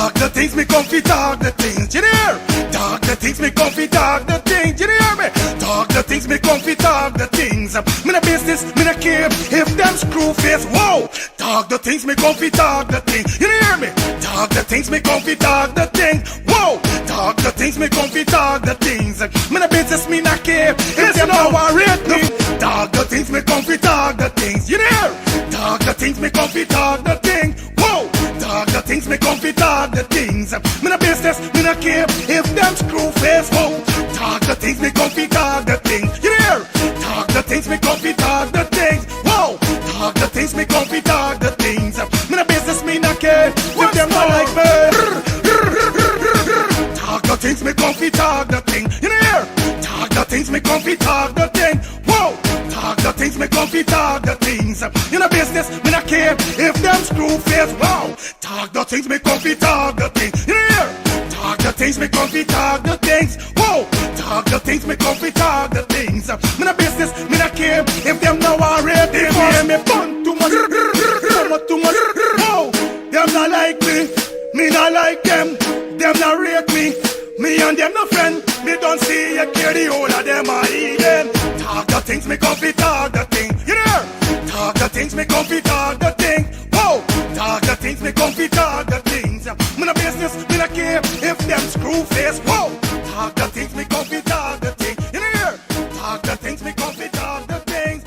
Talk the things me comfy, talk the things, you hear? Talk the things me comfy, talk the things, you hear me? Talk the things me comfy, talk the things. Me no business, me no care if them screw face, whoa. Talk the things me comfy, talk the things, you hear me? Talk the things me comfy, talk the things, whoa. Talk the things me comfy, talk the things. Me no business, me no care if them no worried me. Talk the things me comfy, talk the things, you hear? Talk the things me comfy, talk the things, whoa. Talk the things me comfy, talk the things. Me no business, me no care if them screw face, whoa. Talk the things me comfy, talk the things, you hear? Talk the things me comfy, talk the things, whoa. Talk the things me comfy, talk the things. Me no business, me no care if them not like me. Talk the things me comfy, talk the thing, you hear? Talk the things me comfy, talk the thing, whoa. Talk the things me comfy, talk the things. You know business, me not care if them screw face, wow. Talk the things me comfy, talk the things. You hear? Talk the things me comfy, talk the things, whoa. Talk the things me comfy, talk the things. Me not business, me not care if them now already hear me fun too much, too much, whoa. Them not like me not like them not rate me. Me and them no friend, me don't see you care the whole of them are even. Talk the things me comfy, talk the thing, you hear? Talk the things me comfy, talk the thing, whoa. Talk the things me comfy, talk the things. Me no business, me no care if them screw face, whoa. Talk the things me comfy, talk the thing, you hear? Talk the things me comfy, talk the things.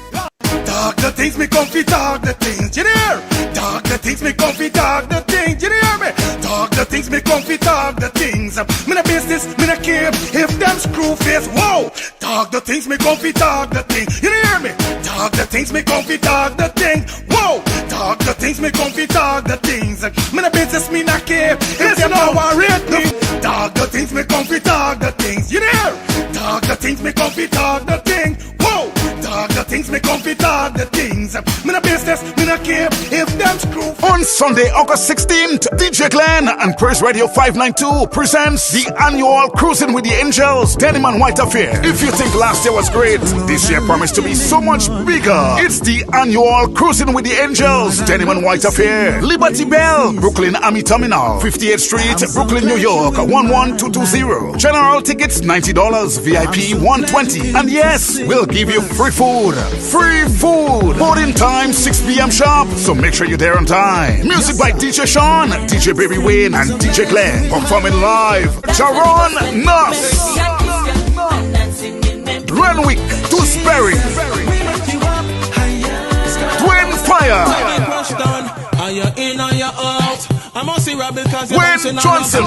Talk the things me comfy, talk the things, you hear? Talk the things me comfy, talk the things, you hear me? Talk the things me comfy, talk the things. Me no business, me no care if them screw face, whoa. Talk the things me comfy, talk the things, you hear me? Talk the things me comfy, talk the things, whoa. Talk the things me comfy, talk the things. Me no business, me no care if them no worried me. Talk the things me comfy, talk the things, you hear? Talk the things me comfy, talk the things, whoa. Talk the things me comfy, talk the things. Me no business, me no care if them screw. On Sunday, August 16th, DJ Glenn and Praise Radio 592 presents the annual Cruising with the Angels Denim and White Affair. If you think last year was great, this year promised to be so much bigger. It's the annual Cruising with the Angels Denim and White Affair. Liberty Bell, Brooklyn Army Terminal, 58th Street, Brooklyn, New York, 11220. General tickets $90, VIP $120. And yes, we'll give you free food. Free food. Boarding time 6 p.m. sharp, so make sure you're there on time. Music by DJ Sean, DJ Baby Wayne, and DJ Glenn. Performing live, Jaron Nuss, Renwick, Dewsbury, Twin Fire, Wayne Johnson.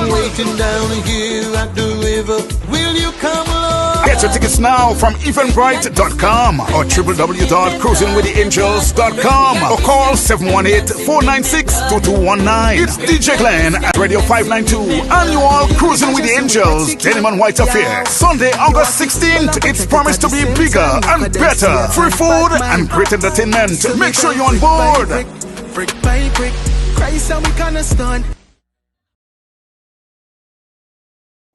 Will you come along? Get your tickets now from eventbrite.com or www.cruisingwiththeangels.com or call 718-496-2219. It's DJ Glenn at Radio 592 Annual Cruising with the Angels Denim and White Affair. Sunday, August 16th. It's promised to be bigger and better. Free food and great entertainment. Make sure you're on board. Brick by brick, Christ and we gonna stun.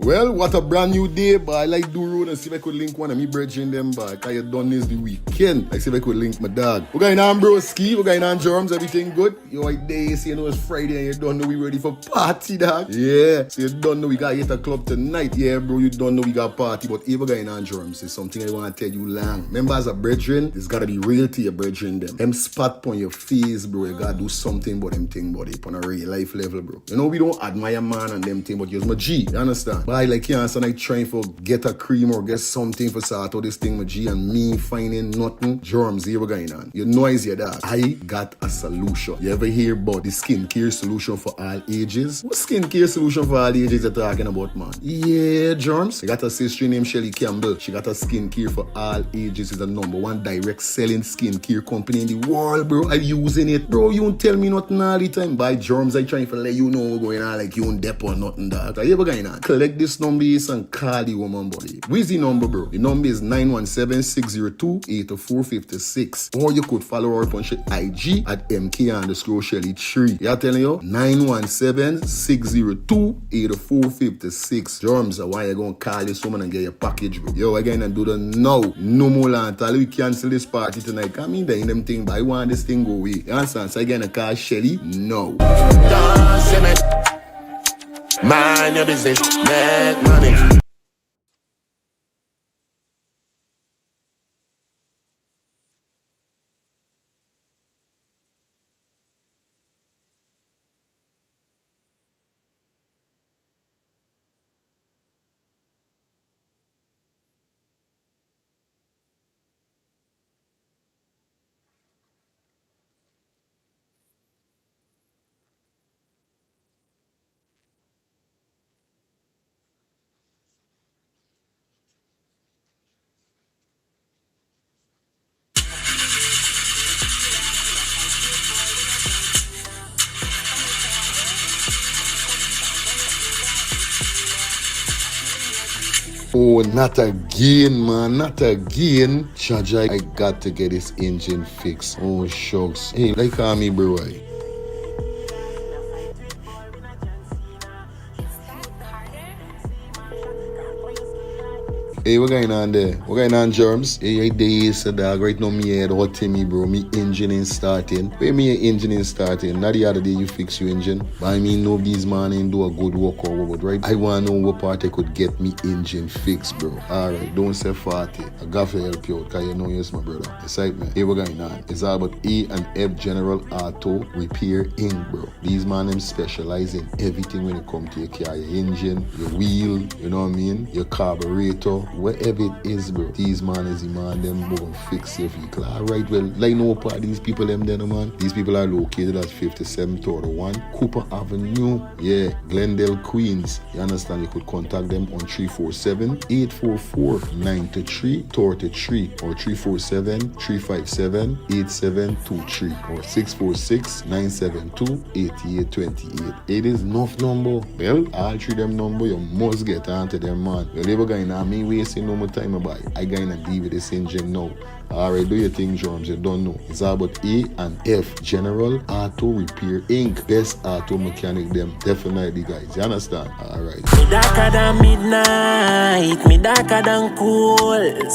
Well, what a brand new day, but I like do road and see if I could link one of me brethren them back. I done this the weekend. I see if I could link my dog. We're going on broski, we're going on germs, everything good. You know, day, so you know it's Friday and you don't know we ready for party, dog. Yeah, so you don't know we got hit a club tonight. Yeah, bro, you don't know we got party, but if we're going on germs, it's something I want to tell you long. Remember, as a brethren, it's gotta be real to your brethren them. Them spot on your face, bro, you gotta do something about them thing, buddy, on a real life level, bro. You know, we don't admire man and them thing, but you're my G, you understand? But I like cancer like trying for get a cream or get something for sort out this thing with G and me finding nothing. Germs here going on. You know is your dog. I got a solution. You ever hear about the skincare solution for all ages? What skincare solution for all ages you're talking about, man? Yeah, germs. I got a sister named Shelly Campbell. She got a skincare for all ages. It's the #1 direct selling skincare company in the world, bro. I'm using it. Bro, you don't tell me nothing all the time. By germs, I trying to let you know what's going on like you don't dep or nothing, dog. Are you ever going on? Collect this number and call the woman, buddy. Where's the number, bro? The number is 917-602-8456. Or you could follow her on IG at MK_Shelly3. Yeah, telling you? 917-602-8456. Germs, why you gonna call this woman and get your package, bro? Yo, again, and do the now. No more land. Tell we cancel this party tonight. I mean, they in them thing, but I want this thing go away. You understand? So again, I call Shelly? No. Mind your business, make money. Oh, not again, man. Not again. Charger, I got to get this engine fixed. Oh, shucks. Hey, like me, bro. Hey, what going on there? What going on, Germs? Hey, days, dog. Right now, me head hot to me, bro. Me engine ain't starting. Where me engine ain't starting? Not the other day you fix your engine. But I mean, nobody's man ain't do a good work or what, right? I want to know what part I could get me engine fixed, bro. Alright, don't say 40. I got to help you out, because you know you're my brother. Excitement. Hey, what going on? It's all about E and F General Auto Repair Inc., bro. These man, them specialize in everything when it comes to your car, your engine, your wheel, you know what I mean? Your carburetor. Whatever it is, bro, these man is the man them go and fix your vehicle. Alright, well, like no part these people them there, man. These people are located at 5731 Cooper Avenue, yeah, Glendale, Queens. You understand? You could contact them on 347-844-9333 or 347-357-8723 or 646-972-8828. It is enough number. Well, all three them number, you must get onto them, man. Well, never going to me wasting no more time about it. I gonna deal with this engine now. Alright, do your thing, Drums. You don't know. It's all about A and F General Auto Repair Inc. Best auto mechanic them. Definitely, guys. You understand? Alright. Me darker than midnight, me darker than cool.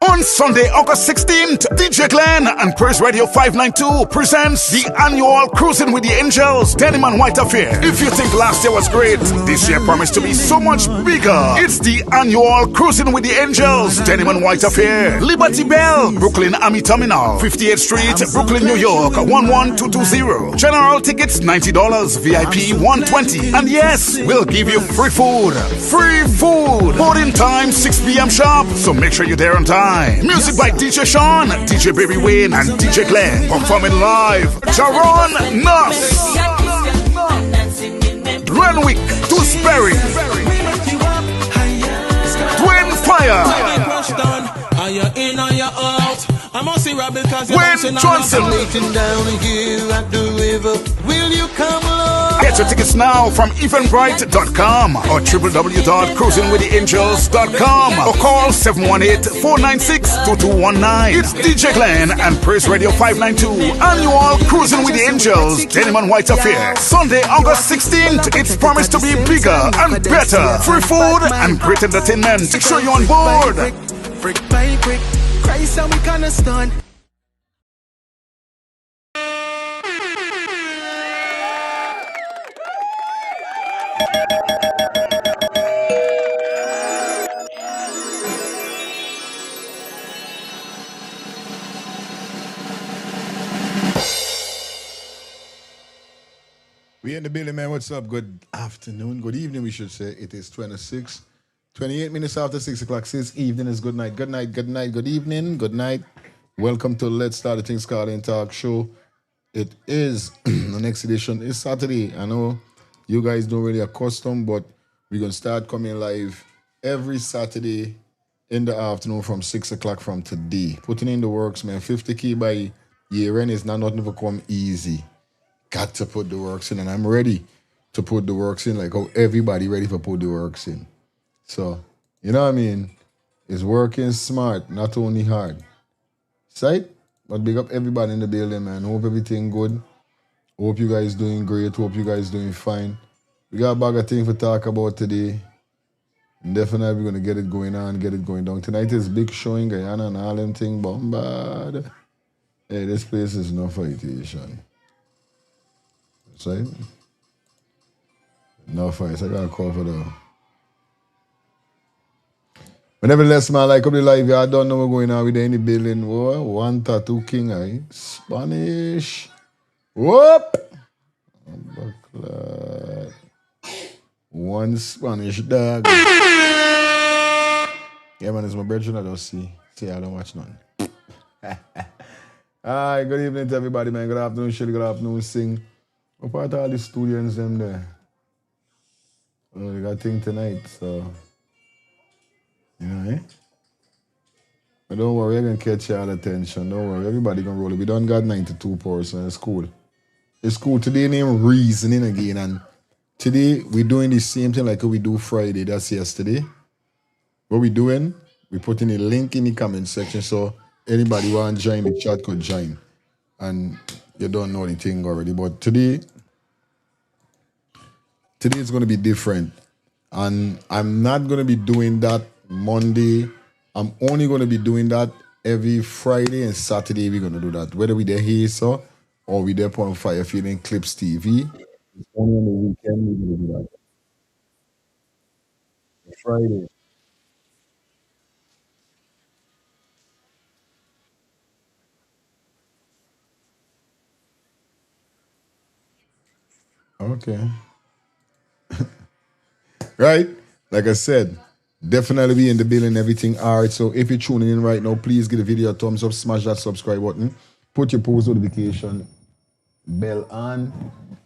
On Sunday, August 16th, DJ Glenn and Praise Radio 592 presents the annual Cruising with the Angels Denim and White Affair. If you think last year was great, this year promised to be so much bigger. It's the annual Cruising with the Angels Denim and White Affair. Liberty Bell, Brooklyn Army Terminal, 58th Street, Brooklyn, New York, 11220. General tickets $90, VIP $120. And yes, we'll give you free food. Free food. Boarding time 6 p.m. sharp, so make sure you're there on time. Music by DJ Sean, DJ Baby Wayne, and DJ Glenn. Performing live, Jaron Nuss, Renwick, Dewsbury, Twin Fire, Wayne Johnson. Get your tickets now from eventbrite.com or www.cruisingwiththeangels.com or call 718-496-2219. It's DJ Glenn and Praise Radio 592 annual Cruising with the Angels Denim and White Affair. Sunday, August 16th. It's promised to be bigger and better. Free food and great entertainment. Make sure you're on board. Brick by brick, Christ and we gonna stand. We in the building, man. What's up? Good afternoon, good evening, we should say. It is 28 minutes after 6 o'clock. Since evening is good night. Good night, good night, good evening, good night. Welcome to Let's Start the Things Called and Talk Show. It is the next edition. It's Saturday. I know you guys don't really accustomed, but we're going to start coming live every Saturday in the afternoon from 6 o'clock from today. Putting in the works, man. 50K by year end is not nothing to come easy. Got to put the works in, and I'm ready to put the works in like how everybody ready to put the works in. So, you know what I mean? It's working smart, not only hard. Sight? But big up everybody in the building, man. Hope everything good. Hope you guys doing great. Hope you guys doing fine. We got a bag of things to talk about today. And definitely we're going to get it going on, get it going down. Tonight is big show in Guyana and all them things. Bombard. Hey, this place is no fightation. Right? No fights. I gotta call for the. But nevertheless, man, like up the live, I don't know what's going on with any building. Whoa, one tattoo king, eh? Spanish. Whoop! One Spanish dog. Yeah, man, it's my brethren. I don't see. See, I don't watch none. Hi, good evening to everybody, man. Good afternoon, Shelly. Good afternoon, Sing. What part of all the students them there? Oh, they got thing tonight, so you know, eh? But don't worry, I'm gonna catch y'all attention. Don't worry, everybody gonna roll it. We done got 92%. It's cool. It's cool. Today name reasoning again, and today we doing the same thing like we do Friday. That's yesterday. What we doing? We putting a link in the comment section so anybody want to join the chat could join. And you don't know the thing already, but today is going to be different. And I'm not going to be doing that Monday. I'm only going to be doing that every Friday and Saturday. We're going to do that. Whether we there here, so, or we there on Fire Feeling Clips TV. It's only on the weekend we're going to do that. Friday. Okay. Right? Like I said, definitely be in the building, everything. All right, so if you're tuning in right now, please give the video a thumbs up, smash that subscribe button, put your post notification bell on,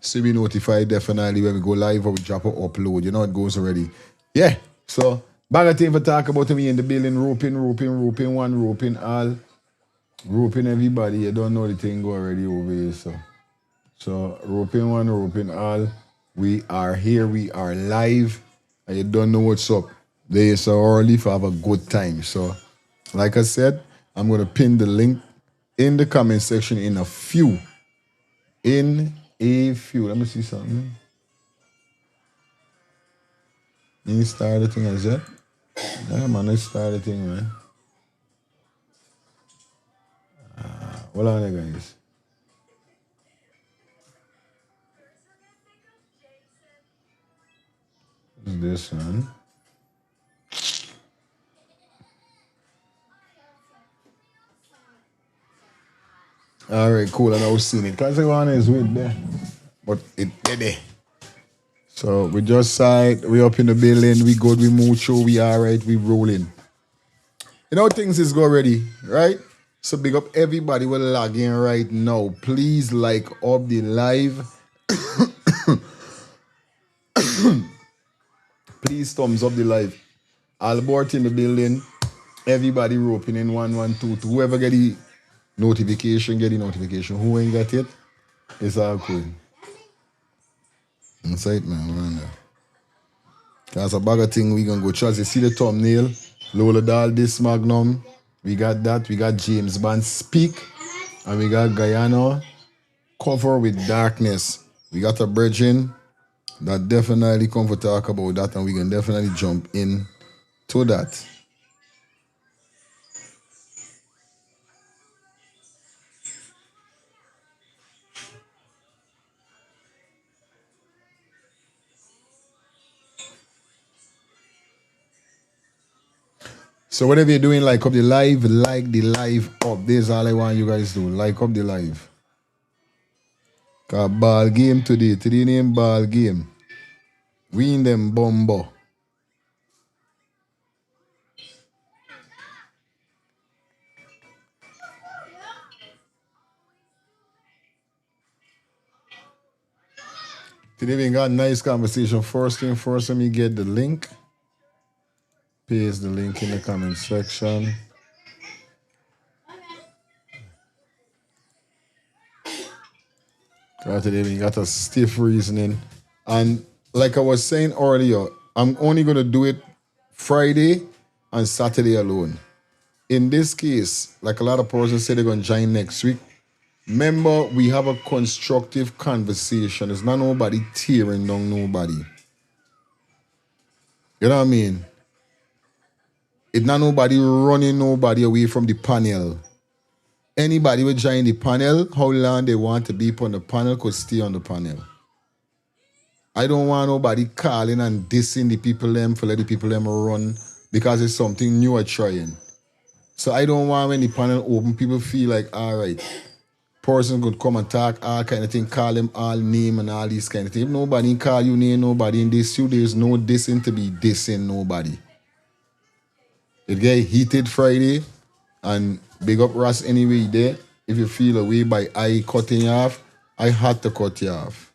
so be notified definitely when we go live or we drop or upload. You know it goes already. Yeah, so bag of thing for talk about me in the building, roping one, roping all, roping everybody. You don't know the thing go already over here, so roping one, roping all. We are here, we are live, and you don't know what's up. There is so early for have a good time. So, like I said, I'm going to pin the link in the comment section in a few. Let me see something. You start the thing as that? Yeah, man, let's start the thing, man. Hold on there, guys. What's this one? All right, cool. And I was seeing it. Because everyone is with there. But it there. So we just side, we up in the building, we good, we move through, we all right, we rolling. You know things is go ready, right? So big up everybody will log in right now. Please like up the live. Please thumbs up the live. Albert in the building. Everybody roping in 112. Whoever get the notification, get the notification. Who ain't got it? It's all cool. That's it, man. That's a bag of thing we gonna go try. You see the thumbnail? Lola Dahl, this Magnum. We got that. We got James Bond Speak. And we got Guyana Cover with Darkness. We got a bridging that definitely come for talk about that, and we can definitely jump in to that. So whatever you're doing, like up the live up. This is all I want you guys to do. Like up the live. Cause ball game today. Today name ball game. We in them bumbo. Today we got a nice conversation. First thing first, let me get the link. Paste the link in the comment section. Today we got a stiff reasoning. And like I was saying earlier, I'm only going to do it Friday and Saturday alone. In this case, like a lot of persons say they're going to join next week, remember, we have a constructive conversation. It's not nobody tearing down nobody. You know what I mean? It's not nobody running nobody away from the panel. Anybody will join the panel, how long they want to be on the panel could stay on the panel. I don't want nobody calling and dissing the people them for let the people them run because it's something new or trying. So I don't want when the panel open, people feel like, all right, person could come and talk, all kind of thing, call them all name and all these kind of things. If nobody call you name, nobody in this, there's no dissing to be dissing nobody. It get heated Friday, and big up Ross anyway there. If you feel away by I cutting you off, I had to cut you off.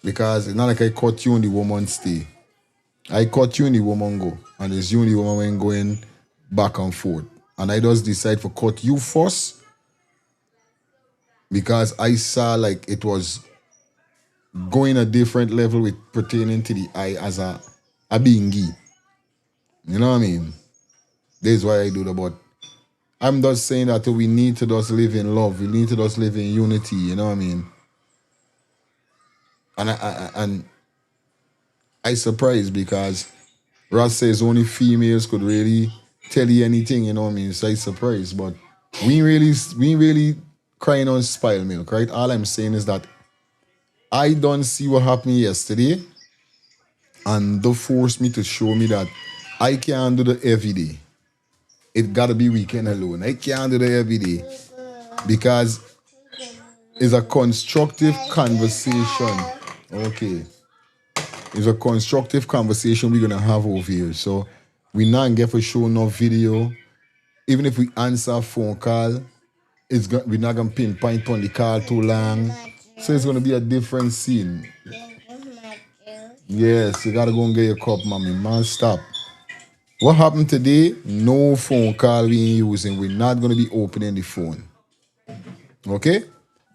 Because it's not like I cut you and the woman stay. I cut you and the woman go. And it's you and the woman when going back and forth. And I just decide to cut you first because I saw like it was going a different level with pertaining to the I as a bingy. You know what I mean? This is why I do that. But I'm just saying that we need to just live in love. We need to just live in unity. You know what I mean? And I surprised because Ross says only females could really tell you anything, you know what I mean? So I surprised. But we ain't really crying on spoiled milk, right? All I'm saying is that I don't see what happened yesterday, and they forced me to show me that I can't do the every day. It gotta be weekend alone. I can't do the every day because it's a constructive conversation. Okay. It's a constructive conversation we're gonna have over here. So we not get for show no video. Even if we answer a phone call, we're not gonna pinpoint on the call too long. So it's gonna be a different scene. Yes, you gotta go and get your cup, mommy. Man, stop. What happened today? No phone call we ain't using. We're not gonna be opening the phone. Okay?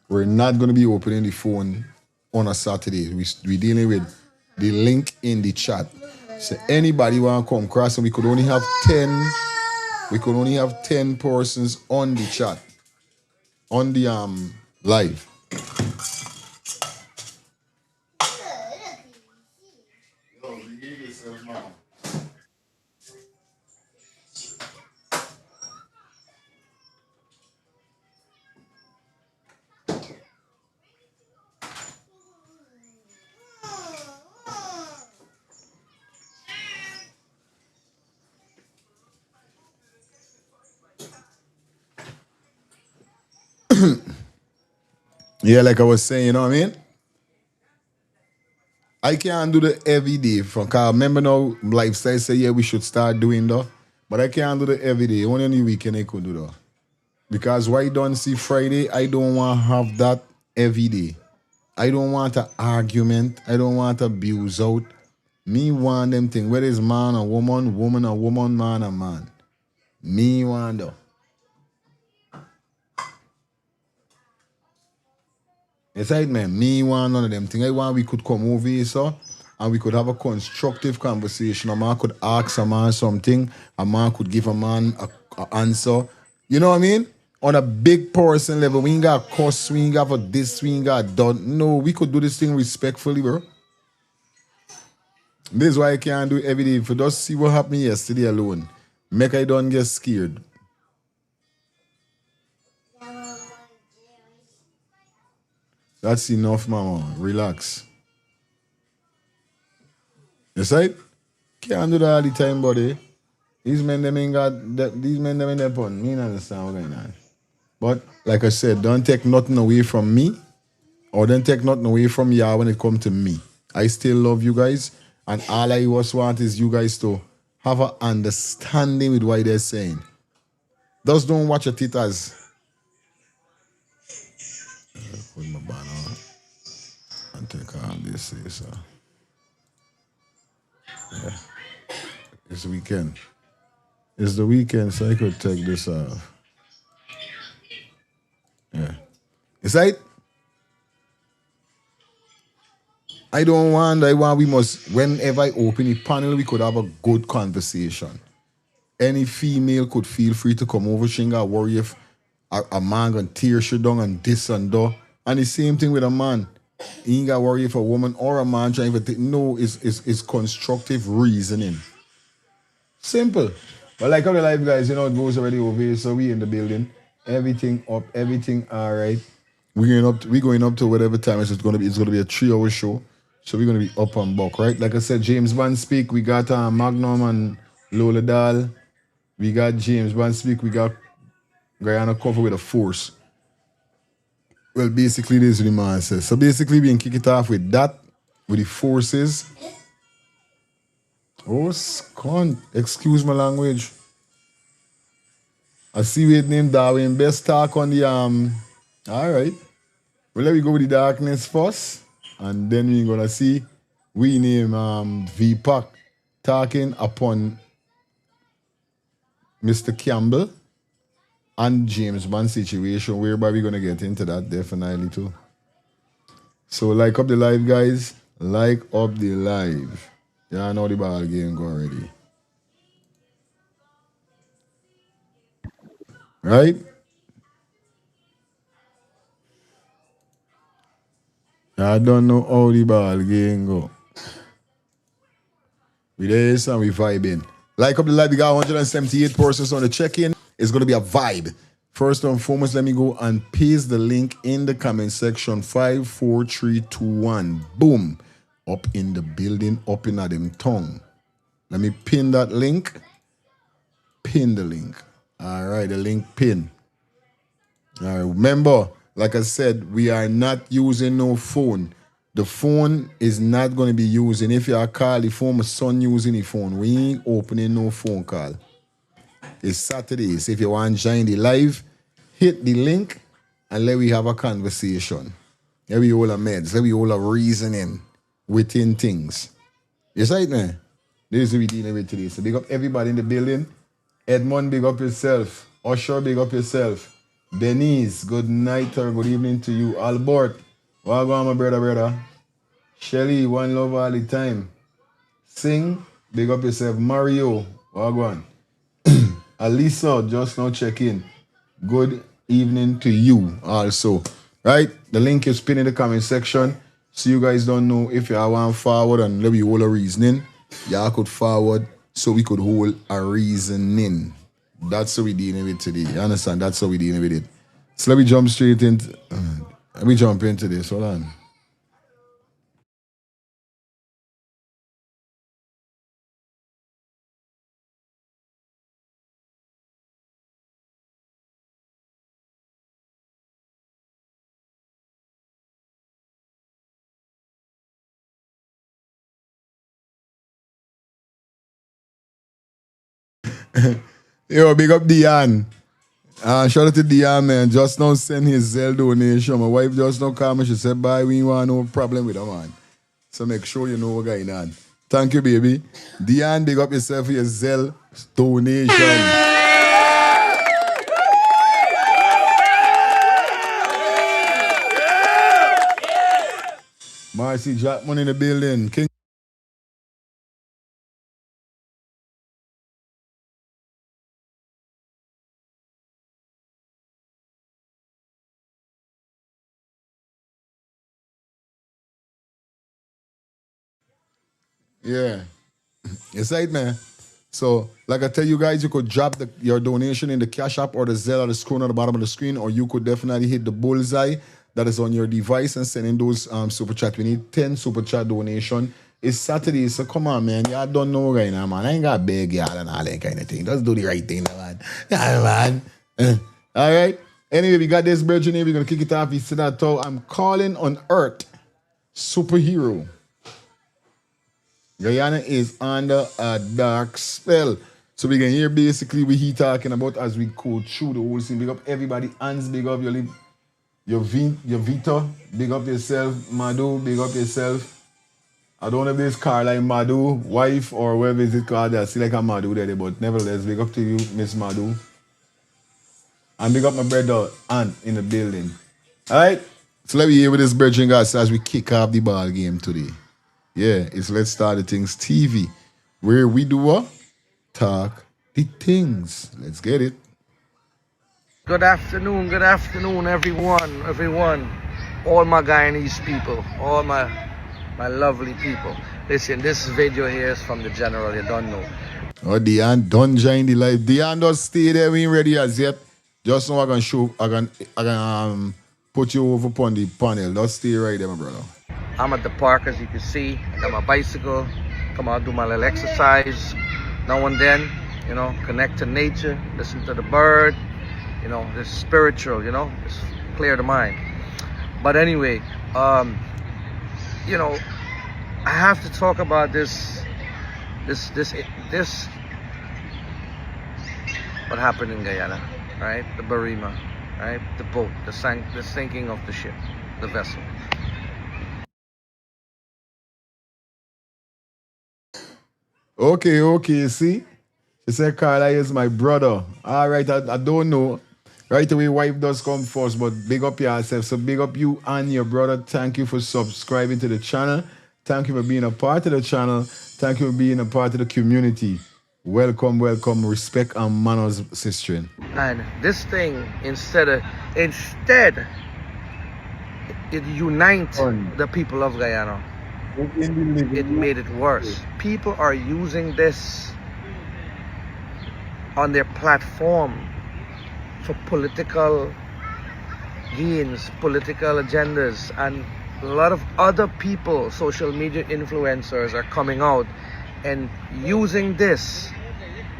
We're not gonna be opening the phone on a Saturday. We're dealing with the link in the chat. So anybody want to come across, and we could only have 10. We could only have 10 persons on the chat, on the live. Yeah, like I was saying, you know what I mean? I can't do the every day from cause remember now lifestyle say yeah we should start doing that. But I can't do the every day. Only on the weekend I could do that. Because why don't see Friday, I don't want to have that every day. I don't want an argument. I don't want to abuse out. Me want them thing. Whether it's man or woman, woman or woman, man or man. Me want that. It's right, man. Me want none of them thing. I want we could come over here, so, and we could have a constructive conversation. A man could ask a man something. A man could give a man a answer. You know what I mean? On a big person level, we ain't got cuss, we ain't got for this, we ain't got done. No, we could do this thing respectfully, bro. This is why I can't do it every day. If you just see what happened yesterday alone, make I don't get scared. That's enough, mama. Relax. You see? Can't do that all the time, buddy. These men them ain't got these men them in their pun. Me not understand what's going on. But like I said, don't take nothing away from me or don't take nothing away from y'all when it comes to me. I still love you guys, and all I just want is you guys to have an understanding with what they're saying. Just don't watch your titters. Put my banner and take on this. So. Yeah. It's the weekend. It's the weekend, so I could take this off. Yeah. It's right. I want we must, whenever I open a panel, we could have a good conversation. Any female could feel free to come over. She ain't got worry if a man gonna tear she down and this and that. And the same thing with a man. He ain't got worry if a woman or a man trying to no, it's constructive reasoning. Simple. But like how the live guys, you know, it goes already over here, so we in the building. Everything up, everything all right. We're going up to whatever time it's gonna be. It's gonna be a 3-hour show. So we're gonna be up and buck, right? Like I said, James Bond speak. We got Magnum and Lola Dahl. We got James Bond speak. We got Guyana cover with a force. Well, basically, this is what the man says. So basically, we can kick it off with that, with the forces. Oh, scunt. Excuse my language. I see with name Darwin. Best talk on the All right. Well, let me go with the darkness first, and then we're gonna see we name V-Pac talking upon Mr. Campbell and James Bond situation, whereby we're gonna get into that definitely too. So like up the live, guys. Like up the live. Yeah, I know the ball game go already. Right? I don't know how the ball game go. We there and we vibing. Like up the live, we got 178 persons on the check-in. It's gonna be a vibe. First and foremost, let me go and paste the link in the comment section. 54321. Boom. Up in the building, up in them tongue. Let me pin that link. Pin the link. All right, the link pin. All right, remember, like I said, we are not using no phone. The phone is not going to be using. If you are call the phone, my son using the phone. We ain't opening no phone call. It's Saturday. So if you want to join the live, hit the link and let we have a conversation. Let we all a meds. Let we all a reasoning within things. Yes, right, man? This is what we dealing with today. So big up everybody in the building. Edmond, big up yourself. Usher, big up yourself. Denise, good night or good evening to you. Albert, what go on, my brother? Shelly, one love all the time. Sing, big up yourself. Mario, what go on? Alisa, just now check in. Good evening to you also. Right? The link is pinned in the comment section. So you guys don't know if you want forward and let me hold a reasoning. Y'all could forward so we could hold a reasoning. That's what we dealing with today. You understand? That's how we dealing with it. So let me jump straight into this. Hold on. Yo, big up Dion. Shout out to Dion, man. Just now send his Zelle donation. My wife just now called me. She said, bye, we ain't want no problem with her, man. So make sure you know what's going on. Thank you, baby. Dion, big up yourself for your Zelle donation. Marcy Jackman in the building. King. Yeah. It's right, man. So, like I tell you guys, you could drop your donation in the Cash App or the Zelle or the screen on the bottom of the screen, or you could definitely hit the bullseye that is on your device and send in those super chat. We need 10 super chat donation. It's Saturday, so come on, man. Y'all don't know right now, man. I ain't got beg y'all and all that kind of thing. Just do the right thing, man. Yeah, man. All right. Anyway, we got this virgin here. We're going to kick it off. You see that too. I'm calling on Earth superhero. Guyana is under a dark spell. So we can hear basically what he talking about as we go through the whole scene. Big up everybody. Hans, big up your Vito. Big up yourself. Madu, big up yourself. I don't know if this Caroline Madu, wife, or whatever is it called. I see like a Madu there, but nevertheless, big up to you, Miss Madu. And big up my brother, Ant, in the building. All right? So let me hear what this brethren guys as we kick off the ball game today. Yeah, it's Let's Start the Things TV, where we do what? Talk the things. Let's get it. Good afternoon, everyone. All my Guyanese people, all my lovely people. Listen, this video here is from the general, you don't know. Oh, Dion, don't join the live. Dion, don't stay there, we ain't ready as yet. Just know I can put you over upon the panel. Don't stay right there, my brother. I'm at the park, as you can see. I got my bicycle. Come out, do my little exercise. Now and then, you know, connect to nature, listen to the bird. You know, it's spiritual, you know, it's clear the mind. But anyway, you know, I have to talk about this what happened in Guyana, right? The Barima, right? The boat, the sinking of the ship, the vessel. Okay, see? She said Carla is my brother. All right, I don't know. Right away, wife does come first, but big up yourself. So big up you and your brother. Thank you for subscribing to the channel. Thank you for being a part of the channel. Thank you for being a part of the community. Welcome. Respect and manners, sister. And this thing, instead it unites the people of Guyana. It made it worse. People are using this on their platform for political gains, political agendas, and a lot of other people, social media influencers, are coming out and using this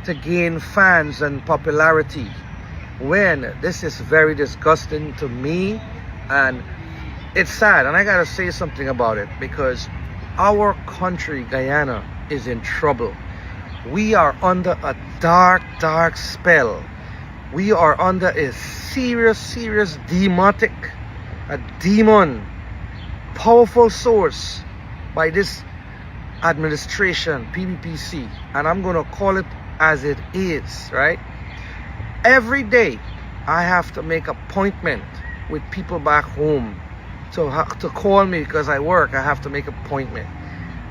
to gain fans and popularity, when this is very disgusting to me, and it's sad. And I gotta say something about it, because our country, Guyana, is in trouble. We are under a dark spell. We are under a serious demon, powerful source by this administration, PBPC, and I'm gonna call it as it is, right? Every day I have to make appointment with people back home to call me, because I work. I have to make appointment,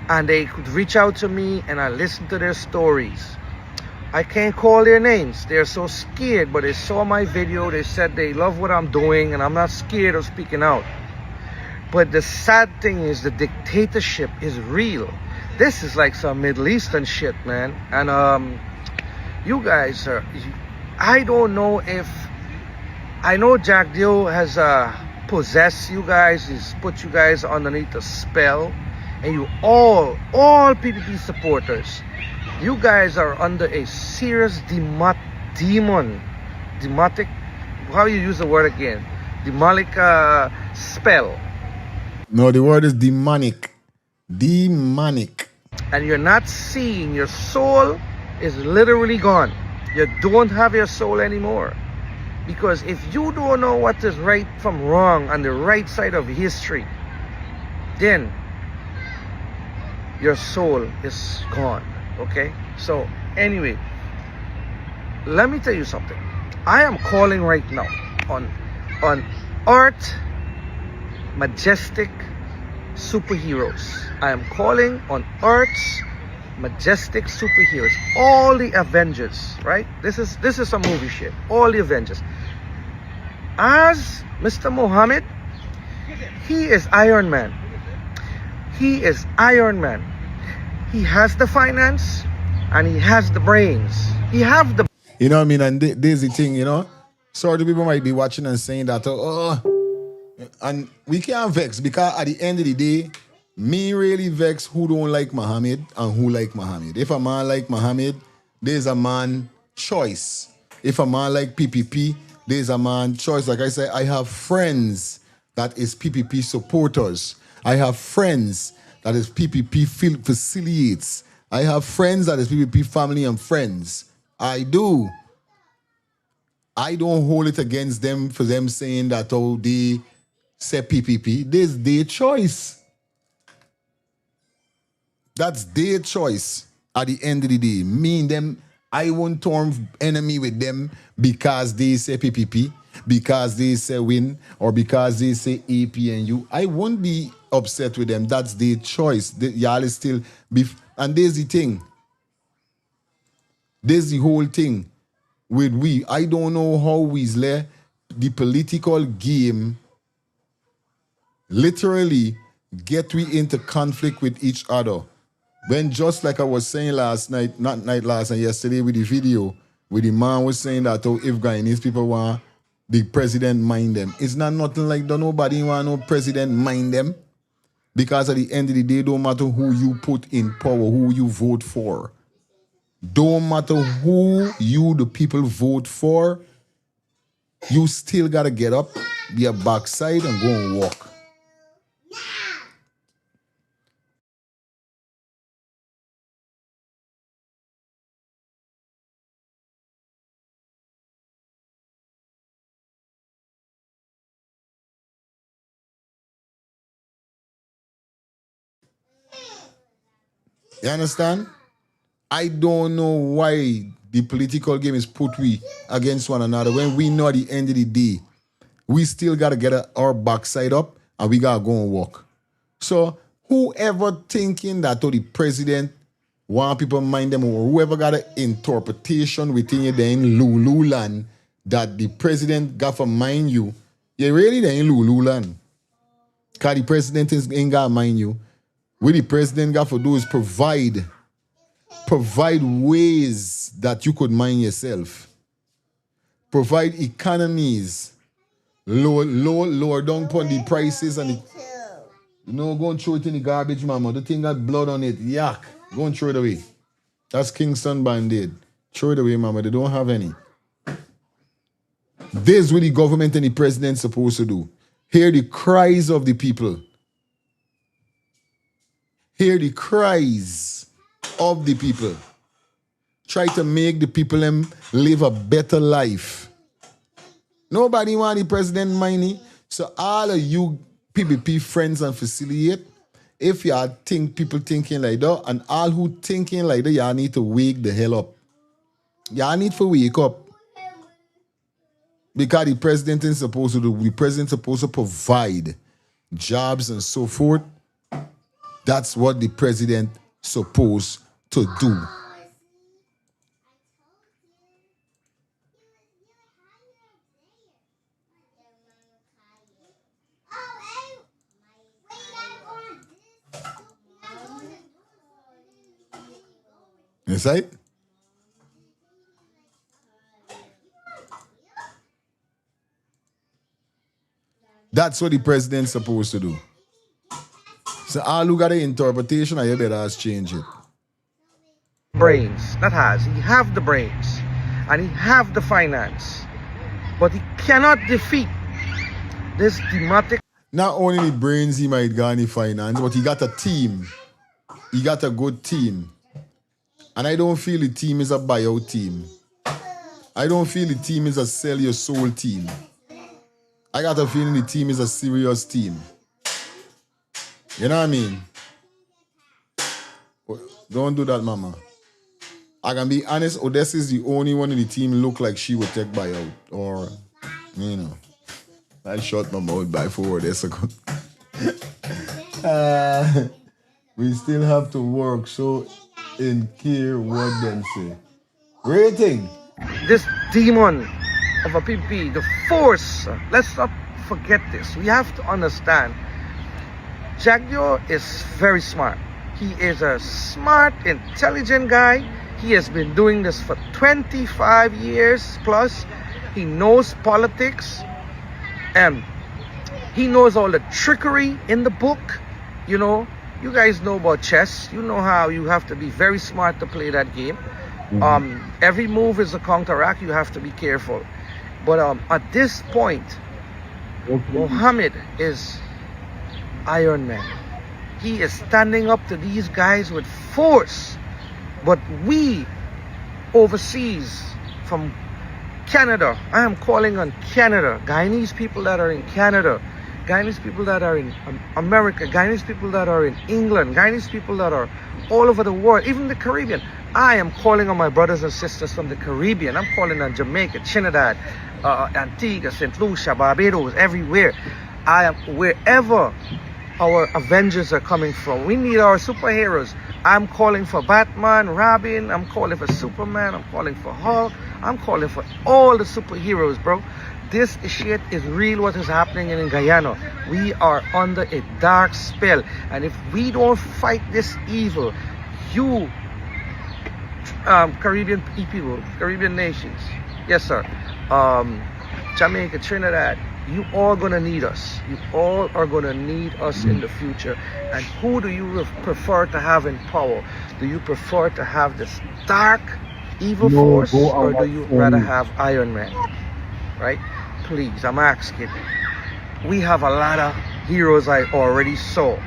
and they could reach out to me and I listen to their stories. I can't call their names. They're so scared, but they saw my video. They said they love what I'm doing, and I'm not scared of speaking out. But the sad thing is, the dictatorship is real. This is like some Middle Eastern shit, man. And you guys are, I don't know if, I know Jack Dio has possessed you guys. He's put you guys underneath a spell. And you all PPP supporters, you guys are under a serious demonic, how you use the word again? Demonic spell. No, the word is demonic. Demonic. And you're not seeing, your soul is literally gone. You don't have your soul anymore. Because if you don't know what is right from wrong on the right side of history, then your soul is gone. Okay? So anyway, let me tell you something. I am calling right now on Earth majestic superheroes. I am calling on Earth's majestic superheroes. All the Avengers, right? This is some movie shit. All the Avengers. As Mr. Muhammad, he is Iron Man. He is Iron Man. He has the finance and he has the brains. He have the... You know what I mean? And there's the thing, you know? Certain people might be watching and saying that, and we can't vex because at the end of the day, me really vex who don't like Muhammad and who like Muhammad. If a man like Muhammad, there's a man choice. If a man like PPP, there's a man choice. Like I said, I have friends that is PPP supporters. I have friends that is PPP facilitates. I have friends that is PPP family and friends. I do. I don't hold it against them for them saying that, oh, they say PPP. There's their choice. That's their choice at the end of the day. Me and them, I won't turn enemy with them because they say PPP, because they say win, or because they say APNU. I won't be upset with them. That's their choice. Y'all is still... And there's the thing. There's the whole thing with we. I don't know how Weasley, the political game, literally get we into conflict with each other. When just like I was saying last night, not night last night, yesterday with the video, where the man was saying that if Guyanese people want the president mind them. It's not nothing like that. Nobody want no president mind them. Because at the end of the day, don't matter who you put in power, who you vote for. Don't matter who you, the people, vote for, you still got to get up, be a backside, and go and walk. You understand? I don't know why the political game is put we against one another when we know at the end of the day, we still got to get our backside up and we got to go and walk. So whoever thinking that the president want people mind them, or whoever got an interpretation within you then Lululand that the president got for mind you, you really then Lululand. Because the president ain't got to mind you. What the president got for do is provide ways that you could mind yourself. Provide economies. Lower down upon the prices and the, you know, go and throw it in the garbage, mama. The thing got blood on it. Yuck. Go and throw it away. That's Kingston Band-Aid. Throw it away, mama. They don't have any. This is what the government and the president supposed to do. Hear the cries of the people. Hear the cries of the people. Try to make the people live a better life. Nobody want the president money. So all of you PPP friends and facilitate, if you think people thinking like that, and all who thinking like that, y'all need to wake the hell up. Y'all need to wake up. Because the president is supposed to do, the president is supposed to provide jobs and so forth. That's what the president supposed to do. Yes, right? That's what the president's supposed to do. So all who got an interpretation, I better ask change it. Brains, that has. He have the brains. And he have the finance. But he cannot defeat this thematic. Not only the brains he might got any finance, but he got a team. He got a good team. And I don't feel the team is a buyout team. I don't feel the team is a sell your soul team. I got a feeling the team is a serious team. You know what I mean? Don't do that, mama. I can be honest, Odessa is the only one in the team look like she would take buyout. Or, you know. I shot my mouth by 4 Odessa. We still have to work so in care what them say. Rating. This demon of a PP, the force, let's not forget this. We have to understand, Jaguar is very smart. He is a smart, intelligent guy. He has been doing this for 25 years plus. He knows politics. And he knows all the trickery in the book. You know, you guys know about chess. You know how you have to be very smart to play that game. Every move is a counteract. You have to be careful. But at this point, Mohammed is Iron Man. He is standing up to these guys with force. But we overseas from Canada, I am calling on Canada, Guyanese people that are in Canada, Guyanese people that are in America, Guyanese people that are in England, Guyanese people that are all over the world, even the Caribbean. I am calling on my brothers and sisters from the Caribbean. I'm calling on Jamaica, Trinidad, Antigua, St. Lucia, Barbados, everywhere. I am wherever our Avengers are coming from. We need our superheroes. I'm calling for Batman, Robin. I'm calling for Superman. I'm calling for Hulk. I'm calling for all the superheroes, bro. This shit is real, what is happening in Guyana. We are under a dark spell. And if we don't fight this evil, you, Caribbean people, Caribbean nations, yes, sir, Jamaica, Trinidad, you all gonna need us. You all are gonna need us in the future. And who do you prefer to have in power? Do you prefer to have this dark, evil force, or do you rather have Iron Man? Right? Please, I'm asking. We have a lot of heroes I already saw.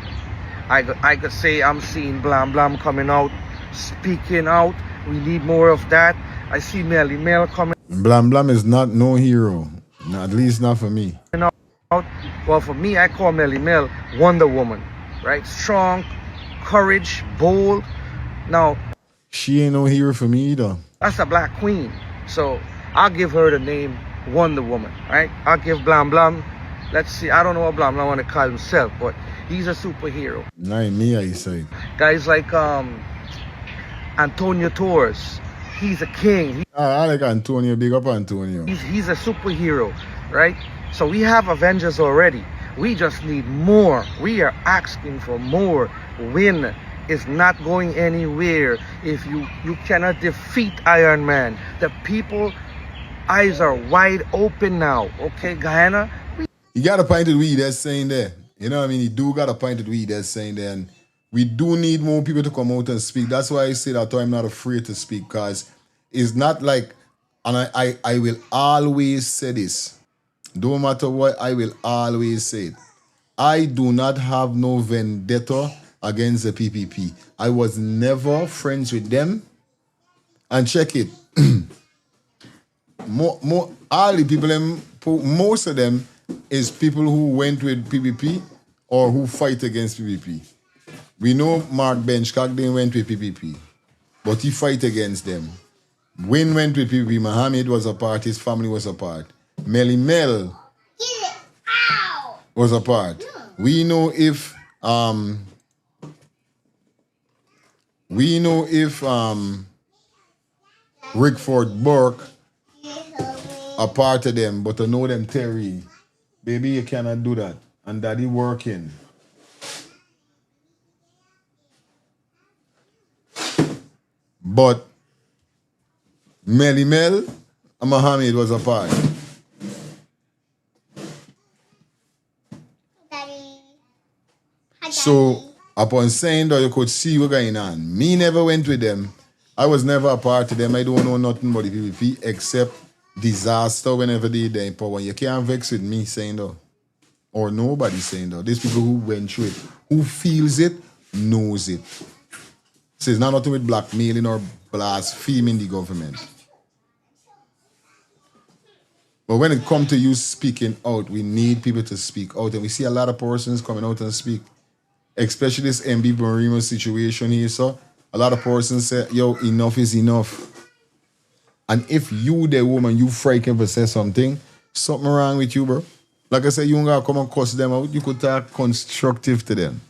I could say I'm seeing Blam Blam coming out, speaking out. We need more of that. I see Melly Mel coming Blam Blam is not no hero. At least not for me. out. Well, for me, I call Melly Mel Wonder Woman. Right? Strong, courage, bold. Now, she ain't no hero for me either. that's a black queen. So I'll give her the name Wonder Woman. Right? I'll give Blam Blam. Let's see. I don't know what Blam Blam want to call himself, but he's a superhero. Not me, I say. Guys like Antonio Torres. He's a king. I like Antonio. Big up Antonio. He's a superhero, right? So we have Avengers already. We just need more. We are asking for more. Win is not going anywhere if you cannot defeat Iron Man. The people eyes are wide open now. Okay, Guyana? You got a pointed weed that's saying there. You know what I mean? You do got a pointed weed that's saying there. And we do need more people to come out and speak. That's why I say that I'm not afraid to speak, because it's not like, and I will always say this. No matter what, I will always say it. I do not have no vendetta against the PPP. I was never friends with them. And check it. All the people, most of them is people who went with PPP or who fight against PPP. We know Mark Benchcock didn't went with PPP, but he fight against them. Win went with PPP. Mohammed was a part. His family was a part. Melly Mel was a part. We know if Rickford Burke a part of them, but to know them Terry, baby, you cannot do that. And daddy working. But Melly Mel and Mohammed was a part. So, upon saying that, you could see what's going on. Me never went with them. I was never a part of them. I don't know nothing about the PPP except disaster whenever they're in power. You can't vex with me saying that. Or nobody saying that. These people who went through it, who feels it, knows it. So it's not nothing with blackmailing or blaspheming the government. But when it comes to you speaking out, we need people to speak out. And we see a lot of persons coming out and speak. Especially this MB Marino situation here, so a lot of persons say, yo, enough is enough. And if you, the woman, you frightened for say something wrong with you, bro. Like I said, you don't gotta come and cuss them out. You could talk constructive to them.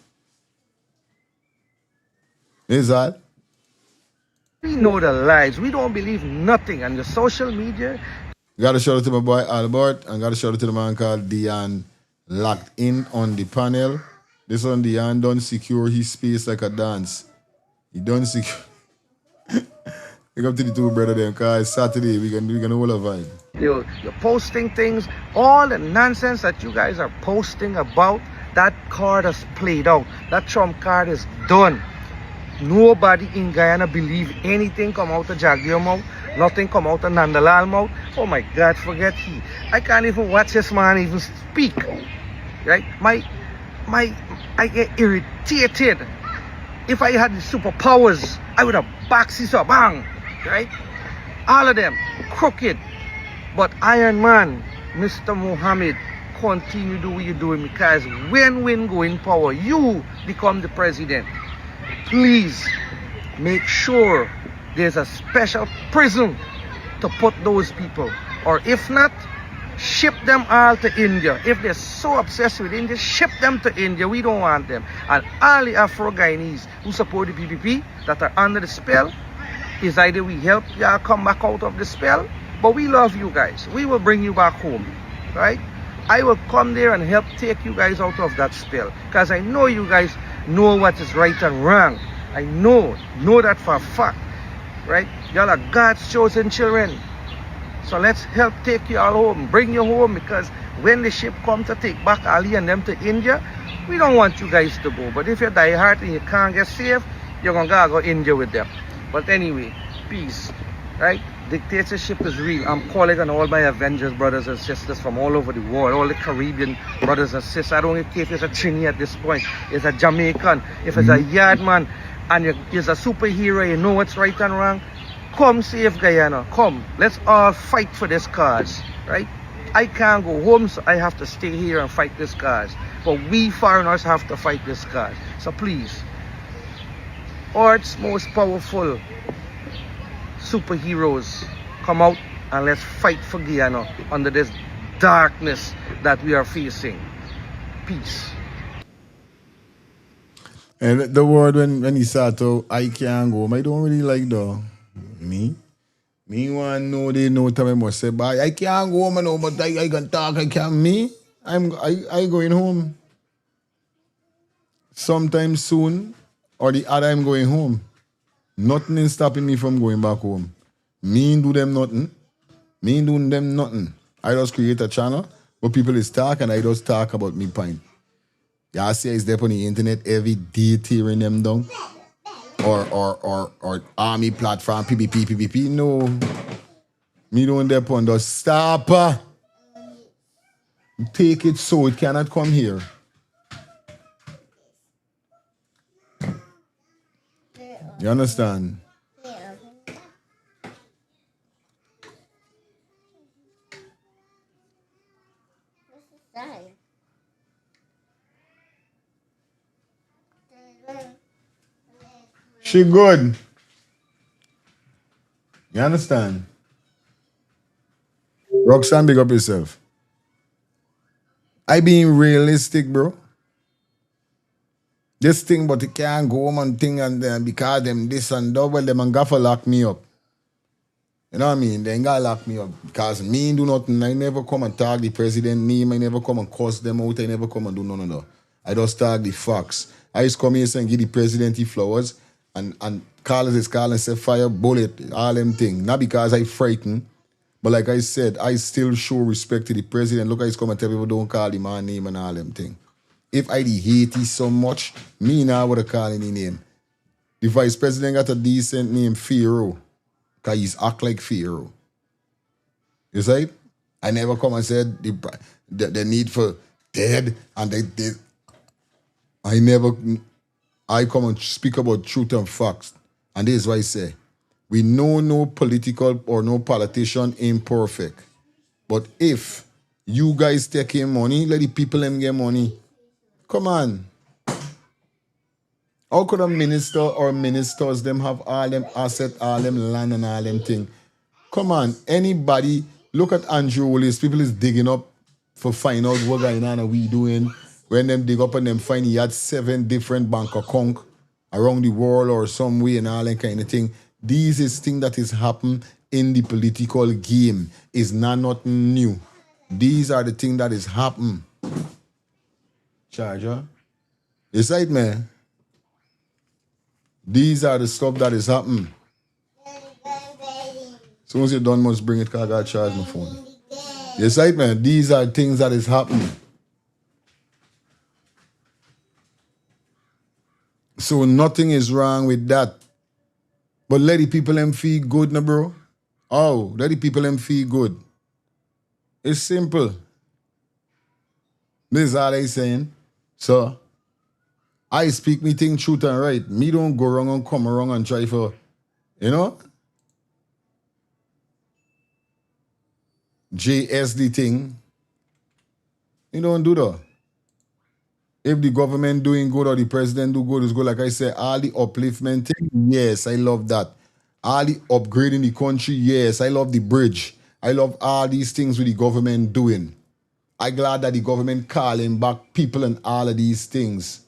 Is that? We know the lies. We don't believe nothing. And the social media. Gotta shout out to my boy Albert and gotta shout out to the man called Dion locked in on the panel. This one, Dion done secure his space like a dance. He done secure. Pick up to the two brother them, cause Saturday we can hold a vibe. You're posting things, all the nonsense that you guys are posting about, that card has played out. That trump card is done. Nobody in Guyana believe anything come out of Jagir mouth, nothing come out of Nandalal mouth. Oh my God, forget he. I can't even watch this man even speak. Right? I get irritated. If I had the superpowers, I would have boxed this up, bang, right? All of them, crooked. But Iron Man, Mr. Mohammed, continue do what you're doing, because when we go in power, you become the president. Please make sure there's a special prison to put those people. Or if not, ship them all to India. If they're so obsessed with India, ship them to India. We don't want them. And all the Afro-Guyanese who support the PPP that are under the spell, is either we help y'all come back out of the spell, but we love you guys. We will bring you back home, right? I will come there and help take you guys out of that spell, because I know you guys know what is right and wrong. I know that for a fact, right? Y'all are God's chosen children. So let's help take you all home, bring you home, because when the ship comes to take back Ali and them to India, we don't want you guys to go. But if you're die hard and you can't get safe, you're going to go India with them. But anyway, peace, right? Dictatorship is real. I'm calling on all my Avengers brothers and sisters from all over the world, all the Caribbean brothers and sisters. I don't care if it's a Trini at this point, it's a Jamaican, if it's a Yardman, and you're a superhero, you know what's right and wrong. Come save Guyana, come. Let's all fight for this cause, right? I can't go home, so I have to stay here and fight this cause. But we foreigners have to fight this cause. So please, Earth's most powerful superheroes, come out and let's fight for Guyana under this darkness that we are facing. Peace. And the word when he said to I can't go, I don't really like the me want to know they know time I must say bye. I can't go home no, but I can talk, I can't I going home sometime soon, or the other I'm going home. Nothing is stopping me from going back home. Me ain't do them nothing. Me ain't doing them nothing. I just create a channel where people is talk and I just talk about me pint. Y'all see it's there on the internet every day tearing them down. Or army platform, PPP. No. Me don't dep on the stop. Take it so it cannot come here. You understand? She good. You understand? Roxanne, big up yourself. I being realistic, bro. This thing, but it can't go home and thing and then because them this and that, well, them and gaffer lock me up. You know what I mean? They ain't gotta lock me up because me ain't do nothing. I never come and tag the president name. I never come and cuss them out. I never come and do none of that. I just tag the facts. I just come here and give the president the flowers and call his call and say fire, bullet, all them things. Not because I frightened, but like I said, I still show respect to the president. Look, I just come and tell people don't call the man name and all them things. If I hate he so much, me now would have called any name. The vice president got a decent name, Pharaoh, because he's act like Pharaoh. You see? I never come and said the need for dead, and I come and speak about truth and facts. And this is why I say, we know no political or no politician imperfect. But if you guys take in money, let the people them get money. Come on. How could a minister or ministers them have all them asset, all them land and all them thing? Come on, anybody look at Andrew Willis. People is digging up for find out what going on and we doing. When them dig up and them find he had 7 different bank accounts around the world or some way and all that kind of thing. These is thing that is happen in the political game. Is not nothing new. These are the thing that is happen. Charger. It's right, man. These are the stuff that is happening. As soon as you're done, must bring it because I got to charge my phone. Yes, right, man. These are things that is happening. So nothing is wrong with that. But let the people them feel good, now, bro. Oh, let the people them feel good. It's simple. This is all I saying. So, I speak me thing truth and right. Me don't go wrong and come wrong and try for, you know? JSD thing. You don't do that. If the government doing good or the president do good, is good. Like I said, all the upliftment thing, yes, I love that. All the upgrading the country, yes, I love the bridge. I love all these things with the government doing. I'm glad that the government calling back people and all of these things.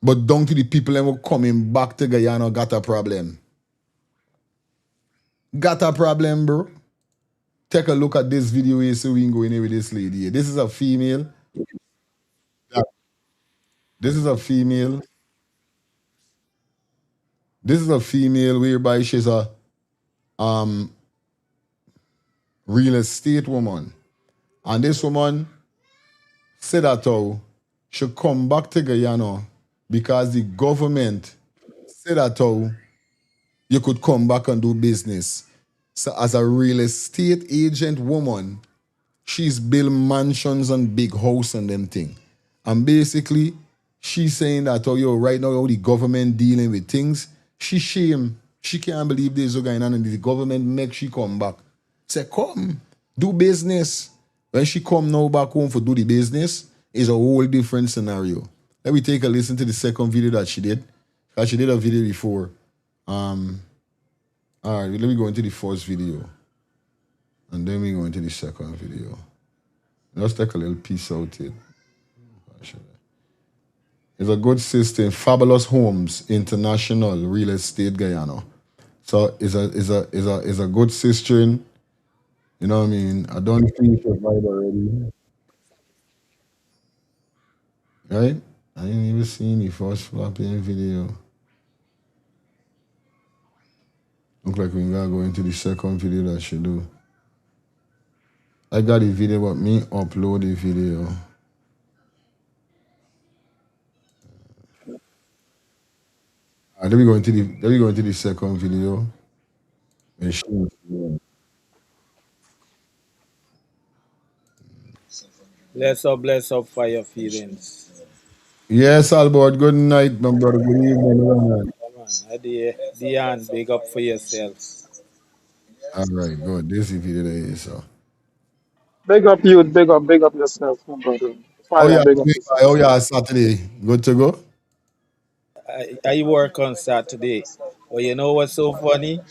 But down to the people that were coming back to Guyana got a problem. Got a problem, bro. Take a look at this video here so we can go in here with this lady here. This is a female. This is a female. This is a female whereby she's a real estate woman. And this woman said that how should come back to Guyana because the government said that how you could come back and do business. So as a real estate agent woman, she's built mansions and big house and them thing. And basically, she's saying that, oh, yo, right now, how the government dealing with things, she shame. She can't believe this is going on and the government make she come back. Say, come, do business. When she come now back home for do the business, is a whole different scenario. Let me take a listen to the second video that she did. Because she did a video before. All right, let me go into the first video. And then we go into the second video. Let's take a little piece out it. It's a good system, Fabulous Homes International Real Estate Guyana. So it's a good sister. You know what I mean? I don't think it's right already. Right? I ain't even seen the first flopping video. Look like we gotta go into the second video that she do. I got the video, but me upload the video. Let me go into the second video. Bless up for your feelings. Yes, Albert. Good night, my brother. Good evening. Come on, Dion, big up for yourself. All right, good. This is the video there, so. Big up you, big up yourself, my brother. Oh Fire, yeah, big up yourself. Saturday. Good to go. I work on Saturday. Well, you know what's so funny?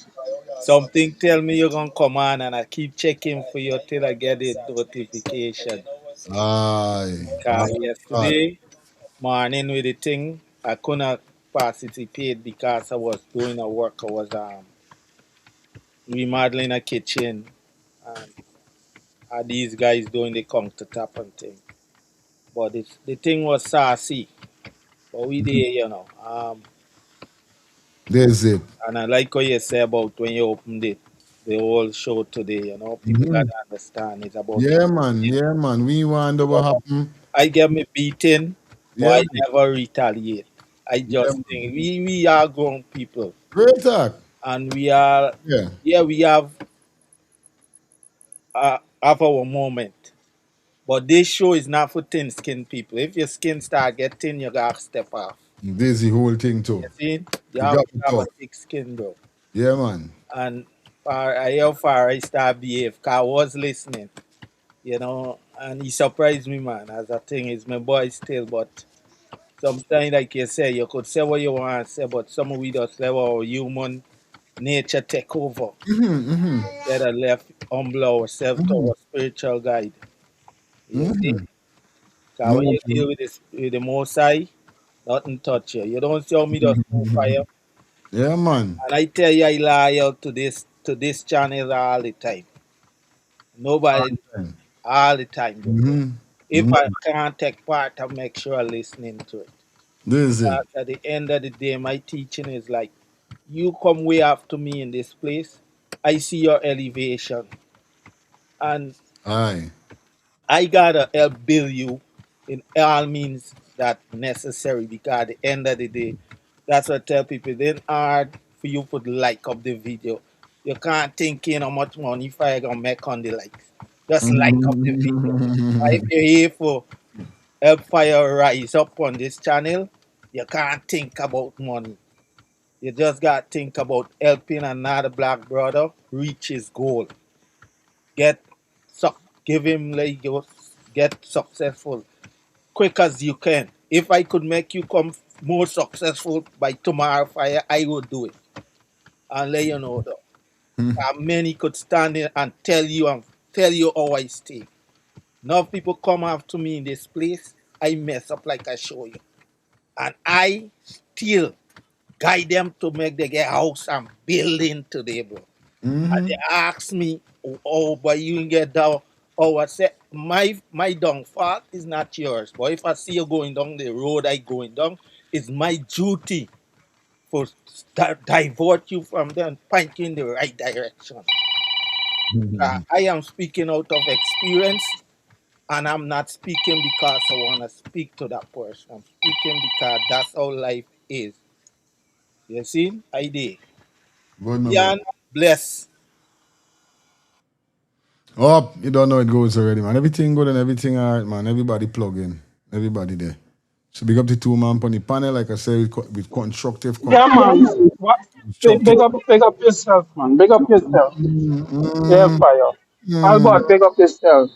Something tell me you're gonna come on, and I keep checking for you till I get the notification. Aye. Cause yesterday morning with the thing, I couldn't participate because I was doing a work. I was remodeling a kitchen, and these guys doing the countertop and thing. But the thing was saucy. But we did, you know. There's it. And I like what you say about when you opened it, the whole show today, you know. People Mhm. gotta understand it's about Yeah, man. We wonder what happened. I get me beaten, but Yeah, I never retaliate. I yeah. just think we are grown people Great talk. and we are Yeah. we have our moment. But this show is not for thin skin people. If your skin start getting, you gotta step off. There's the whole thing too. You see? You You have got to to have a talk. thick skin, bro. Yeah, man. And How far I start behave. 'Cause I was listening, and he surprised me, man. As a thing is, my boy still, but sometimes, like you say, you could say what you want to say, but some of we just let our human nature take over. Instead of left humble ourselves to our spiritual guide. You see? Because when No. you deal with the Most High, nothing touch you. You don't see how me just move fire. Yeah, man. And I tell you, I loyal to this channel all the time. Nobody all the time, bro. If I can't take part, I make sure I listening to it. This is it. Because at the end of the day, my teaching is like, you come way after me in this place. I see your elevation. And Aye. I gotta help build you in all means that necessary because at the end of the day, that's what I tell people. It ain't hard for you to like up the video. You can't think in how much money if I gonna make on the likes. Just like up the video. If you're here for help fire rise up on this channel, you can't think about money. You just gotta think about helping another black brother reach his goal. Get give him like you get successful quick as you can. If I could make you come more successful by tomorrow fire, I would do it. And let you know though. Many could stand in and tell you how I stay. Now people come after me in this place, I mess up like I show you. And I still guide them to make they get house and building today, bro. And they ask me, oh, but you can get down. Oh, I said, my downfall is not yours. But if I see you going down the road I going down, it's my duty for divert you from there and point you in the right direction. I am speaking out of experience, and I'm not speaking because I want to speak to that person. I'm speaking because that's how life is. You see? I did. Good, my brother. Jan, bless. Oh, you don't know it goes already, man. Everything good and everything all right, man. Everybody plug in. Everybody there. So big up the two man on the panel, like I said, with constructive, Yeah, man. What? constructive. Big up yourself, man. Big up yourself. Yeah, fire. Albert, big up yourself.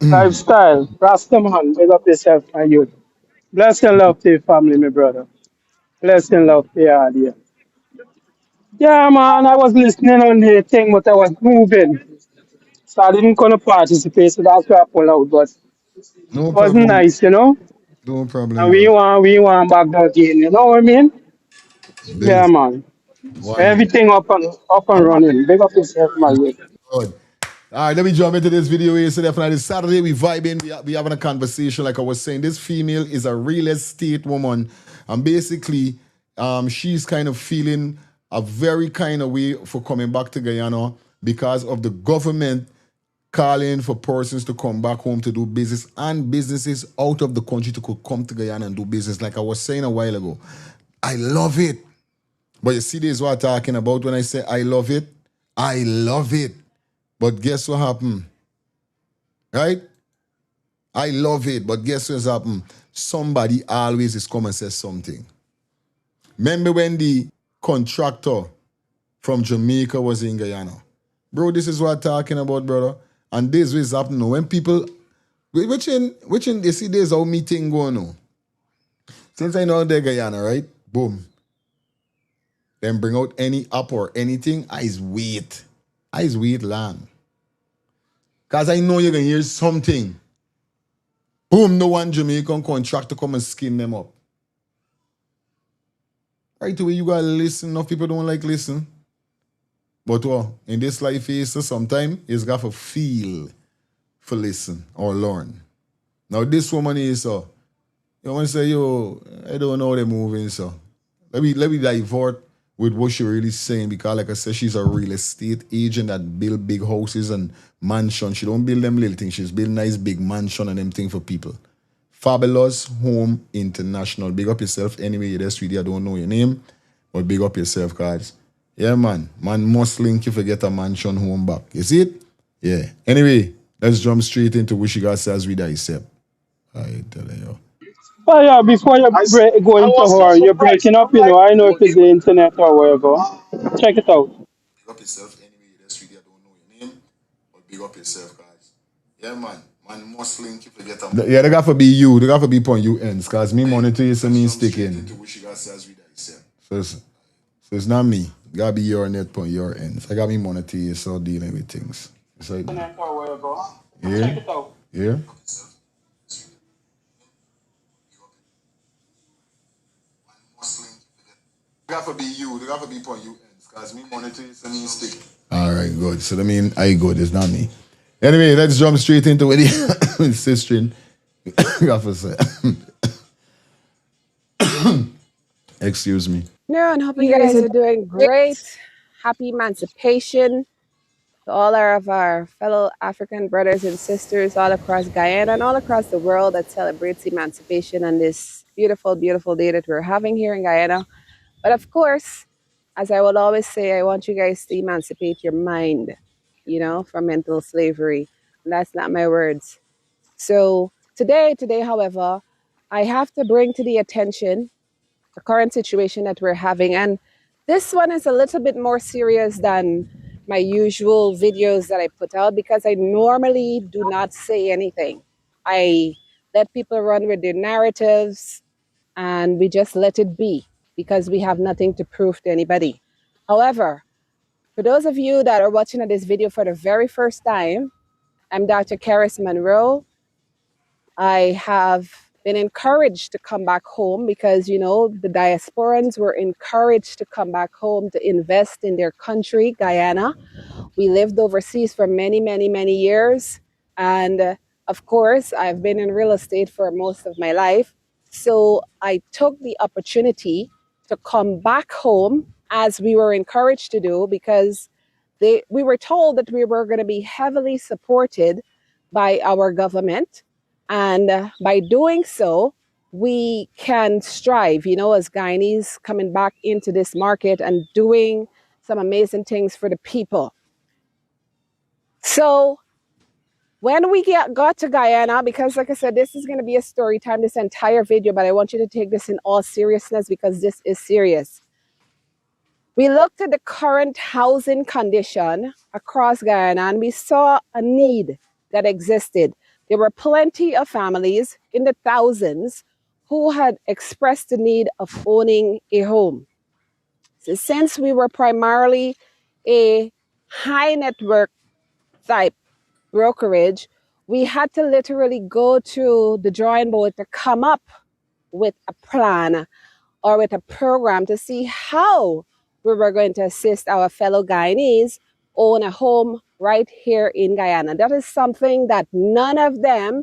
Lifestyle. Rastaman, big up yourself, my youth. Bless and love to your family, my brother. Bless and love to your audience. Yeah, man, I was listening on the thing, but I was moving. So I didn't gonna participate, so that's why I pulled out. But it No wasn't problem. nice, you know? No And problem, we bro. want we want back that again, you know what I mean? Yeah, This man. one. Everything up and running. Big up yourself, my youth. Good. All right, let me jump into this video here. So definitely Saturday we vibing, we having a conversation. Like I was saying, this female is a real estate woman, and basically, she's kind of feeling a very kind of way for coming back to Guyana because of the government calling for persons to come back home to do business and businesses out of the country to come to Guyana and do business. Like I was saying a while ago, I love it. But you see, this is what I'm talking about when I say I love it. I love it. But guess what happened? Right? I love it, but guess what's happened? Somebody always is come and says something. Remember when the contractor from Jamaica was in Guyana? Bro, this is what I'm talking about, brother. And this is happening. When people, which in, you see, there's how meeting going on. Since I know they're Guyana, right? Boom. Then bring out any app or anything, I wait. I wait long. Because I know you're going to hear something. Boom, no one Jamaican contractor come and skin them up. Right away, you gotta listen. Enough people don't like listen. But in this life is sometimes you got to feel for listen or learn. Now this woman is you want to say, yo, I don't know how they're moving, so. Let me divert with what she really saying because like I said, she's a real estate agent that build big houses and mansions. She don't build them little things. She's build nice big mansion and them thing for people. Fabulous Home International. Big up yourself. Anyway, you're there, sweetie. I don't know your name, but big up yourself, guys. Yeah, man. Man must link you for get a mansion home back. You see it? Yeah. Anyway, let's jump straight into what she got says with Isep. I tell you. Oh yeah, before you go into her, you're breaking up, you know. I know if it's the internet or whatever. Check it out. Big up yourself. Anyway, up yourself, guys. Yeah, man. Man must link if you get them. Yeah, they got to be you. They got to be upon you ends. Because me money to you, so me sticking. So it's not me. It got to be your net upon your ends. I got me money to you, so dealing with things. It's like that. Yeah. Check it out. Yeah. They got to be you. They got to be upon you ends. Because me money to you, so me stick. All right, good. So that mean I good. It's not me. Anyway, let's jump straight into it. Sistering. Excuse me. No, and hope you guys are doing great. Happy Emancipation to all of our fellow African brothers and sisters all across Guyana and all across the world that celebrates emancipation on this beautiful, beautiful day that we're having here in Guyana. But of course, as I will always say, I want you guys to emancipate your mind, from mental slavery. And that's not my words. So today, however, I have to bring to the attention the current situation that we're having. And this one is a little bit more serious than my usual videos that I put out because I normally do not say anything. I let people run with their narratives and we just let it be because we have nothing to prove to anybody. However, for those of you that are watching this video for the very first time, I'm Dr. Karis Monroe. I have been encouraged to come back home because, the diasporans were encouraged to come back home to invest in their country, Guyana. We lived overseas for many, many, many years. And of course, I've been in real estate for most of my life. So I took the opportunity to come back home as we were encouraged to do because we were told that we were going to be heavily supported by our government. And by doing so, we can strive, as Guyanese coming back into this market and doing some amazing things for the people. So when we got to Guyana, because like I said, this is going to be a story time, this entire video, but I want you to take this in all seriousness because this is serious. We looked at the current housing condition across Guyana and we saw a need that existed. There were plenty of families in the thousands who had expressed the need of owning a home. So since we were primarily a high network type brokerage, we had to literally go to the drawing board to come up with a plan or with a program to see how we were going to assist our fellow Guyanese own a home right here in Guyana. That is something that none of them,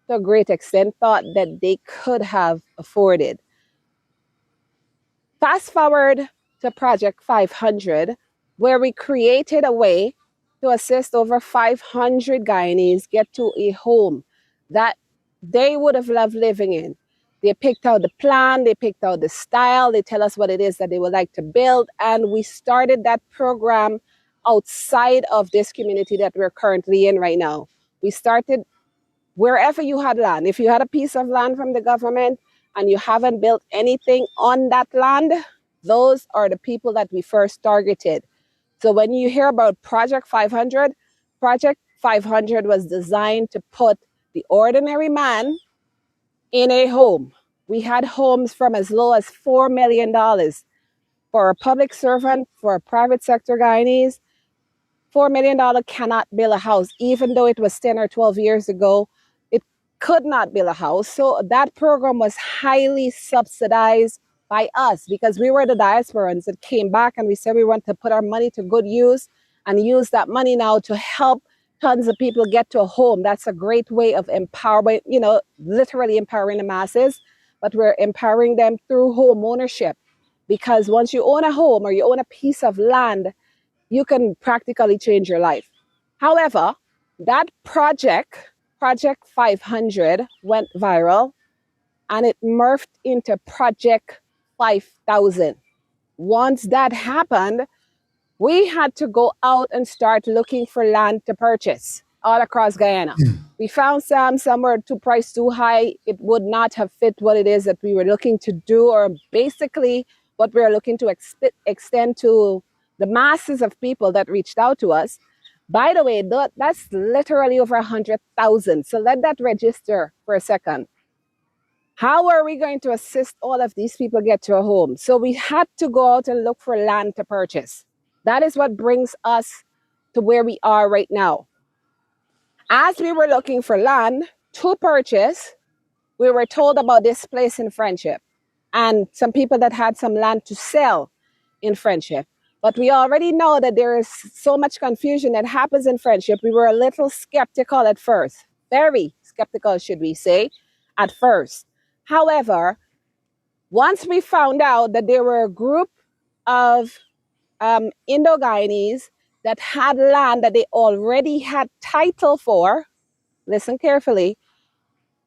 to a great extent, thought that they could have afforded. Fast forward to Project 500, where we created a way to assist over 500 Guyanese get to a home that they would have loved living in. They picked out the plan, they picked out the style, they tell us what it is that they would like to build, and we started that program outside of this community that we're currently in right now. We started wherever you had land. If you had a piece of land from the government and you haven't built anything on that land, those are the people that we first targeted. So when you hear about Project 500, Project 500 was designed to put the ordinary man in a home. We had homes from as low as $4 million for a public servant, for a private sector Guyanese. $4 million cannot build a house, even though it was 10 or 12 years ago. It could not build a house. So that program was highly subsidized by us because we were the diasporans that came back and we said we want to put our money to good use and use that money now to help tons of people get to a home. That's a great way of empowering, literally empowering the masses, but we're empowering them through home ownership. Because once you own a home or you own a piece of land, you can practically change your life. However, that Project 500 went viral and it morphed into Project 5000. Once that happened, we had to go out and start looking for land to purchase all across Guyana. We found some were priced too high. It would not have fit what it is that we were looking to do, or basically what we are looking to extend to the masses of people that reached out to us. By the way, that's literally over 100,000. So let that register for a second. How are we going to assist all of these people get to a home? So we had to go out and look for land to purchase. That is what brings us to where we are right now. As we were looking for land to purchase, we were told about this place in Friendship and some people that had some land to sell in Friendship. But we already know that there is so much confusion that happens in Friendship. We were a little skeptical at first, very skeptical, should we say, at first. However, once we found out that there were a group of Indo-Guyanese that had land that they already had title for, listen carefully,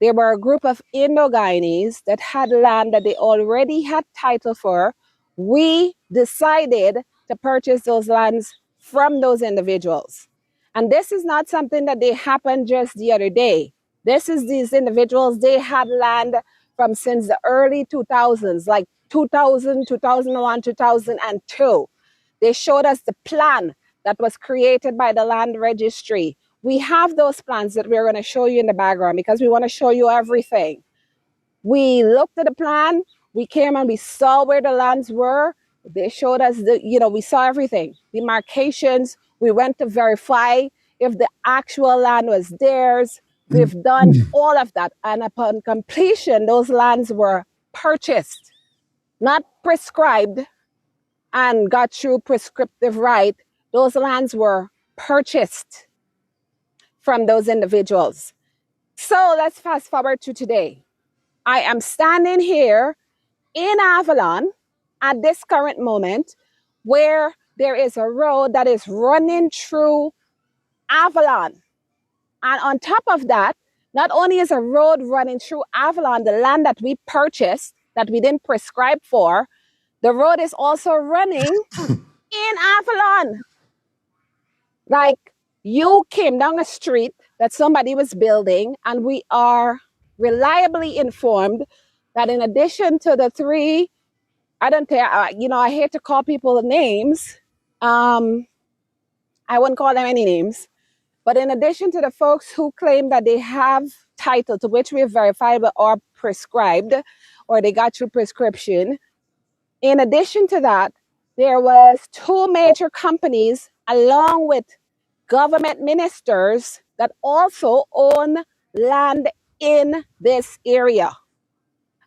there were a group of Indo-Guyanese that had land that they already had title for. We decided to purchase those lands from those individuals. And this is not something that they happened just the other day. This is these individuals, they had land from since the early 2000s, like 2000, 2001, 2002. They showed us the plan that was created by the land registry. We have those plans that we're going to show you in the background because we want to show you everything. We looked at the plan, we came and we saw where the lands were. They showed us we saw everything, demarcations. We went to verify if the actual land was theirs. We've done all of that. And upon completion, those lands were purchased, not prescribed and got through prescriptive right. Those lands were purchased from those individuals. So let's fast forward to today. I am standing here in Avalon at this current moment where there is a road that is running through Avalon. And on top of that, not only is a road running through Avalon, the land that we purchased, that we didn't prescribe for, the road is also running in Avalon. Like, you came down a street that somebody was building, and we are reliably informed that in addition to the three, I don't care, I hate to call people names. I wouldn't call them any names. But in addition to the folks who claim that they have title to which we have verified or prescribed, or they got through prescription, in addition to that, there was two major companies along with government ministers that also own land in this area.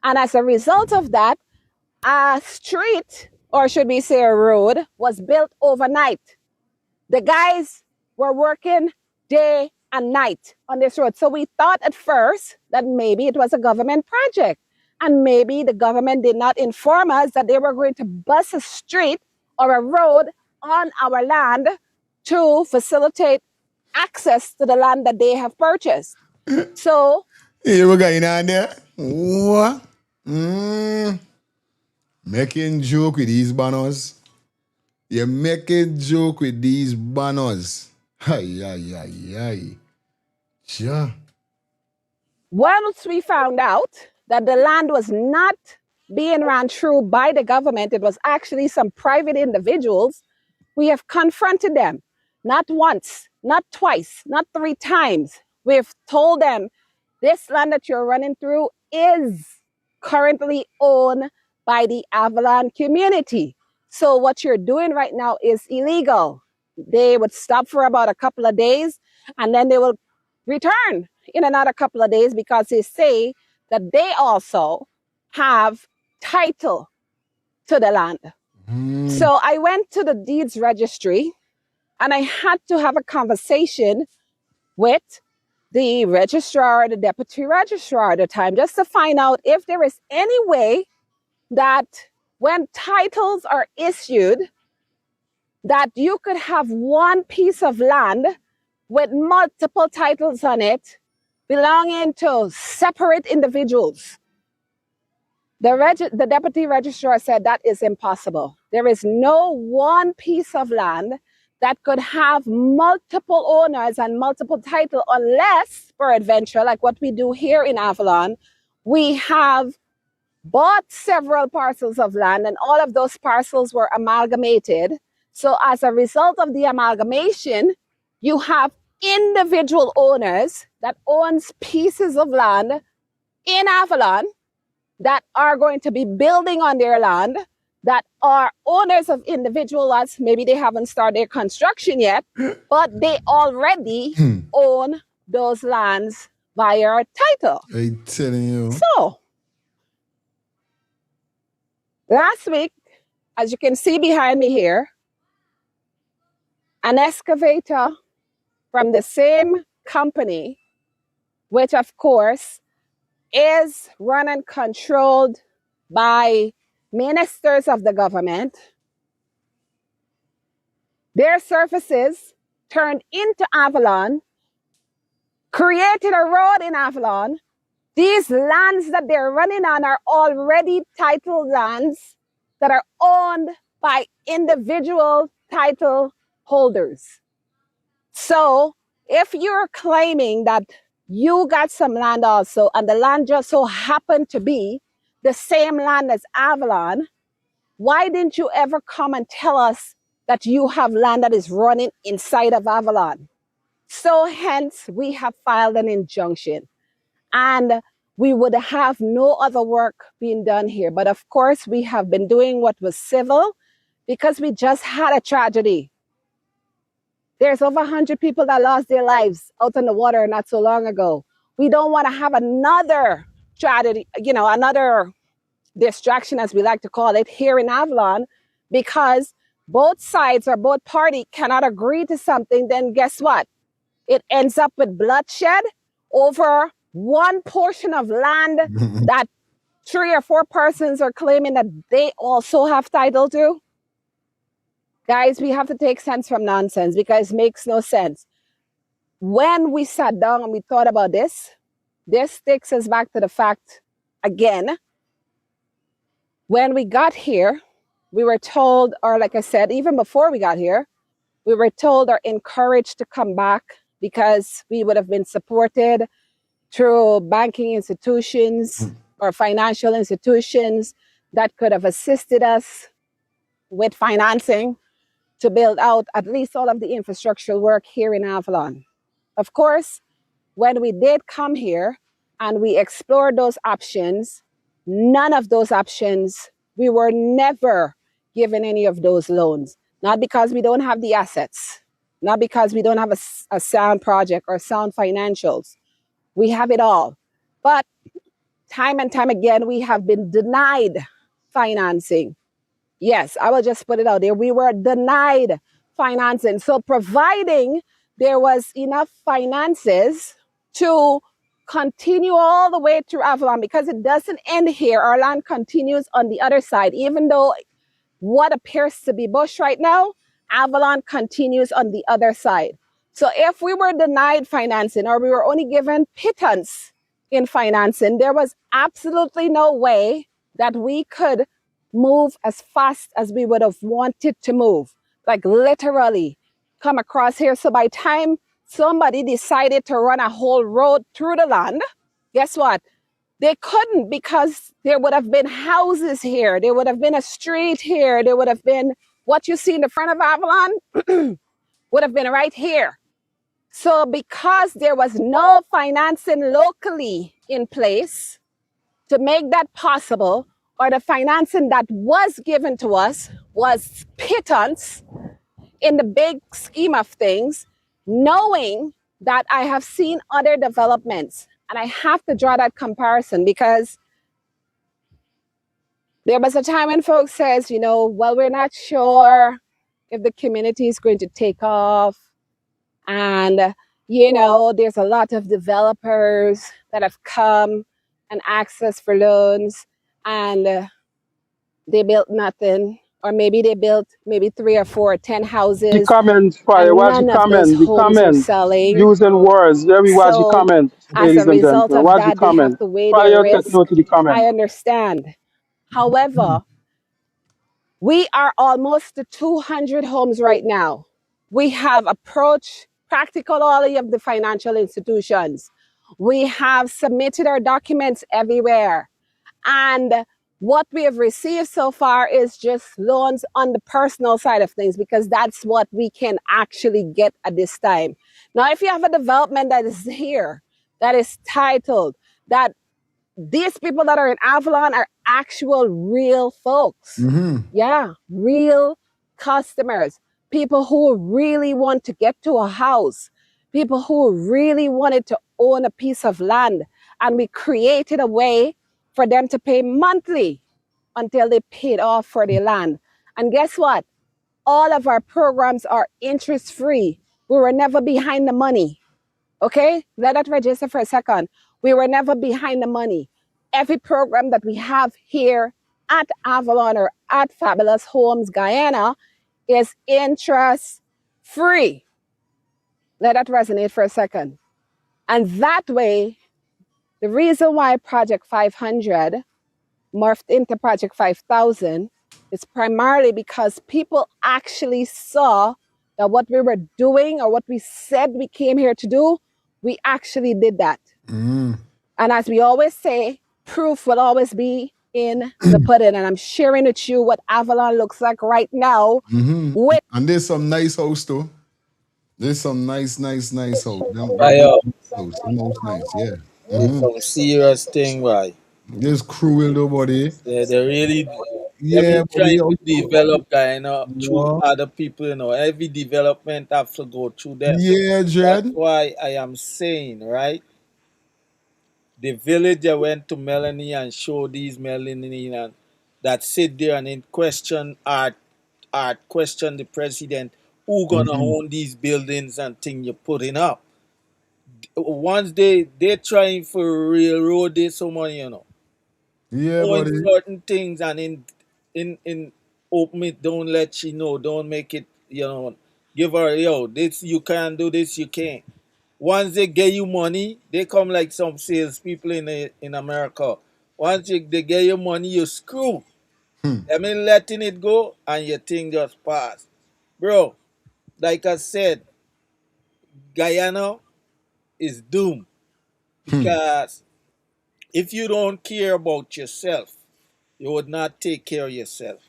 And as a result of that, a street, or should we say a road, was built overnight. The guys were working day and night on this road. So we thought at first that maybe it was a government project. And maybe the government did not inform us that they were going to bust a street or a road on our land to facilitate access to the land that they have purchased. So You were going on there? What? Making joke with these banners. You're making joke with these banners. Ay. Sure. once we found out that the land was not being ran through by the government, it was actually some private individuals, we have confronted them. Not once, not twice, not three times. We've told them this land that you're running through is currently owned by the Avalon community. So what you're doing right now is illegal. They would stop for about a couple of days and then they will return in another couple of days because they say that they also have title to the land. So I went to the deeds registry and I had to have a conversation with the registrar, the deputy registrar at the time, just to find out if there is any way that when titles are issued, that you could have one piece of land with multiple titles on it belonging to separate individuals. The deputy registrar said that is impossible. There is no one piece of land that could have multiple owners and multiple title unless, peradventure, like what we do here in Avalon, we have bought several parcels of land and all of those parcels were amalgamated. So as a result of the amalgamation, You have individual owners that owns pieces of land in Avalon that are going to be building on their land, that are owners of individual lots. Maybe they haven't started their construction yet, but they already own those lands via title. I'm telling you. So, last week, as you can see behind me here, an excavator from the same company, which of course is run and controlled by ministers of the government, their surfaces turned into Avalon, created a road in Avalon. These lands that they're running on are already titled lands that are owned by individual title holders. So if you're claiming that you got some land also, and the land just so happened to be the same land as Avalon, why didn't you ever come and tell us that you have land that is running inside of Avalon? So hence, we have filed an injunction. And we would have no other work being done here. But of course, we have been doing what was civil because we just had a tragedy. There's over 100 people that lost their lives out in the water not so long ago. We don't want to have another tragedy, another distraction, as we like to call it, here in Avalon, because both sides or both parties cannot agree to something. Then guess what? It ends up with bloodshed over one portion of land that 3 or 4 persons are claiming that they also have title to. Guys, we have to take sense from nonsense because it makes no sense. When we sat down and we thought about this takes us back to the fact, again, when we got here, we were told, or like I said, even before we got here, we were told or encouraged to come back because we would have been supported through banking institutions or financial institutions that could have assisted us with financing to build out at least all of the infrastructural work here in Avalon. Of course, when we did come here and we explored those options, none of those options, we were never given any of those loans. Not because we don't have the assets, not because we don't have a sound project or sound financials. We have it all. But time and time again, we have been denied financing. Yes, I will just put it out there. We were denied financing. So providing there was enough finances to continue all the way through Avalon, because it doesn't end here. Our land continues on the other side. Even though what appears to be bush right now, Avalon continues on the other side. So if we were denied financing or we were only given pittance in financing, there was absolutely no way that we could move as fast as we would have wanted to move. Like literally come across here. So by time somebody decided to run a whole road through the land, guess what? They couldn't, because there would have been houses here. There would have been a street here. There would have been what you see in the front of Avalon would have been right here. So because there was no financing locally in place to make that possible, or the financing that was given to us was pittance in the big scheme of things, knowing that I have seen other developments. And I have to draw that comparison because there was a time when folks says, well, we're not sure if the community is going to take off. And, there's a lot of developers that have come and asked us for loans, and they built nothing. Or maybe they built 3 or 4 or 10 houses. The comment, Fire, and watch the none of those comment, the homes are comment. selling. Using words. Let me watch the So comment, as a ladies and result gentlemen. of Watch the that, they have comment. to weigh their Fire, take risk. note of the comment. I understand. However, we are almost to 200 homes right now. We have approached practically all of the financial institutions. We have submitted our documents everywhere. And What we have received so far is just loans on the personal side of things because that's what we can actually get at this time. Now, if you have a development that is here, that is titled, that these people that are in Avalon are actual real folks. Yeah, real customers, people who really want to get to a house, people who really wanted to own a piece of land. And we created a way for them to pay monthly until they paid off for their land. And guess what? All of our programs are interest free. We were never behind the money. Okay? Let that register for a second. We were never behind the money. Every program that we have here at Avalon or at Fabulous Homes Guyana is interest free. Let that resonate for a second. And that way, the reason why Project 500 morphed into Project 5000 is primarily because people actually saw that what we were doing or what we said we came here to do, we actually did that. And as we always say, proof will always be in the pudding. And I'm sharing with you what Avalon looks like right now. With And there's some nice house too. There's some nice house. Ayo, House, the most nice, yeah. it's some serious thing, right? There's cruel though, buddy. They really, they've Yeah, been buddy. trying to develop Guyana through Yeah, other people, Every development have to go through them. yeah, That's Jed. why I am saying, right? The village I went to Melanie and show these Melanie and that sit there and in question art question the president who gonna own these buildings and thing you're putting up. Once they trying for railroad this so money, Yeah, knowing buddy. certain things and in open it, don't let you know, don't make it, give her this you can do, this you can't. Once they get you money, they come like some salespeople in America. Once they get you money, you screw. I mean, letting it go and your thing just pass. Bro, like I said, Guyana is doomed because if you don't care about yourself, you would not take care of yourself.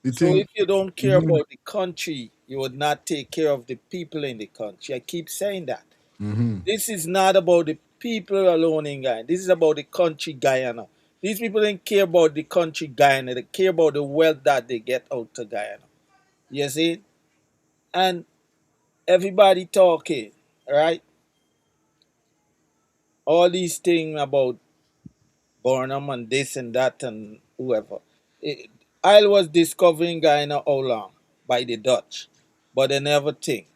The So thing. if you don't care about the country, you would not take care of the people in the country. I keep saying that. This is not about the people alone in Guyana. This is about the country Guyana. These people don't care about the country Guyana. They care about the wealth that they get out to Guyana. You see? And everybody talking, right? All these things about Burnham and this and that and whoever. Isle was discovering Guyana how long? By the Dutch. But they never think.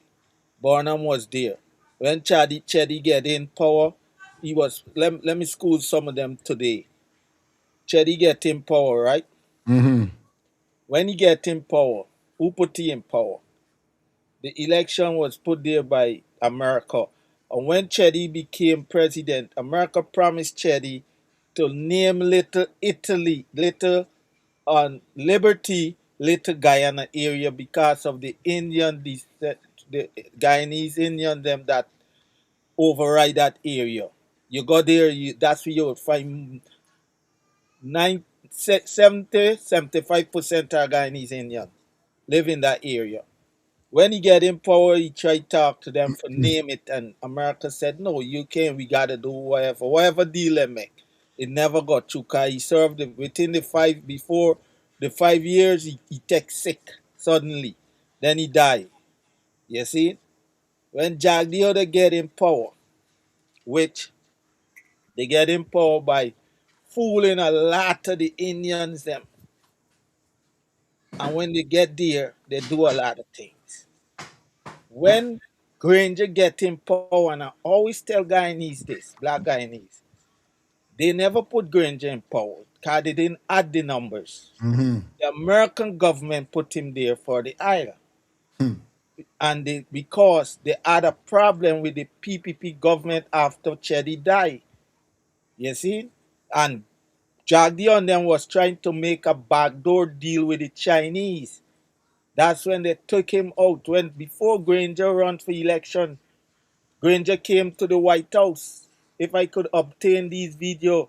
Burnham was there. When Chedi get in power, he was, let me school some of them today. Chedi get in power, right? When he get in power, who put he in power? The election was put there by America. And when Chedi became president, America promised Chedi to name Little Italy, Little on Liberty, Little Guyana area because of the the Guyanese Indian them that override that area. You go there, that's where you will find 75% are Guyanese Indian live in that area. When he get in power, he tried to talk to them for name it, and America said, no, you can't, we got to do whatever deal they make. It never got through, because he served within before the 5 years, he take sick suddenly. Then he died. You see? When Jack the other get in power, which they get in power by fooling a lot of the Indians them. And when they get there, they do a lot of things. When Granger get in power, and I always tell Guyanese this, black Guyanese, they never put Granger in power because they didn't add the numbers. The American government put him there for the island. And because they had a problem with the PPP government after Chedi died. You see? And Jagdi and them was trying to make a backdoor deal with the Chinese. That's when they took him out. When before Granger ran for election, Granger came to the White House. If I could obtain these video,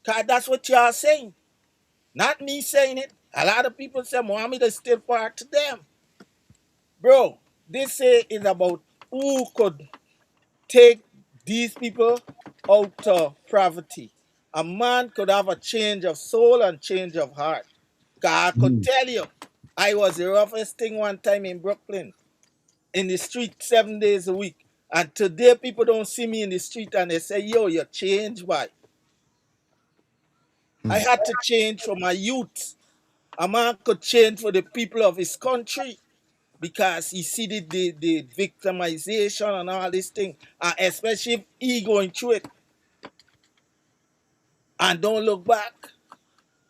Cause that's what y'all saying. Not me saying it. A lot of people say Muhammad is still far to them. Bro, this is about who could take these people out of poverty. A man could have a change of soul and change of heart. God could tell you, I was the roughest thing one time in Brooklyn, in the street 7 days a week. And today people don't see me in the street and they say, yo, you changed, why? I had to change for my youth. A man could change for the people of his country because he see the victimization and all this thing, and especially if he going through it and don't look back.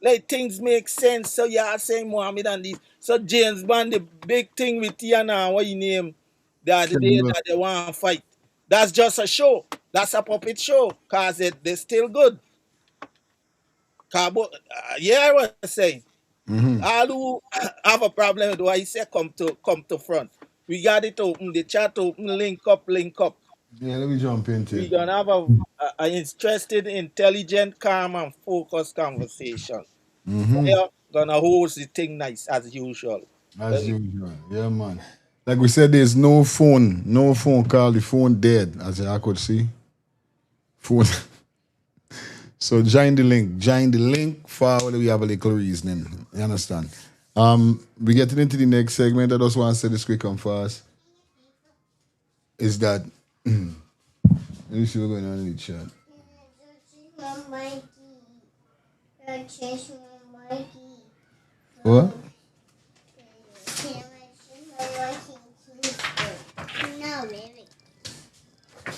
Like things make sense. So y'all saying Muhammad and this. So James Bond, the big thing with Tiana, what you name the other day that they want to fight. That's just a show. That's a puppet show. Cause they're still good. Yeah, I was saying. All who have a problem with what he said come to front. We got it open, the chat open, link up, link up. Yeah, let me jump into We're it. gonna have a interested, intelligent, calm, and focused conversation. Fire gonna host the thing nice as usual. As usual. Yeah, man. Like we said, there's no phone. No phone call. The phone dead, as I could see. Phone. So join the link. Join the link. Forward, we have a little reasoning. You understand? We getting into the next segment. I just want to say this quick and fast. Is that let me see what's going on in the chat. What?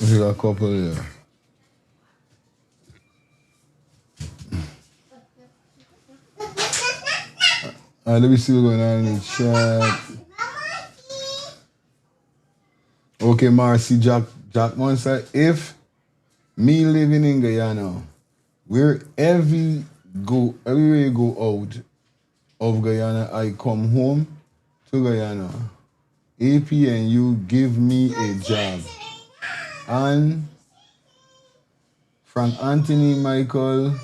We got a couple here. Let me see what's going on in the chat. Okay, Marcy Jack Monster. If me living in Guyana, everywhere you go out of Guyana, I come home to Guyana. AP and you give me a job. And Frank Anthony Michael,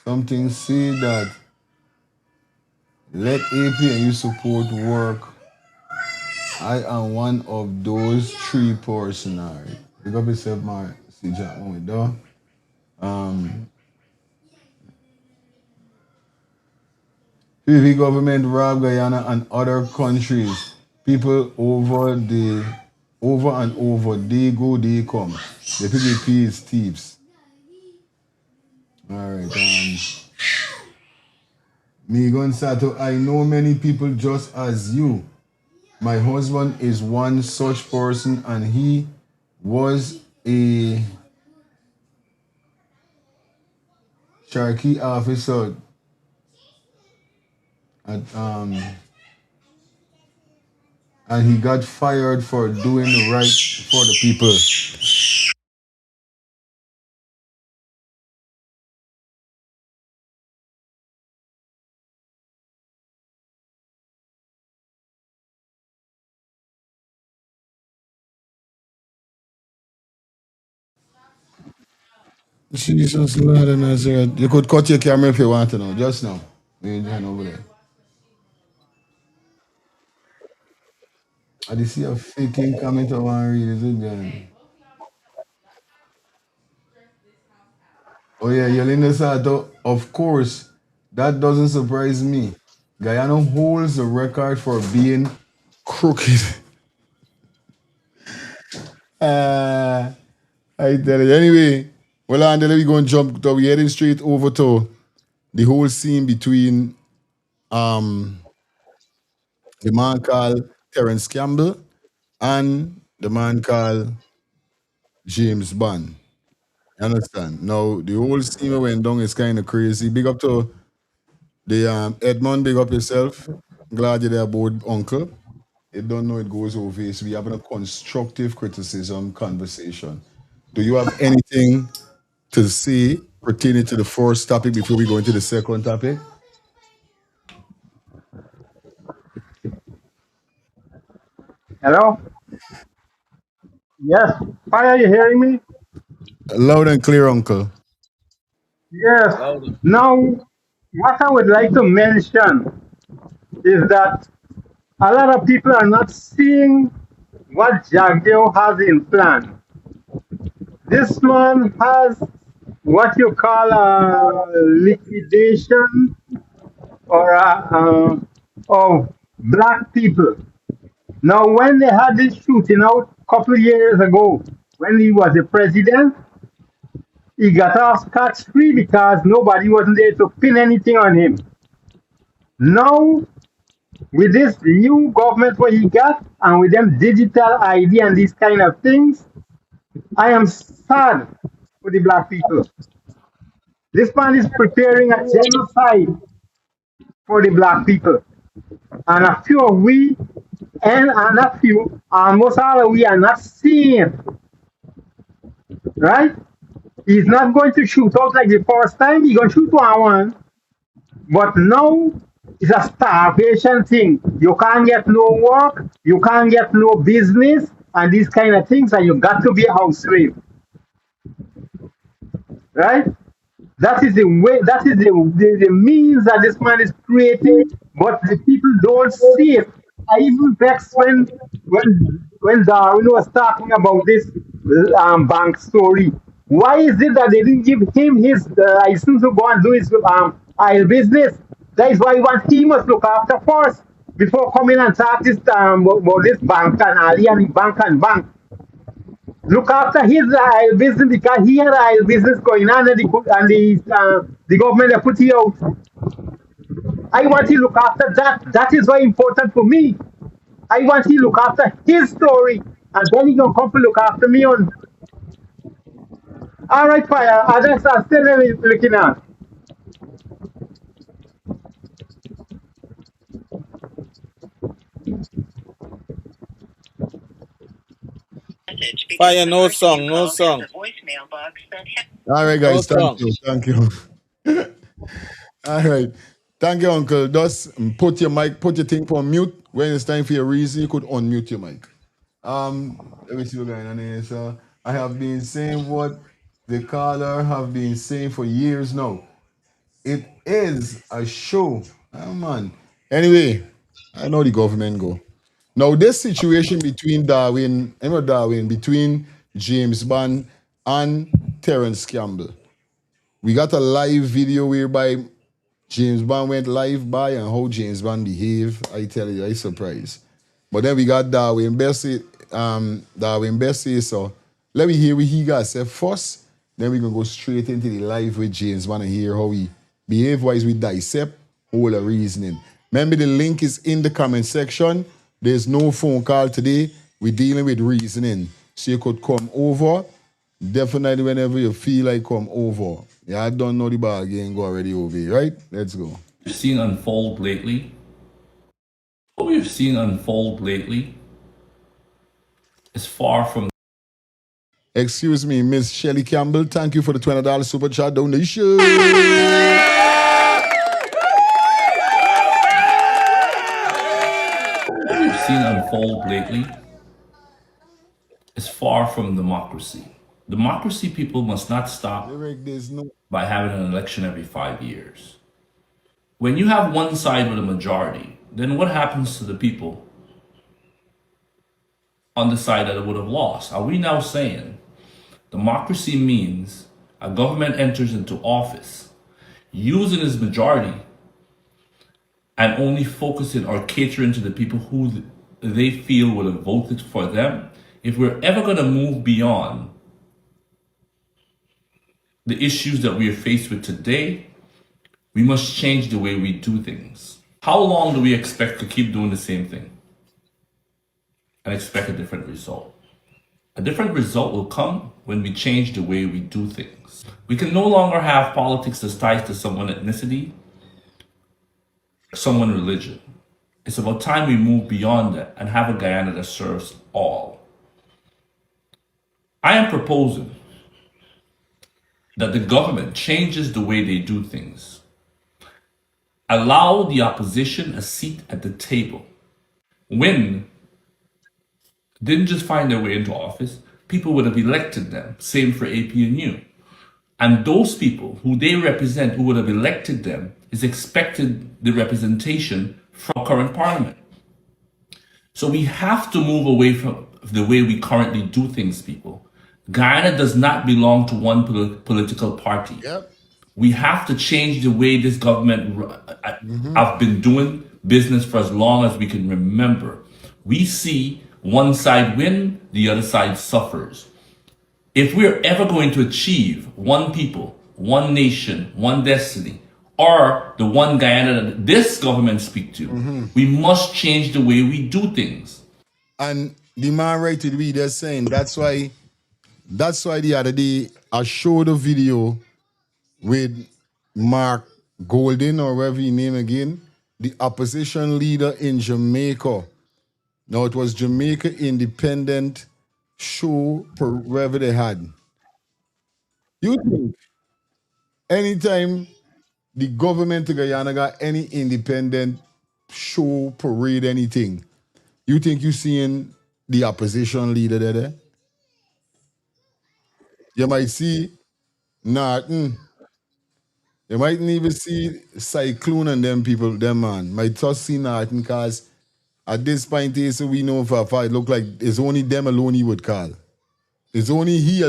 something say that let AP and you support work. I am one of those 3 persons. Alright. Pick up yourself, Marcy Jack when we done. PV government rob Guyana and other countries. People over and over, they go, they come. The PVP is thieves. All right. Me Gonsato, I know many people just as you. My husband is one such person, and he was a Sharky officer at and he got fired for doing right for the people. Jesus Lord and Nazareth. You could cut your camera if you want to know. Just now. We ain't over there. I did see a faking comment I want to read it again. Oh yeah, Yolanda Sato. Of course, that doesn't surprise me. Guyana holds the record for being crooked. uh, I tell you. Anyway, well, and then we go and jump. So we heading straight over to the whole scene between the man called Terence Campbell and the man called James Bond. You understand? Now the whole scene we went down is kind of crazy. Big up to the Edmond, big up yourself. Glad you're there aboard, Uncle. You don't know it goes over. So we having a constructive criticism conversation. Do you have anything to say pertaining to the first topic before we go into the second topic? Hello? Yes. Why are you hearing me? Loud and clear, Uncle. Yes. Lola. Now, what I would like to mention is that a lot of people are not seeing what Jagdeo has in plan. This man has what you call a liquidation or of black people. Now, when they had this shooting out a couple of years ago, when he was the president, he got off scot free because nobody wasn't there to pin anything on him. Now, with this new government what he got, and with them digital ID and these kind of things, I am sad for the black people. This man is preparing a genocide for the black people. And a few of we, and a few, almost all of we are not seeing it, right? He's not going to shoot out like the first time. He's going to shoot one. But now it's a starvation thing. You can't get no work, you can't get no business, and these kind of things, and you got to be a house slave, right? That is the way. That is the means that this man is creating, but the people don't see it. I even vexed when Darwin was talking about this bank story. Why is it that they didn't give him his license to go and do his oil business? That is why he must look after first before coming and talk this about this bank and Ali and bank and bank. Look after his business because he had a business going on and the government they put you out. I want to look after that. That is very important for me. I want to look after his story and then he gonna come to look after me on. All right, fire. Others are still looking at. Fire, no song, no song, All right, no guys. Thank song. you. Thank you. All right. Thank you, Uncle. Just put your mic, put your thing on mute. When it's time for your reason, you could unmute your mic. Let me see what's going on here. So I have been saying what the caller have been saying for years now. It is a show. Oh man. Anyway, I know the government go. Now this situation between between James Bond and Terence Campbell. We got a live video whereby James Bond went live by and how James Bond behaved. I tell you, I surprised. But then we got Darwin Bessie. So let me hear what he got said first. Then we can go straight into the live with James Bond and hear how he behave wise with dissect all the reasoning. Remember the link is in the comment section. There's no phone call today. We're dealing with reasoning. So you could come over. Definitely whenever you feel like come over. Yeah, I don't know the ball game go already over here, right? Let's go. Seen unfold lately, what we've seen unfold lately is far from. Excuse me, Miss Shelly Campbell. Thank you for the $20 super chat donation. What we've seen unfold lately is far from democracy. Democracy people must not stop by having an election every 5 years. When you have one side with a majority, then what happens to the people on the side that would have lost? Are we now saying democracy means a government enters into office using its majority and only focusing or catering to the people who they feel would have voted for them? If we're ever going to move beyond the issues that we are faced with today, we must change the way we do things. How long do we expect to keep doing the same thing and expect a different result? A different result will come when we change the way we do things. We can no longer have politics that's tied to someone ethnicity, someone religion. It's about time we move beyond that and have a Guyana that serves all. I am proposing that the government changes the way they do things. Allow the opposition a seat at the table. When didn't just find their way into office, people would have elected them. Same for AP and U. And those people who they represent, who would have elected them, is expected the representation from current parliament. So we have to move away from the way we currently do things, people. Guyana does not belong to one political party. Yep. We have to change the way this government have been doing business for as long as we can remember. We see one side win, the other side suffers. If we're ever going to achieve one people, one nation, one destiny, or the one Guyana that this government speak to, we must change the way we do things. And the man right to read is saying that's why the other day I showed a video with Mark Golden or whatever his name again, the opposition leader in Jamaica. Now it was Jamaica Independent show wherever they had. You think anytime the government of Guyana got any independent show, parade, anything, you think you seeing the opposition leader there? You might see Norton. You mightn't even see Cyclone and them people, them man. Might just see Norton because at this point, so we know for a fact it look like it's only them alone he would call. It's only he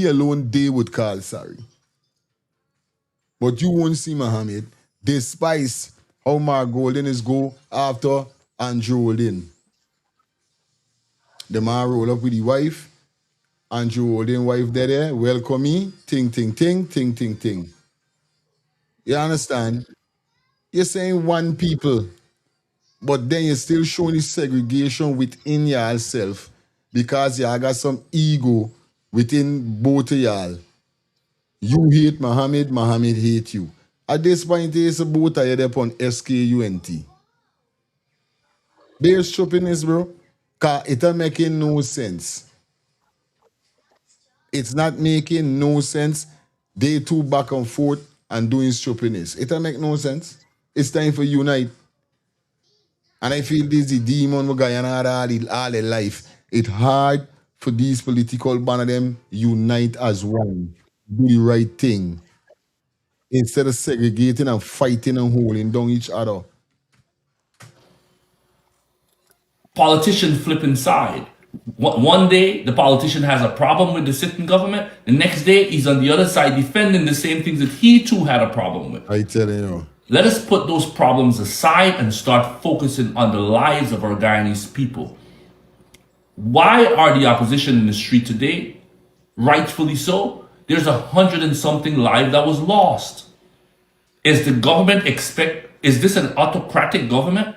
alone they would call, sorry. But you won't see Mohammed, despite how Mark Golden is go after Andrew Holden. The man roll up with the wife, Andrew Holden wife there, welcome me, ting, ting, ting, ting, ting, ting. You understand? You're saying one people, but then you're still showing the segregation within yourself because y'all got some ego within both of y'all. You hate Mohammed, Mohammed hate you. At this point, it's both of you there upon SKUNT. There's stupidness, bro. Because it's not making no sense. It's not making no sense. They two back and forth and doing stupidness. It don't make no sense. It's time for unite. And I feel this is the demon of Guyana all their life. It's hard for these political band of them unite as one. Do the right thing. Instead of segregating and fighting and holding down each other. Politician flipping side. One day, the politician has a problem with the sitting government. The next day, he's on the other side defending the same things that he too had a problem with. I tell you. Let us put those problems aside and start focusing on the lives of our Guyanese people. Why are the opposition in the street today? Rightfully so. There's 100 and something lives that was lost. Is the government is this an autocratic government?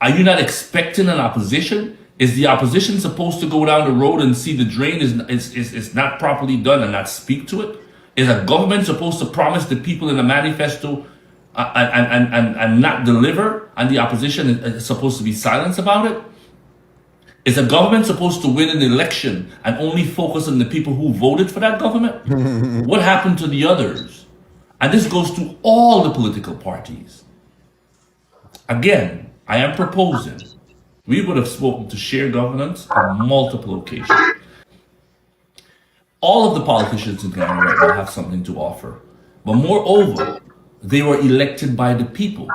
Are you not expecting an opposition? Is the opposition supposed to go down the road and see the drain is not properly done and not speak to it? Is a government supposed to promise the people in a manifesto and not deliver, and the opposition is supposed to be silent about it? Is a government supposed to win an election and only focus on the people who voted for that government? What happened to the others? And this goes to all the political parties. Again, I am proposing we would have spoken to share governance on multiple occasions. All of the politicians in Guyana right now have something to offer. But moreover, they were elected by the people.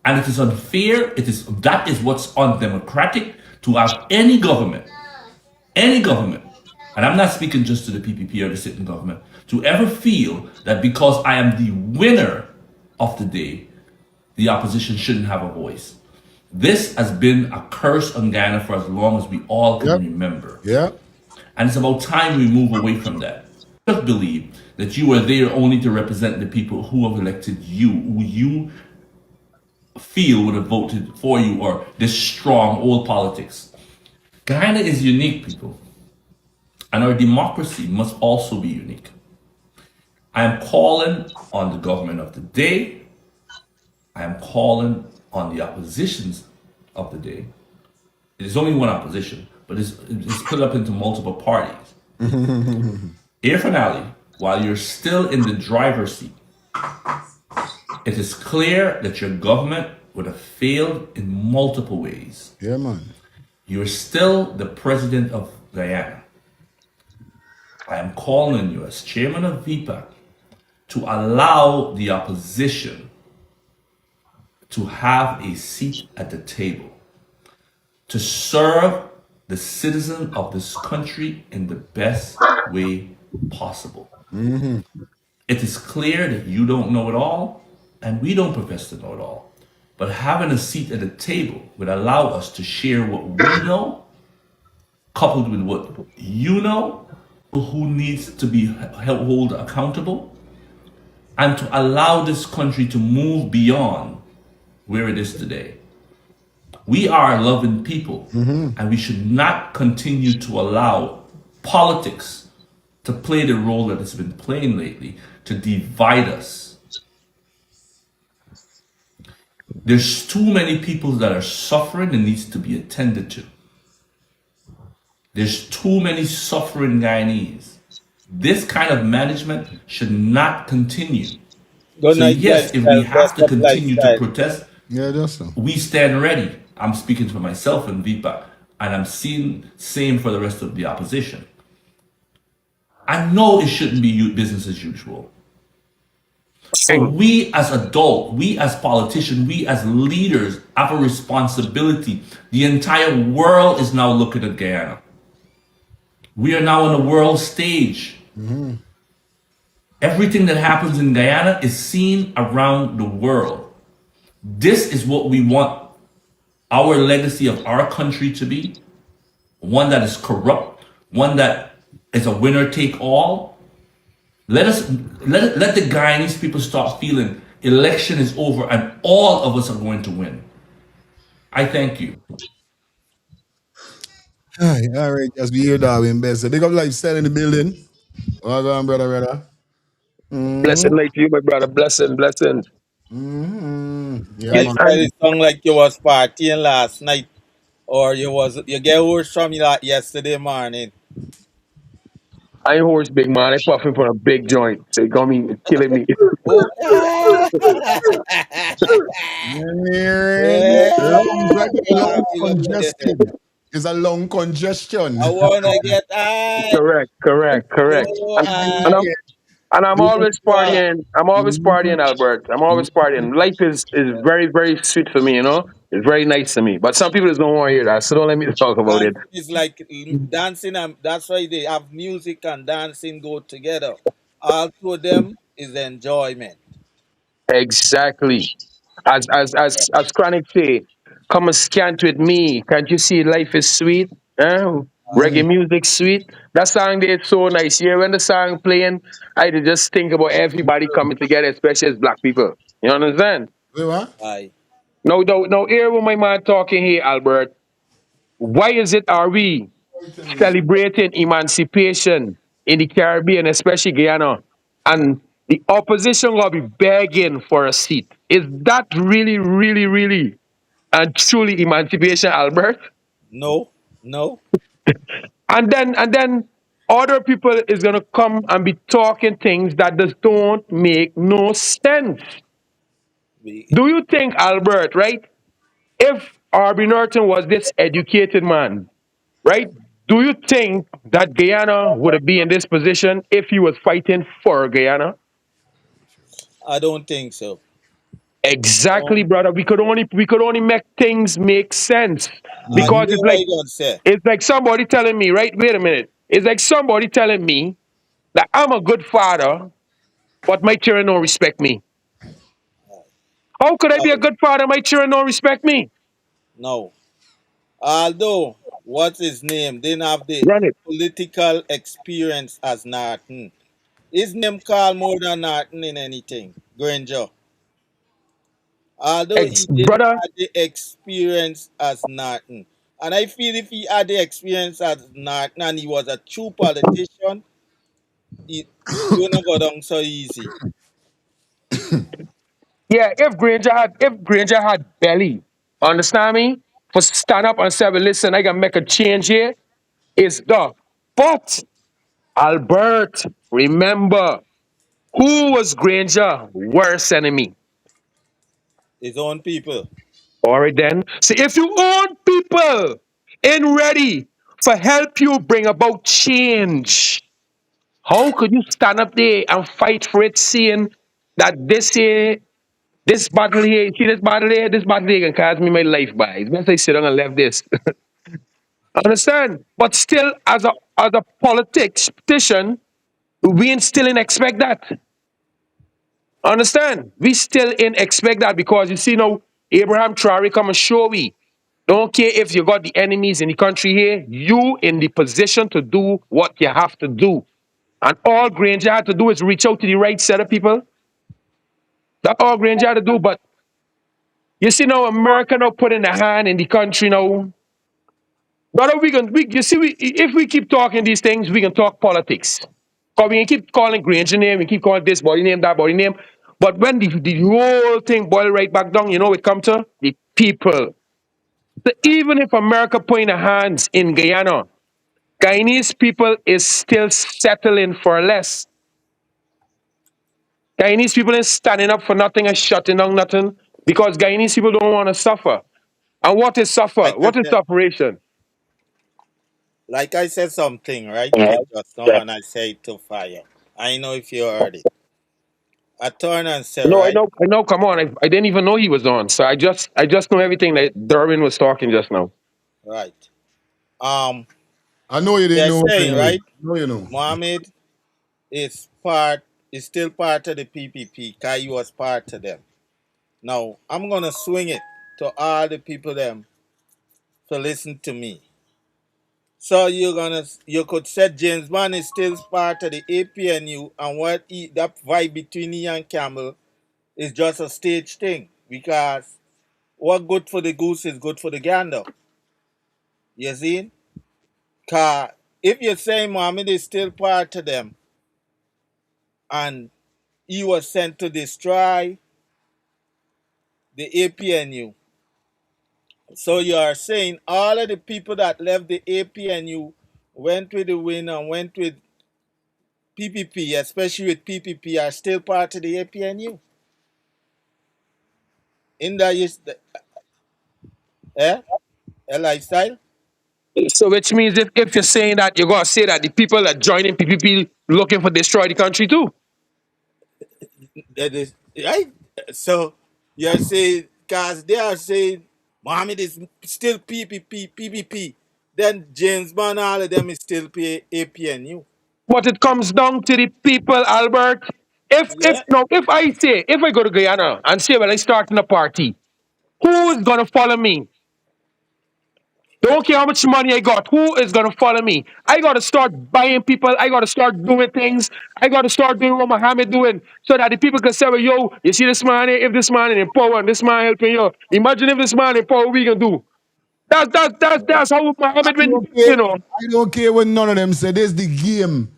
And it is unfair, that is what's undemocratic, to have any government, and I'm not speaking just to the PPP or the sitting government, to ever feel that because I am the winner of the day, the opposition shouldn't have a voice. This has been a curse on Guyana for as long as we all can remember. Yeah. And it's about time we move away from that. Just believe that you are there only to represent the people who have elected you, who you feel would have voted for you, or this strong old politics. Guyana is unique, people. And our democracy must also be unique. I am calling on the government of the day. I am calling on the oppositions of the day. It is only one opposition, but it's split up into multiple parties. Air finale, while you're still in the driver's seat, it is clear that your government would have failed in multiple ways. Yeah, man. You're still the president of Guyana. I am calling on you as chairman of VPAC to allow the opposition to have a seat at the table, to serve the citizen of this country in the best way possible. It is clear that you don't know it all, and we don't profess to know it all. But having a seat at the table would allow us to share what we know, coupled with what you know, who needs to be held accountable, and to allow this country to move beyond where it is today. We are loving people, and we should not continue to allow politics to play the role that it's been playing lately to divide us. There's too many people that are suffering and needs to be attended to. There's too many suffering Guyanese. This kind of management should not continue. Good So night, yes, if we lifestyle. have Best to of continue to lifestyle. protest, Yeah, that's so. we stand ready. I'm speaking for myself and VPAC, and I'm seeing same for the rest of the opposition. I know it shouldn't be business as usual. But we as adults, we as politicians, we as leaders have a responsibility. The entire world is now looking at Guyana. We are now on the world stage. Everything that happens in Guyana is seen around the world. This is what we want our legacy of our country to be. One that is corrupt, one that is a winner take all. Let us let the Guyanese people start feeling election is over and all of us are going to win. I thank you. Aye, all right, just be here, Darwin. Best. Big up lifestyle in the building. Well done, brother. Blessing Mm-hmm. like you, my brother. Blessing, blessing. Yeah, And man. Lifestyle, and it sound like you was partying last night, or you get hours from you like yesterday morning. I ain't horse big man. I puffing for a big joint. They got me killing me. Oh, Yeah, lungs yeah. like a Ah, lung big up there. congested. It's a lung congestion. I wanna get high, Correct, correct, correct. so And high. I'm and I'm Big up always Wow. partying. I'm always partying, Albert. I'm always partying. Life is very, very sweet for me, you know? It's very nice to me. But some people just don't want to hear that, so don't let me talk about it. Dancing is like dancing, and that's why they have music and dancing go together. All two of them is enjoyment. Exactly. As Chronic say, come and scant with me. Can't you see life is sweet? Reggae music sweet. That song there is so nice. Yeah, when the song playing, I just think about everybody coming together, especially as black people. You understand? Wait, what? Aye. No, here with my man talking here, Albert. Why is it are we celebrating emancipation in the Caribbean, especially Guyana, and the opposition will be begging for a seat? Is that really, really, really and truly emancipation, Albert? No, no. And then other people is gonna come and be talking things that just don't make no sense. We, Do you think, Albert, right? If Arby Norton was this educated man, right? Do you think that Guyana would be in this position if he was fighting for Guyana? I don't think so. Exactly, Um, brother. We could only make things make sense I because hear it's what like you gonna say. it's like somebody telling me, right? Wait a minute. It's like somebody telling me that I'm a good father, but my children don't respect me. How could I be a No, good father? My children don't respect me. no. Although, what's his name? Didn't have the Run it. political experience as Norton. His name called more than Norton in anything. Granger. Although he didn't Brother, have the experience as Norton. And I feel if he had the experience as Norton and he was a true politician, it wouldn't go down so easy. yeah, if Granger had belly, understand me? For stand up and say, well, listen, I can make a change here. It's the but Albert, remember who was Granger worst enemy? His own people. All right then. See, if you own people ain't ready for help you bring about change, How could you stand up there and fight for it, seeing that this here, this battle here, see this battle here can cost me my life, by. It's best I sit down and left this. Understand? But still, as a politician, we ain't still in expect that. Understand? We still in expect that because you see now, Abraham Traore come and show we. Don't care if you got the enemies in the country here, you in the position to do what you have to do. And all Granger had to do is reach out to the right set of people. That's all Granger had to do. But you see now, America now putting a hand in the country now. But you see, if we keep talking these things, we can talk politics. Because we can keep calling Granger name, we keep calling this body name, that body name. But when the whole thing boil right back down, you know it come to the people. So even if America putting their hands in Guyana, Guyanese people is still settling for less. Guyanese people is standing up for nothing and shutting down nothing because Guyanese people don't want to suffer. And what is suffer? Like I What is said, separation? like I said something right here just now, and I say it to fire. I know if you heard it. I turn and say, No, I right, know, I know. Come on, I didn't even know he was on. So I just know everything that Darwin was talking just now. right. I know you didn't They're know saying, anyway. right, No, you know. Mohammed is still part of the PPP, because he was part of them. Now, I'm going to swing it to all the people them to listen to me. So you could say James Bond is still part of the APNU, and that vibe between he and Campbell is just a stage thing, because what good for the goose is good for the gander. You see? Cause if you say Mohammed is still part of them and he was sent to destroy the APNU, so you are saying all of the people that left the APNU went with the win and went with PPP, especially with PPP, are still part of the APNU. In that is a lifestyle. So which means if you're saying that, you're gonna say that the people that joining PPP looking for destroy the country too. That is right. So you're saying because they are saying Mohammed is still PPP. Then James Bond, all of them is still APNU. But it comes down to the people, Albert. Yeah. If I go to Guyana and say, well, I start in a party, who is gonna follow me? Don't care how much money I got. Who is gonna follow me? I gotta start buying people. I gotta start doing things. I gotta start doing what Muhammad doing, so that the people can say, well, "Yo, you see this man here? If this man in power and this man helping you, imagine if this man in power, we can do." That's how I Muhammad been. don't care. I don't care what none of them say. This the game.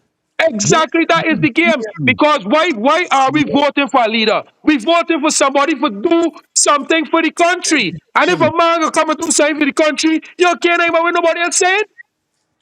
This Exactly, that is the the game. game. Because why are we voting for a leader? We voting for somebody to do something for the country. And if Game. a man will come and do something for the country, you can't even what nobody else saying.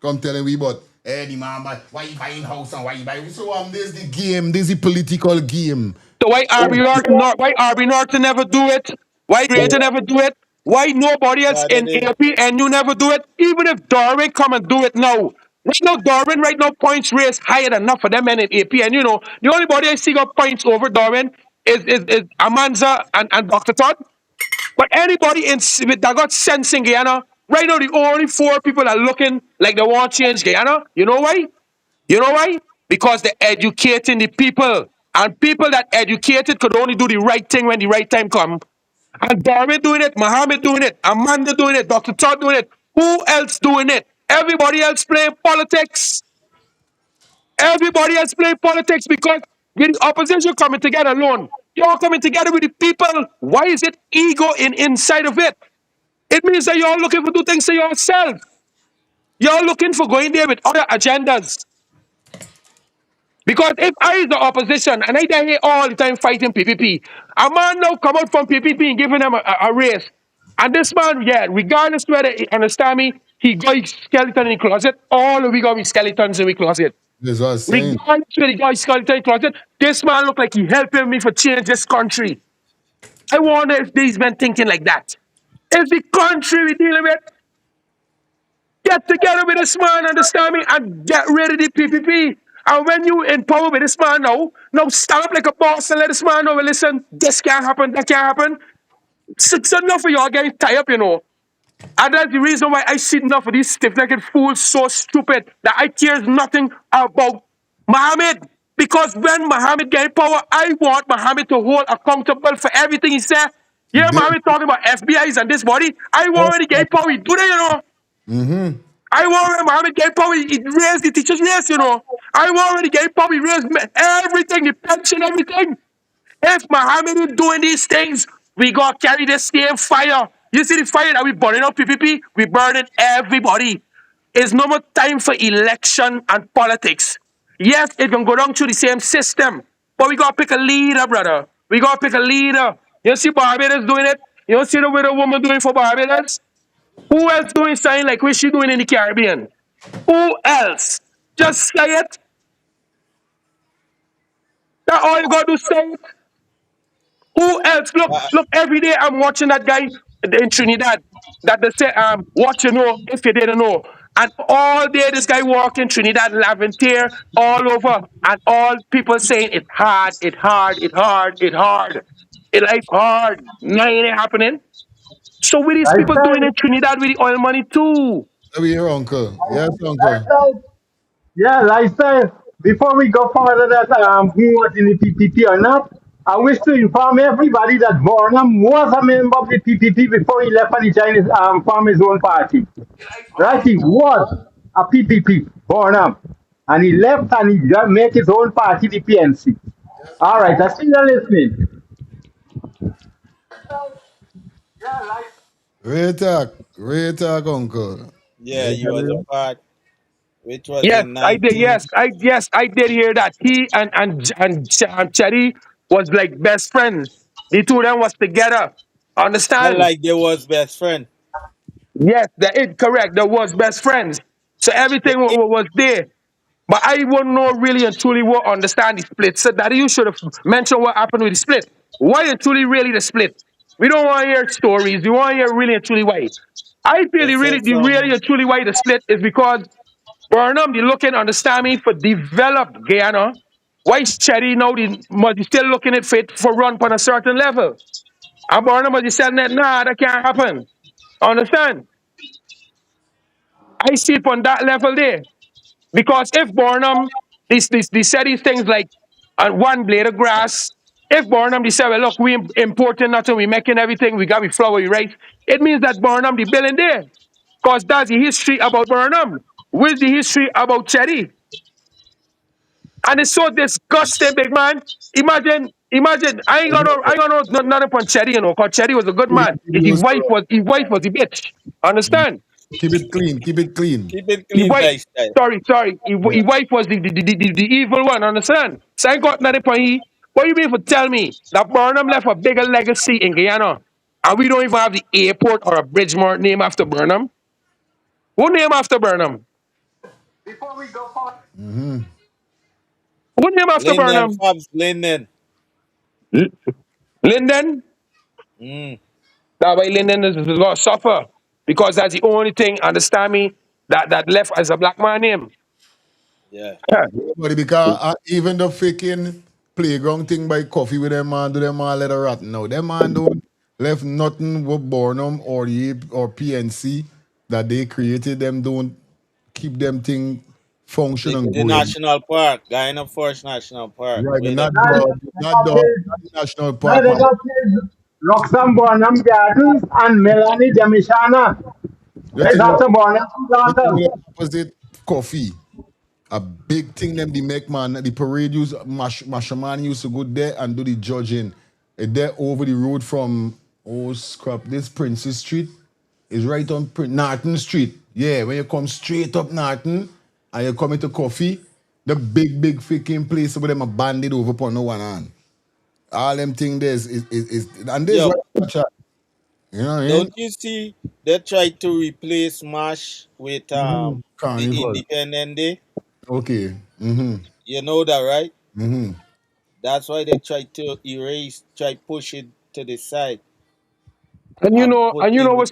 Come telling we but hey the mama, why you buying house and why you buying so this the game, this the political game. So why RB Norton never do it? Why Greta never do it? Why nobody else God, in that is AP and you never do it? Even if Darwin come and do it now. Right now, Darwin, right now, points race higher than enough for them men in AP. And you know, the only body I see got points over Darwin is Amanza and Dr. Todd. But anybody that got sense in Guyana, right now, the only four people that are looking like they want to change Guyana, you know why? You know why? Because they're educating the people. And people that educated could only do the right thing when the right time come. And Darwin doing it, Muhammad doing it, Amanda doing it, Dr. Todd doing it. Who else doing it? Everybody else playing politics. Everybody else playing politics because with the opposition coming together alone. You're coming together with the people. Why is it ego inside of it? It means that you're looking for do things to yourself. You're looking for going there with other agendas. Because if I is the opposition and I there here all the time fighting PPP, a man now come out from PPP and giving them a race. And this man, yeah, regardless whether he understand me, he got his skeleton in the closet, all we got his skeletons in the closet. That's what I was saying. Regardless whether he got his skeleton in the closet, this man look like he helping me for change this country. I wonder if these men thinking like that. If the country we dealing with, get together with this man, understand me, and get rid of the PPP. And when you in power with this man now stand up like a boss and let this man know, well, listen, this can't happen, that can't happen. It's enough of y'all getting tied up, And that's the reason why I see enough of these stiff-necked fools so stupid that I cares nothing about Muhammad. Because when Muhammad get power, I want Muhammad to hold accountable for everything he said. Yeah, They, Muhammad talking about FBI's and this body. I want when he get power, he do that. mm-hmm. I want when Muhammad get power, he raised the teachers' race. I want when he get power, he raised everything, the pension, everything. If Muhammad is doing these things, we got to carry the same fire. You see the fire that we burning up PPP? We burning everybody. It's no more time for election and politics. Yes, it can go down through the same system, but we got to pick a leader, brother. We got to pick a leader. You see Barbados doing it? You see the way the woman doing for Barbados? Who else doing something like what she doing in the Caribbean? Who else? Just say it. That all you got to say it. Who else? Look, every day I'm watching that guy in Trinidad that they say, watch if you didn't know. And all day this guy walking Trinidad, Laventier, all over. And all people saying it's hard, it's hard, it's hard, it's hard. It life hard. Nothing ain't happening. So what these people doing in Lifestyle, Trinidad with the oil money too? Let me hear uncle. Yes, uncle. lifestyle, yeah, lifestyle. Before we go further, that who was in the PPP or not, I wish to inform everybody that Varnum was a member of the PPP before he left and he joined his, form his own party. Right? He was a PPP, Varnum. And he left and he made his own party, the PNC. All right, I see you're listening. Real talk, uncle. Yeah, he was a part, which was Yes, in I did. 19. Yes, I did hear that. He and Cherry was like best friends. The two of them was together. Not Understand? like they was best friend. Yes, that is correct. There was best friends. So The everything it, was there. But I wouldn't know really and truly what understand the split. So that you should have mentioned what happened with the split. Why and truly really the split? We don't want to hear stories. We want to hear really and truly why. I feel they said the really some. and truly why the split is because Burnham, the looking, understand me, for developed Guyana. Why is Cherry now the still looking at fit for run on a certain level? And Burnham was saying that nah, that can't happen. Understand? I see it on that level there. Because if Burnham, they said these things like one blade of grass, if Burnham they say, well, look, we importing nothing, we making everything, we got we flour, we rice, it means that Burnham the billion there. Because that's the history about Burnham. Where's the history about Cherry? And it's so disgusting, big man. Imagine. I ain't gonna know nothing upon Cherry, cause Cherry was a good man. His wife was the bitch. Understand? Keep it clean. Keep it clean. Keep it His clean wife, lifestyle. sorry. His wife was the evil one. Understand? So I ain't got nothing upon he. What you mean for tell me that Burnham left a bigger legacy in Guyana, and we don't even have the airport or a bridge mark named after Burnham? Who named after Burnham? Who named after Linden, Burnham? Fabs, Linden. L- Linden. Mm, That way Linden is going to suffer because that's the only thing, understand me, that left as a black man name. yeah. But because even the freaking playground thing by coffee with them man, do them man let a rat now. Them man don't left nothing with Bornum or or PNC that they created. Them don't keep them thing function and The going. national park, Guyana Forest National Park. Right, but Where them not Now, dog, they not got dog, his, not the national now park, they man. got his Roxanne Bonham Gardens and Melanie Jamishana. The It's thing after with Bonham daughters. opposite coffee. A big thing them they make man. The parade used Mashaman used to go there and do the judging. There over the road from scrap this Princess Street is right on Norton Street. Yeah, when you come straight up Norton and you come into coffee, the big freaking place where them a banded over upon no one hand. All them thing is and there's Yo, right you know what I mean? don't you see they tried to replace MASH with the Carnival. Independent Day? Okay. Mm-hmm. You know that, right? Mm-hmm. That's why they tried to try push it to the side And and put you know in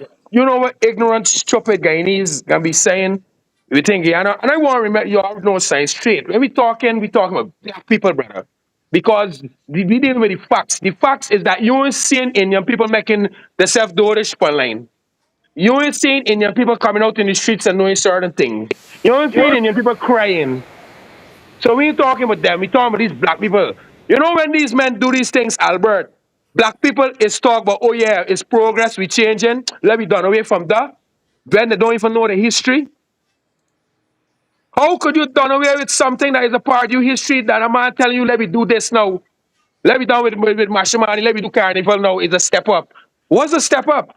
what ignorant, stupid Guyanese gonna be saying? We think Guyana, and I want to remember you all know science straight. When we talking about black people, brother. Because we deal with the facts. The facts is that you ain't seeing Indian people making themselves do this online. You ain't seeing Indian people coming out in the streets and doing certain things. You ain't seeing Indian people crying. So we ain't talking about them. We talking about these black people. You know when these men do these things, Albert, black people is talk about, oh yeah, it's progress, we changing. Let me done away from that. When they don't even know the history. How could you done away with something that is a part of your history that a man telling you, let me do this now? Let me done with Mashimani, let me do carnival now. It's a step up. What's a step up?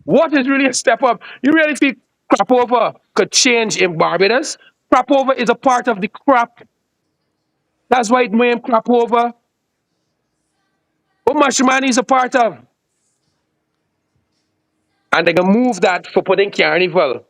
What is really a step up? You really think crop over could change in Barbados? Crop over is a part of the crop. That's why it named crop over. What Mashimani is a part of. And they can move that for putting carnival.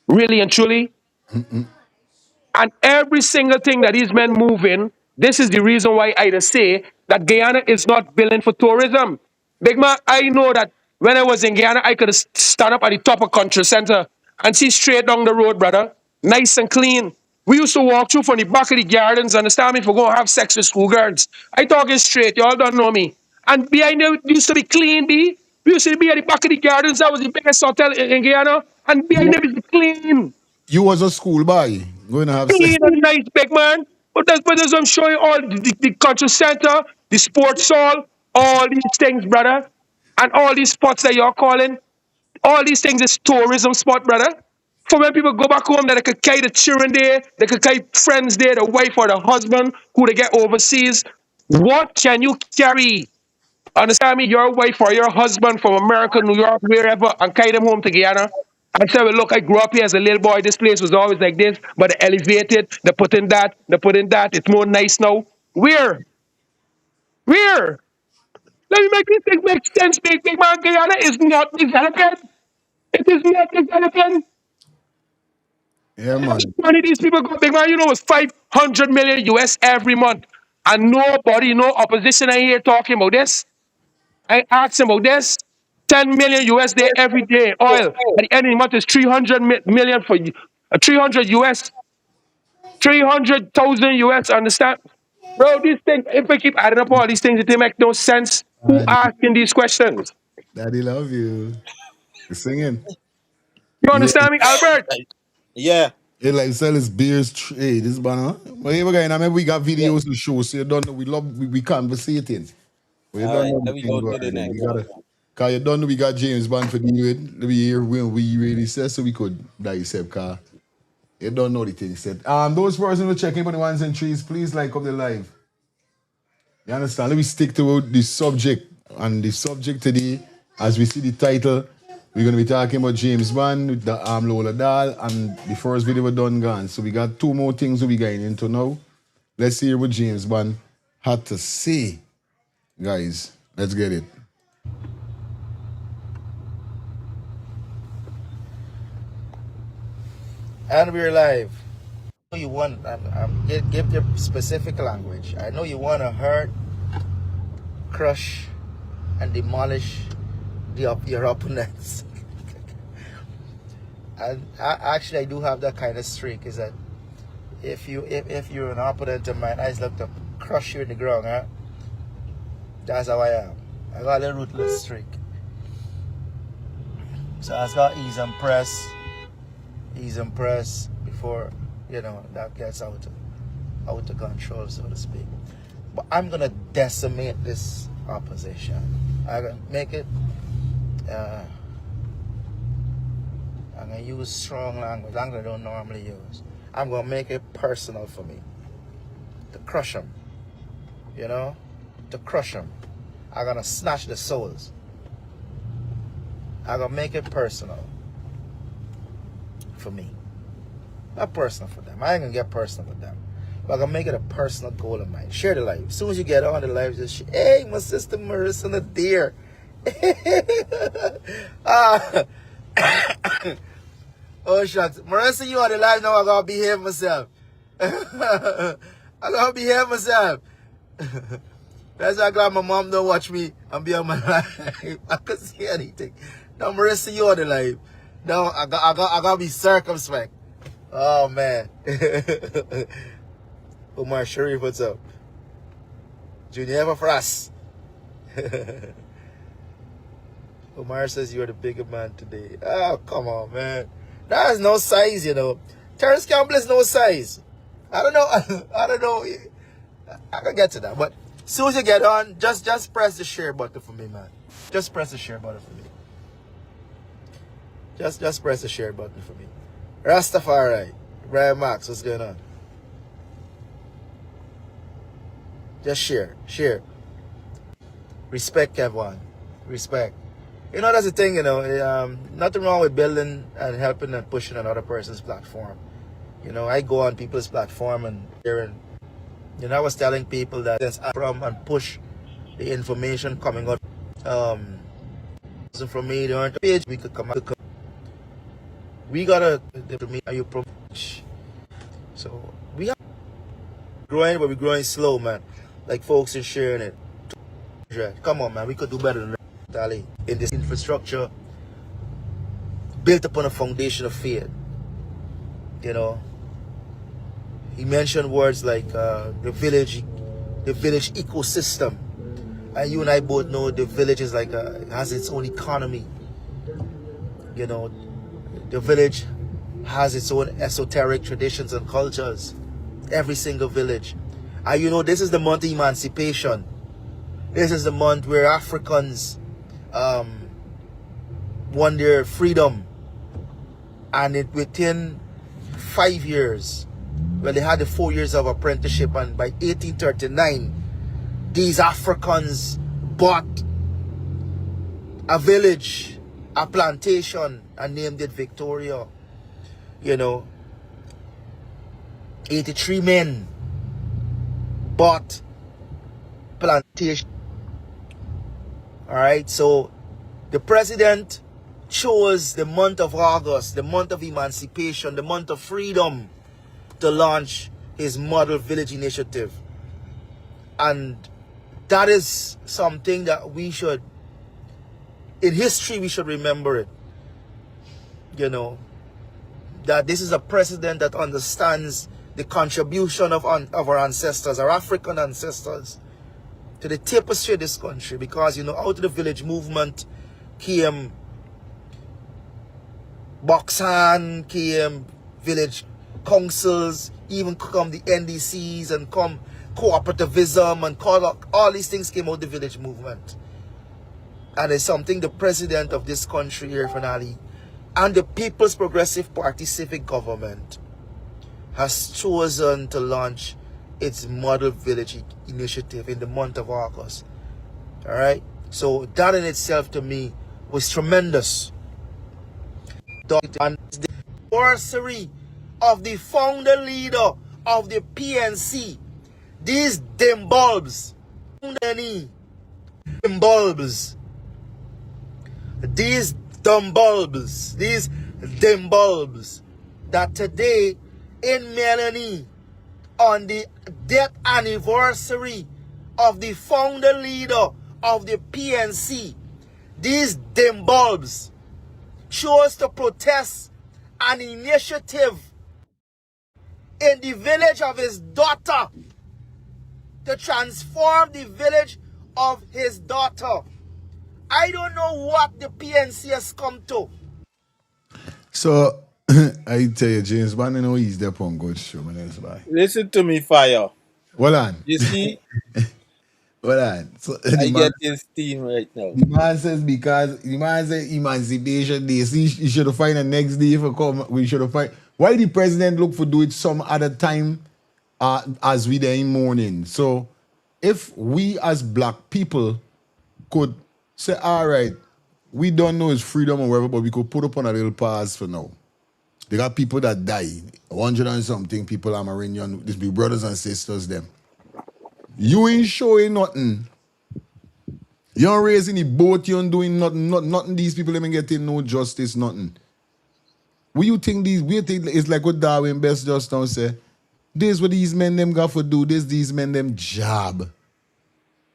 Really and truly. And every single thing that these men move in, this is the reason why I just say that Guyana is not building for tourism. Big man, I know that when I was in Guyana, I could stand up at the top of Country Center and see straight down the road, brother. Nice and clean. We used to walk through from the back of the gardens, understand me, if we're going to have sex with schoolgirls. I talking straight, y'all don't know me. And behind there, it used to be clean, B. We used to be at the back of the gardens. That was the biggest hotel in Guyana. And behind there, it's clean. You was a school boy going to have sex. Clean and nice, big man. But as I'm showing all the culture center, the sports hall, all these things, brother, and all these spots that you're calling, all these things is tourism spot, brother. For when people go back home, that they could carry the children there, they could carry friends there, the wife or the husband who they get overseas. What can you carry? Understand me? Your wife or your husband from America, New York, wherever, and carry them home to Guyana. I said, well, look, I grew up here as a little boy. This place was always like this, but they elevated, they put in that, they put in that. It's more nice now. Where? Where? Let me make this thing make sense, big man. Guyana is not developing. It is not developing. Yeah, How much man. money these people got, big man? You know, it's 500 million US every month. And nobody, no opposition I hear talking about this. I asked him about this. 10 million USD every day oil. At the end of the month is 300 million for 300 US, 300,000 US. Understand? Bro, these things, if we keep adding up all these things, it make no sense. Who Daddy, asking these questions? Daddy love you. You singing? You Yeah. understand me, Albert? Yeah. It like sell his beers. Hey, this banner. But here we go. Maybe we got Yeah. videos to show, so you don't know. We conversating. But you All don't right. know the Let me thing go going to the on. next We one. gotta, cause you don't know we got James Bond for deal with. Let me hear when we really said so we could dissect. Cause you don't know the thing said. Those persons who checking for the ones and trees, please like up the live. You understand? Let me stick to the subject. And the subject today, as we see the title, we're going to be talking about James Bond with the Lola doll, and the first video we done gone. So we got two more things we'll be getting into now. Let's hear what James Bond had to say. Guys, let's get it. And we're live. You want give your specific language. I know you want to hurt, crush, and demolish your opponents. And actually, I do have that kind of streak. Is that if you're an opponent of mine, I just love to crush you in the ground. Huh? That's how I am. I got a ruthless streak. So I just got ease and press before that gets out of control, so to speak. But I'm gonna decimate this opposition. I'm gonna make it. I'm gonna use strong language I don't normally use. I'm gonna make it personal for me to crush them. To crush them. I'm gonna snatch the souls. I'm gonna make it personal for me. Not personal for them. I ain't gonna get personal with them. But I'm gonna make it a personal goal of mine. Share the live. As soon as you get on the live, just share. Hey, my sister Marissa, the dear. Oh shucks. Marissa, you on the live now, I gotta behave myself. I gotta behave myself. That's why I'm glad my mom don't watch me and be on my live. I couldn't see anything. Now Marissa, you on the live. No, I gotta be circumspect. Oh man. Omar Sharif, what's up? Junior ever for us. Omar says you're the bigger man today. Oh, come on, man. That is no size, you know. Terrence Campbell is no size. I don't know. I don't know. I can get to that. But as soon as you get on, just press the share button for me, man. Just press the share button for me. Just press the share button for me. Rastafari. Brian Max, what's going on? Just share. Share. Respect, Kevin. Respect. You know, that's the thing, you know. Nothing wrong with building and helping and pushing another person's platform. You know, I go on people's platform and sharing. You know, I was telling people that since I from and push the information coming out from me, the on the page, we could come out. We gotta me are you so we are growing, but we're growing slow, man. Like folks are sharing it. Come on, man, we could do better than that, in this infrastructure built upon a foundation of faith. You know, he mentioned words like the village ecosystem, and you and I both know the village is like has its own economy. You know, the village has its own esoteric traditions and cultures. Every single village. And you know, this is the month of emancipation. This is the month where Africans won their freedom. And within 5 years, well, they had the 4 years of apprenticeship, and by 1839, these Africans bought a village, a plantation, and named it Victoria. You know, 83 men bought plantation. All right, so the president chose the month of August, the month of emancipation, the month of freedom, to launch his model village initiative. And that is something that we should, in history, we should remember it. You know, that this is a president that understands the contribution of our ancestors, our African ancestors, to the tapestry of this country. Because, you know, out of the village movement came Boxan, came village councils, even come the NDCs, and come cooperativism, and all these things came out of the village movement. And it's something the president of this country here, finally, and the People's Progressive Party civic government has chosen to launch its model village initiative in the month of August. All right, so that in itself to me was tremendous. And the anniversary of the founder leader of the PNC, these dim bulbs, these dumb bulbs, these dim bulbs, that today in Melanie, on the death anniversary of the founder leader of the PNC, these dim bulbs chose to protest an initiative in the village of his daughter, to transform the village of his daughter. I don't know what the PNC has come to. So, I tell you, James Bond, you know he's there on good show, man. That's why. Listen to me, Fire. Well on. You see, Well on. So, I get his team right now. the man says because the man says Emancipation Day. See, he should have find the next day for come. We should have find. Why the president look for do it some other time as we there in morning? So if we as black people could say, all right, we don't know his freedom or whatever, but we could put up on a little pause for now. They got people that die, 100 and something people are Marinian, this be brothers and sisters them. You ain't showing nothing. You don't raising the boat, you ain't doing nothing. These people ain't getting no justice, nothing. We think it's like what Darwin Best just now say. This what these men them got for do, these men them job.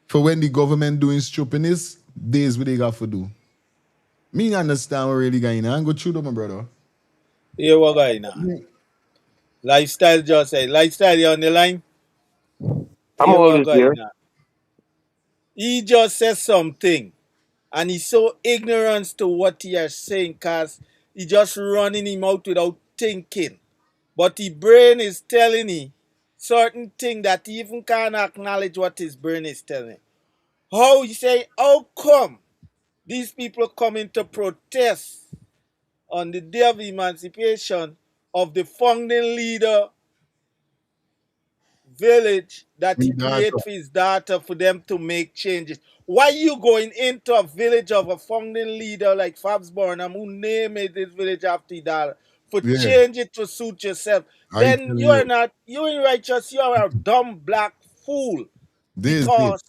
For when the government doing stupidness, this what they got for do. Me understand what really going on. Go through them, my brother. Here what going on. Lifestyle just said, lifestyle you on the line? I'm Here what always here. going on. He just says something and he's so ignorant to what he is saying cause he just running him out without thinking. But his brain is telling him certain thing that he even can't acknowledge what his brain is telling him. How you say, how come these people coming to protest on the day of emancipation of the founding leader village that he Me daughter. create for his daughter for them to make changes? Why you going into a village of a founding leader like Fabs Burnham who named it this village after his daughter for Yeah, change it to suit yourself? I Then tell you are you. not, you ain't righteous, you are a dumb black fool This. because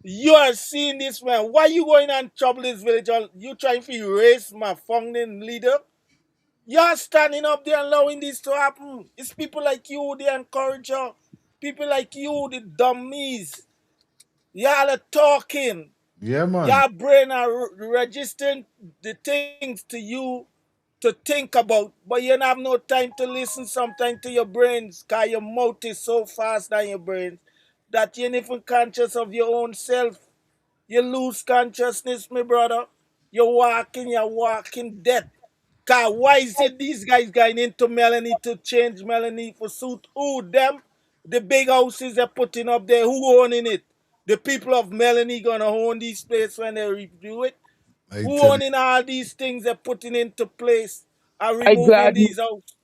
you are seeing this man. Why you going and trouble this village? You trying to erase my founding leader? You're standing up there allowing this to happen. It's people like you, the encourager. People like you, the dummies. Y'all are talking. Yeah, man. Your brain are registering the things to you to think about, but you don't have no time to listen sometimes to your brains, because your mouth is so fast than your brains that you ain't even conscious of your own self. You lose consciousness, my brother. You're walking dead. Cause why is it these guys going into Melanie to change Melanie for suit? Who them? The big houses they're putting up there, who owning it? The people of Melanie gonna own these places when they review it? I Who tell you. owning all these things they're putting into place and I removing glad these houses?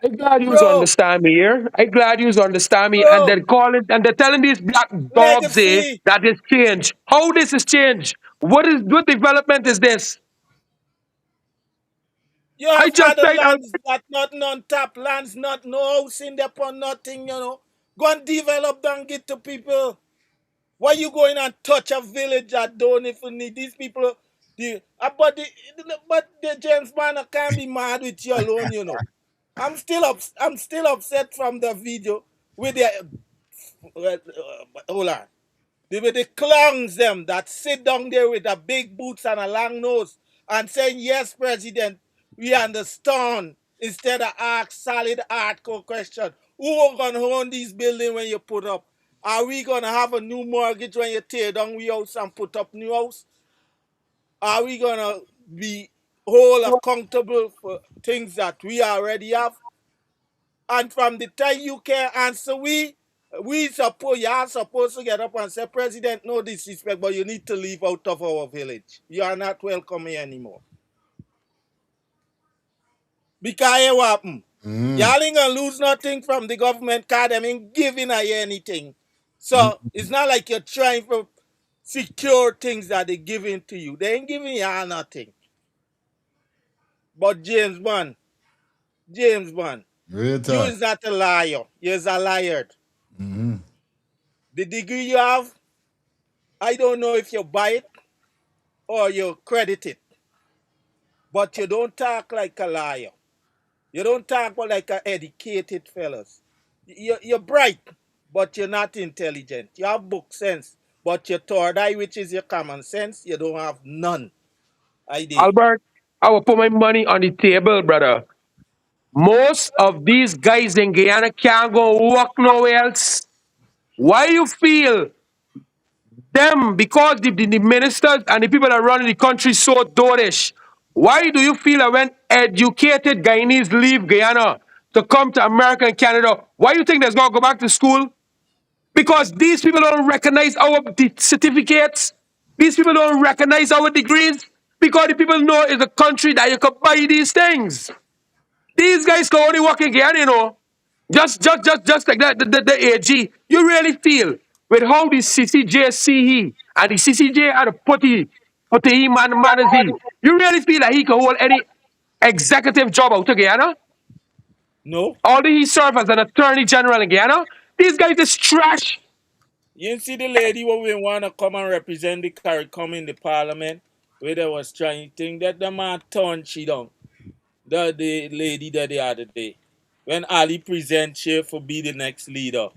I glad you Bro, understand me here. I glad you understand me. And bro, they're calling and they're telling these black dogs here legacy. that is change. How this is change? What development is this? You I have just other said lands that nothing on top, lands not no house in there upon nothing, Go and develop and get to people. Why you going and touch a village that don't even need these people? But the James Banner can't be mad with you alone. I'm still upset from the video with the hold on. With the clowns them that sit down there with a big boots and a long nose and saying, yes, President, we understand, instead of ask solid hardcore question. Who gonna own these buildings when you put up? Are we gonna have a new mortgage when you tear down we house and put up new house? Are we gonna be whole accountable for things that we already have? And from the time you can answer you are supposed to get up and say, President, no disrespect, but you need to leave out of our village. You are not welcome here anymore. Because what happen? Y'all ain't gonna lose nothing from the government card. I mean, giving you anything. So it's not like you're trying to secure things that they're giving to you. They ain't giving y'all nothing. But James Bond, Real you talk. is not a liar. You're a liar. The degree you have, I don't know if you buy it or you credit it, but you don't talk like a liar. You don't talk like an educated fellas. You're bright, but you're not intelligent. You have book sense, but your third eye, which is your common sense, you don't have none. ID. Albert, I will put my money on the table, brother. Most of these guys in Guyana can't go work nowhere else. Why you feel them because the ministers and the people that run the country so dotish? Why do you feel that when educated Guyanese leave Guyana to come to America and Canada, why you think they're going to go back to school? Because these people don't recognize our certificates. These people don't recognize our degrees. Because the people know it's a country that you can buy these things. These guys can only work again. Just like that, the AG. You really feel with how the CCJ see he and the CCJ are the putty he man is he. You really feel that he can hold any executive job out of Guyana? No. Although he serve as an attorney general in Guyana, these guys is trash. You see the lady who we want to come and represent the CARICOM in the parliament, where they was trying to think that the man turned she down. The lady that the other day. When Ali present she for be the next leader.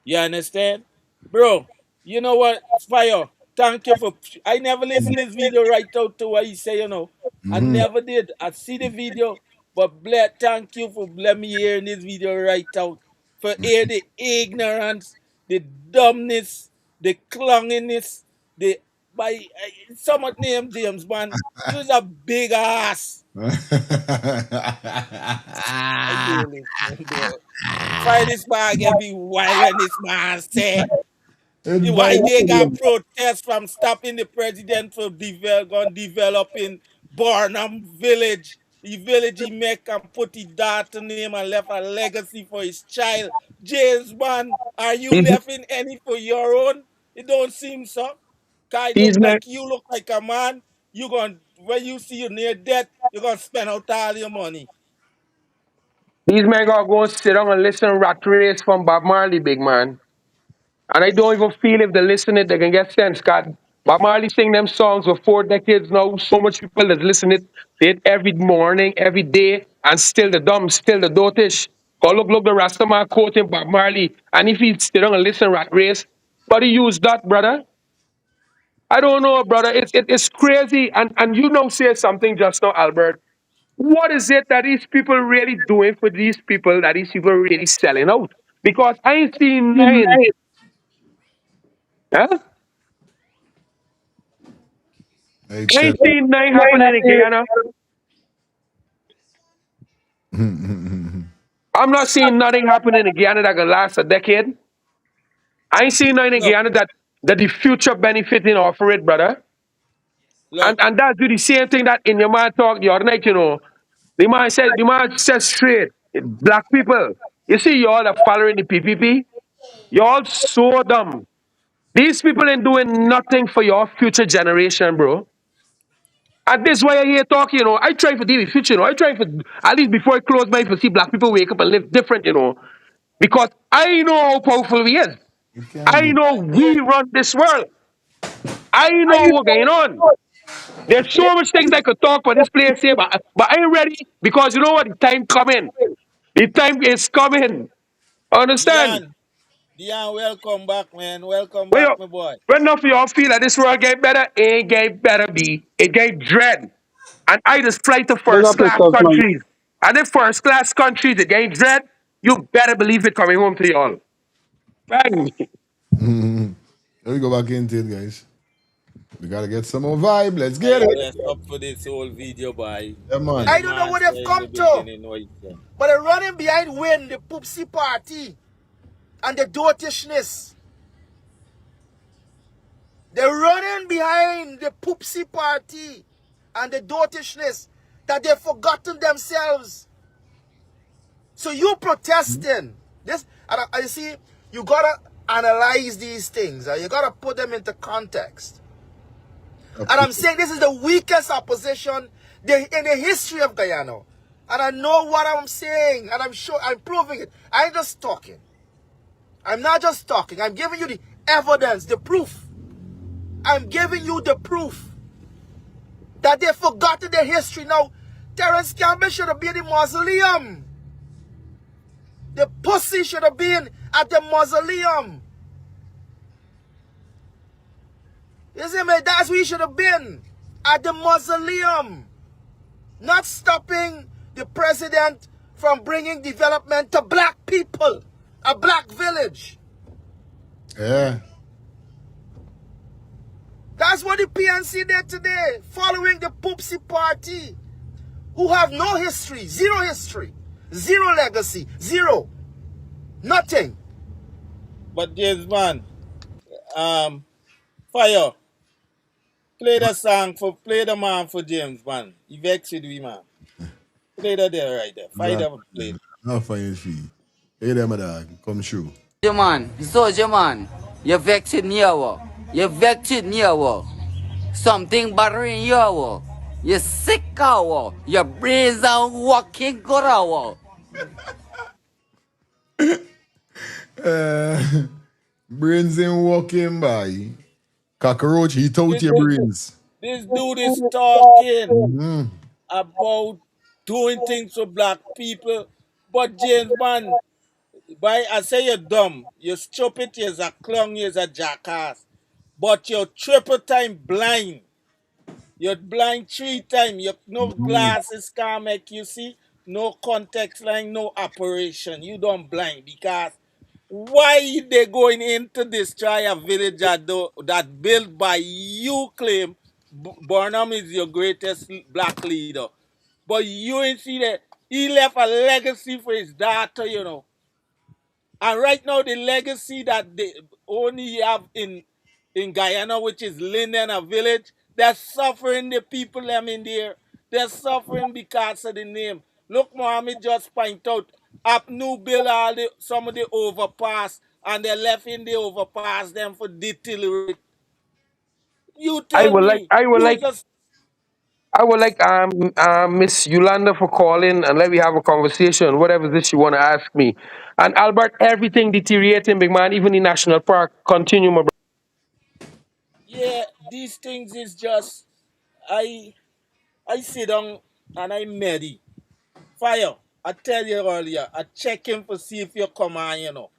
You understand? Bro, you know what? Fire. Thank you for. I never listened to this video right out to what he say, you know. I never did. I see the video, but thank you for let me hear in this video right out. For hear the ignorance, the dumbness, the clunginess, the by some of name James man. You's a big ass. I do listen, though. Fire this bag every while when this man say. It's Why bad. they got protests from stopping the president from developing Barnum Village. The village he make and put his daughter name and left a legacy for his child. James man, are you These, left in any for your own? It don't seem so. Cause it these look men, like you look like a man. You going when you see you near death, you're gonna spend out all your money. these men gotta go sit down and listen to Rat Race from Bob Marley, big man. And I don't even feel if they listen it, they can get sense. God, Bob Marley sing them songs for 4 decades now. So much people that listen it, to it every morning, every day, and still the dumb, still the dotish. Go look, the Rastaman quoting Bob Marley. And if he sit down and listen Rat Race, but he use that, brother. I don't know, brother. It's crazy. And you know, say something just now, Albert. What is it that these people really doing for these people that these people really selling out? Because I ain't seen nine. Huh? I I tell ain't seen nothing happening in Guyana. I'm not seeing nothing happening in Guyana that can last a decade. I ain't seen nothing in Look, Guyana that the future benefiting off of it, brother. look, And that's do the same thing that in your man talk the other night, you know. The man said straight, black people. You see y'all are following the PPP. Y'all so dumb. These people ain't doing nothing for your future generation, bro. And this is why I hear talk, you know. I try for the future, you know. I try for at least before I close my eyes to see black people wake up and live different, you know. Because I know how powerful we is. you can't I do. know we run this world. I know what's going on. There's so much things I could talk about this place here, but I ain't ready because you know what? The time coming. The time is coming. Understand? Dion, Dion, welcome back, man. Welcome back, Well, my boy. when enough of y'all feel that this world get better, it ain't get better, be. It get dread. And I just fly to Big first up class yourself, man. countries. And if first class countries it get dread, you better believe it coming home to y'all. Bang. Let me go back into it, guys. We gotta get some more vibe. Let's I get it. rest up for this whole video, boy. Yeah, When man. the I don't know man what say they've in the come to, beginning, what he said. but they're running behind Win, the Poopsie party, and the dotishness. They're running behind the Poopsie party and the dotishness that they've forgotten themselves. So you protesting this, and I see you gotta analyze these things. You gotta put them into context. Of And I'm course. saying this is the weakest opposition in the history of Guyana. And I know what I'm saying, and I'm sure I'm proving it. I ain't just talking. I'm not just talking. I'm giving you the evidence, the proof. I'm giving you the proof that they've forgotten their history. Now, Terence Campbell should have been in the mausoleum. The pussy should have been at the mausoleum. You see me? That's where he should have been. At the mausoleum. Not stopping the president from bringing development to black people. A black village. Yeah. That's what the PNC did today. Following the Poopsie party. Who have no history. Zero history. Zero legacy. Zero. Nothing. But James, man, Fire, play the man for James, man. He vexed with me, man. Play that there right there. Fire Black. that play. I'll find it for you. Hey there, my dog. Come true. Man, soldier man, you vexed me awo. You vexed me awo. Something bothering you awo. You sick awo. Your brains are working good awo. Brains ain't walking by. Cockroach, eat out This, your this, brains. this dude is talking Mm-hmm. about doing things for black people. But James, man, I say you're dumb, you're stupid, you're a clown, you're a jackass. but you're triple time blind. You're blind 3 times. You no glasses can make you see. No contact line, no operation. You don't blind because why they going in to destroy a village that built by you claim Burnham is your greatest black leader. But you ain't see that he left a legacy for his daughter, you know. And right now, the legacy that they only have in Guyana, which is Linden, a village, they're suffering the people them in there. They're suffering because of the name. Look, Mohammed just point out, up new build some of the overpass, and they left in the overpass them for detail. You I tell would like me, I would who's like the I would like Miss Yolanda for calling and let me have a conversation, whatever this you want to ask me. And Albert, everything deteriorating, big man, even in National Park. Continue, my brother. yeah, these things is just I sit down and I medit. Fire. I tell you earlier, I check him for see if you come on, you know.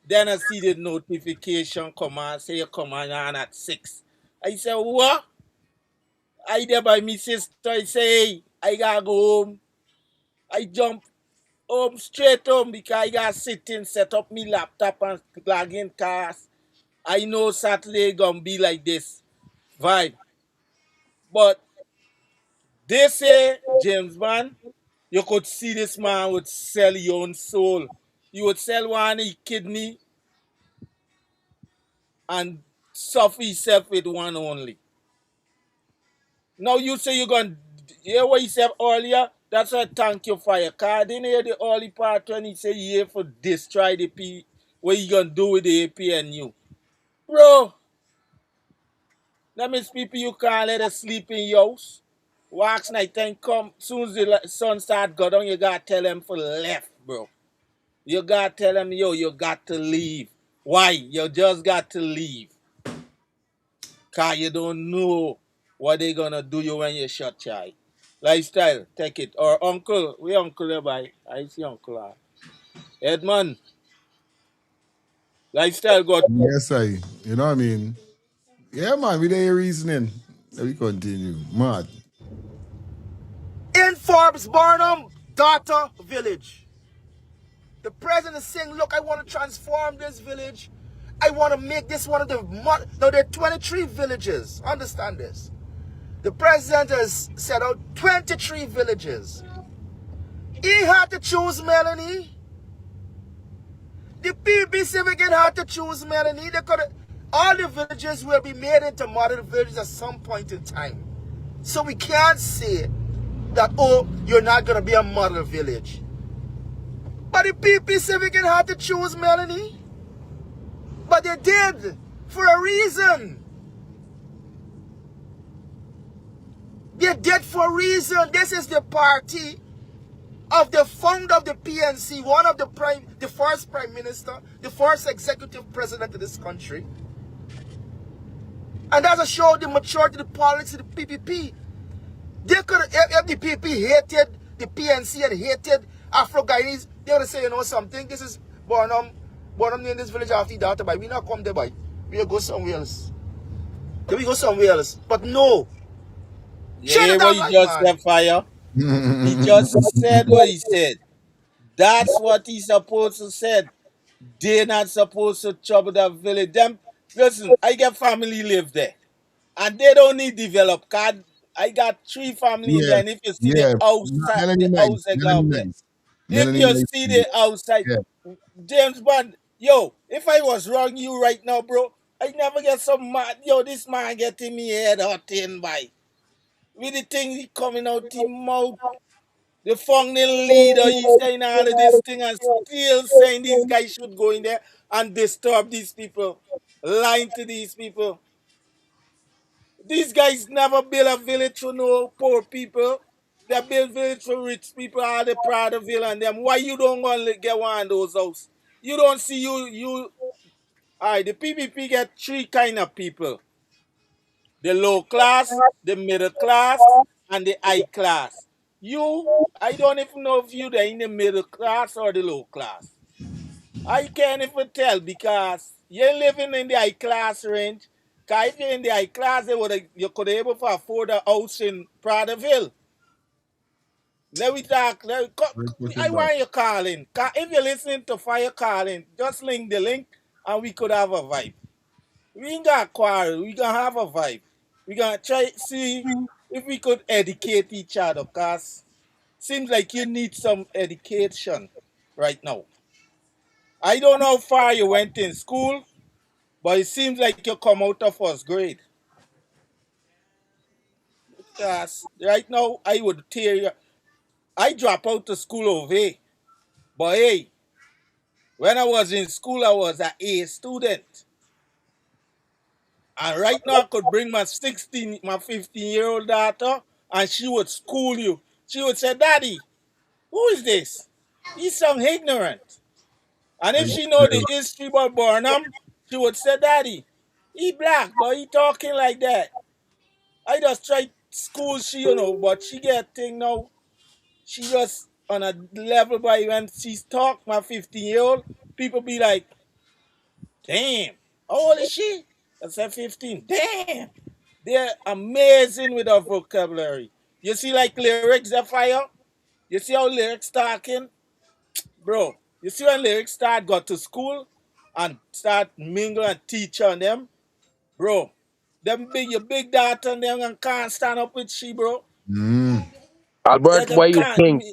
Then I see the notification come on, say you come on at 6. I say, what? I there by me sister, I say, hey, I gotta go home. I jump home straight home because I gotta sit in, set up me laptop and log in cars. I know Saturday gonna be like this vibe. But they say, James man, you could see this man would sell your own soul. You would sell one kidney and suffer yourself with one only. Now you say you're going to hear what he said earlier? That's why thank you for your card. Didn't hear the early part when he said you here for destroy the P. What you going to do with the APNU? Bro, that means people you can't let us sleep in your house. Wax night time come, soon as the sun start go down, you got to tell them for left, bro. You got to tell them, yo, you got to leave. Why? You just got to leave. Because you don't know what they going to do you when you shut child. Lifestyle, take it. Or uncle, we uncle by. I see uncle. Edmund, lifestyle got. Yes, you know what I mean? Yeah, man, with their reasoning. Let me continue. Mad. In Forbes Barnum, daughter village. The president is saying, look, I want to transform this village. I want to make this one of the... Now, there are 23 villages. Understand this. The president has set out 23 villages. He had to choose Melanie. The BBC again had to choose Melanie. They could all the villages will be made into model villages at some point in time. So we can't say that, oh, you're not going to be a model village. But the BBC again had to choose Melanie. But they did for a reason. They did for a reason. This is the party of the founder of the PNC, one of the first prime minister, the first executive president of this country. And that's a show the maturity of the politics of the PPP. They could, if the PPP hated the PNC and hated Afro-Guyanese, they would say, you know something, this is Burnham in this village after that, but we not come there, by. We'll go somewhere else. Then we go somewhere else. But no. You Shut it hear what down he right, just man. said, Fire? He just said what he said. That's what he's supposed to said. They're not supposed to trouble that village. Them, listen, I get family live there. And they don't need develop. Cause I got 3 family in there. Yes, And if you see yeah. the Melanie nice. house I Melanie got there. nice. If Melanie you nice. see the outside, Yeah. James Bond, yo, if I was wrong you right now, bro, I never get some mad. Yo, this man getting me head hot in by. With the thing coming out his mouth. The founding leader, he's saying all of this thing and still saying these guys should go in there and disturb these people. Lying to these people. These guys never build a village for no poor people. They build village for rich people, all the Pradaville and them. Why you don't want to get one of those houses? You don't see alright, the PPP get 3 kind of people. The low class, the middle class, and the high class. I don't even know if you're in the middle class or the low class. I can't even tell because you're living in the high class range Because if you're in the high class, you could be able to afford a house in Pradeville. Let me talk. I want you calling. If you're listening to Fire Calling, just link the link and we could have a vibe. We ain't got quarrel. We gonna have a vibe. We gonna try see if we could educate each other. Cause seems like you need some education right now. I don't know how far you went in school, but it seems like you come out of first grade. Because right now I would tear you. I drop out of school over here. But hey, when I was in school, I was an A student. And right now I could bring my 15-year-old daughter and she would school you. She would say, Daddy, who is this? He's some ignorant. And if she know the history about Barnum, she would say, Daddy, he black, but he talking like that. I just try school she, but she get thing now. She just on a level by when she's talk, my 15-year-old, people be like, damn, how old is she? I said 15. Damn. They're amazing with our vocabulary. You see like lyrics that fire? You see how lyrics talking? Bro, you see when lyrics start got to school and start mingle and teach on them? Bro, your big daughter and them and can't stand up with she, bro. Yeah, Albert, them why you can't. think?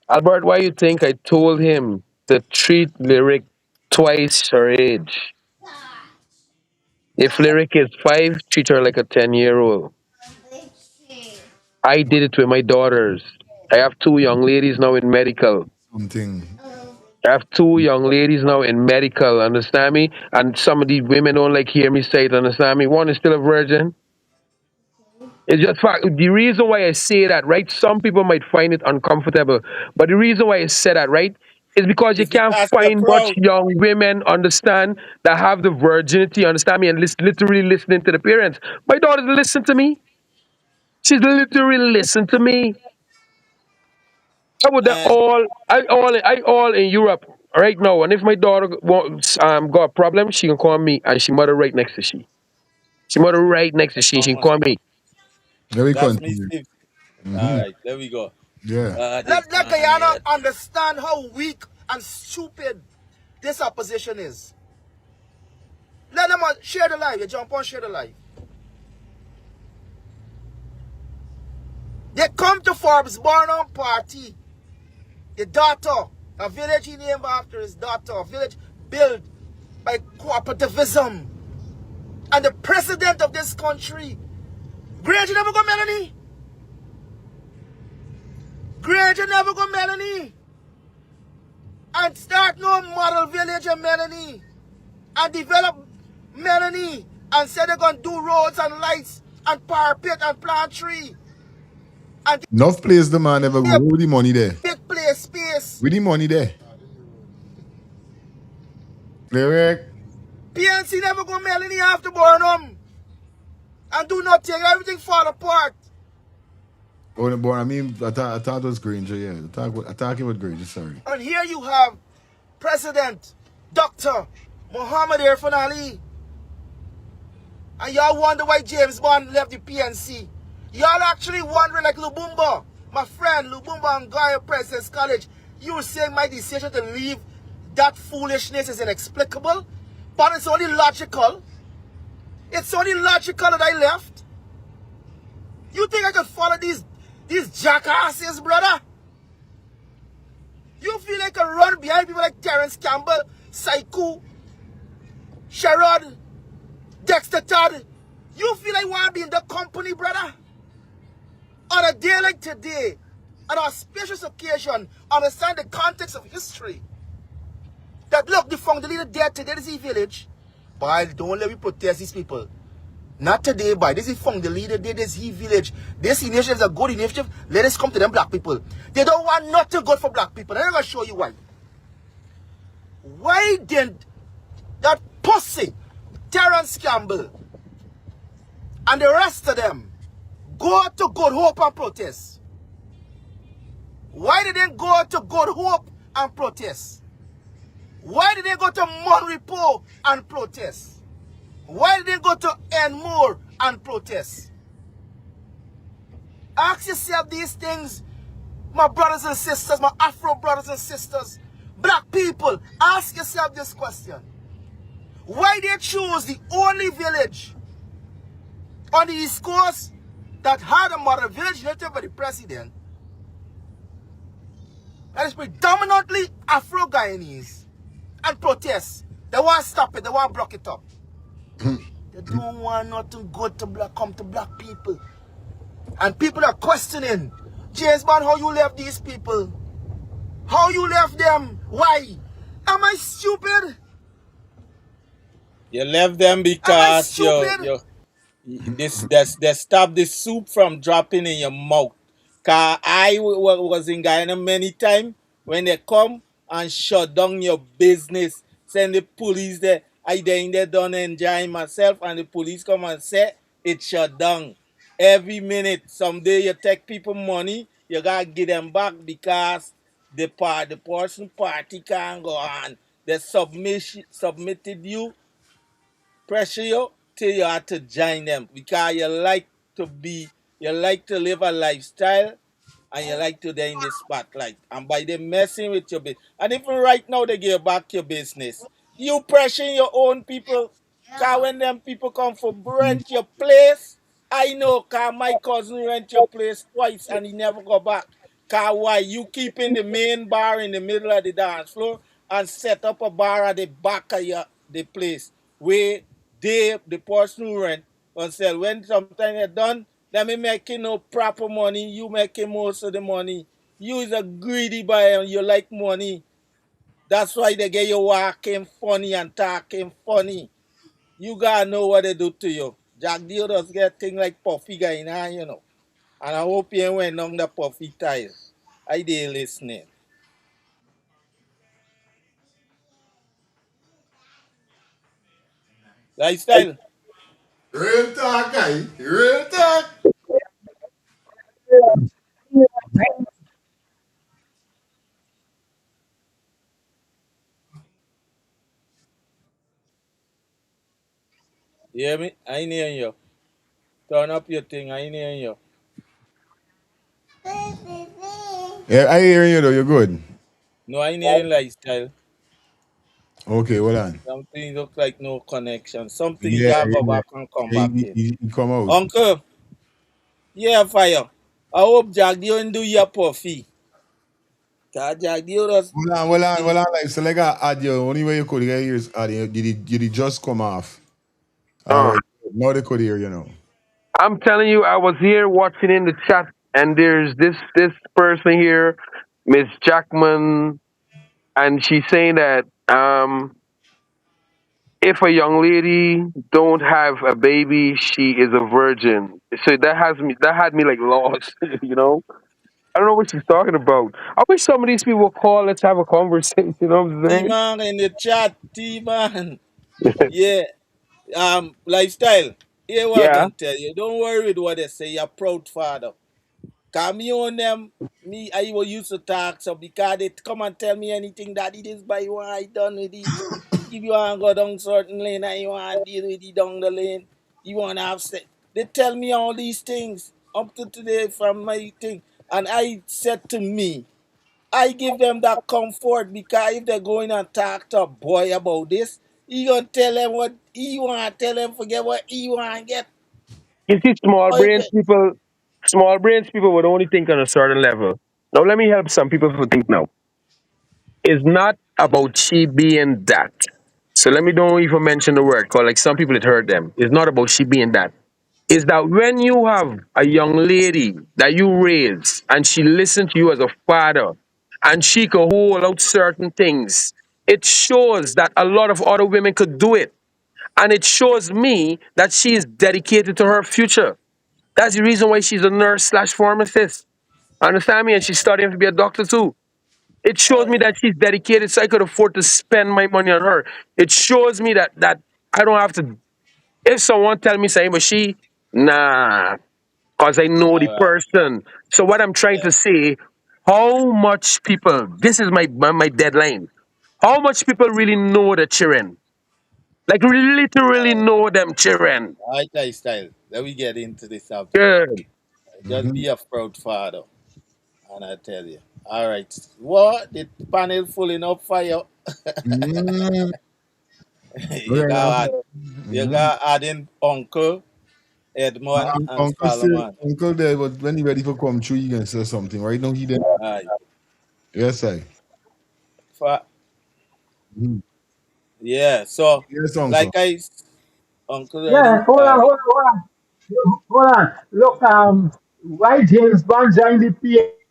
Albert, why you think I told him to treat Lyric twice her age? If Lyric is 5, treat her like a 10-year-old. I did it with my daughters. I have 2 young ladies now in medical. Something. I have 2 young ladies now in medical, understand me? And some of these women don't like hear me say it, understand me? One is still a virgin. It's just fact. The reason why I say that, right? Some people might find it uncomfortable, but the reason why I say that, right, is because you It's can't because you're find much proud. young women, understand, that have the virginity, understand me, and literally listening to the parents. My daughter listen to me. She's literally listen to me. I would And I all in Europe right now, and if my daughter wants got a problem, she can call me, and she mother right next to she. She mother right next to she. She can call me. Let me that's me, continue. Steve. All Mm-hmm. right, there we go. Yeah. This Let man Guyana here. understand how weak and stupid this opposition is. Let them share the live. You jump on, share the live. They come to Forbes Barnum party. The daughter, a village he named after his daughter, a village built by cooperativism. And the president of this country, Great, you never go Melanie. Great, you never go Melanie. And start no model village in Melanie. And develop Melanie. And say they're going to do roads and lights and parapet and plant tree. And Enough place the man never go. give Where the money there? big place space. With the money there? Lyric. PNC never go Melanie after Barnum. And do nothing. Everything fall apart. Oh, but I mean, I thought it was Granger, yeah. I thought it was Granger, sorry. And here you have President Dr. Muhammad Irfan Ali. And y'all wonder why James Bond left the PNC. Y'all actually wondering like Lubumba, my friend Lubumba and Guyana Princess College. You were saying my decision to leave that foolishness is inexplicable. But it's only logical. It's only logical that I left. You think I could follow these jackasses, brother? You feel like I run behind people like Terence Campbell, Saiku, Sherrod, Dexter Todd? You feel like I want to be in the company, brother? On a day like today, on an auspicious occasion, understand the context of history. That look, the founder leader dead today, this is village. But don't let me protest these people. Not today, but this is from the leader, this is village. This initiative is a good initiative. Let us come to them black people. They don't want nothing good for black people. I'm going to show you why. Why didn't that pussy, Terence Campbell, and the rest of them go to Good Hope and protest? Why did they go to Good Hope and protest? Why did they go to Monrepo and protest? Why did they go to earn more and protest? Ask yourself these things, my brothers and sisters, my Afro brothers and sisters, black people. Ask yourself this question. Why they choose the only village on the East Coast that had a model village elected by the president that is predominantly Afro-Guyanese and protest? They want to stop it. They want to block it up. They don't want nothing good to come to black people. And people are questioning, James Bond, how you left these people? How you left them? Why? Am I stupid? You left them Am I because stupid? they stop the soup from dropping in your mouth. Cause was in Guyana many times when they come and shut down your business, send the police there. I there in there done enjoying myself and the police come and say it shut down. Every minute, someday you take people money, you gotta give them back because the person party can't go on. They submitted you pressure you till you have to join them because you like to live a lifestyle and you like to be in the spotlight. And by them messing with your business, and even right now they give back your business. You pressuring your own people. Cause when them people come for rent your place, I know cause my cousin rent your place twice and he never go back. Cause why you keeping the main bar in the middle of the dance floor and set up a bar at the back of the place where the person who rent and sell. When sometimes you're done, let me making no proper money. You making most of the money. You is a greedy buyer and you like money. That's why they get you walking funny and talking funny. You gotta know what they do to you. Jack Deal does get thing like puffy guy in hand, you know. And I hope you ain't went on the puffy tile. I did listening. Lifestyle. Real talk, guy. Real talk. You hear me? I ain't hearing you. Turn up your thing. I ain't hearing you. Yeah, I hear you though. You're good. No, I ain't hearing lifestyle. Okay, hold on. Something look like no connection. Something you Yeah, gotta go yeah. back and come Yeah, back in. he come out. Uncle, yeah, fire. I hope Jack you do your puffy. Cause Jack you just Hold on. Like, so like I add you. Only way you could hear is add you. Did it just come off? All Uh, right. Now they could hear you know. I'm telling you, I was here watching in the chat, and there's this person here, Miss Jackman, and she's saying that if a young lady don't have a baby, she is a virgin. So that had me like lost, you know. I don't know what she's talking about. I wish some of these people would call. Let's have a conversation. You know what I'm saying? T-Man in the chat, T-Man. Yeah. Lifestyle. Here what I Yeah. can tell you. Don't worry with what they say. You're proud father. Cause me on them, me I will used to talk so because they come and tell me anything that it is by what I done with it. If you want to go down certain lane and you want to deal with it down the lane, you want to have sex. They tell me all these things up to today from my thing. And I said to me, I give them that comfort because if they're going and talk to a boy about this, he gonna tell them what he want, tell them forget what he want to get. You see, Or if they, small brains people would only think on a certain level. Now, let me help some people who think now. It's not about she being that. So let me don't even mention the word, because like some people it hurt them. It's not about she being that. Is that when you have a young lady that you raise and she listens to you as a father and she can hold out certain things, it shows that a lot of other women could do it. And it shows me that she is dedicated to her future. That's the reason why she's a nurse slash pharmacist. Understand me? And she's studying to be a doctor too. It shows me that she's dedicated, so I could afford to spend my money on her. It shows me that I don't have to. If someone tell me saying, but she, nah, because I know the all right, person. So what I'm trying yeah. to say, how much people? This is my deadline. How much people really know the children? Like we literally know them children. All right, lifestyle. Let me get into the subject. Good. Just be a proud father, and I tell you. All right. What? The panel full enough fire. Mm. you Okay, now. got add, you got add in Uncle Edmond and Uncle still, Solomon. Uncle there, but when he ready for come through, he can say something. Right now, he there. Aye. Yes, I. For, Mm. yeah. So, Yes, Uncle. like Uncle Yeah, ready. hold All on, right. hold on, hold on. Hold on. Look, why James Bond joined the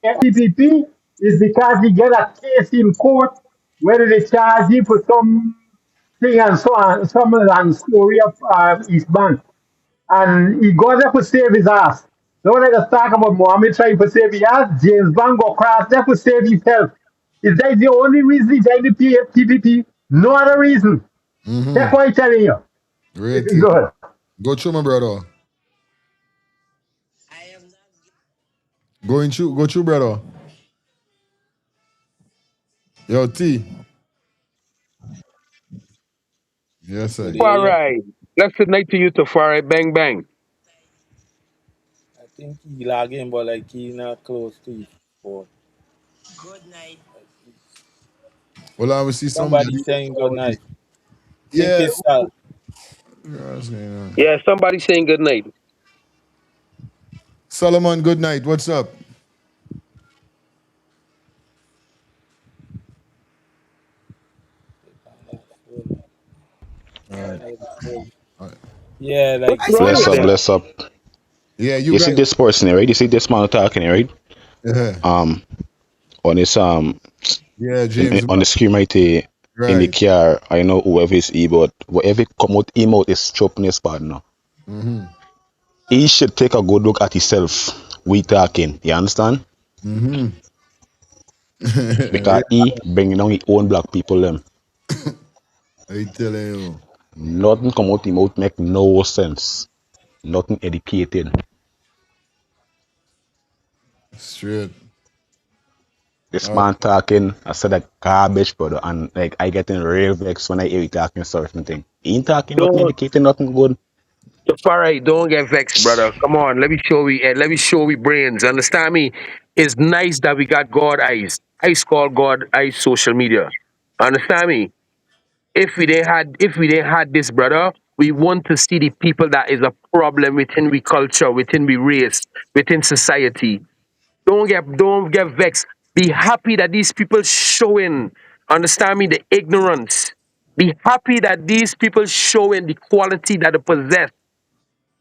PPP is because he get a case in court where they charge him for some thing and so on, some long story of his bank. And he got there to save his ass. Don't let us talk about Mohammed trying to save his ass. James Bond go cross there to save himself. Is that the only reason he joined the PPP? No other reason. That's Mm-hmm. why I'm telling you. Great thing. Go ahead. Go through, my brother. Go through, brother. Yo, T. Yes, Good sir. day, All yeah. right. Let's good night to you to far bang bang. I think he lagging, but like he not close to his phone. Well, I will see Somebody somebody. saying good night. Think Yeah. it's What's going on? Yeah, somebody saying good night. Solomon, good night. What's up? All right. All right. yeah, like What's the wrong Bless with up, them? signal. bless up. Yeah, you You see guys. this person here, right? You see this man talking here, right? Yeah, On his yeah, James. on the screen right here in the Right. car, I know whoever is he, but whatever come out him out is chopping his partner. Mm-hmm. He should take a good look at himself. We talking, you understand? Mm-hmm. Because Yeah, he bringing down his own black people them. I telling you. Nothing come out him out make no sense. Nothing educated. Straight. This All right. man talking, I said that garbage, brother, and like I getting real vexed when I hear he talking certain thing. He ain't talking nothing Don't educated, nothing good. Tafari, don't get vexed, brother. Come on, let me show we brains. Understand me? It's nice that we got God eyes. Eyes call God eyes social media. Understand me? If we didn't had this, brother, we want to see the people that is a problem within we culture, within we race, within society. Don't get vexed. Be happy that these people showing, understand me, the ignorance. Be happy that these people showing the quality that they possess.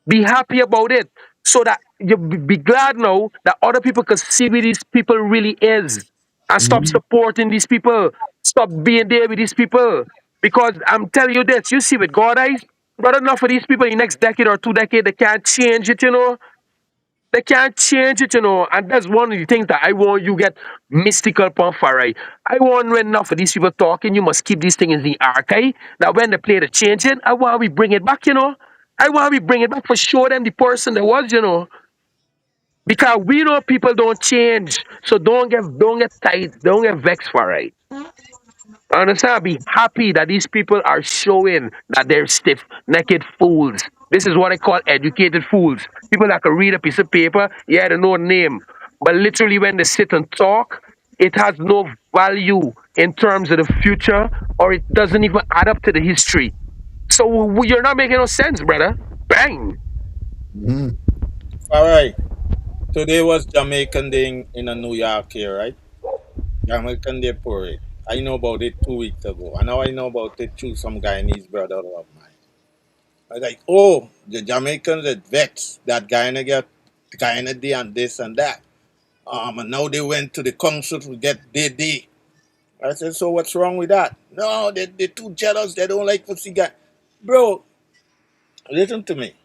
Be happy about it so that you be glad now that other people can see who these people really is and stop Mm-hmm. supporting these people. Stop being there with these people. Because I'm telling you this, you see with God eyes, brother, enough for these people in the next decade or 2 decades, they can't change it, you know. They can't change it, you know. And that's one of the things that I want you get mystical upon Farai. I want when enough of these people talking, you must keep these things in the archive. That when they play the change it, I want we bring it back, you know. I want we bring it back for show them the person that was, you know. Because we know people don't change. So don't get tight, don't get vexed for it. Understand? Be happy that these people are showing that they're stiff naked fools. This is what I call educated fools. People that can read a piece of paper, yeah, they know a name. But literally, when they sit and talk, it has no value in terms of the future, or it doesn't even add up to the history. So you're not making no sense, brother. Bang. Mm-hmm. All right. Today was Jamaican Day in New York here, right? Jamaican Day parade. I know about it 2 weeks ago. And now I know about it through some Guyanese brother of mine. I was like, oh, the Jamaicans are vexed that Guyana get Guyana Day and this and that. And now they went to the council to get their day. I said, so what's wrong with that? No, they're too jealous. They don't like to see guy. Bro, listen to me.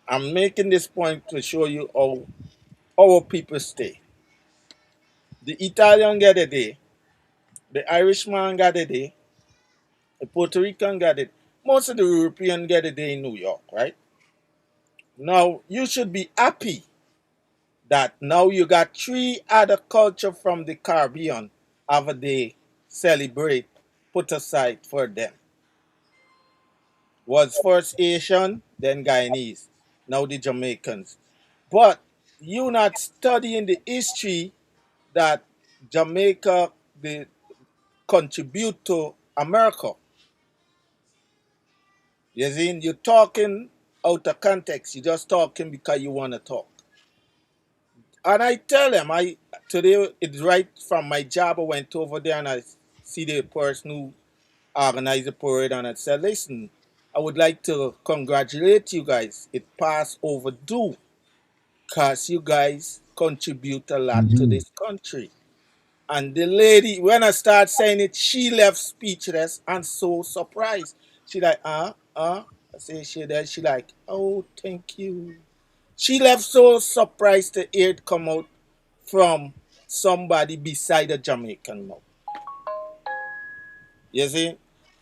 I'm making this point to show you how our people stay. The Italian get a day. The Irishman got a day. The Puerto Rican got it. Most of the European get a day in New York, right? Now you should be happy that now you got three other culture from the Caribbean have a day celebrate, put aside for them. was first Asian, then Guyanese, now the Jamaicans. But you not studying the history that Jamaica they contribute to America. You see, you're talking out of context. You're just talking because you want to talk. And I tell them, I today it's right from my job. I went over there and I see the person who organized the parade, and I said, "Listen, I would like to congratulate you guys. It passed overdue, cause you guys contribute a lot to Mm-hmm. this country." And the lady, when I start saying it, she left speechless and so surprised. She like, I say she there. She like, oh, thank you. She left so surprised to hear it come out from somebody beside a Jamaican mouth. You see?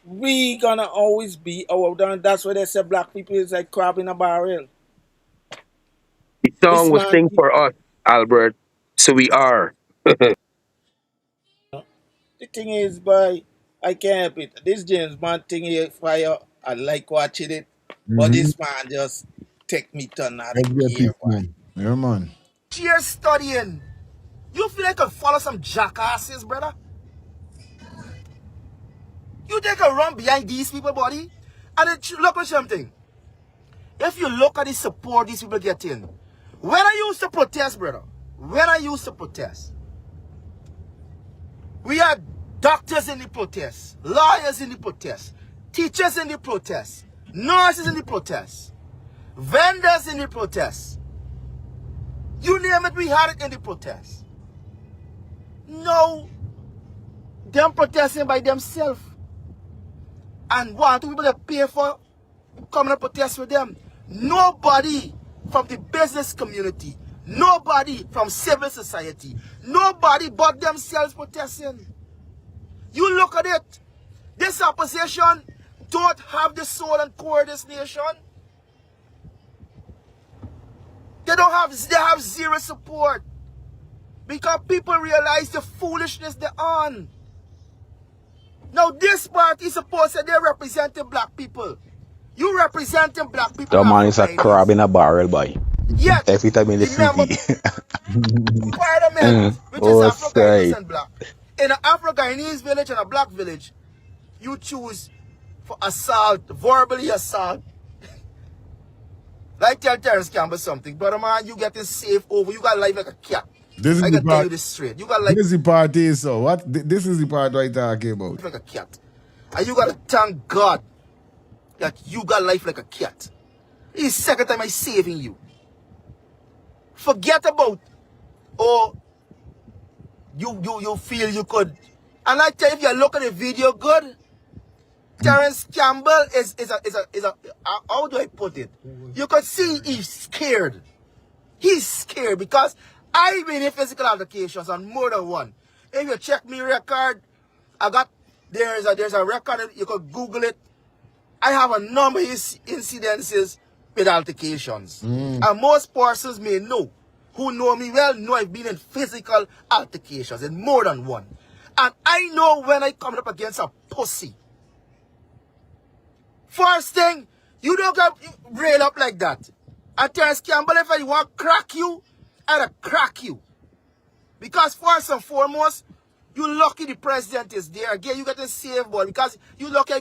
We gonna always be our done. That's why they say black people is like crab in a barrel. The This song was man, sing for us, Albert. So we are. the thing is, boy, I can't help it. This James Bond thing here, fire, I like watching it. But Mm-hmm. this man just take me to another Let's get gear, it, boy. man. Yeah, man. Cheers studying. You feel like I follow some jackasses, brother? You take a run behind these people, buddy. And look at something. If you look at the support these people get in, when I used to protest, brother, when I used to protest, we had doctors in the protest, lawyers in the protest, teachers in the protest, nurses in the protest, vendors in the protest. You name it, we had it in the protest. No, them protesting by themselves and want people to pay for coming and protest with them. Nobody from the business community, nobody from civil society, nobody but themselves protesting. You look at it, this opposition don't have the soul and core of this nation. They have zero support because people realize the foolishness they're on. Now this party is supposed to they representing black people. You representing black people, The man is a crab Afro-Guyanese. in a barrel, boy. Yet, Every time in the the member city. parliament, which is Oh, Afro-Guyanese side. and black. In an Afro-Guyanese village and a black village, you choose for assault, verbally assault. Like tell Terrence Campbell something, brother man, you getting safe over. You got life like a cat. This is I the can tell part. you this straight. You got life This is the part is so. What? This is the part right talking about. like a cat. And you gotta thank God that you got life like a cat. This is the second time I'm saving you. Forget about, oh, you feel you could. And I tell you, if you look at the video good, Terrence Campbell is a how do I put it? You could see he's scared. He's scared because I've been in physical altercations on more than one. If you check me record, I got there's a record, you could Google it. I have a number of incidences with altercations. And most persons may know, who know me well, know I've been in physical altercations in more than one. And I know when I come up against a pussy. First thing, you don't get rail up like that. And Terrence Campbell, if I want to crack you, I'll crack you. Because first and foremost, you lucky the president is there. Again, you get a save ball because you lucky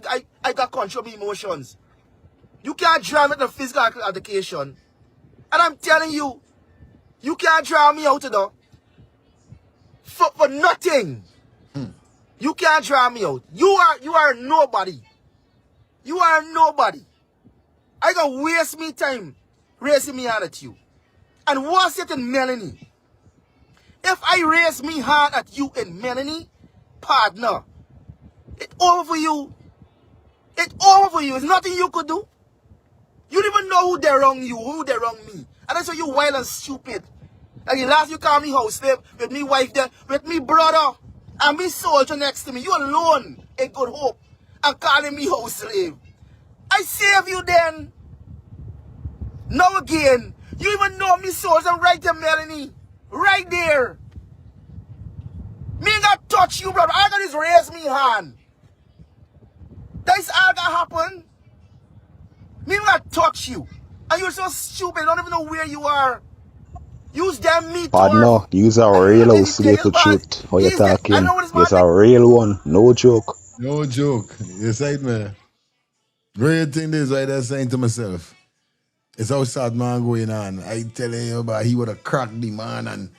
I got control of my emotions. You can't drown with the physical altercation. And I'm telling you, you can't drown me out of the for nothing. You can't drown me out. You are nobody. You are nobody. I can waste me time raising me hand at you. And what's it in Melanie? If I raise me hand at you in Melanie, partner, it's over for you. It's over for you. It's nothing you could do. You don't even know who they wrong you, who they wrong me. And that's why you wild and stupid. And the last you call me house slave, with me wife there, with me brother, and me soldier next to me. You alone in good hope. And calling me house slave. I save you then. Now again, you even know me soldier right there, Melanie. Right there. Me not touch you, brother. I got just raise me hand. That's all that happen. touch you. And you're so stupid, don't even know where you are. Use them meat Partner, turf. you's a And you real know house this slave tail for bad. truth. How you He's the I talking? know what this You's man a real one, no joke. No joke. You said me. Real thing is why they're saying to myself. It's how sad man going on. I telling you about he would have cracked the man and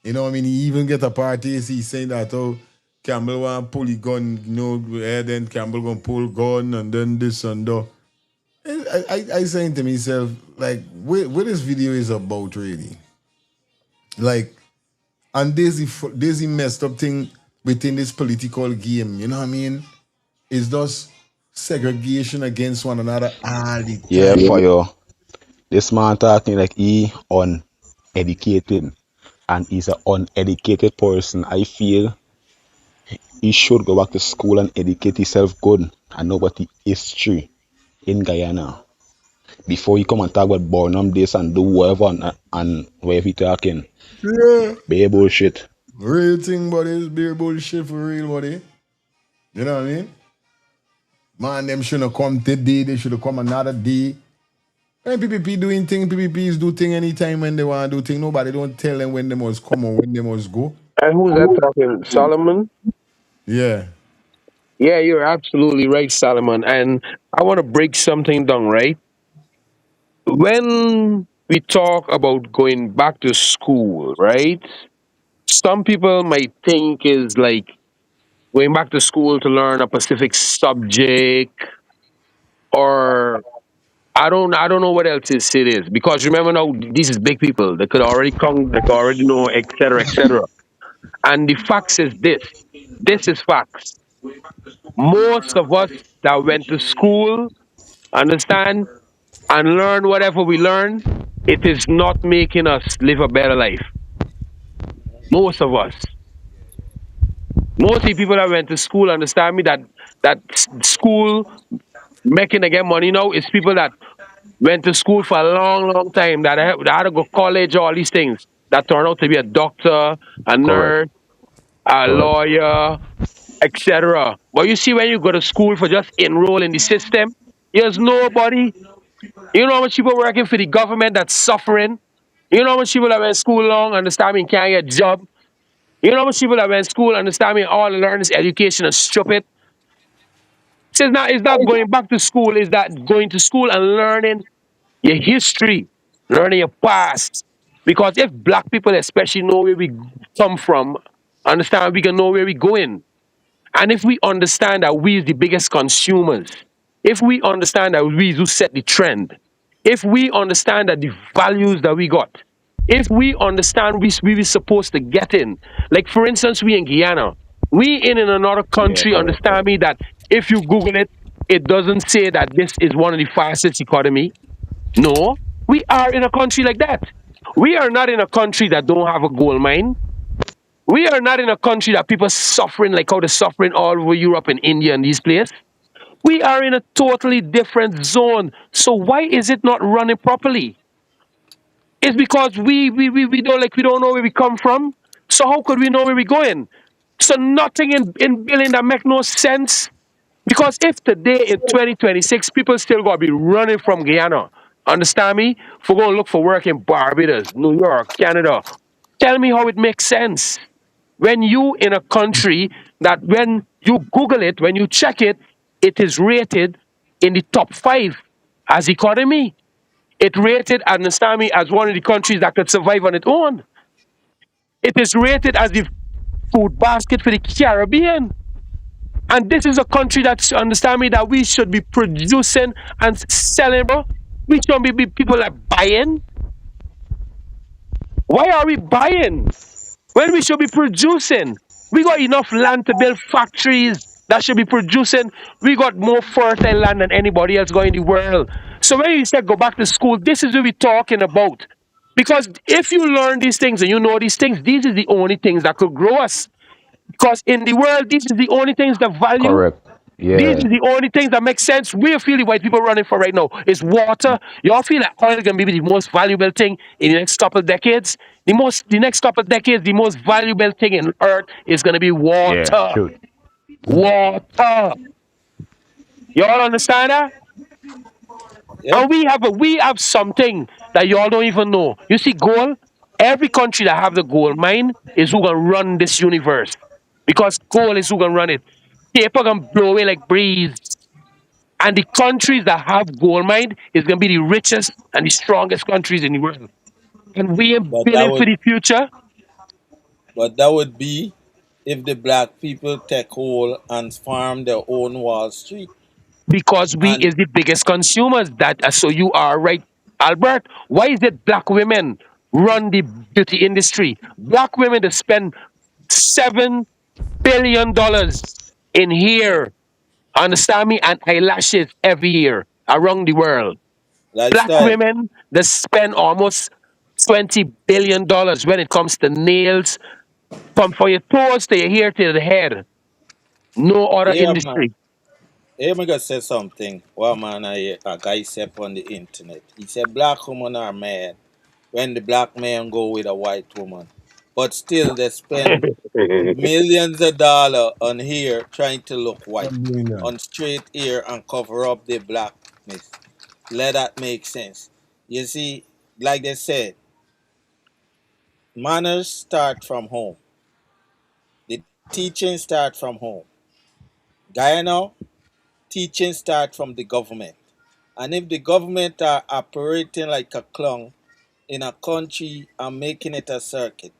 you know what I mean, he even get a party, he's saying that oh Campbell want pull the gun, you know, then Campbell gonna pull gun and then this and that. I saying to myself, like, what this video is about really? Like, and there's the messed up thing within this political game, you know what I mean? It's just segregation against one another all the Yeah, time. for you. This man talking like he uneducated and he's an uneducated person. I feel he should go back to school and educate himself good and know what the history in Guyana before he come and talk about Burnham this and do whatever and wherever he talking. Yeah. Bare bullshit. Real thing, buddy, is beer bullshit for real, buddy. You know what I mean? Man, them shouldn't have come today, they should have come another day. When PPP doing thing, PPPs do thing anytime when they want to do thing. Nobody don't tell them when they must come or when they must go. And who's that talking? Solomon? Yeah. Yeah, you're absolutely right, Solomon. And I want to break something down, right? When we talk about going back to school, right? Some people might think is like going back to school to learn a specific subject or I don't know what else it is because remember now these is big people they could already come they could already know etc etc and the facts is this is facts. Most of us that went to school understand and learn whatever we learn, it is not making us live a better life. Most of us, most of the people that went to school understand me that school making to get money now is people that went to school for a long, long time, that had to go college, all these things, that turned out to be a doctor, a Correct. nurse, a Correct. lawyer, etc. But you see, when you go to school for just enroll in the system, there's nobody. You know how much people working for the government that's suffering? You know how much people that went to school long, understand me, can't get a job? You know how much people that went to school, understand me, all learn this education is stupid? So it's not going back to school, it's that going to school and learning your history, learning your past. Because if black people especially know where we come from, understand we can know where we're going. And if we understand that we is the biggest consumers, if we understand that we who set the trend, if we understand that the values that we got, if we understand we were supposed to get in, like for instance, we in Guyana, we in another Yeah, country, correct. understand me that if you Google it, it doesn't say that this is one of the fastest economy. No, we are in a country like that. We are not in a country that don't have a gold mine. We are not in a country that people suffering like how they're suffering all over Europe and India and these places. We are in a totally different zone. So why is it not running properly? It's because we don't know where we come from. So how could we know where we're going? So nothing in billing that make no sense. Because if today in 2026 people still gonna be running from Guyana, understand me? For going to look for work in Barbados, New York, Canada. Tell me how it makes sense. When you in a country that when you Google it, when you check it, it is rated in the top five as economy. It rated, understand me, as one of the countries that could survive on its own. It is rated as the food basket for the Caribbean. And this is a country that understand me that we should be producing and selling, bro. We shouldn't be people like buying. Why are we buying? When we should be producing. We got enough land to build factories that should be producing. We got more fertile land than anybody else going in the world. So when you said go back to school, this is what we're talking about. Because if you learn these things and you know these things, these are the only things that could grow us. Because in the world, these are the only things that value. Correct. These Yeah. are the only things that make sense. We feel the white people running for right now is water. Y'all feel like oil is gonna be the most valuable thing in the next couple of decades. The next couple of decades, the most valuable thing in earth is gonna be Yeah. water. Shoot. Water. Y'all understand that? Yep. And we have something that y'all don't even know. You see, gold, every country that have the gold mine is who gonna run this universe. Because gold is who gonna run it. Paper gonna blow away like breeze. And the countries that have gold mine is gonna be the richest and the strongest countries in the world. And we ain't But that building for would the future be if the black people take hold and farm their own Wall Street. because we And is the biggest consumers. That so you are right, Albert. Why is it black women run the beauty industry? Black women to spend $7 billion in hair, understand me, and eyelashes every year around the world. Black lifestyle. women that spend almost $20 billion when it comes to nails, from your toes to your hair to the head. No other Yeah, man. industry. Hey, me gonna say something. What man, a guy said on the internet. He said black women are mad when the black man go with a white woman, but still they spend millions of dollars on hair trying to look white, I'm doing that. on straight hair and cover up their blackness. Let that make sense. You see, like they said, manners start from home. The teaching start from home. Guyana, teaching start from the government. And if the government are operating like a clown in a country and making it a circuit,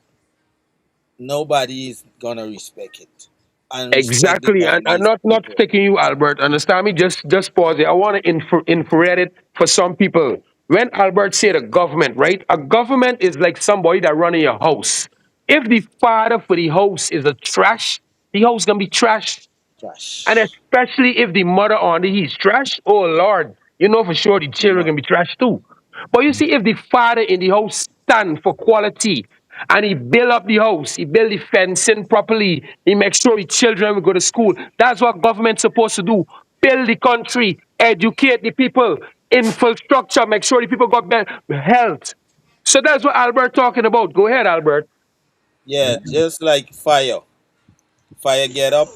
nobody is gonna respect it and respect the Exactly, and Guyanese not people. sticking you, Albert. Understand me? Just pause it. I want to infrared it for some people. When Albert said a government, right? A government is like somebody that running your house. If the father for the house is a trash, the house gonna be trash. And Trash. especially if the mother on the he's trash, oh Lord, you know for sure the children can be trash too. But you see, if the father in the house stand for quality and he build up the house, he build the fencing properly, he make sure the children will go to school. That's what government's supposed to do. Build the country, educate the people, infrastructure, make sure the people got better health. So that's what Albert talking about. Go ahead, Albert. Yeah, just like fire. Fire get up,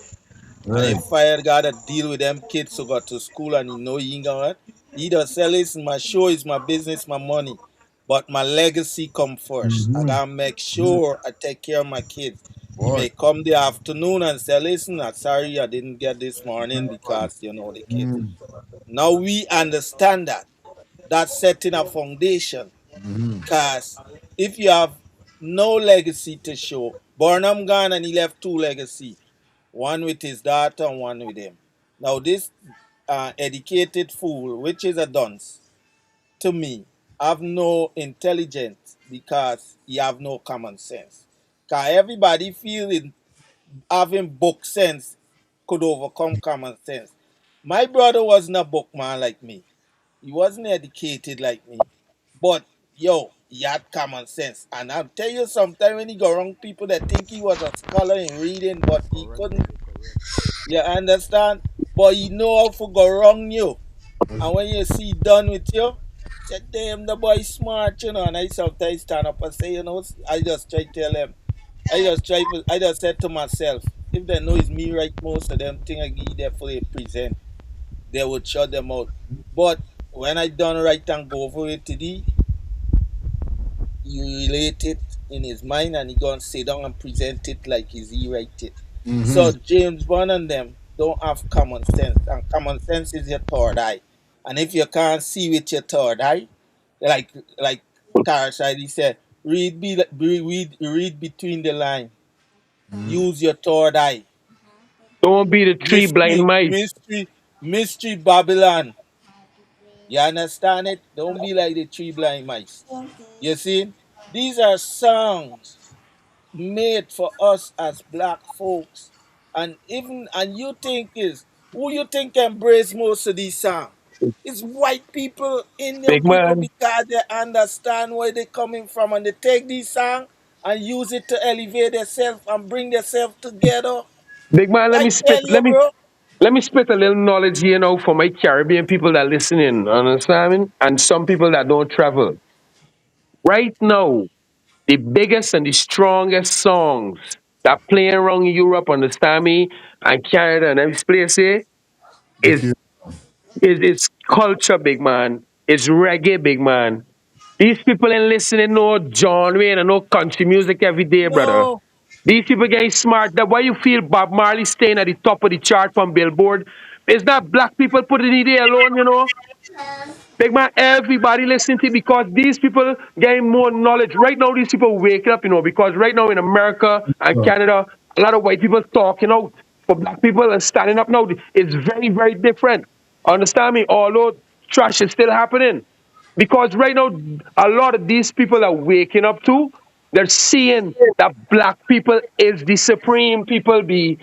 and Right. if fire gotta deal with them kids who got to school and he know he ain't gonna, he just say, listen, my show is my business, my money, but my legacy come first. I gotta make sure I take care of my kids. He Boy. may come the afternoon and say, listen, I'm sorry I didn't get this morning because you know the kids. Now we understand that. That's setting a foundation. Because if you have no legacy to show, Burnham gone and he left two legacy, one with his daughter and one with him. Now this educated fool, which is a dunce, to me, have no intelligence because he have no common sense. Because everybody feeling having book sense could overcome common sense. My brother wasn't a book man like me. He wasn't educated like me. But yo, he had common sense. And I'll tell you sometime when he go around people that think he was a scholar in reading, but he couldn't. You understand? But he know how to go wrong you. And when you see done with you, say, damn, the boy smart, you know. And I sometimes stand up and say, you know, I just try to tell them. I just said to myself, if they know it's me right most of them thing I give them for they present, they would shut them out. But when I done right and go over it today, he relate it in his mind and he gonna sit down and present it like he's he write it. So James Bond and them don't have common sense, and common sense is your third eye. And if you can't see with your third eye, like like Tarshide he said, read between the line. Use your third eye. Don't be the three blind Mystery, mice. mystery, mystery Babylon. You understand it? Don't be like the three blind mice. You see? These are songs made for us as black folks. And you think is who you think embrace most of these songs? It's white people, Indian Big people, man. because they understand where they're coming from and they take these songs and use it to elevate themselves and bring themselves together. Big man, let I me tell spit. you, bro. Let me spit a little knowledge here now for my Caribbean people that listening, understand me? And some people that don't travel. Right now, the biggest and the strongest songs that playing around Europe, understand me, and Canada and every place here Look here. is culture, big man. It's reggae, big man. These people ain't listening no John Wayne and no country music every day, brother. No. These people getting smart. That why you feel Bob Marley staying at the top of the chart from Billboard? It's not black people putting it there alone, you know. Big man, everybody listening to it because these people getting more knowledge. Right now, these people waking up, you know, because right now in America and Canada, a lot of white people talking out for black people and standing up now. It's very, very different. Understand me? Although trash is still happening. Because right now, a lot of these people are waking up too. They're seeing that black people is the supreme people be.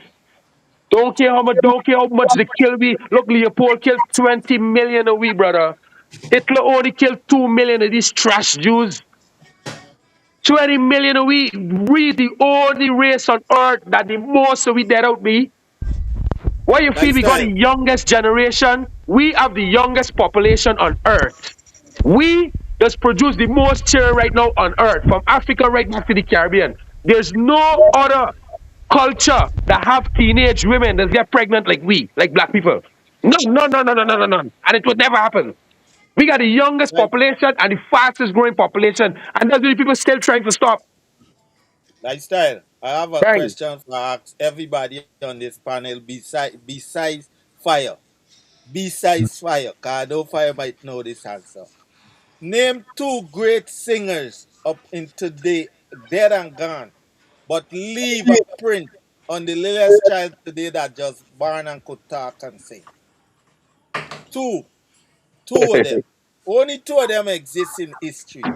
Don't care how much they kill me. Look, Leopold killed 20 million a week, brother. Hitler only killed 2 million of these trash Jews. 20 million a week. We the only race on earth that the most of we dead out be. Why you feel we got Lifestyle. the youngest generation? We have the youngest population on earth. We just produce the most children right now on earth, from Africa right back to the Caribbean. There's no other culture that have teenage women that get pregnant like we, like black people. No, no, no, no, no, no, no, no. And it would never happen. We got the youngest Like, population and the fastest growing population, and that's what people still trying to stop. Lifestyle. I have a Bang. question for ask everybody on this panel besides fire. Besides fire. Cause I know fire might know this answer. Name two great singers up in today, dead and gone, but leave a print on the littlest child today that just born and could talk and sing. Two. Two of them. Only two of them exist in history.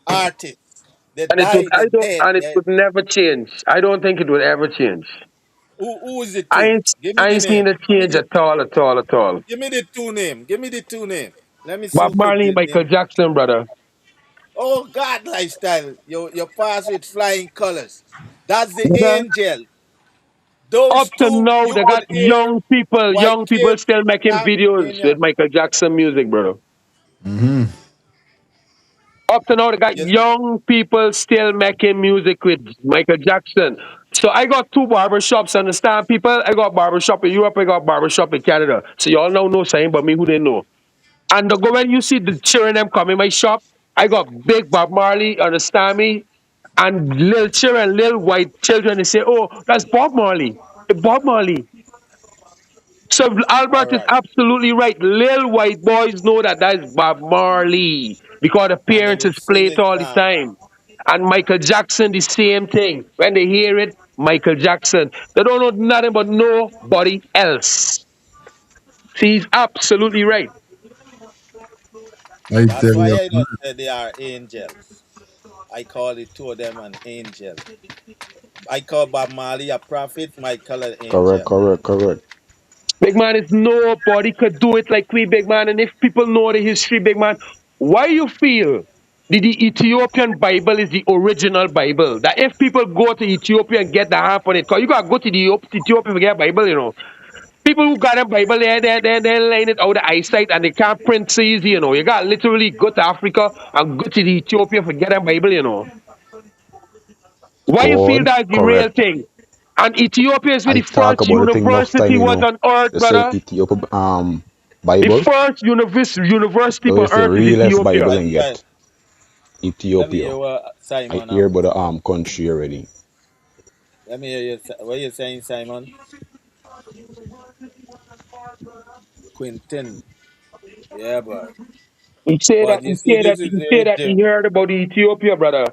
Artists. They And it would, died, they I don't, dead. and it would never change. I don't think it would ever change. Who is the two? Give me I the ain't seen name. it change at all, at all, at all. Give me the two name. Give me the two name. Let me see Bob who could Marley, Michael name. Jackson, brother. Oh God, lifestyle. You pass with flying colors. That's the Brother, angel. up Those to two now, you they would got hear white young people cape, still making black videos with Indian. Michael Jackson music, brother. Mm-hmm. Up to now, they got Yes, young people still making music with Michael Jackson. So I got two barbershops, understand, people? I got barbershop in Europe, I got barbershop in Canada. So y'all now know saying but me who they know. And the, when you see the children them come in my shop, I got big Bob Marley, understand me? And little children, little white children, they say, oh, that's Bob Marley. Bob Marley. So all Albert is right. absolutely right. Little white boys know that that's Bob Marley because the And then parents they is sing play it it all the song. time. And Michael Jackson, the same thing. When they hear it, Michael Jackson. They don't know nothing but nobody else. See, he's absolutely right. I That's tell why you. I don't say they are angels. I call the two of them an angel. I call Bob Marley a prophet, Michael an Correct, angel. correct, correct. Big man, is nobody could do it like we, big man. And if people know the history, big man, why you feel the Ethiopian Bible is the original Bible? That if people go to Ethiopia and get the half on it, because you gotta go to the Ethiopia to get Bible, you know. People who got a Bible, they line it out of eyesight and they can't print so easy, you know. You got literally go to Africa and go to the Ethiopia for get a Bible, you know. Why you feel God, that's the real correct. thing? And Ethiopia is where I the talk first about the thing enough time, university you was know. on earth, They say brother. Ethiopia The Bible. first university So on it's the earth is realest Ethiopia. Bible and Lifestyle. get Let me Ethiopia. hear what I Simon hear have to about the say. country already. Let me hear you. What you saying, Simon? Quinton. Yeah, boy. But you see, this is He say very that he dim. heard about Ethiopia, brother.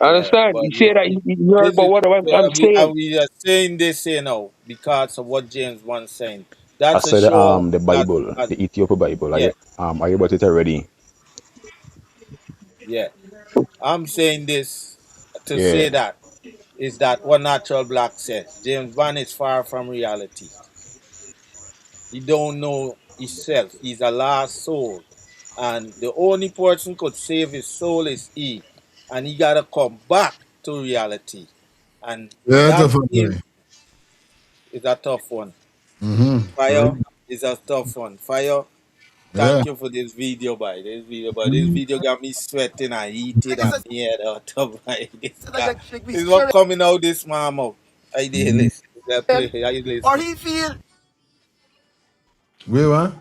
Yeah, Understand? but He say that he heard this about is what I'm saying. we are saying this, you know, because of what James once saying. I That's a said show the that, Bible, the Ethiopia Bible. yeah, I hear about it already. yeah. I'm saying this to say Yeah. that is that what Natural Black says. James Bond is far from reality. He don't know himself. He's a lost soul. And the only person could save his soul is he. And he gotta come back to reality. And Yeah, that tough one, is, boy. is a tough one. Mm-hmm. Fire Right? is a tough one. Fire, Yeah. thank you for this video, boy. This video got me sweating and heated and me head out of my this guy. This is what coming out this mouth. I did listen. I play. I listen. Wait, what?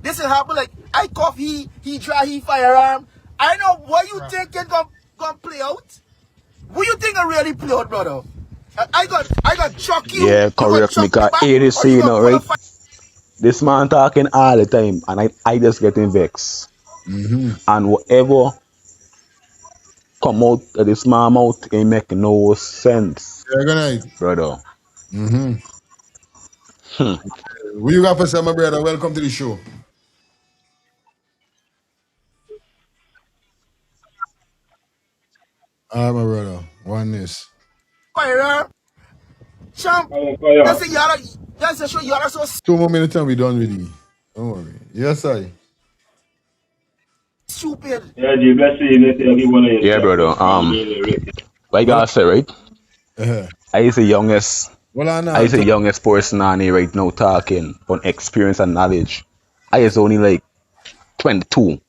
This will happen like I cough, he dry, he firearm. I know what you think is gonna play out. What you think I really play out, brother? I got chuck you. Yeah, You gonna correct me. chuck me Cause back, here they or say, you you gonna know, pull a right? fire? This man talking all the time, and I just getting vexed. And whatever come out of this man mouth, it make no sense, Yeah, good night. brother. Hmm. What you got for say, my brother? Welcome to the show. All right, my brother. Oneness. Firearm, champ. Fire. That's a yara. That's a show yara so 2 more minutes and we done with you. Don't worry. Yes, I. stupid. Yeah, the best thing is every one of Yeah, yourself, brother. your family and everything. Like Well, I say, right? I is the youngest. well, I I know. is the youngest person on here right now talking on experience and knowledge. I is only like 22. You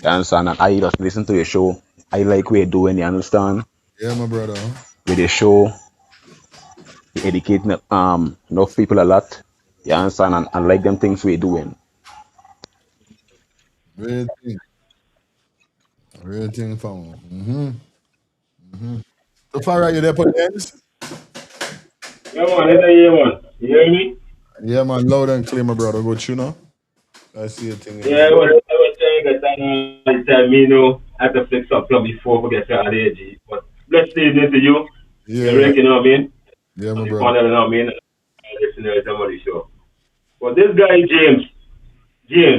understand? And I just listen to your show. I like what you're doing. You understand? Yeah, my brother. With the show, you educate enough people a lot. You understand? And like them things we're doing. Real thing. Real thing, fam. So far, right, you there for the ends? Yeah, man, that's a year, man. You hear me? Yeah, man. Loud and clear, my brother. Go you know. I see a thing in Yeah, there. I was trying to get that time, you know, I have to fix something before we get started, AG. But let's say this to you. You Yeah. Rick, you know what I mean? Yeah, On my the brother. panel, you know what I mean? Listeners, I'm on the show. But this guy, James,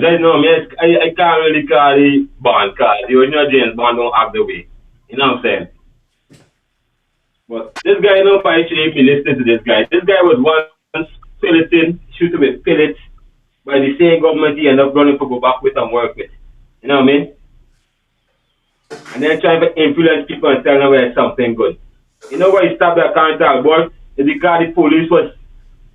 I know, man, I can't really call the band card. You know, James Bond don't have the way. You know what I'm saying? But this guy, you know, if if you listen to this guy, this guy was once filleted, shooting with pellets by the same government he ended up running to go back with and work with. You know what I mean? And then trying to influence people and tell them where something good. You know why he stopped that contact, boy? It's because the police was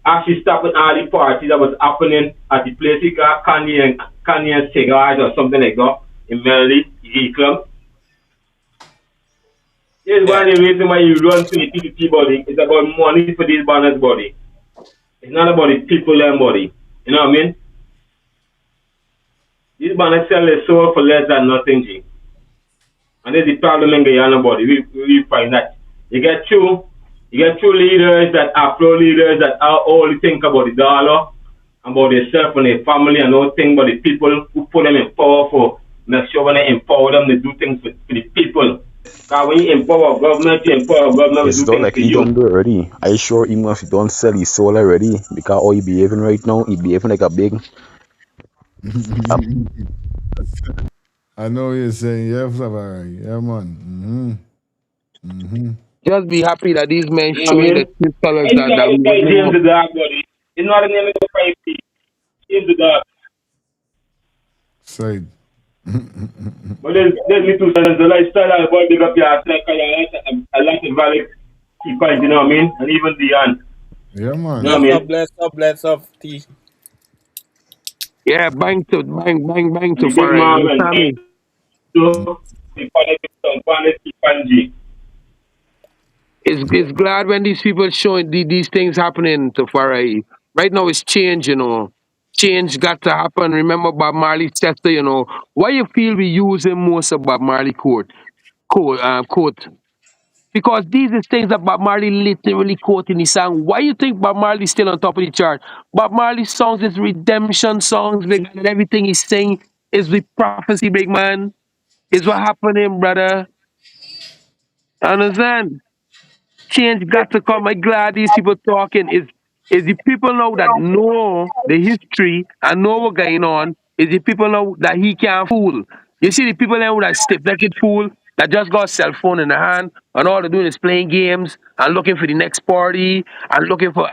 actually stopping all the parties that was happening at the place he got Kanye and cigars or something like that in Maryland, E Club. Here's one of the reasons why you run to the PPP body. It's about money for these banners body. It's not about the people and body. You know what I mean? These banners sell their soul for less than nothing, G. And that's the problem in Guyana body. We find that you get two leaders that are pro leaders that are only think about the dollar, about themselves and their family and all think about the people who put them in power for make sure when they empower them to do things for the people. Because when you empower government will It's do done things like for he you. don't do it already. I sure even if he don't sell his soul already, because how he behaving right now, he behaving like a big I know what you're saying. Yeah, Flavor. Yeah, man. Just be happy that these men You know what I showing the mean? true colors that Anytime we you would fight James know. the dog body, it's not a name of the fight James the dog. Side. But there's me two sons, the lifestyle and boy big up your ass like I like the valid key point, you know what I mean? And even beyond. Yeah, You know man. what I mean? Bless up, T. Yeah, bang And to the big far right. You man and understand me? so the politics and politics and G. It's glad when these people showing these things happening to Farai. Right now it's change, you know. Change got to happen. Remember Bob Marley's tester, you know. Why you feel we using most of Bob Marley quote? Because these are things that Bob Marley literally quote in his song. Why you think Bob Marley's still on top of the chart? Bob Marley's songs is redemption songs, big man, and everything he's saying is with prophecy, big man. Is what happening, brother. Understand? Change got to come. I'm glad these people talking. Is the people now that know the history and know what's going on, is the people now that he can't fool. You see the people now that stiff naked fool that just got cell phone in the hand and all they're doing is playing games and looking for the next party and looking for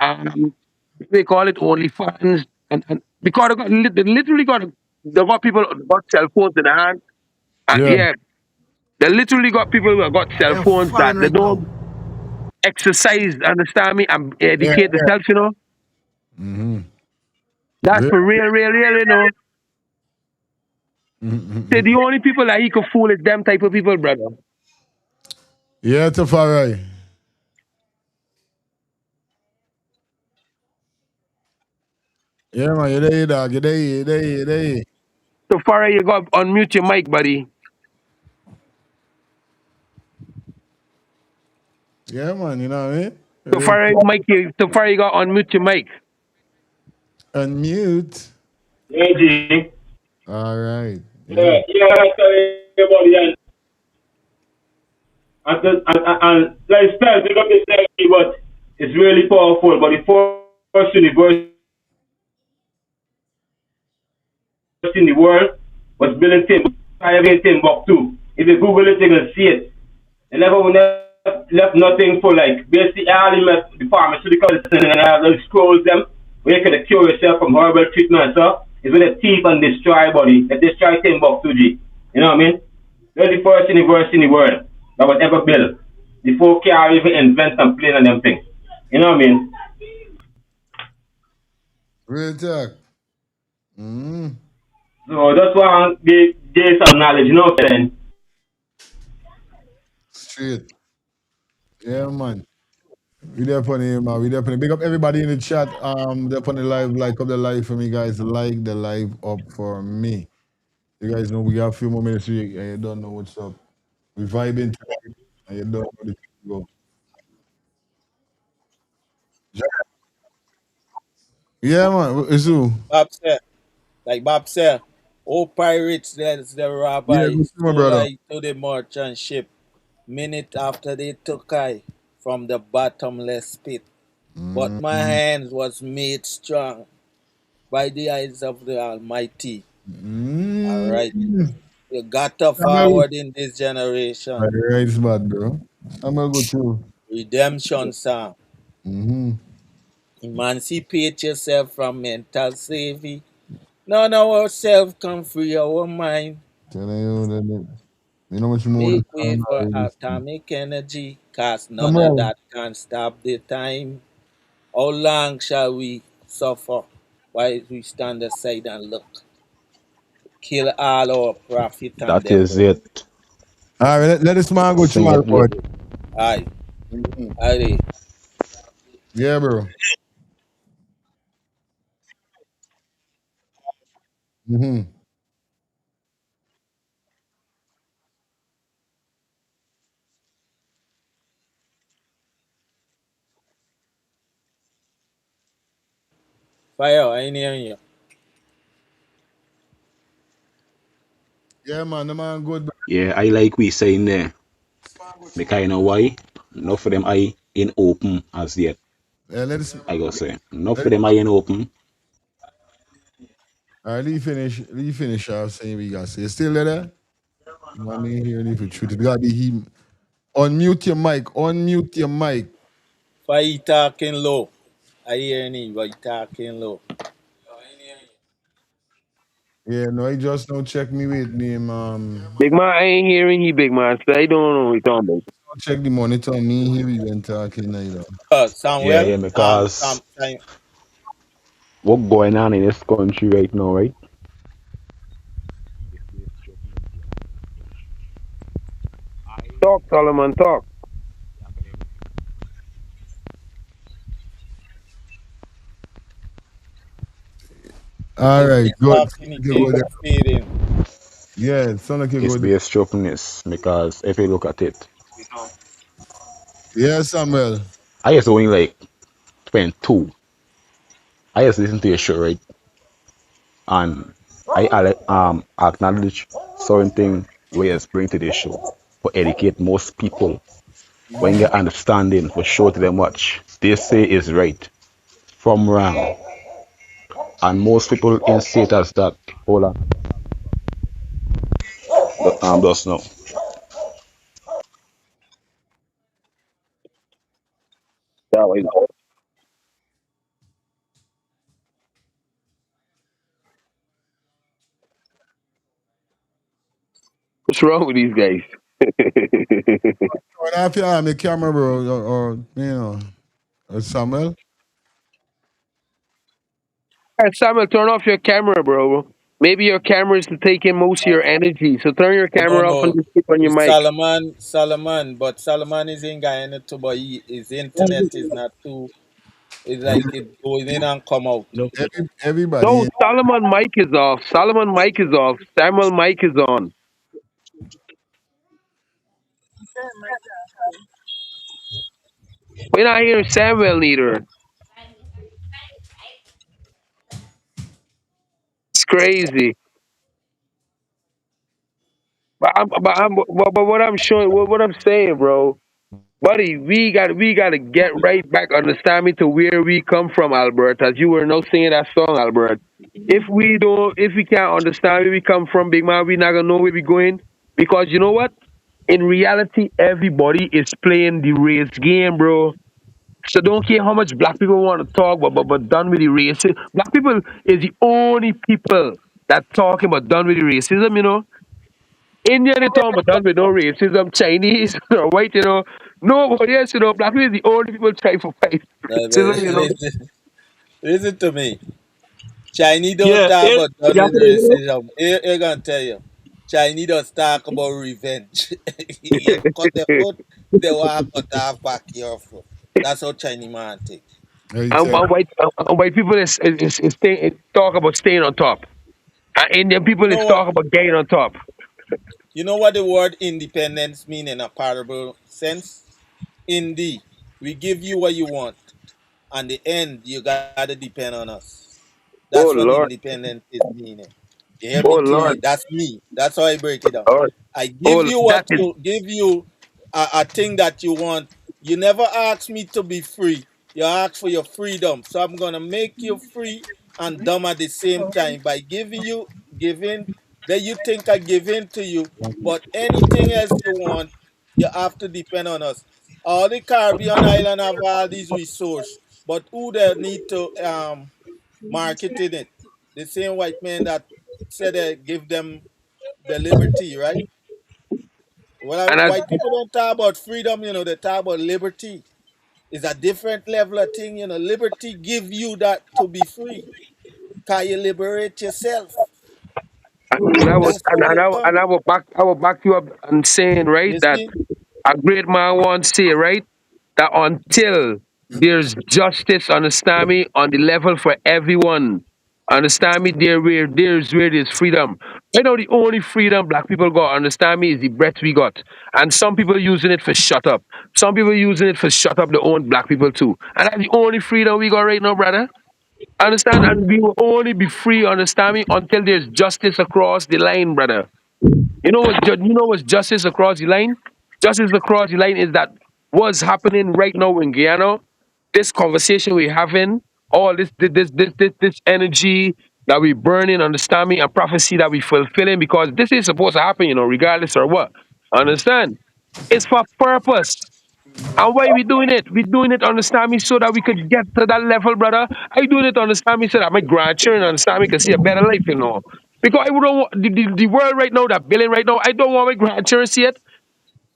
they call it only fans and because they literally got people that got cell phones in the hand. Yeah. Yeah, they literally got people who have got I cell am phones that falling they right now. don't exercise, understand me, and Yeah, educate yeah. themselves, you know. That's Real. for real, you know. Say the only people that he could fool is them type of people, brother. Yeah, Tafari. Yeah, man, you there, dog. You there, you there, you there. Tafari, you got unmute your mic, buddy. Yeah, man, you know what I mean? Tafari, you got unmute your mic. Unmute. Yeah, G. All right. Yeah. Yeah, I tell everybody, and like style, pick up yourself, but it's really powerful. But the first university in the world was built in Timbuktu. If you Google it, you can see it. And never left nothing for like basically all in the pharmaceuticals and those scrolls them where you can cure yourself from horrible treatment. So it's with a thief and destroy body. They destroy Timbuktu G. You know what I mean? They're the first university in the world that was ever built. Before car even invent and plane and them things. You know what I mean? Real talk. Mm. So that's why I get some knowledge, you know what I'm saying? Straight. Yeah, man. We there on the man. We there on the big up everybody in the chat. There on the live, like up the live for me, guys. Like the live up for me. You guys know we got a few more minutes. You don't know what's up. We vibing tonight, and you don't know the go. Yeah, man. It's who? Bob said, like Bob said, all pirates, there's the Yeah, rabbi, good to my stole brother. I to the merchant ship. Minute after they took I from the bottomless pit. But my Mm-hmm. hands was made strong by the eyes of the Almighty. All right. Mm-hmm. You got to Samuel. forward in this generation. Right, it's bad, bro. Samuel go too. Redemption song. Mm-hmm. Emancipate yourself from mental slavery. None of ourselves can free our mind. Telling you that you know what you more Make than way I'm for already seen. atomic energy, cause none of Samuel. that can stop the time. How long shall we suffer while we stand aside and look? Kill all our prophet and That them is book. it. All right, let this man go Sing tomorrow, it, boy. bro. Aye, Mm-hmm. aye. Yeah, bro. Mm-hmm. Fire, I ain't hearing you. Yeah, man, the man good. Bro. Yeah, I like we saying there. Because you know why? Enough for them I in open as yet. Yeah, let us. I gotta say. Enough Let, for them I in open. all right, leave finish. Leave finish. I was saying we got to say. Still there? You want me here? If you truth, it gotta be him. Unmute your mic. Unmute your mic. Fire, you talking low. I hear you, but you talking low. Yeah, no, he just don't check me with name. Big man, I ain't hearing you, big man. So I don't know what you're talking about. Don't check the monitor. Me here we been talking either. Yeah, Samuel, yeah, because Sam, what going on in this country right now, right? Talk, Solomon, talk. All if right, you good. talking, you You keep go there. fading. Yeah, sound like you It's go there. based sharpness because if you look at it, Yeah, Samuel. I was only like 22. I just listen to your show, right? And I acknowledge certain thing we just bring to this show for educate most people when you get understanding for show to them what they say is right from wrong. And most people insist as that. Hold on. Just now. Yeah, wait. What's wrong with these guys? Turn off your camera, bro, or Samuel. Hey, Samuel, turn off your camera, bro. Maybe your camera is taking most of your energy. So turn your No, camera off and no. just stick on your It's mic. Solomon, but Solomon is in Guyana too, but his internet is not too. It's like it going in and come out. Everybody No, in Solomon mic is off. Solomon mic is off. Samuel mic is on. We're not hearing Samuel neither. It's crazy. But what I'm showing, what I'm saying, bro, buddy, we got to get right back. Understand me to where we come from, Albert. As you were now singing that song, Albert. If we can't understand where we come from, big man, we not gonna know where we going. Because you know what? In reality, everybody is playing the race game, bro. So don't care how much black people want to talk, but done with the racism. Black people is the only people that talking about done with the racism, you know. Indian they talking about done with no racism, Chinese or white, you know. Nobody else, you know, black people is the only people trying to fight racism, you know. Listen to me. Chinese don't Yeah, talk it, about done you have with to, racism. Here gonna tell you. Chinese don't talk about revenge. You cut the foot, they want cut off back your foot. That's how Chinese man think. And white people is talk about staying on top. And Indian You people know is what? talk about getting on top. You know what the word independence mean in a parable sense? Indeed, we give you what you want. On the end, you gotta depend on us. Oh That's what Lord. independence is meaning. You hear me Oh clearly? Lord. That's me. That's how I break it down. Lord. I Oh, give you that what is. you give you a thing that you want. You never ask me to be free. You ask for your freedom. So I'm gonna make you free and dumb at the same time by giving that you think I give in to you, but anything else you want, you have to depend on us. All the Caribbean island have all these resources, but who they need to market it? The same white man that said they give them the liberty, right? Well, And as white people don't talk about freedom, they talk about liberty. It's a different level of thing, Liberty give you that to be free. Can you liberate yourself? and I would That's how it and come. I will back you up and saying right You that see? a great man once say right that until there's justice, understand me, on the level for everyone, understand me, there's freedom. You know the only freedom black people got, understand me, is the breath we got. And some people using it for shut up. Some people using it for shut up their own black people too. And that's the only freedom we got right now, brother. Understand? And we will only be free, understand me, until there's justice across the line, brother. You know what's justice across the line? Justice across the line is that what's happening right now in Guyana, this conversation we're having, all this energy that we burning, understand me, and prophecy that we fulfilling, because this is supposed to happen, regardless or what. Understand? It's for purpose. And why we doing it? We doing it, understand me, so that we could get to that level, brother. I doing it, understand me, so that my grandchildren, understand me, can see a better life, Because I don't want the world right now, that billion right now, I don't want my grandchildren to see it.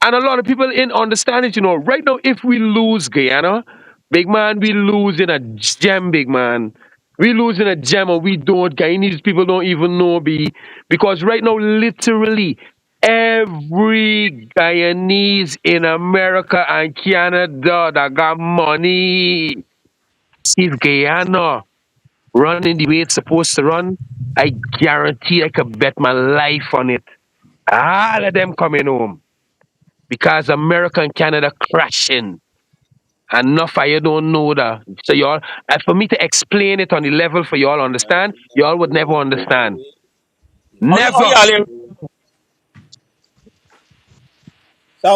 And a lot of people in understand it, Right now, if we lose Guyana, big man, we losing a gem, big man. We losing a gem, and we don't. Guyanese people don't even know, because right now, literally, every Guyanese in America and Canada that got money, if Guyana running the way it's supposed to run, I guarantee I could bet my life on it. All of them coming home because America and Canada crashing. Enough of you don't know that. So y'all, and for me to explain it on the level for y'all understand, y'all would never understand. oh, Never.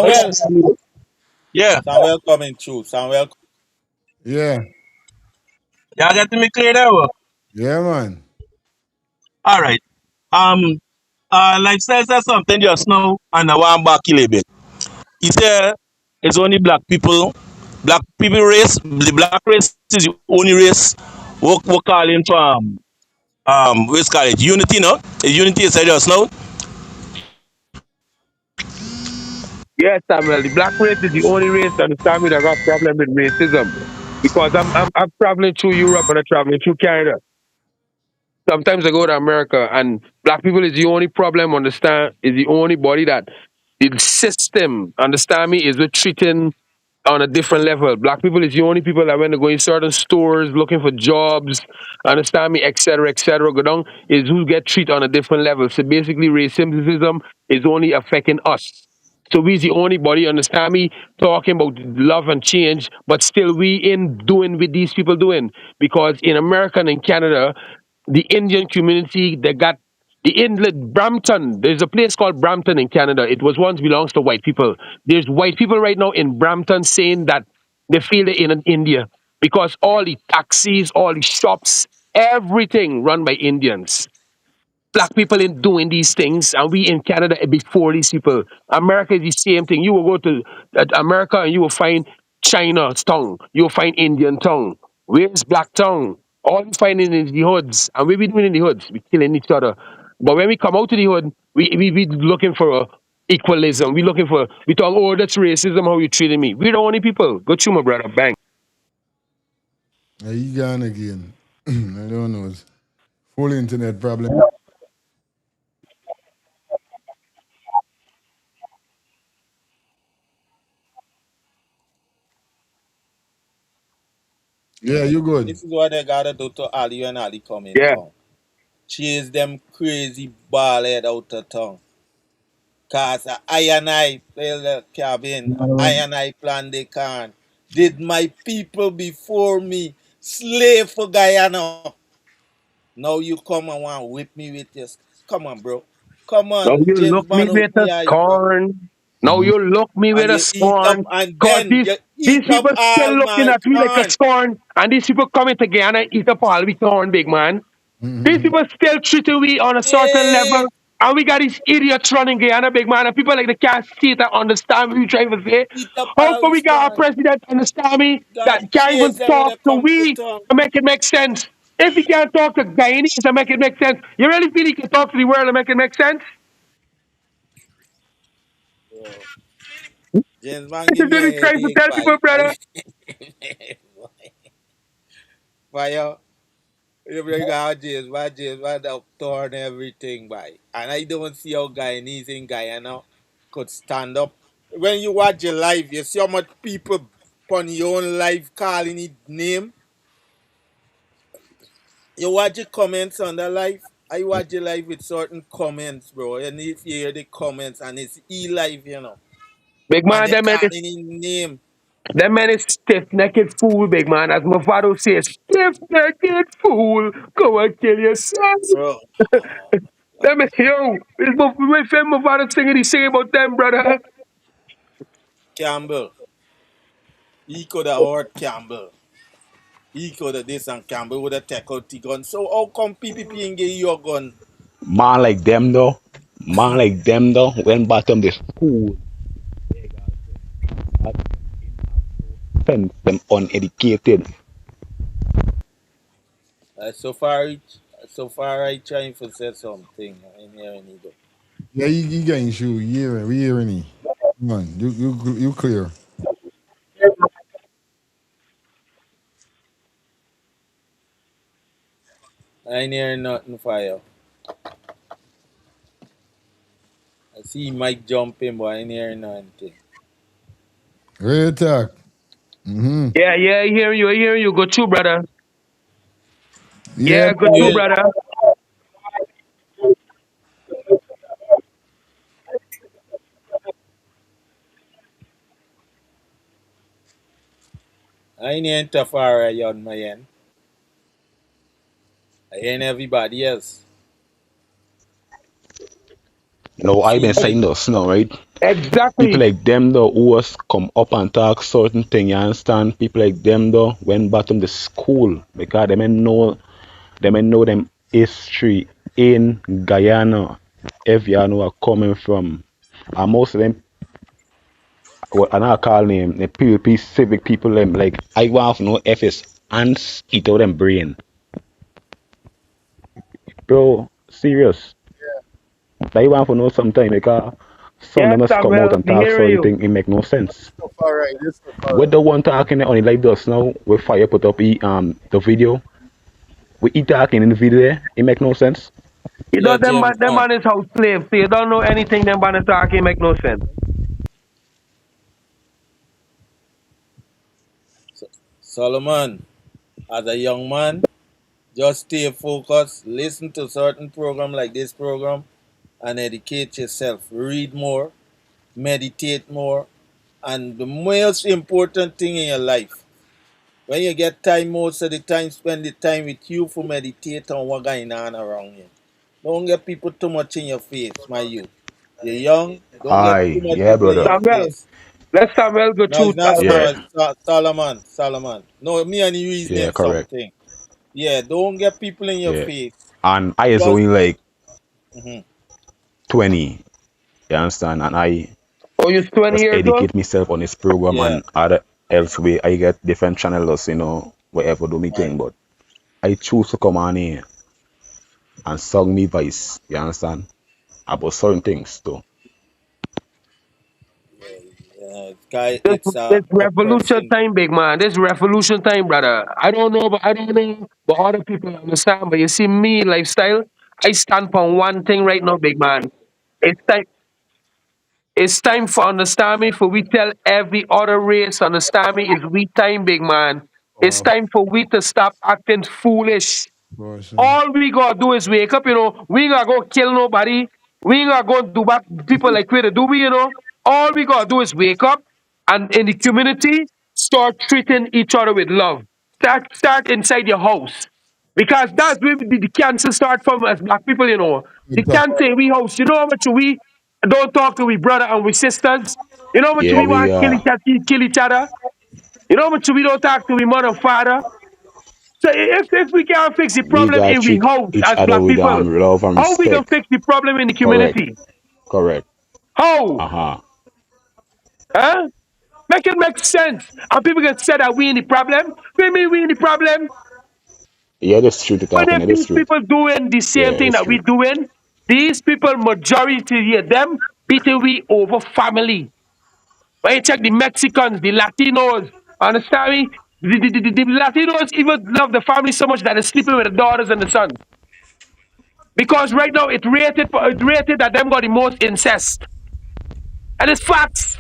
yeah, Samuel, yeah, Samuel coming through. Samuel. Yeah. y'all getting me clear there? Well? Yeah, man. All right. Um, Lifestyle said something just now, and I want back a little bit. He said it's only black people race. The black race is the only race we calling for what's call it unity, no? It's unity you said just now. Yes, Samuel. The black race is the only race understand me that got problem with racism. Because I'm traveling through Europe and I'm traveling through Canada. Sometimes I go to America and black people is the only problem, understand, is the only body that the system, understand me, is with treating on a different level. Black people is the only people that when they go in certain stores looking for jobs, understand me, etc., go down, is who get treated on a different level. So basically, racism is only affecting us. So we's the only body, understand me, talking about love and change, but still we in doing with these people doing. Because in America and in Canada, the Indian community, they got the inlet Brampton. There's a place called Brampton in Canada. It was once belongs to white people. There's white people right now in Brampton saying that they feel they're in India because all the taxis, all the shops, everything run by Indians. Black people in doing these things, and we in Canada before these people. America is the same thing. You will go to America and you will find China's tongue. You will find Indian tongue. Where's black tongue? All you finding in the hoods, and we be doing in the hoods. We killing each other. But when we come out to the hood, we be looking for equalism. We talk, oh, that's racism. How you treating me? We're the only people. Go through, my brother. Bang. You gone again. I don't know. Full internet problem. Yeah, you good. This is what they gotta do to Ali when Ali come in Yeah. town. Chase them crazy ball head out of town. Cause I and I play the cabin. I and I plan the can. Did my people before me slave for Guyana? Now you come and want to whip me with this. Come on, bro. Come Now on, you James look me Bond out with a my eyes, bro. scorn. Now you look me with And a you eat up, scorn. and Cause then you these eat up people still all looking my at me like a corn. scorn. And these people coming to Guyana and eat up all we corn, big man. These people still treating we on a certain level. Yeah, And we got these idiots running Guyana, big man. And people like they can't see it and understand what we trying to say. eat up How all come we his got a corn. president, understand me, God that can't chase even them when talk they to come to we town. to make it make sense? If he can't talk to Guyanese to make it make sense, you really feel he can talk to the world to make it make sense? Bro. James Bond This give is me what a he's trying to headache, tell people, boy. brother. Fire. You bring out James Bond up torn everything, boy. And I don't see how Guyanese in Guyana could stand up. When you watch your live, you see how much people on your own live calling it name. You watch the comments on the live. I watch the live with certain comments, bro. And if you hear the comments and it's e-live, Big and man, they calling his name. that man is stiff-necked fool, big man. As my father says, stiff-necked fool. Go and kill yourself. Bro. Let me, yo, my friend, my father singing, he singing about them, brother. Campbell. He could have hurt Campbell. He could have this and Campbell would have taken out the gun. So how come PPP ain't get your gun? Man like them though, when bottom the school, sense them uneducated. So far I trying to say something in here in Edo. Yeah, you getting shoe. We hearing you. Come on, you clear. I ain't hearing nothing for you. I see Mike jumping, but I ain't hearing nothing. Real talk. Mm-hmm. Yeah, I hear you. Go through, brother. Yeah, Yeah, go through, Well, brother. I ain't hearing Tafari on my end. I hearing everybody else. No, I've been See saying me? this now, right? People Exactly. like them though who was come up and talk certain thing, you understand? People like them though went bottom the school because they may know them history in Guyana. If you know where coming from. And most of them what and I call them the PvP civic people them like I want to know if it's ants eat out them brain. Bro, serious. I want to know sometime because some of Yes, them must come out Samuel, and we talk hear certain you. thing, it make no sense. Stuff alright, this stuff We alright. the one talking on it like this now, we fire put up the video. We eat talking in the video there, it make no sense. You know, Yeah, James them Bond. man is house slaves, so you don't know anything them man is talking, make no sense. Solomon, as a young man, just stay focused, listen to certain program like this program, and educate yourself. Read more, meditate more, and the most important thing in your life, when you get time, most of the time, spend the time with you for meditate on what going on around you. Don't get people too much in your face, my youth. You're young, don't get too Aye, much yeah, people in brother. your Samuel, face. let Samuel go No, through it's not Yeah, Samuel, Solomon. Solomon, Solomon. No, me and you yeah, reasoning correct. something. Yeah, don't get people in your Yeah. face. And I is Because, only like mhm, 20, you understand? And I Oh, you're 20 just years old? educate myself on this program yeah, and other elsewhere. I get different channels, wherever do me right. thing. But I choose to come on here and song me voice, you understand? About certain things too. Yeah, guy, This, it's this a revolution person. time, big man. This revolution time, brother. I don't know, but other people understand. But you see, me lifestyle, I stand for one thing right now, big man. It's time. It's time for understand me. For we tell every other race, understand me. It's we time, big man. It's Of time for we to stop acting foolish. course. All we gotta do is wake up, We ain't gotta go kill nobody. We ain't gotta go do back people like we to do, All we gotta do is wake up and in the community start treating each other with love. Start inside your house. Because that's where the cancer start from as black people, The Good talk. cancer in we house. You know how much we don't talk to we brother and we sisters? You know how much Yeah, we we want to kill each other? You know how much we don't talk to we mother and father? So if we can't fix the we problem gotta in we treat house each as other black with people, love and how we can respect. fix the problem in the Correct, community? correct. How? Uh-huh. Huh? Make it make sense. And people can say that we in the problem. We mean we in the problem. Yeah, that's true to But talking, if yeah, that's these true. people doing the same Yeah, thing that's that we true. doing, these people majority of them beating we over family. When you check the Mexicans, the Latinos, understand me? The Latinos even love the family so much that they're sleeping with the daughters and the sons. Because right now it rated that them got the most incest. And it's facts.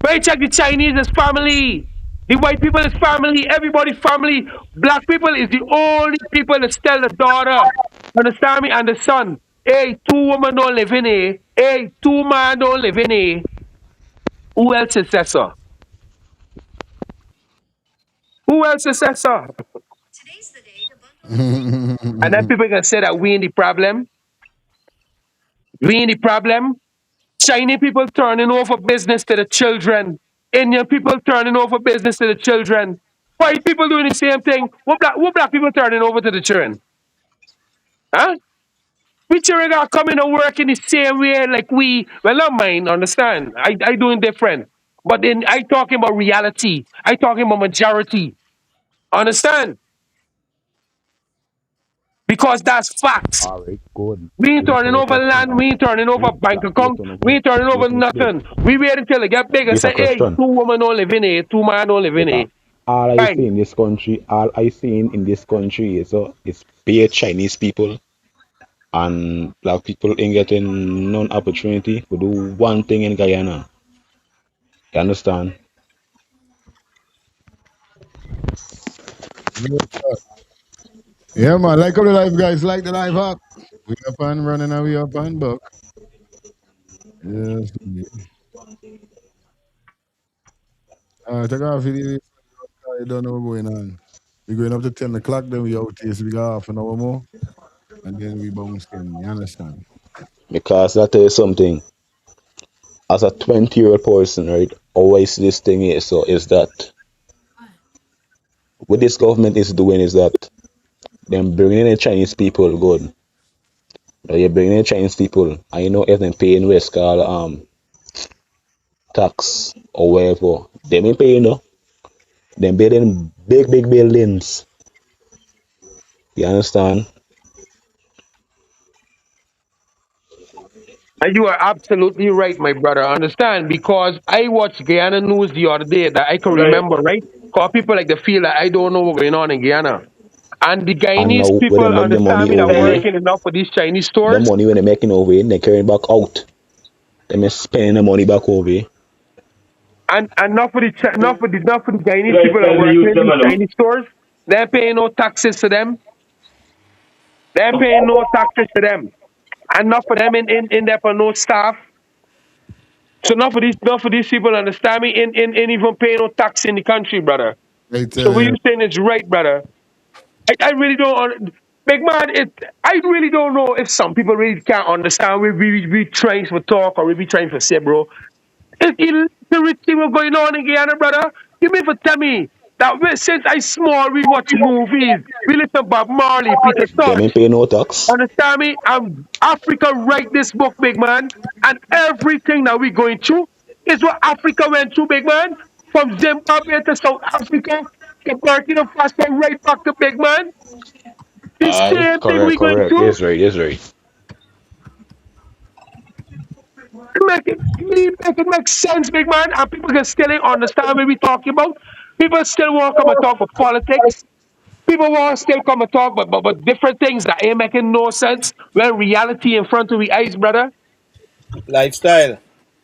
When you check the Chinese is family. The white people is family. Everybody's family. Black people is the only people that tell the daughter. Understand me? And the son. Hey, two women don't live in here. Hey, two man don't live in here. Who else is that, sir? Who else is that, sir? And then people can say that we in the problem. We in the problem. Chinese people turning over business to the children. Indian people turning over business to the children. White people doing the same thing. What black people turning over to the children? Huh? We children are coming to work in the same way like we. Well, not mine, understand. I doing different. But then I talking about reality. I talking about majority. Understand? Because that's facts. All right, good. We ain't This is turning our over question. land. We ain't turning over Wait, bank account. We ain't turning wait, over wait, wait. nothing. We wait until they get big and This is a say, hey, question. two women don't live in here, two men don't live in Because here. all I Right. see in this country, all I see in this country is bare Chinese people and black people ain't getting none opportunity to do one thing in Guyana. You understand? Yeah, man. Like how the life, guys. Like the life up. We up and running and we up and buck. Yes. Take off the I don't know what's going on. We're going up to 10 o'clock, then we out here, so we got half an hour more, and then we bounce in. You understand? Because I tell you something, as a 20-year-old person, right, always this thing is that what this government is doing is that them bringing in Chinese people good. You're bringing in Chinese people, and you know if them paying what's called tax or whatever, them ain't paying no. Them building big buildings. You understand? And you are absolutely right, my brother. Understand? Because I watched Guyana news the other day that I can Okay. remember, right? Because people like to feel that I don't know what's going on in Guyana. And the And Guyanese now when they people make the understand money me that over here, working enough for these Chinese the stores. money when they making over here, they carrying back out. They may spending the money back over here. And not for the Chinese people that Lifestyle the work youth in them, the I know. Chinese stores. They're paying no taxes to them. They're paying no taxes to them. And not for them in there for no staff. So not for these people understand me in even paying no tax in the country, brother. I So tell what you you. saying is right, brother. I really don't big man, I really don't know if some people really can't understand we trying to talk or we trying to say, bro. It's illiteracy what's going on in Guyana, brother. You mean for tell me that since I small we watch movies, we listen to Bob Marley, Peter Them Tosh. ain't pay no tax. Understand me? Africa write this book, big man, and everything that we going through is what Africa went through, big man. From Zimbabwe to South Africa to Burkina Faso, right back to big man. The Aye, same thing correct, we going correct. through. Yes, right, yes, right. Make it make sense, big man, and people can still ain't understand what we talking about. People still want to come and talk about politics. People want to still come and talk but different things that ain't making no sense when reality in front of the eyes, brother. Lifestyle.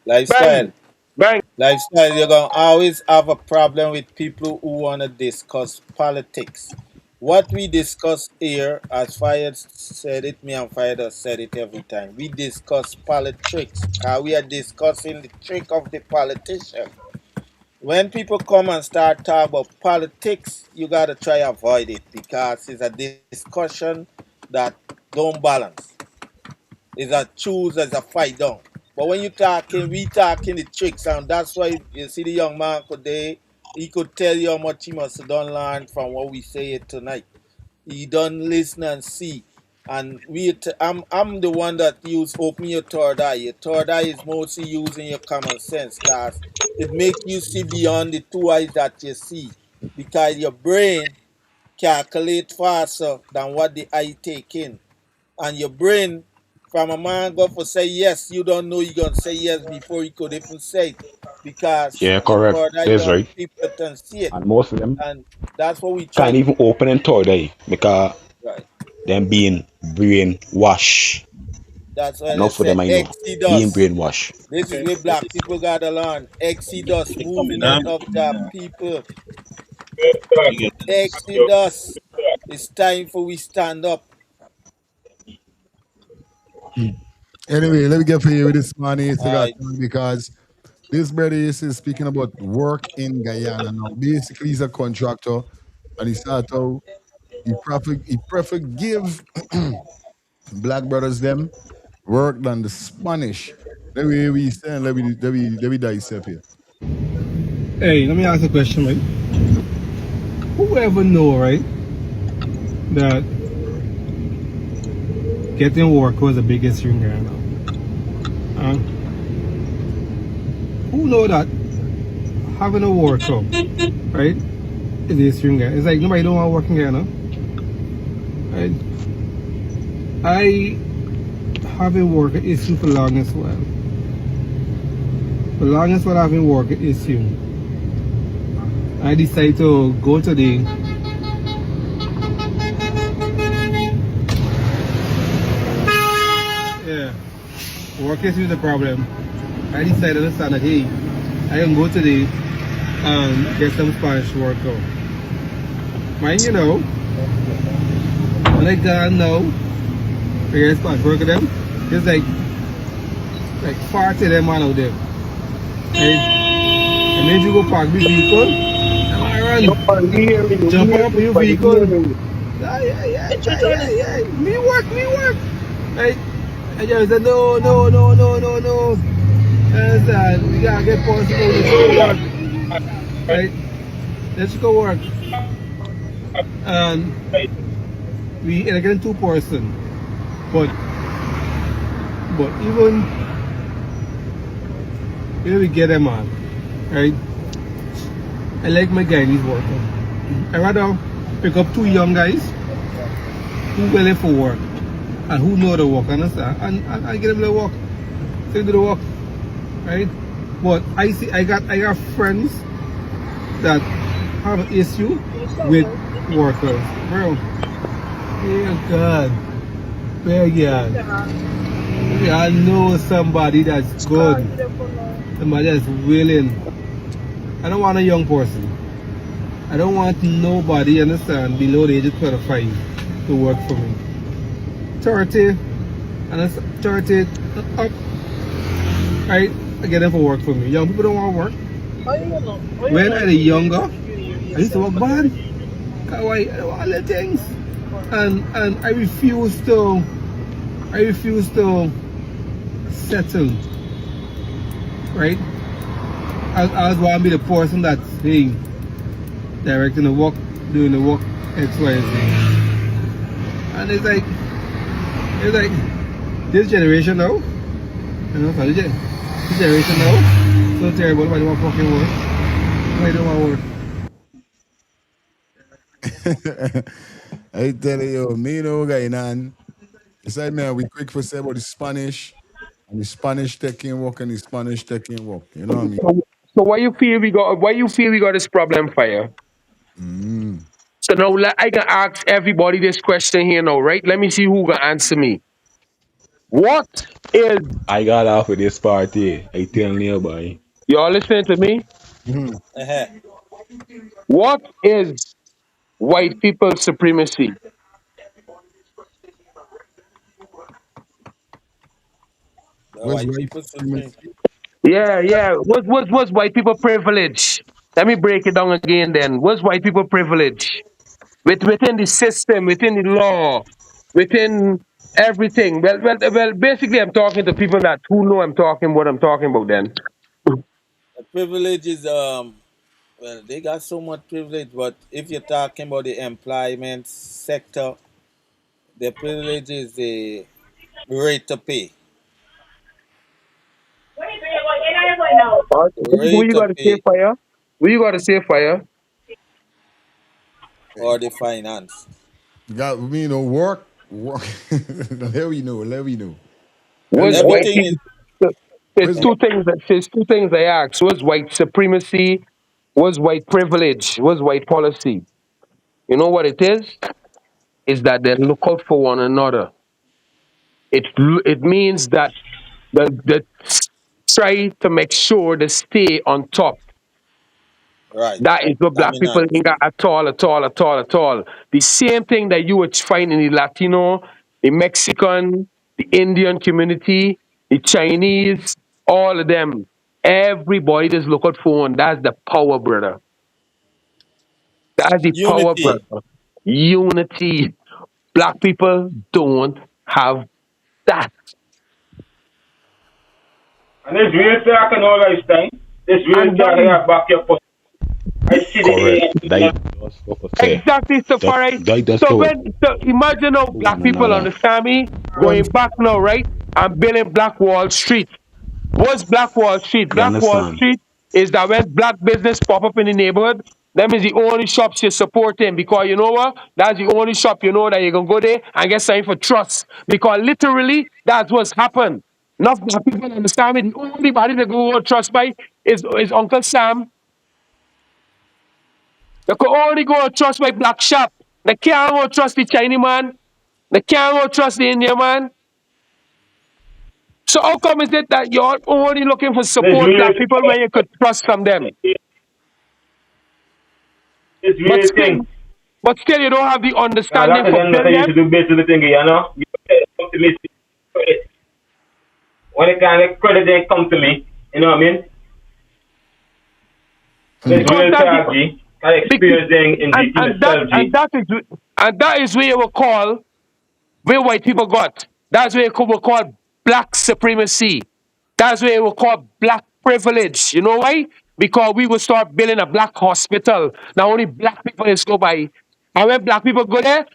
Lifestyle. Bang, bang. Lifestyle, you're going to always have a problem with people who want to discuss politics. What we discuss here, as Fayed said it, me and Fayed has said it every time. We discuss politics because we are discussing the trick of the politician. When people come and start talking about politics, you got to try avoid it because it's a discussion that don't balance. It's a choose as a fight down. But when you talking, we talking the tricks, and that's why you see the young man today. He could tell you how much he must have done learn from what we say it tonight. He done listen and see, and I'm the one that use open your third eye. Your third eye is mostly using your common sense, cause it make you see beyond the two eyes that you see, because your brain calculate faster than what the eye take in, and your brain from a man go for say yes, you don't know you're gonna say yes before you could even say it because Yeah, your correct. third eye Yes, don't right. peep it and see it. And most of them And that's what we can't try to even open and third eye because right. them being brainwashed. That's why they Enough for say them I know. Being exodus. brainwashed. This is where black people gotta learn. Exodus, movement of the people. Exodus. It's time for we stand up. Anyway, let me get for you with this money. It's got Alright. because this brother is speaking about work in Guyana now. Basically, he's a contractor, and he start out he prefer give black brothers them work than the Spanish. Let me dissect here. Hey, let me ask a question, right? Who ever know, right, that getting work was the biggest thing right now? Who know that having a work up, right, is the thing guy? It's like nobody don't want to work in Ghana, right? I haven't worked an issue for longest while. The longest while I haven't worked an issue. I decided to go to the yeah, work issue is a problem. I decided to understand that hey, I can go to the get some Spanish work out. Mind you know, when I got now, I get Spanish work with them, it's like 40 of them man out there. Right? And then you go park the vehicle, and I run, jump up in your vehicle. Yeah. Me work. Right? And you say no. And I we gotta get possible to work. Right? Let's go work. And we are getting 2 person. But even when we get them on, right? I like my Guyanese working. I rather pick up 2 young guys who willing for work and who know the work, understand? And I get them the work. So they do the work. Right? But I got friends that have an issue with workers. Bro, dear God, beg God. I know somebody that's good, somebody that's willing, I don't want a young person. I don't want nobody, understand, below the age of 25 to work for me. 30 and it's 30 up, right? I get them for work for me. Young people don't want to work. When I was younger, I used to work bad. I don't want all the things. And I refuse to settle, right? I was want to be the person that's, hey, directing the work, doing the work, X, Y, Z. And it's like, this generation now, you know, so this generation now, so terrible, why do want fucking work? Why do want work? I tell you, me no guy, nan. Aside man, we quick for say about the Spanish and the Spanish taking work and the Spanish taking work. You know what I mean? So why you feel we got? Why you feel we got this problem, fire? Mm. So now I can ask everybody this question here now, right? Let me see who can answer me. What is I got off with this party. I tell nearby. y'all listening to me? Mm-hmm. Uh-huh. What is white people supremacy? The Where's white white people supreme. supremacy? Yeah. What's white people privilege? Let me break it down again. Then what's white people privilege? Within the system, within the law, within everything. Well. Basically, I'm talking to people that who know I'm talking what I'm talking about. Then The privilege is well, they got so much privilege, but if you're talking about the employment sector, the privilege is the rate to pay. The who rate you to got to say pay fire? Who you got to say fire? or the finance. Got me no work. Work. Let we know. Let we know. Was Where's white Everything people? is There's where's two things. There's two things I asked. Was white supremacy? Was white privilege? Was white policy? You know what it is? Is that they look out for one another. It means that the try to make sure they stay on top. right. That is what black people Dominant. ain't got at all, at all, at all, at all. The same thing that you would find in the Latino, the Mexican, the Indian community, the Chinese, all of them. Everybody just look out for one. That's the power, brother. That's the power, Unity. brother. Unity. Black people don't have that. And this real talk and all this time. This real And talk that I is have back your post. I see Correct. the That does go for say. exactly, Safari. That does So go when so imagine how for black one people another. understand me one going back now, right? I'm building Black Wall Street. What's Black Wall Street? You Black Wall understand? Street is that when black business pop up in the neighborhood, them is the only shops you're supporting because you know what? That's the only shop you know that you can go there and get something for trust. Because literally, that's what's happened. Enough black people understand me. The only body that go trust by is Uncle Sam. They could only go and trust my black shop. They can't go trust the Chinese man. They can't go trust the Indian man. So how come is it that you're only looking for this support real black people when you could trust from them? this But real still, thing. but still you don't have the Now understanding that for again nothing you billion. should do basically thing, you know? You come to me credit. When it kind of credit they come to me, you know what I mean? This Because real that's talk the G. I because, experience in G in myself G. and that is where you will call where white people got. That's where we call black supremacy. That's where we call black privilege. You know why? Because we will start building a black hospital. Now only black people is go by. And when black people go there,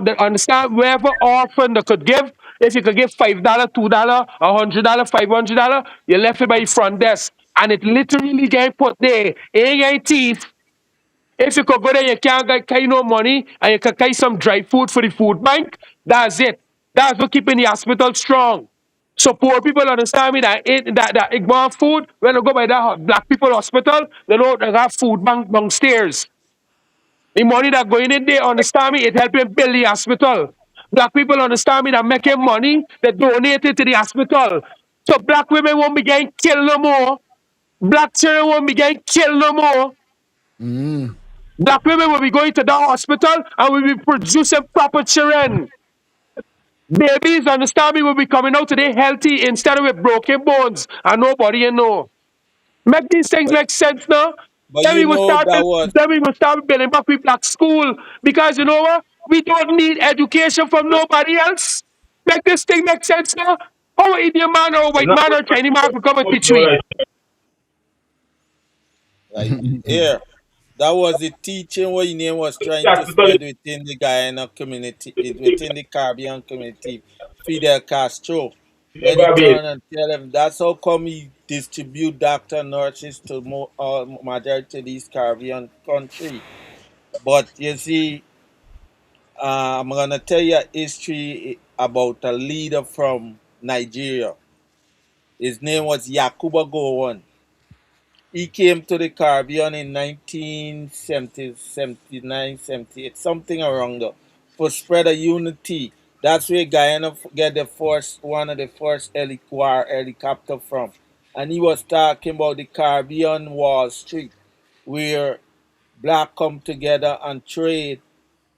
they understand wherever orphan they could give, if you could give $5, $2, $100, $500, you left it by the front desk. And it literally get put there. It ain't get teeth. If you could go there, you can't get carry no money and you can carry some dry food for the food bank. That's it. That's what keeping the hospital strong. So poor people understand me that Igbo food, when they go by that black people hospital, they know they have food bank downstairs. The money that going in there, understand me, it helping build the hospital. Black people understand me that making money, they donate it to the hospital. So black women won't be getting killed no more Black children won't be getting killed no more. Mm. Black women will be going to the hospital and will be producing proper children. Babies, understand me, will be coming out today healthy instead of with broken bones and nobody know. Make these things But make sense now. but Then you we will know start. that was Then we will start building back with black school because you know what? We don't need education from nobody else. Make this thing make sense now. How an Indian man or a It's white not man or Chinese man could come and teach no, we? like, like here. That was the teaching what your name was trying to hospital spread within the Guyana community, within the Caribbean community. Fidel Castro, when he never be. turned and tell them that's how come he distribute doctor nurses to majority of these Caribbean country. But you see, I'm gonna tell you a history about a leader from Nigeria. His name was Yakuba Gowon. He came to the Caribbean in 1970, 79, 78, something around there, for spread of unity. That's where Guyana get the first, one of the first war helicopter from. And he was talking about the Caribbean Wall Street, where black come together and trade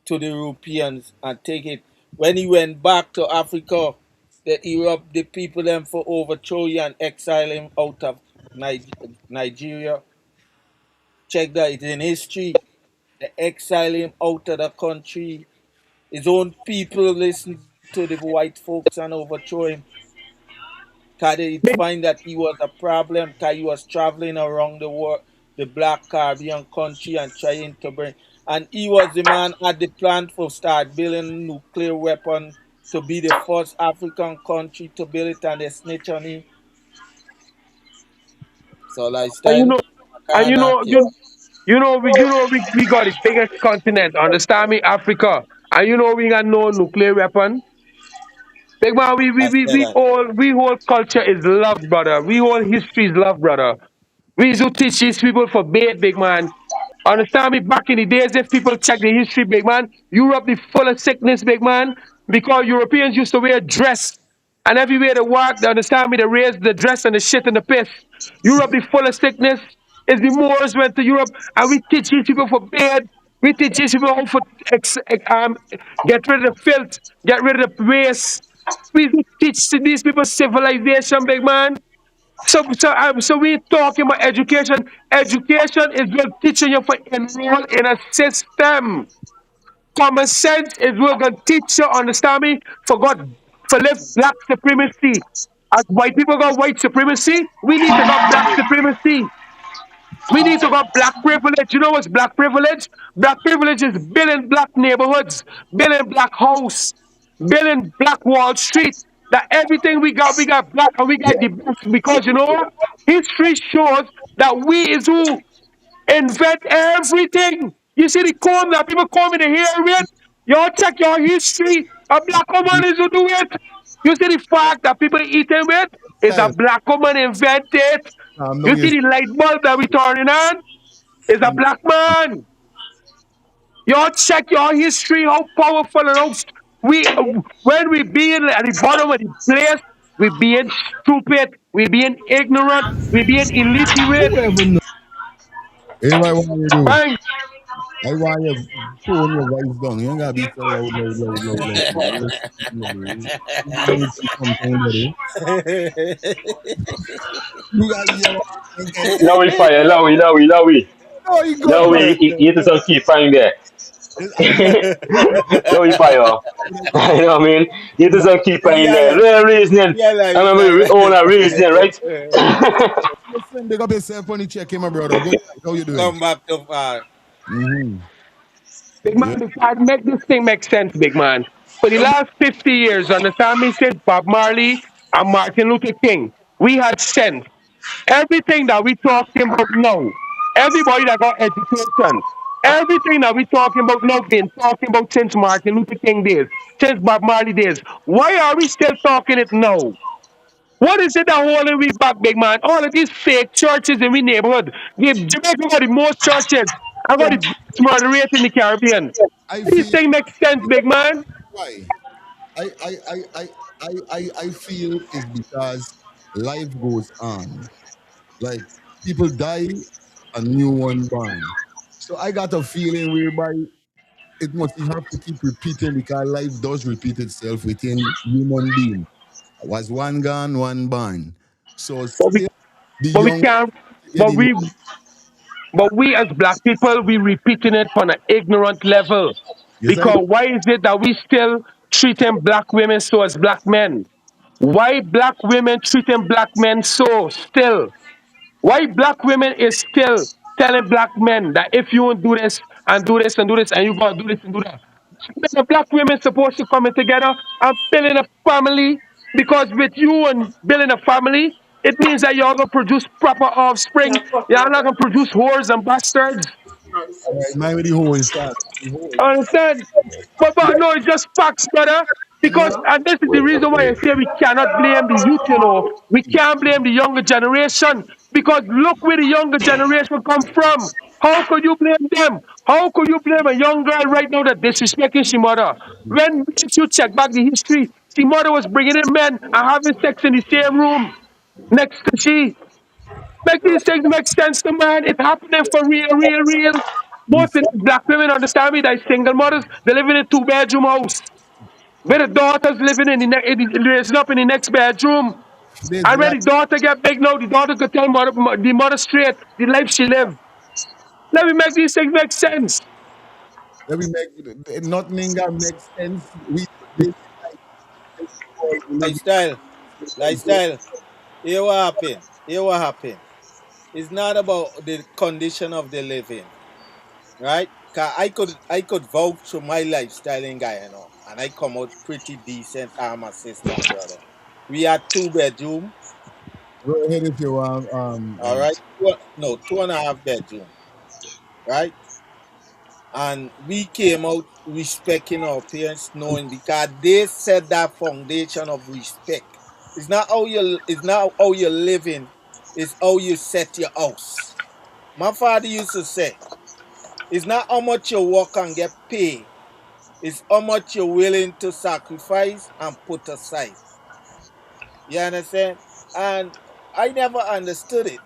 to the Europeans and take it. When he went back to Africa, the Europe, the people them for overthrow you and exile him out of Nigeria. Check that, it's in history. They exile him out of the country. His own people listen to the white folks and overthrow him. Cause they find that he was a problem because he was traveling around the world, the black Caribbean country and trying to bring. And he was the man at the plan for start building nuclear weapon to be the first African country to build it and they snitch on him. So And you lifestyle, know, I and can't you knock know, you. we got the biggest continent. Understand me, Africa. And you know, we got no nuclear weapon. Big man, I said that. we whole culture is love, brother. We whole history is love, brother. We used to teach these people for bait, big man. Understand me? Back in the days, if people check the history, big man, Europe be full of sickness, big man, because Europeans used to wear dress. And everywhere they walk, they understand me, they raise the dress and the shit and the piss. Europe be full of sickness. It's the Moors went to Europe and we teach these people for bed. We teach these people how to get rid of the filth, get rid of the waste. We teach these people civilization, big man. So we talking about education. Education is what teaching you for enroll in a system. Common sense is what gonna teach you, understand me, for God, for live black supremacy. As white people got white supremacy, we need to got black supremacy. We need to got black privilege. You know what's black privilege? Black privilege is building black neighborhoods, building black house, building black Wall Street. That everything we got black and we got the best because you know what? History shows that we is who invent everything. You see the comb that people comb in the hair with? Y'all check your history. A black woman is who do it. You see the fact that people eating with is a Style. black woman invented. Calm You down see your the light bulb that we turning on? Is a black man. Y'all check your history, how powerful and how we when we being at the bottom of the place, we being stupid, we being ignorant, we being illiterate. Whoever knows. Hey, what you do? Bang. I want you tone your voice down. You ain't gotta be so loud, man. You gotta see something, buddy. You gotta yell and get Lowy fire, lowy. no, you good, Lowy, man. eat some keep fine there. Lowy fire. You know what I mean? Eat some keep fine Yeah, there. Real reasoning. yeah, I remember we own a reasoning, right? Listen, big up yourself on the check in, my brother. Good. How you doing? come back to far. Mm-hmm. Big Yeah. man, because make this thing make sense, big man. For the last 50 years, understand me, since Bob Marley and Martin Luther King, we had sense. Everything that we talking about now, everybody that got education, everything that we talking about now been talking about since Martin Luther King days, since Bob Marley days. Why are we still talking it now? What is it that holding we back, big man? All of these fake churches in we neighborhood. Jamaica got the most churches. I got the biggest murder rate in the Caribbean. I These feel things make sense, big man. why. I I I I I I feel is because life goes on. Like people die, a new one born. So I got a feeling whereby it must have to keep repeating because life does repeat itself within human being. Was one gone, one born. So But we still the but we young can't get but in. we as black people we repeating it on an ignorant level. Yes, I Because why is it that we still treating black women so as black men? Why black women treating black men so still? Why black women is still telling black men that if you won't do this and do this and do this and you gotta do this and do that. The black women supposed to come in together and building a family because with you and building a family, it means that you're gonna produce proper offspring. You're not gonna produce whores and bastards. all right, mind with the whole start. The whole. Understand? But no, it's just facts, brother. Because and this is the reason why I say we cannot blame the youth, you know. We can't blame the younger generation. Because look where the younger generation come from. How could you blame them? How could you blame a young girl right now that disrespecting she mother? When if you check back the history, she mother was bringing in men and having sex in the same room next to she. Make these things make sense to man. It's happening for real, real, real. Most of the black women understand me that single mothers, they live in a two-bedroom house. Where the daughters living raising up in the next bedroom. There's And when like the daughter get big now, the daughter could tell the mother straight the life she live. Let me make these things make sense. let me make nothing that makes sense. We this Lifestyle, lifestyle. Here what happen. Here what happen. It's not about the condition of the living, right? 'Cause I could vouch for my lifestyle in Guyana, and I come out pretty decent. I'm a sister and brother. We had 2 bedroom, go ahead if you want all right. No, 2.5 bedroom, right? And we came out respecting our parents, knowing because they set that foundation of respect. It's not how you're living, it's how you set your house. My father used to say, it's not how much you work and get paid, it's how much you're willing to sacrifice and put aside. You understand? And I never understood it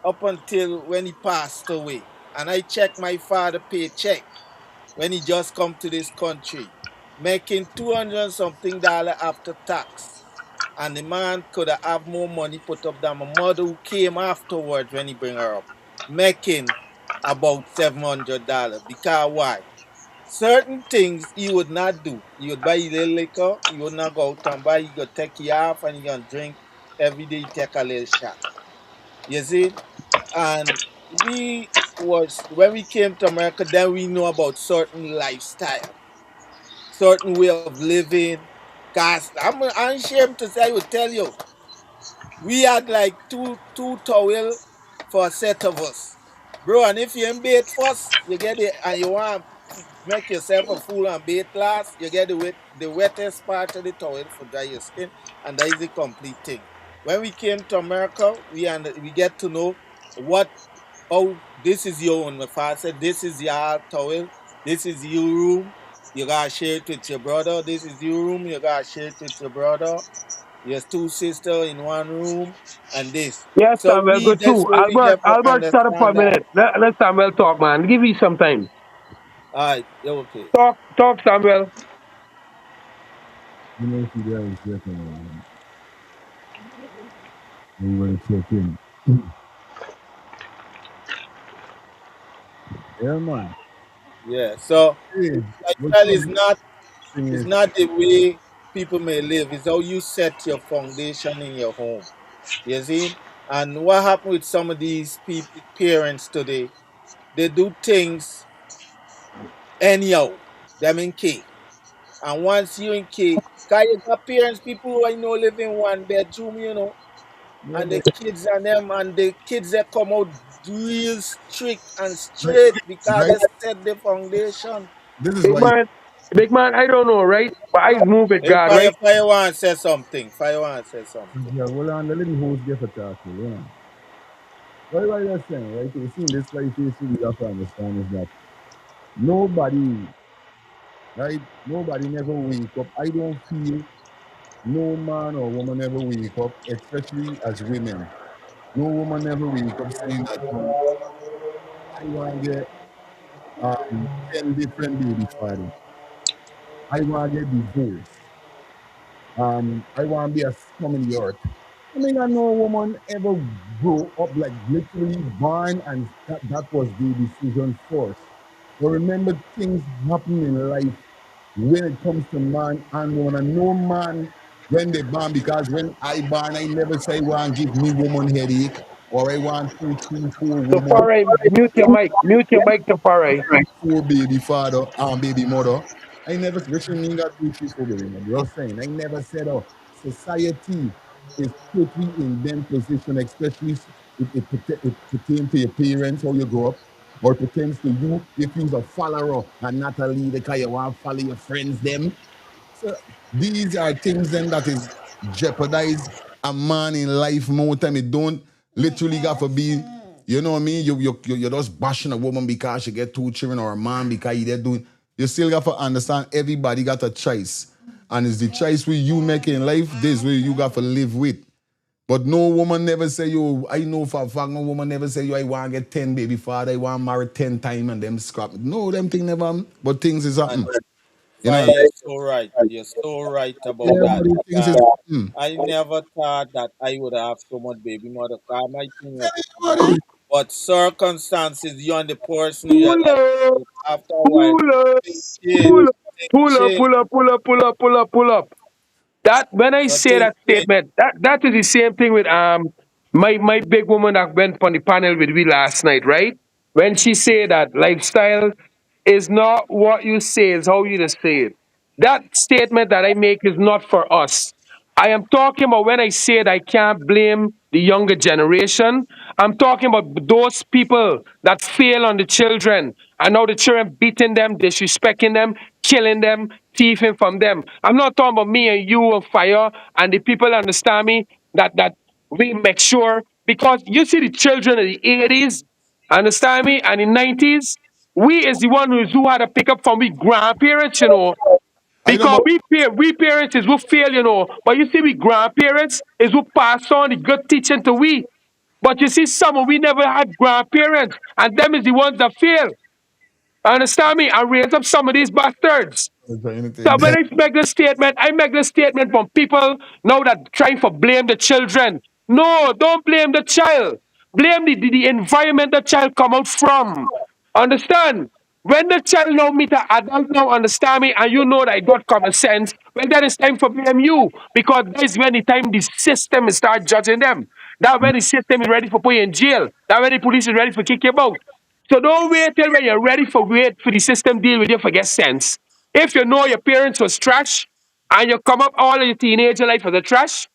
up until when he passed away. And I checked my father paycheck when he just come to this country, making 200 something dollar after tax. And the man could have more money put up than my mother who came afterwards when he bring her up, making about $700. Because why? Certain things he would not do. He would buy a little liquor, he would not go out and buy, he would take you off and he gonna drink every day, he take a little shot. You see? And we was when we came to America, then we know about certain lifestyle, certain way of living. Cause I'm ashamed to say, I would tell you, we had like two towel for a set of us, bro. And if you ain't bathe first, you get it, and you want to make yourself a fool and bathe last, you get the wettest part of the towel for dry your skin, and that is the complete thing. When we came to America, we get to know what. Oh, this is your own. My father said, this is your towel. This is your room. You gotta share it with your brother. This is your room. You gotta share it with your brother. There's two sisters in one room, and this. Yes, So Samuel, good that's too. where we never Albert, shut up for a understand that. minute. Let Samuel talk, man. Give me some time. All right, okay. Talk, Samuel. you know see there is different. We will check in. Yeah man. Yeah. So Hey, what's lifestyle up? is Thing not the way people may live. It's how you set your foundation in your home. You see? And what happened with some of these people, parents today? They do things anyhow. Them in K. And once you in K, cause you got parents, people who I know live in 1 bedroom, yeah, and but the kids that come out real strict and right, straight because right. they set the foundation. This is Big why man, big man, I don't know, right? But I move with Hey, God, right? fire one say something. Fire one say something. yeah, well on the little host get a talk to, you know. What you're saying, right? You see in this life you see you have to understand is that nobody, right? Nobody never wake up. I don't feel no man or woman ever wake up, especially as women. No woman never wake up saying that, I want to get 10 different baby fathers. I want to get divorced. I want to be a scum in the earth. I mean, I know a woman ever grow up like literally born and that was the decision first. But remember, things happen in life when it comes to man and woman. And no man when they born, because when I born, I never say, want give me woman headache or I want two, three, four woman. Tafari, mute your mic. Mute your mic, Tafari. Four baby father and baby mother. I never, which mean got two, three, four baby mother. Just saying, I never said, oh, society is totally in them position, especially it pertains to your parents, how you grow up, or it pertains to you if you're a follower and not a leader because you want to follow your friends them. So these are things then that is jeopardize a man in life more time. It don't literally got to be, you know what I mean? You're just bashing a woman because she get two children or a man because they're doing. You still got to understand everybody got a choice. And it's the choice where you make in life, this way you got to live with. But no woman never say you, I know for a fact, no woman never say you, I want to get 10 baby father, I want to marry 10 times and them scrap. No, them thing never happen. But things is And happen. You Fire, know? you're so right. You're so right about Yeah, that. but the things is Because happen. I never thought that I would have so much baby mother. Cause my thing was, Everybody. but circumstances, you and the person in your Pull life, up, but after a while, pull up, things change. pull up, Things pull up, change. pull up, pull up, pull up, pull up, pull up. That when I So say things that change. statement, that is the same thing with my big woman that went on the panel with me last night, right? When she said that lifestyle is not what you say, it's how you just say it. That statement that I make is not for us. I am talking about when I said I can't blame the younger generation. I'm talking about those people that fail on the children. I know the children beating them, disrespecting them, killing them, thieving from them. I'm not talking about me and you and fire and the people understand me that we make sure because you see the children in the 80s, understand me, and in 90s, we is the one who had to pick up from we grandparents, you know. I know, Because but we parents is who fail, you know. But you see, we grandparents is who pass on the good teaching to we. But you see, some of we never had grandparents, and them is the ones that fail. Understand me? And raise up some of these bastards. So when I make this statement, I make this statement from people now that trying to blame the children. No, don't blame the child. Blame the environment the child come out from. Understand? When the child now meet an adult now understand me and you know that I got common sense, well then it's time for blame you. Because that is when the time the system is start judging them. That when the system is ready for put you in jail. That when the police is ready for kick you out. So don't wait till when you're ready for wait for the system deal with you for get sense. If you know your parents was trash and you come up all of your teenager life as a trash,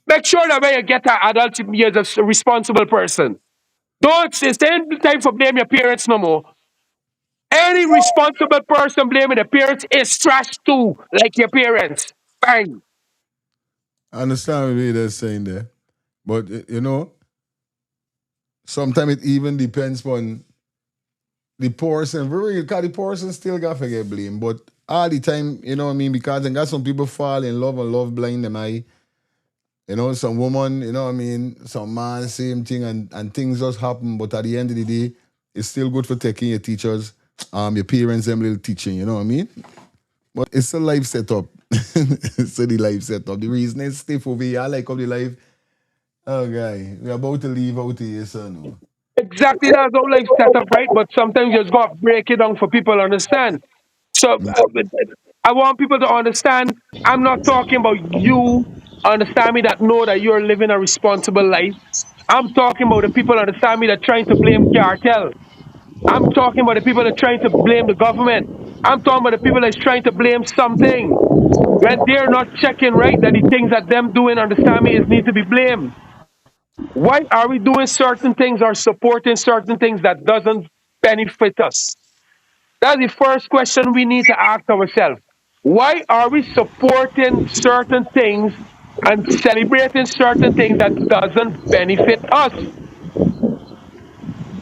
make sure that when you get to adult, you're a responsible person. Don't it's the time for blame your parents no more. Any responsible person blaming the parents is trash too, like your parents. Bang. I understand what they're saying there. But, you know, sometimes it even depends on the person. Very, because the person still got to get blamed. But all the time, you know what I mean? Because then got some people fall in love and love blind them eye. You know, some woman, you know what I mean? Some man, same thing, and things just happen. But at the end of the day, it's still good for taking your teachers, your parents, them little teaching, you know what I mean? But it's a life setup. It's the life setup. The reason it's stiff over here, I like how the life. Oh, guy, we're about to leave out here, son. Exactly, that's how life set up, right? But sometimes you just got to break it down for people to understand. So I want people to understand. I'm not talking about you. Understand me that know that you're living a responsible life. I'm talking about the people understand me that trying to blame cartel. I'm talking about the people that are trying to blame the government. I'm talking about the people that's trying to blame something when they're not checking right that the things that them doing understand me is need to be blamed. Why are we doing certain things or supporting certain things that doesn't benefit us? That's the first question we need to ask ourselves. Why are we supporting certain things and celebrating certain things that doesn't benefit us?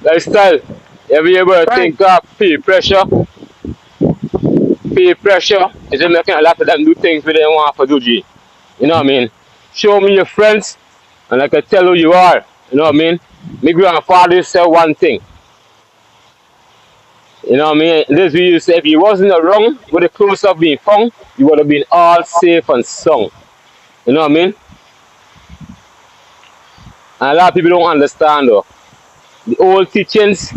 Lifestyle. Have you ever Right. think of peer pressure is making a lot of them do things we didn't want to do, G. You know what I mean? Show me your friends and I can tell who you are. You know what I mean? My grandfather said one thing. You know what I mean? This we used to say if he wasn't around with the clothes of being found, you would have been all safe and sound. You know what I mean? And a lot of people don't understand though. The old teachings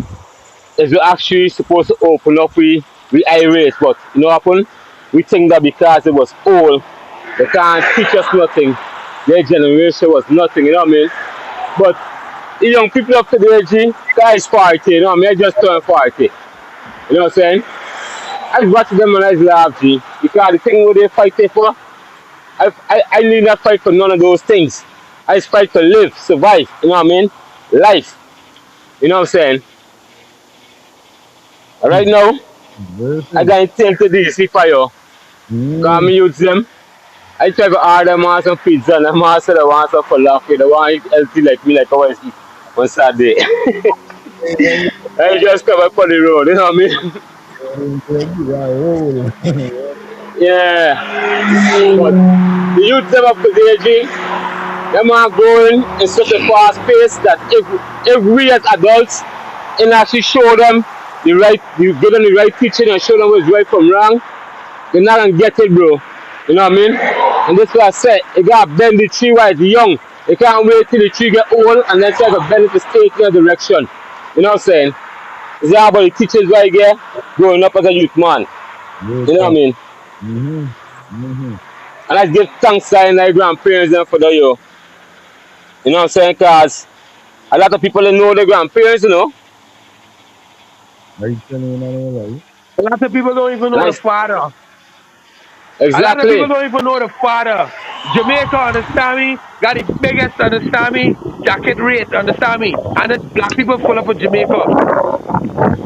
is we actually supposed to open up we irate, but you know what happened? We think that because it was old, they can't teach us nothing. Their generation was nothing, you know what I mean? But the young people of today, G, guys 40, you know what I mean? I just turned 40. You know what I'm saying? I watch them and I laugh, G. Because the thing what they fight for, I need not fight for none of those things. I just fight to live, survive, you know what I mean? Life, you know what I'm saying? Right now, I got intent to this if I come use them. I try to order them on some pizza and them also they want some falafel. They want to eat healthy like me like I always eat on Saturday. I just come up on the road, you know what I mean? Yeah. But the youth them up today, G, them are growing in such a fast pace that if we as adults and actually show them the right, you give them the right teaching and show them what's right from wrong, they're not gonna get it, bro. You know what I mean? And this is what I said, you gotta bend the tree while it's young. You can't wait till the tree get old and then try to bend it to stay in a direction. You know what I'm saying? It's all about the teachers right here growing up as a youth man. You know what I mean? And I give thanks to my grandparents and for the yo. You know what I'm saying? Because a lot of people don't know their grandparents, you know. A lot of people don't even And know the father. A lot of exactly. people don't even know the father. Jamaica, understand me? Got the biggest, understand me? Jacket rate, understand me? And the black people full up of Jamaica.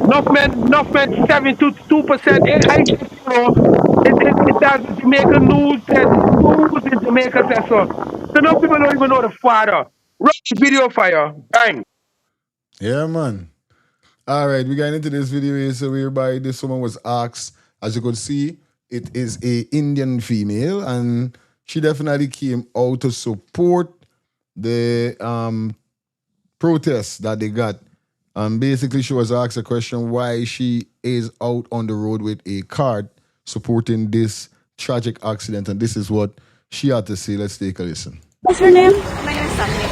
Enough men, 72%. I just, it's as the Jamaican news said, news in Jamaica says so. So now people don't even know the father. Run the video fire. Bang. Yeah, man. All right, we got into this video here, so whereby this woman was asked, as you could see, it is a Indian female, and she definitely came out to support the protests that they got. Basically, she was asked a question why she is out on the road with a card supporting this tragic accident, and this is what she had to say. Let's take a listen. What's your name? My name is Sandy.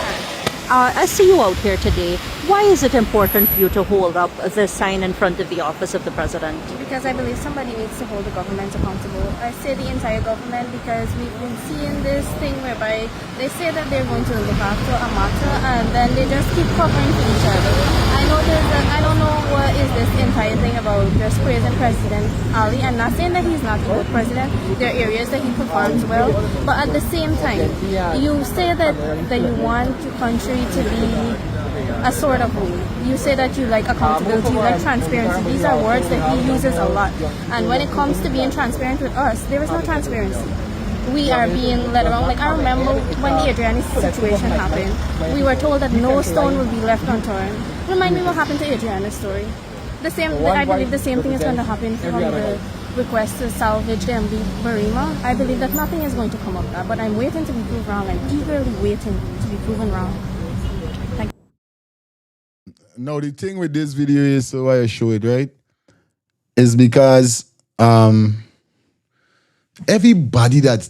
I see you out here today. Why is it important for you to hold up this sign in front of the office of the president? Because I believe somebody needs to hold the government accountable. I say the entire government because we've been seeing this thing whereby they say that they're going to look after a matter and then they just keep covering for each other. I don't know what is this entire thing about just praising President Ali. I'm not saying that he's not a good president. There are areas that he performs well, but at the same time, you say that you want the country to be a sort of way. You say that you like accountability, you like transparency. These are words that he uses a lot. And when it comes to being transparent with us, there is no transparency. We are being led around. Like I remember when the Adriana situation happened, we were told that no stone would be left unturned. Remind me what happened to Adriana's story. I believe the same thing is going to happen from the request to salvage the MV Barima. I believe that nothing is going to come of that, but I'm waiting to be proved wrong. I'm eagerly waiting to be proven wrong. Now the thing with this video is, so why I show it, right? Is because everybody that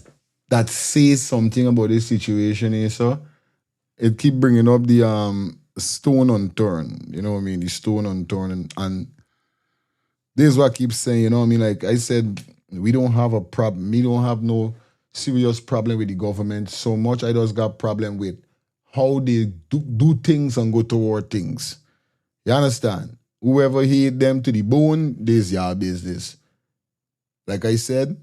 says something about this situation is so it keep bringing up the stone unturned. You know what I mean? The stone unturned, and this is what I keep saying. You know what I mean? Like I said, we don't have a problem. We don't have no serious problem with the government so much. I just got problem with how they do things and go toward things. You understand? Whoever hate them to the bone, this your business. Like I said,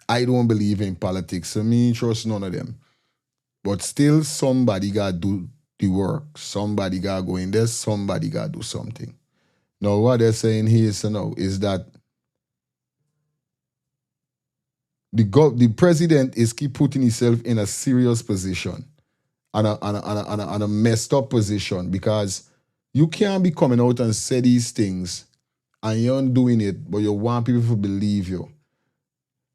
I don't believe in politics, so me trust none of them. But still, somebody gotta do the work. Somebody gotta go in there. Somebody gotta do something. Now, what they're saying here is that the president is keep putting himself in a serious position and a messed up position because you can't be coming out and say these things and you're not doing it, but you want people to believe you.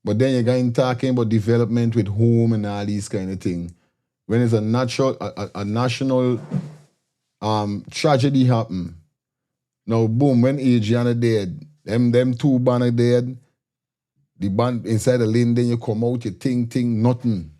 But then you're going talking about development with home and all these kind of things. When it's a national tragedy happen. Now boom, when Adriana dead, them two banner dead, the band inside the lane, then you come out, you think, nothing.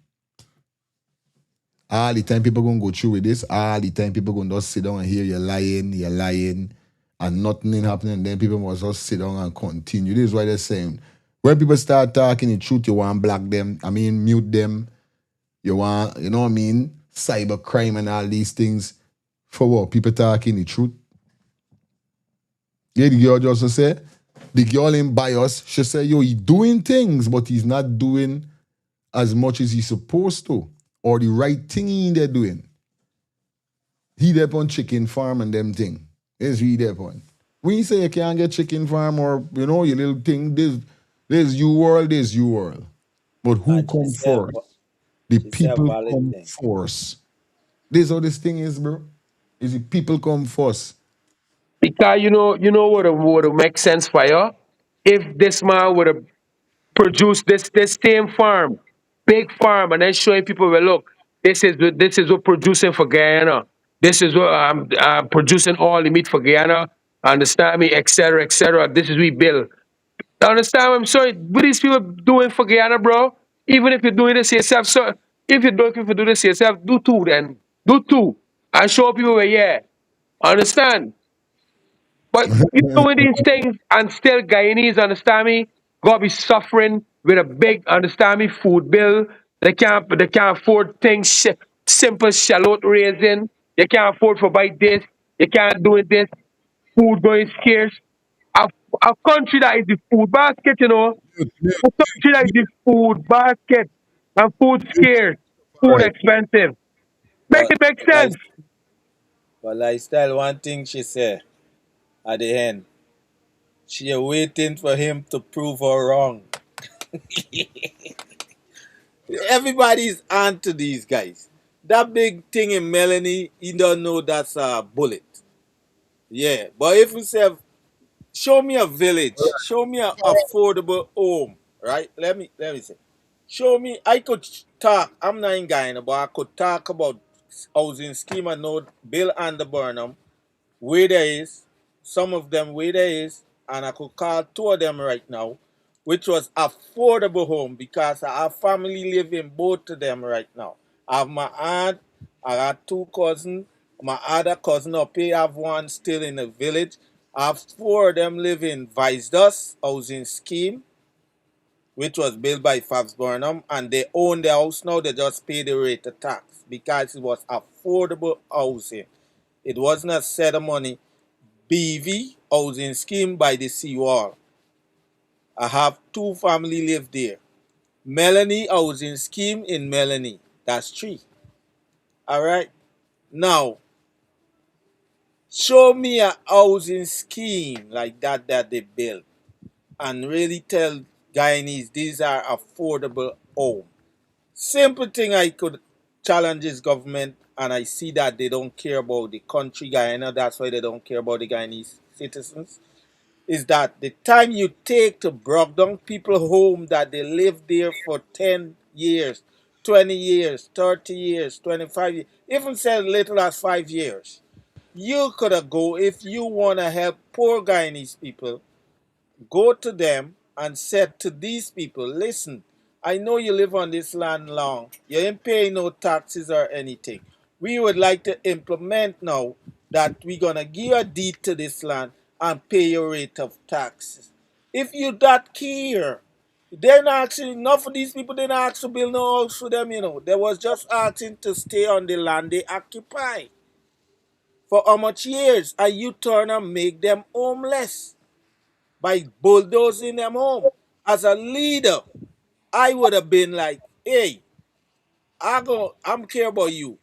All the time people gonna go through with this, all the time people gonna just sit down and hear you're lying, and nothing happening, and then people must just sit down and continue. This is why they're saying when people start talking the truth, you want block them, mute them, you want, you know what I mean, cyber crime and all these things. For what? People talking the truth. Yeah, the girl just say, the girl in bias, she say, yo, he doing things, but he's not doing as much as he's supposed to, or the right thing he in there doing. He there on chicken farm and them thing. Is he there on? When you say you can't get chicken farm or, you know, your little thing, there's you world. But who And she come said, first? The she said a people valid come thing. first. This how this thing is, bro. Is the people come first. Because you know what would make sense for you? If this man would have produced this same farm, big farm, and then showing people, well, look, this is what producing for Guyana. This is what I'm producing all the meat for Guyana. Understand me, etc., etc. This is we build. Understand what I'm saying? What these people doing for Guyana, bro? Even if you're doing this yourself, so if you're looking for do this yourself, do two then. Do two. And show people where, yeah. Understand? But you doing these things and still Guyanese, understand me, gotta be suffering with a big, understand me, food bill. They can't afford things simple shallot raising. They can't afford for buy this. They can't do it this. Food going scarce. A, a country that is the food basket, you know. A country that is the food basket and food scarce, food Right. expensive. Make But it make like sense. but lifestyle, one thing she said at the end, she waiting for him to prove her wrong. Everybody's onto these guys. That big thing in Melanie, you don't know that's a bullet. Yeah, but if you say, show me a village, show me an affordable home, right? Let me say, show me. I could talk. I'm not in Guyana, but I could talk about housing scheme. I know Bill and the Burnham where there is, some of them where there is, and I could call two of them right now, which was affordable home because I have family live in both of them right now. I have my aunt, I got two cousins, my other cousin up here, I have one still in the village. I have four of them live in Vice housing scheme, which was built by Fabs Burnham, and they own the house now, they just pay the rate of tax because it was affordable housing. It wasn't a set of money. BV housing scheme by the seawall. I have two family live there. Melanie housing scheme in Melanie. That's three. All right. Now, show me a housing scheme like that they built and really tell Guyanese these are affordable homes. Simple thing I could challenge this government, and I see that they don't care about the country Guyana. That's why they don't care about the Guyanese citizens. Is that the time you take to break down people home that they live there for 10 years, 20 years, 30 years, 25 years, even say little as 5 years. You could have go if you want to help poor Guyanese people, go to them and said to these people, listen, I know you live on this land long. You ain't paying no taxes or anything. We would like to implement now that we're going to give a deed to this land and pay your rate of taxes. If you that care, they're not asking, enough of these people, they're not asked to build no house for them, you know. They was just asking to stay on the land they occupy. For how much years? And you turn and make them homeless by bulldozing them home. As a leader, I would have been like, hey, I'm care about you.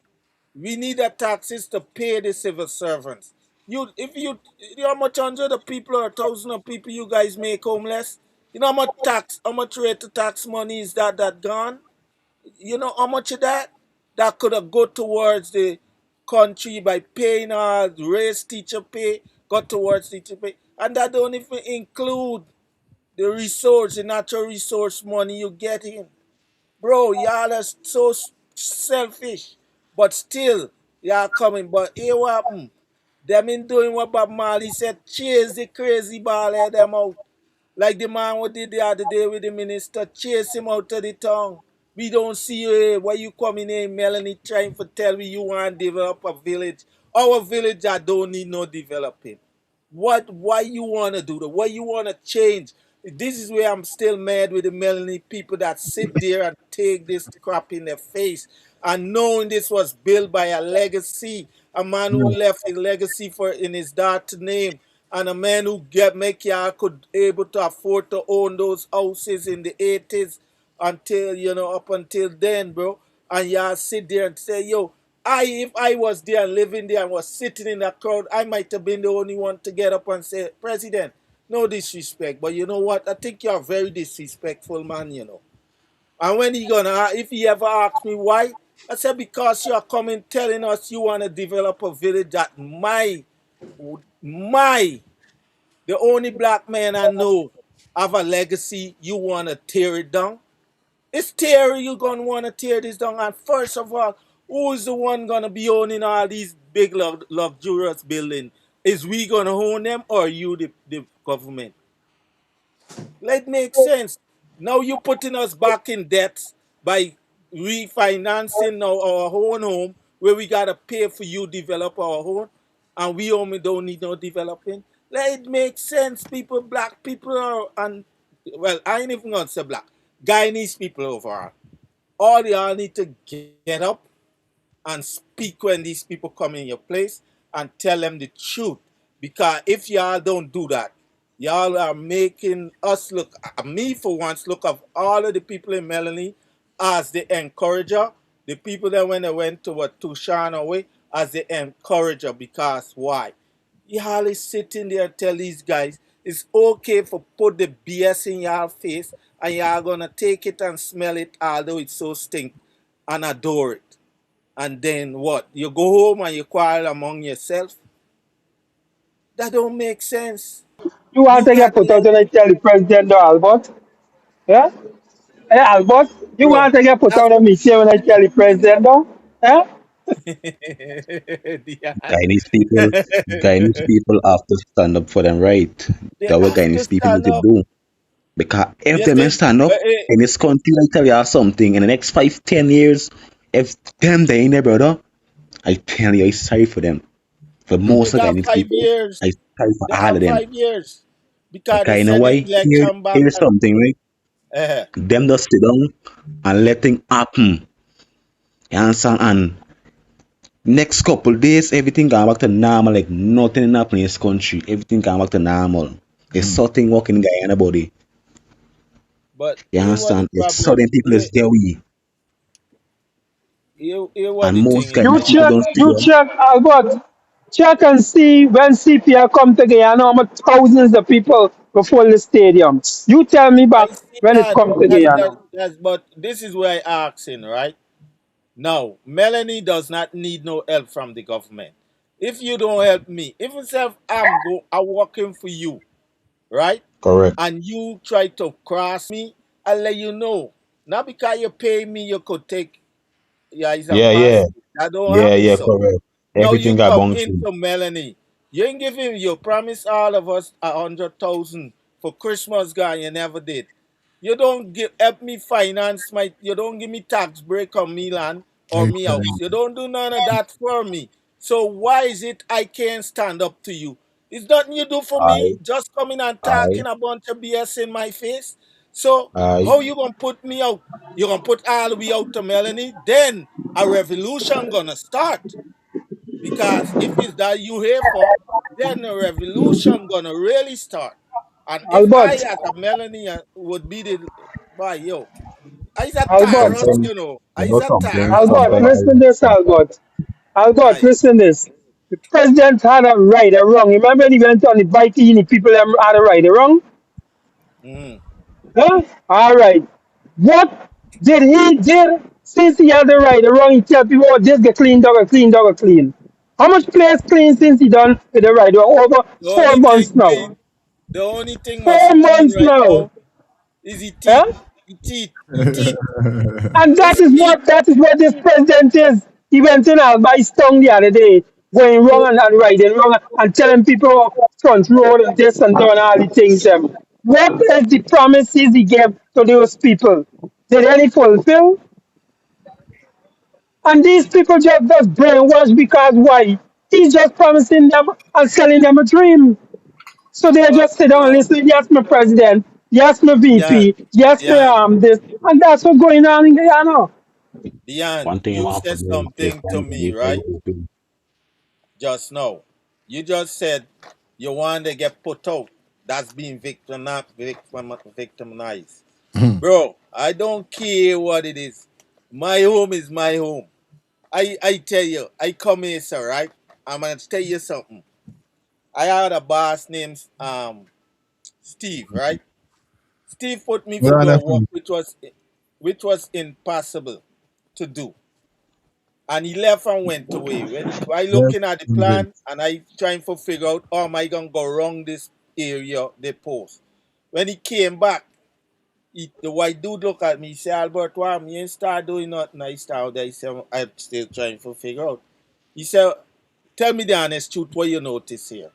We need the taxes to pay the civil servants. You know how much hundred of people or thousand of people you guys make homeless? You know how much rate of tax money is that gone? You know how much of that? That could have go towards the country by paying raise teacher pay, go towards teacher pay. And that don't even include the natural resource money you getting. Bro, y'all are so selfish. But still, Y'all coming, but here what happen? Them in doing what Bob Marley said, chase the crazy ball head them out. Like the man what did the other day with the minister, chase him out of the town. We don't see you here. Why you coming here, Melanie, trying to tell me you want to develop a village? Our village I don't need no developing. Why you wanna do that? Why you wanna change? This is where I'm still mad with the Melanie people that sit there and take this crap in their face and knowing this was built by a legacy, a man who left a legacy for in his daughter's name, and a man who make y'all could able to afford to own those houses in the 80s until up until then, bro. And y'all sit there and say, yo, if I was there living there and was sitting in that crowd, I might have been the only one to get up and say, President, no disrespect, but you know what? I think you're a very disrespectful man. And when if he ever asks me why, I said because you're coming telling us you want to develop a village that my the only black man I know have a legacy, you want to tear it down. It's Terry, you gonna want to tear this down. And first of all, who's the one gonna be owning all these big luxurious buildings? Is we gonna own them or you, the government? Let make sense. Now you putting us back in debt by refinancing now our own home where we gotta pay for you develop our home, and we only don't need no developing. Let it make sense. People, black people are, and well, I ain't even gonna say black. Guyanese people overall. All y'all need to get up and speak when these people come in your place and tell them the truth. Because if y'all don't do that, y'all are making us look, me for once, look of all of the people in Melanie as the encourager. The people that when they went to Tushan away as the encourager. Because why? Y'all is sitting there and tell these guys it's okay for put the BS in y'all face and y'all gonna take it and smell it although it's so stink and adore it. And then what? You go home and you quarrel among yourself? That don't make sense. You want You to get got put out and I tell the president, though, Albert? Yeah? Hey, Albert, you bro. want to get put That's out of me here when I tell the president, though? Yeah? Guyanese people, Guyanese people have to stand up for them right. They That's what have to Guyanese people need stand to up. do. Because if You them ain't think stand up in this country, I tell you something, in the next 5, 10 years, if them they in there, brother, I tell you, I'm sorry for them. For they most of got Guyanese five people, years? I sorry for They all got of them. 5 years. Because they Because you know said the why? election back Here's and something, right? Them just sit down and let things happen. You understand? And next couple days, everything gone back to normal, like nothing happened in this country. Everything gone back to normal. There's something working in Guyana body. but You here what the understand? It's problem certain people is there we. here what And the thing most is, You Guyanese people check, don't see you them. check, Albert. Check and see when CPR come to Guyana, how much thousands of people before the stadium. You tell me I back see when it that. comes to Guyana. That's but this is where I asking, right? No, Melanie does not need no help from the government. If you don't help me, if itself I'm working for you, right? Correct. And you try to cross me, I'll let you know. Not because you pay me, you could take yeah, it's a Yeah, yeah. mass. That don't Yeah, happen yeah, so. correct. Now you Everything got come bounty. into Melanie. You ain't giving you promise all of us 100,000 for Christmas guy, you never did. You don't help me finance my you don't give me tax break on me land or me house. You don't do none of that for me. So why is it I can't stand up to you? It's nothing you do for me. Aye, Just coming and aye, talking a bunch of BS in my face. So aye. how you gonna put me out? You gonna put all the way out to Melanie? Then a revolution gonna start. Because if it's that you here for, then the revolution gonna really start. And if I Albert, as a Melanie would be the boy, yo, I's a Taurus, Albert, Sometimes, you I's know, a sometimes, Taurus, Albert, bro. sometimes, listen this, Albert. Albert, Aye. listen this. The president had a right or wrong. Remember when he went on the bike, the people them had a right or wrong? Mm. Huh? All right. What did he did since he had the right or wrong? He tell people, oh, just get clean, dog, clean, dog, clean. How much place clean since he done with the right? We're over The four only months thing now. clean, the only thing must 4 months clean right now. now is the teeth. Huh? The teeth. The teeth. And It's teeth. that is what this president is. He went in Albai's tongue the other day, going wrong and riding wrong and telling people front road and this and doing all the things. What is the promises he gave to those people? Did any fulfill? And these people just brainwashed because why? He's just promising them and selling them a dream. So they But just sit down and listen, yes, my president, yes, my Dion, VP, yes, my Dion, this. And that's what's going on in Guyana. Dion, One thing I you want to said forget is something to time to me, make right? everything. Just now. You just said you want to get put out. That's being victimized. Bro, I don't care what it is. My home is my home. I tell you, I come here, sir, right? I'm gonna tell you something. I had a boss named Steve, right? Steve put me What for are go that work, from? which was impossible to do. And he left and went away. When I Yes, looking at the yes. plan and I trying to figure out how am I gonna go around this area they post. When he came back, the white dude look at me, he said, Albert, why me ain't start doing nothing. I start there. He said, I'm still trying to figure out. He said, tell me the honest truth, what you notice here.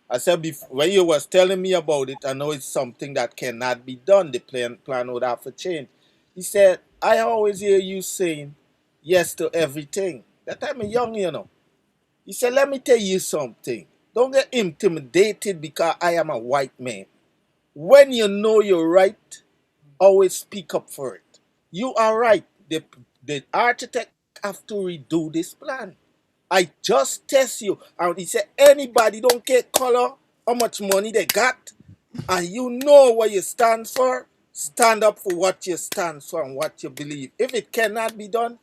I said, when you was telling me about it, I know it's something that cannot be done. The plan would have to change. He said, I always hear you saying yes to everything. That time I'm young, you know. He said, let me tell you something. Don't get intimidated because I am a white man. When you know you're right, always speak up for it. You are right. The architect have to redo this plan. I just test you. And he said, anybody don't care color, how much money they got, and you know what you stand for, stand up for what you stand for and what you believe. If it cannot be done,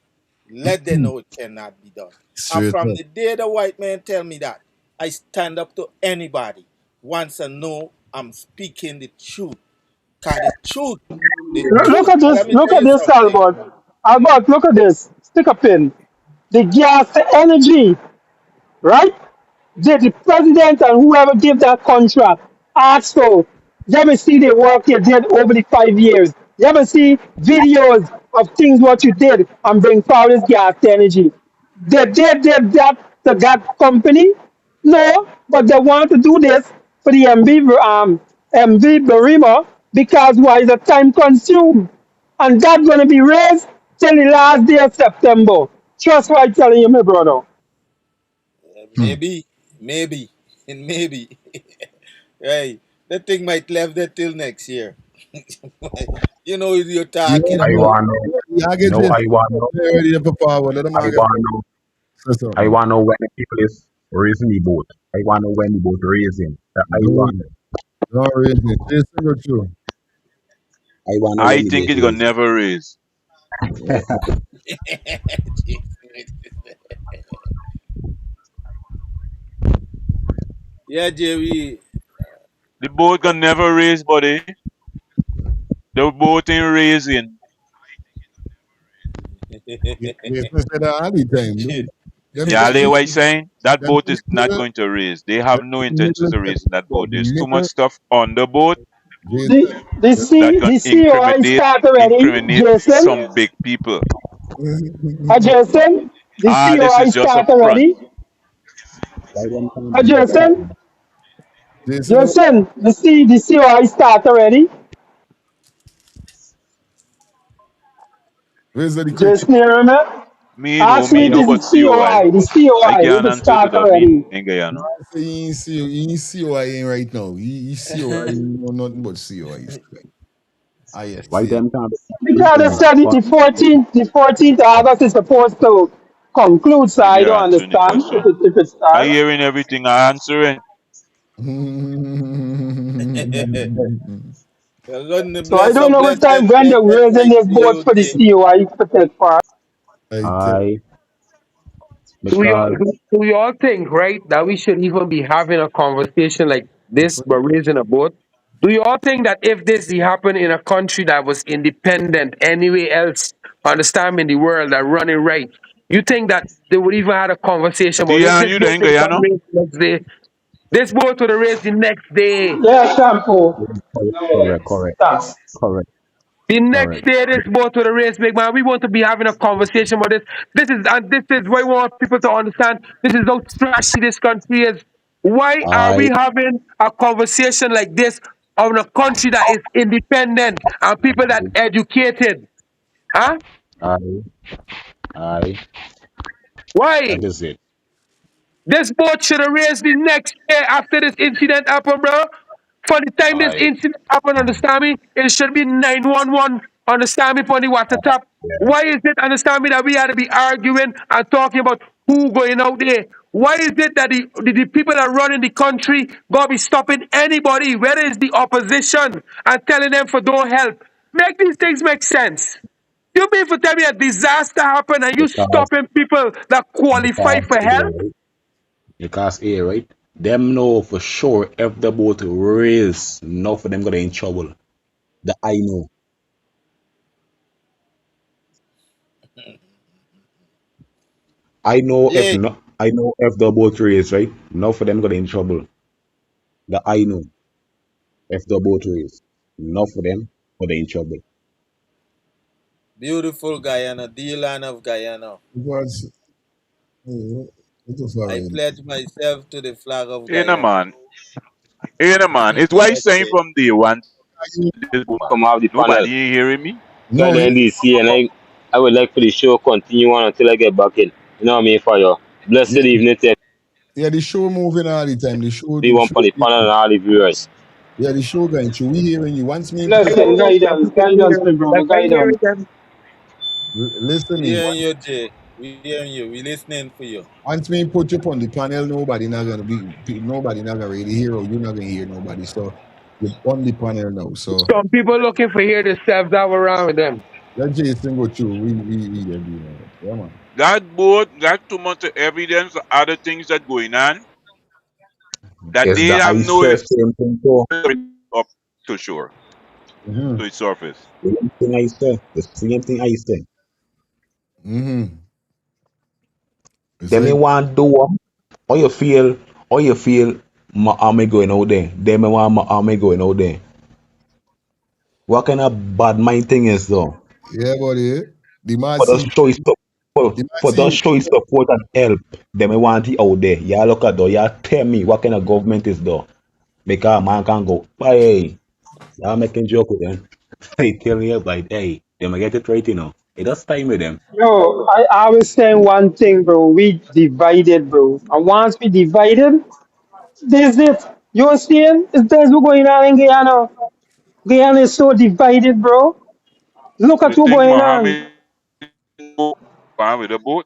let them know it cannot be done. And Straight from up. the day the white man tell me that, I stand up to anybody. Once I know I'm speaking the truth. Cause the Look truth, at this, let me look tell at you this, something. Albert. Albert, look at this. Stick a pin. The gas, the energy, right? The president and whoever gave that contract asked for. You ever see the work you did over the 5 years? You ever see videos of things what you did and bring forward this gas energy? They did that to that company? No, but they want to do this for the MV Barima because why is the time consumed? And that's going to be raised till the last day of September. Trust what I'm telling you, my brother. Maybe, and maybe. Hey, that thing might left there till next year. You know what you're Yeah, talking I about. want to know. yeah, I get No, this. I want to know. They're ready to forward. Let them I all get want to know. say I something. want to know when the people is raising the boat. I want to know when the boat raising. I Do want it. to know. Don't raise it. Jason, go through. I want to know I when the think boat it's gonna raising. never raise. Yeah, Jerry. The boat gonna never raise, buddy. The boat ain't raising. Jason said that all the time. Them Yeah, say they what saying? That them boat in is the not middle, going to raise. They have them no in the intentions middle, of raising that boat. the There's too much middle, stuff on the boat Jason. that can The COI incriminate start already, incriminate Jason. some big people. Jason, the Ah, this COI is just a start front. already. Why them can't do that? Jason, Jason, Jason, the COI start already. where's the cricket? Jason, you remember? Ask me Me if know it's about the COI. COI, the I COI, if can't it answer to start that me already. in Guyana. Say he ain't see why he ain't right now. He see why he know nothing but see why he's I yes, Why see. them can't be Because they meeting said it for the 14th August is supposed to conclude, so If I you don't answer any understand question. if it I starts. hearing everything I answering. So I Bless don't up, know what bless time when bless they're that raising night this for boat you, for the James. COI to take part. I tell I Do you because do you all think, right, that we should even be having a conversation like this but raising a boat? Do you all think that if this happened in a country that was independent anywhere else, understand in the world that running right, you think that they would even have a conversation about if Dion, this you there boat in would come Guyana? raise the next day? This boat would have raised the next day. Yeah, shampoo. correct, correct, correct, Thanks. correct. The next Correct. day, this boat to the race, big man. We want to be having a conversation about this. This is what we want people to understand. This is how trashy this country is. Why are we I, having a conversation like this on a country that is independent and people that educated? Huh? I, I, Why? that is it. This boat should have raised the next day after this incident happened, bro. For the time this I, incident happened, understand me? It should be 911, understand me, for the water top. Why is it, understand me, that we had to be arguing and talking about who going out there? Why is it that the people that run in the country gonna be stopping anybody, whether it's the opposition, and telling them for don't help? Make these things make sense. You mean for tell me a disaster happened and you because, stopping people that qualify because, for help? right? Them know for sure if the boat race, enough for them gonna in trouble. The I know. Yeah, I know if the boat race, right? Enough for them gonna in trouble. The I know if the boat race. Enough for them gonna in trouble. Beautiful Guyana, the land of Guyana. It was, it was I alright. pledge myself to the flag of You know, Guyana. man. You know, man. It's why saying USA. from day one, this boat, man. Come off the panel. Nobody ain't hearing me. No, Well, NDC, and I would like for the show continue on until I get back in. You know what I mean, for you. Blessed yeah, evening to yeah, the show moving all the time. everyone on the panel and all the viewers. Yeah, the show going through. We hearing you. Once me put Blessing, guidance, my brother, guidance. listen We me. hearing you, Jay. We hearing you. We listening for you. Once me put you on the panel, nobody not gonna really hear or you're not gonna hear nobody. So you're on the panel now. So Some people looking for here themselves that were around with them. let Jason go through. We agree on that. Yeah, man. That boat got too much evidence of other things that going on that Is they the have I no say same thing too? up to shore, Mm-hmm. to its surface. Same thing I say. The same thing I say. Mm-hmm. It's Them me like want do what? How you feel my army going out there? Them me want my army going out there. What kind of bad mind thing is though? yeah, buddy. The man For the see show is the man for see the you. show is support and help. Them me want it out there. Y'all look at though, y'all tell me what kind of government is though. Because man can go, hey, y'all making joke with them. They tell me about hey, them get it right, you know. It does time with them. Yo, I was saying one thing, bro. We divided, bro. And once we divided, this it. You understand? It's this what's going on in Guyana. Guyana is so divided, bro. Look at You what's think going on. Mohammed fine with the boat?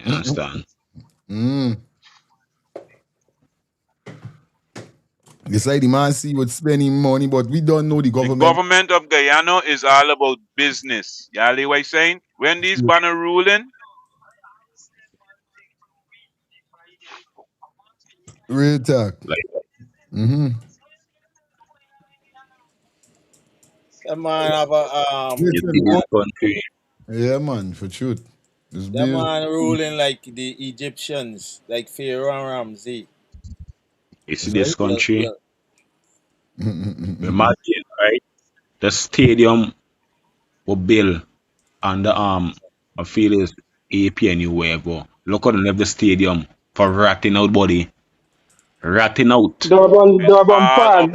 You understand? Mm. It's like the man see what's spending money, but we don't know the The government. government of Guyana is all about business. Y'all hear what I'm saying? When these banner ruling, Real talk. Like Mm-hmm. That man have a you Listen, see this oh, country. yeah, man, for truth. It's that bills. man ruling like the Egyptians, like Pharaoh and Ramsey. You see It's this like Yeah, country. yeah. Imagine, right? The stadium will build under I feel is APNU wherever. Look at the stadium for ratting out body. Ratting out. it's all about Durban Park,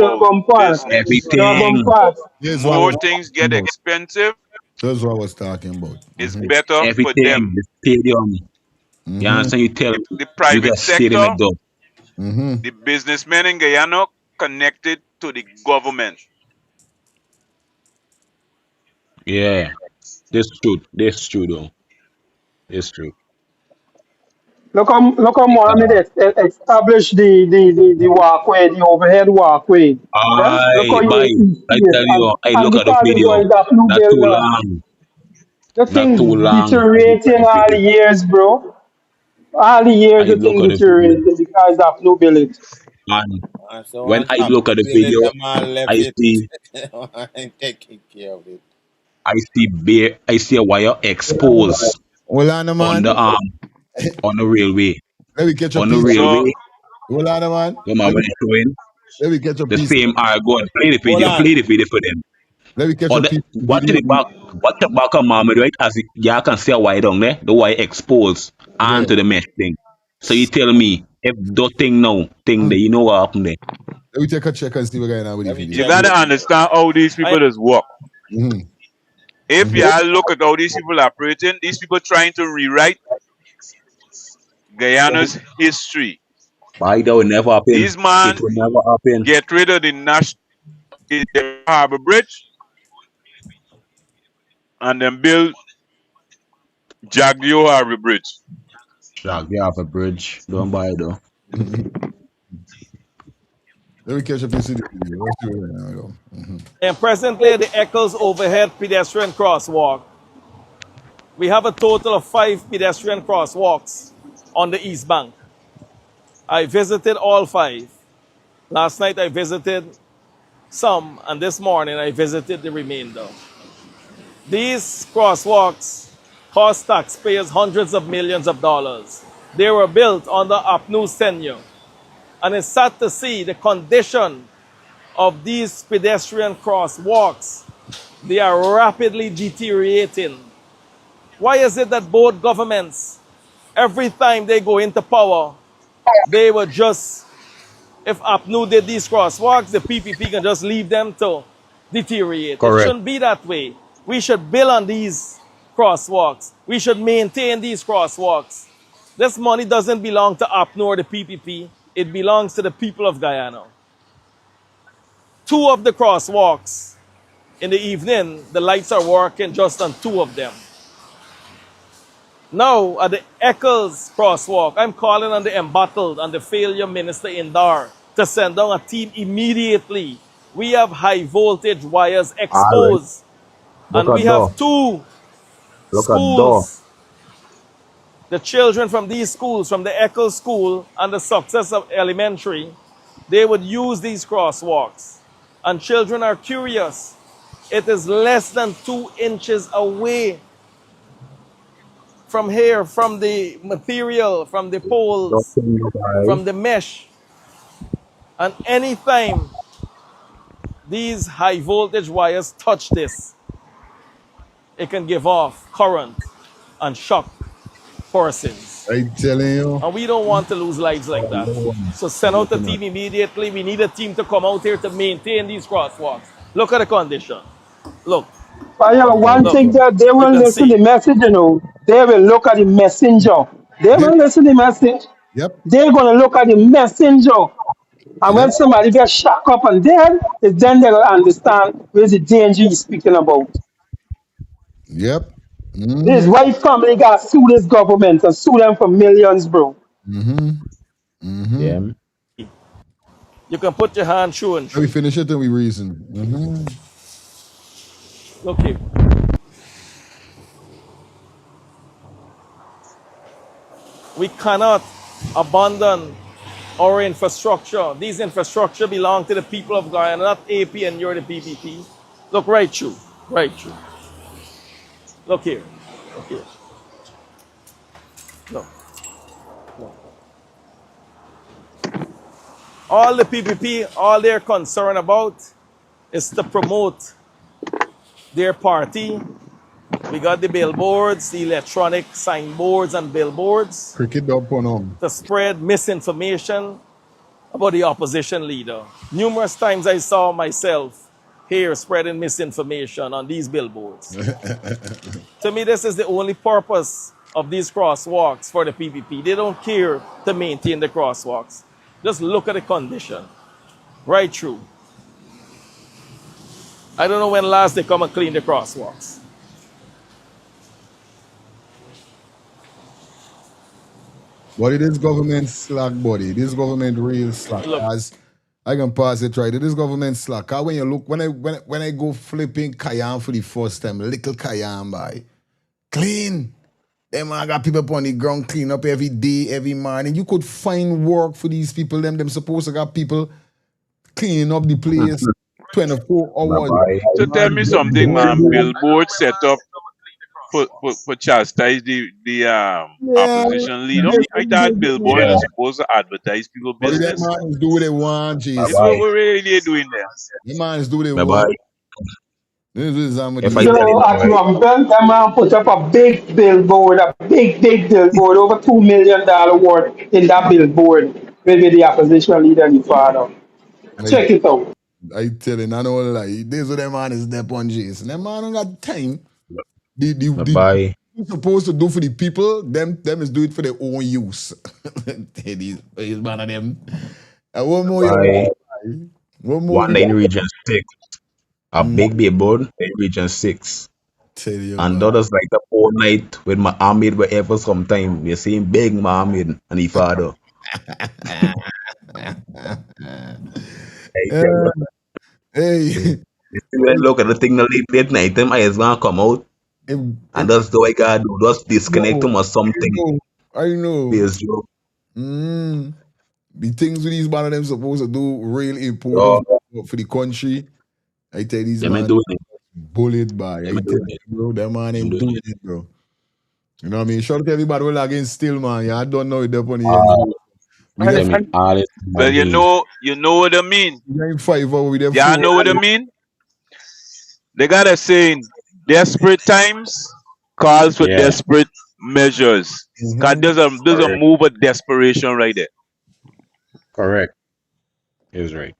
business. Durban Everything. Park. here's what I More was things talking get about. expensive, That's what I was talking about. it's Mm-hmm. It's better for everything. them. The stadium. You Mm-hmm. understand? You tell me The you private got stadium sector, at door. Mm-hmm. the businessmen in Guyana connected to the government. Yeah. This true. This true though. This true. Look how Mohammed Because established the walkway, the overhead walkway. Yeah? Look how bye. you I see it. tell you, I And look at the because it's video. going to new Not too build, long. the Not too thing long. I look at deteriorating the all the video. years, bro. All the I years the look thing at the video. deteriorating because of no building. And And so when on I top look at to the build it, video, the man left I it. see And taking care of it. I see a wire exposed Hold on, on man. the railway. Let me catch a On the piece. So railway, Hold on, man. come on Let when me, it's showing. Let me catch a The piece. same are going Hold on. play the video for them. Let me catch But a piece of the what to video. the back of mama, right? As you can see a wire down there, the wire exposed Yeah. onto the mesh thing. So you tell me if the thing now, thing there, you know what happened there. Let me take a check and see what's going on with the Let me video. You check gotta it. understand how these people just work. Mm-hmm. If Mm-hmm. you look at how these people are operating, these people trying to rewrite Guyana's history. Why that will never happen. These It man will never happen. get rid of the national harbor bridge and then build Jagdeo Harbor Bridge. Jack, you have a bridge. Don't buy it though. Let me catch a piece of the video. Let's see what's going on. Mm-hmm. And presently, the Eccles Overhead Pedestrian Crosswalk. We have a total of 5 pedestrian crosswalks on the East Bank. I visited all 5. Last night I visited some, and this morning I visited the remainder. These crosswalks cost taxpayers hundreds of millions of dollars. They were built under APNU's tenure. And it's sad to see the condition of these pedestrian crosswalks. They are rapidly deteriorating. Why is it that both governments, every time they go into power, they would just, if APNU did these crosswalks, the PPP can just leave them to deteriorate. It Correct. shouldn't be that way. We should build on these crosswalks. We should maintain these crosswalks. This money doesn't belong to APNU or the PPP. It belongs to the people of Guyana. 2 of the crosswalks, in the evening, the lights are working just on 2 of them. Now, at the Eccles crosswalk, I'm calling on the embattled and the failure minister in Dar to send down a team immediately. We have high voltage wires Alright. exposed, Look and we at door. have 2 Look at door. schools. The children from these schools, from the Eccles School and the Success of Elementary, they would use these crosswalks. And children are curious. It is less than 2 inches away from here, from the material, from the Don't poles, think nobody. from the mesh. And anytime these high voltage wires touch this, it can give off current and shock persons. I telling you. And we don't want to lose lives like that. So send out a team immediately. We need a team to come out here to maintain these crosswalks. Look at the condition. Look, Fire, one look. thing that they You will can listen to see. the message, you know. They will look at the messenger. They Yep. will listen to the message. Yep. They're gonna look at the messenger. And when Yep. somebody gets shot up and dead, it's then they'll understand where's the danger you're speaking about. Yep. This Mm-hmm. white family got to sue this government and sue them for millions, bro. Mm-hmm. Mm-hmm. Yeah. You can put your hand through and Let me through. finish it and we reason. Mm-hmm. Look here. We cannot abandon our infrastructure. These infrastructure belong to the people of Guyana, not AP and you're the PPP. Look right through. Right through. Look here. Look here. Look. Look. All the PPP, all they're concerned about is to promote their party. We got the billboards, the electronic signboards and billboards Cricket dog pon on. to spread misinformation about the opposition leader. Numerous times I saw myself here spreading misinformation on these billboards. To me, this is the only purpose of these crosswalks for the PPP. They don't care to maintain the crosswalks. Just look at the condition. Right through. I don't know when last they come and clean the crosswalks. But it is government slack, buddy. This government real slack. Look, As I can pass it right. It is government slack. Cause when you look, when I go flipping Cayenne for the first time, little Cayenne by clean. Them I got people on the ground clean up every day, every morning. You could find work for these people. Them supposed to got people cleaning up the place 24 hours. So tell me something, man. Billboard set up for chastise the Yeah, opposition leader. I thought billboard Yeah. is supposed to advertise people but them business. man do what they want, Bye It, Jason. what, bye. what really they doing there? Them man do what they Bye want. bye. This is what If do. I You tell you know, now, at right? one point, that man put up a big billboard, a big billboard, over $2 million worth in that billboard, with the opposition leader and the father. I, Check it out. I tell you, I don't lie. This what them man is step on Jason. Them man don't got time. Bye The bye. supposed to do for the people, them is do it for their own use. These man of them. And one more you Bye. one more One you in region 6. A mm, big billboard in region 6. tell you And about. others like the whole night with my Ahmed wherever sometime. We're seeing big Mohammed and his father. I tell you. Uh, hey, You see when look at the thing the late night time I is gonna come out if, and if, that's the way I gotta do. Just disconnect no, them or I something. know, I know. Please, Joe. Mm, the things with these man of them supposed to do really important Yo, for the country. I tell these them ain't man doing it. bullied by. Them I ain't tell doing it. you, bro, that man Them ain't doing doing it. it, bro. You know what I mean? Shout out to everybody who against still, man. Yeah, I don't know it up on the end. Uh, We there them in all it Well, day. you know what I mean. we there 5 hours, we there Y'all 4 know what I hours. mean. They got a saying: desperate times calls for Yeah, desperate measures. Cause Mm-hmm. there's a correct. move of desperation right there. Correct. Is right.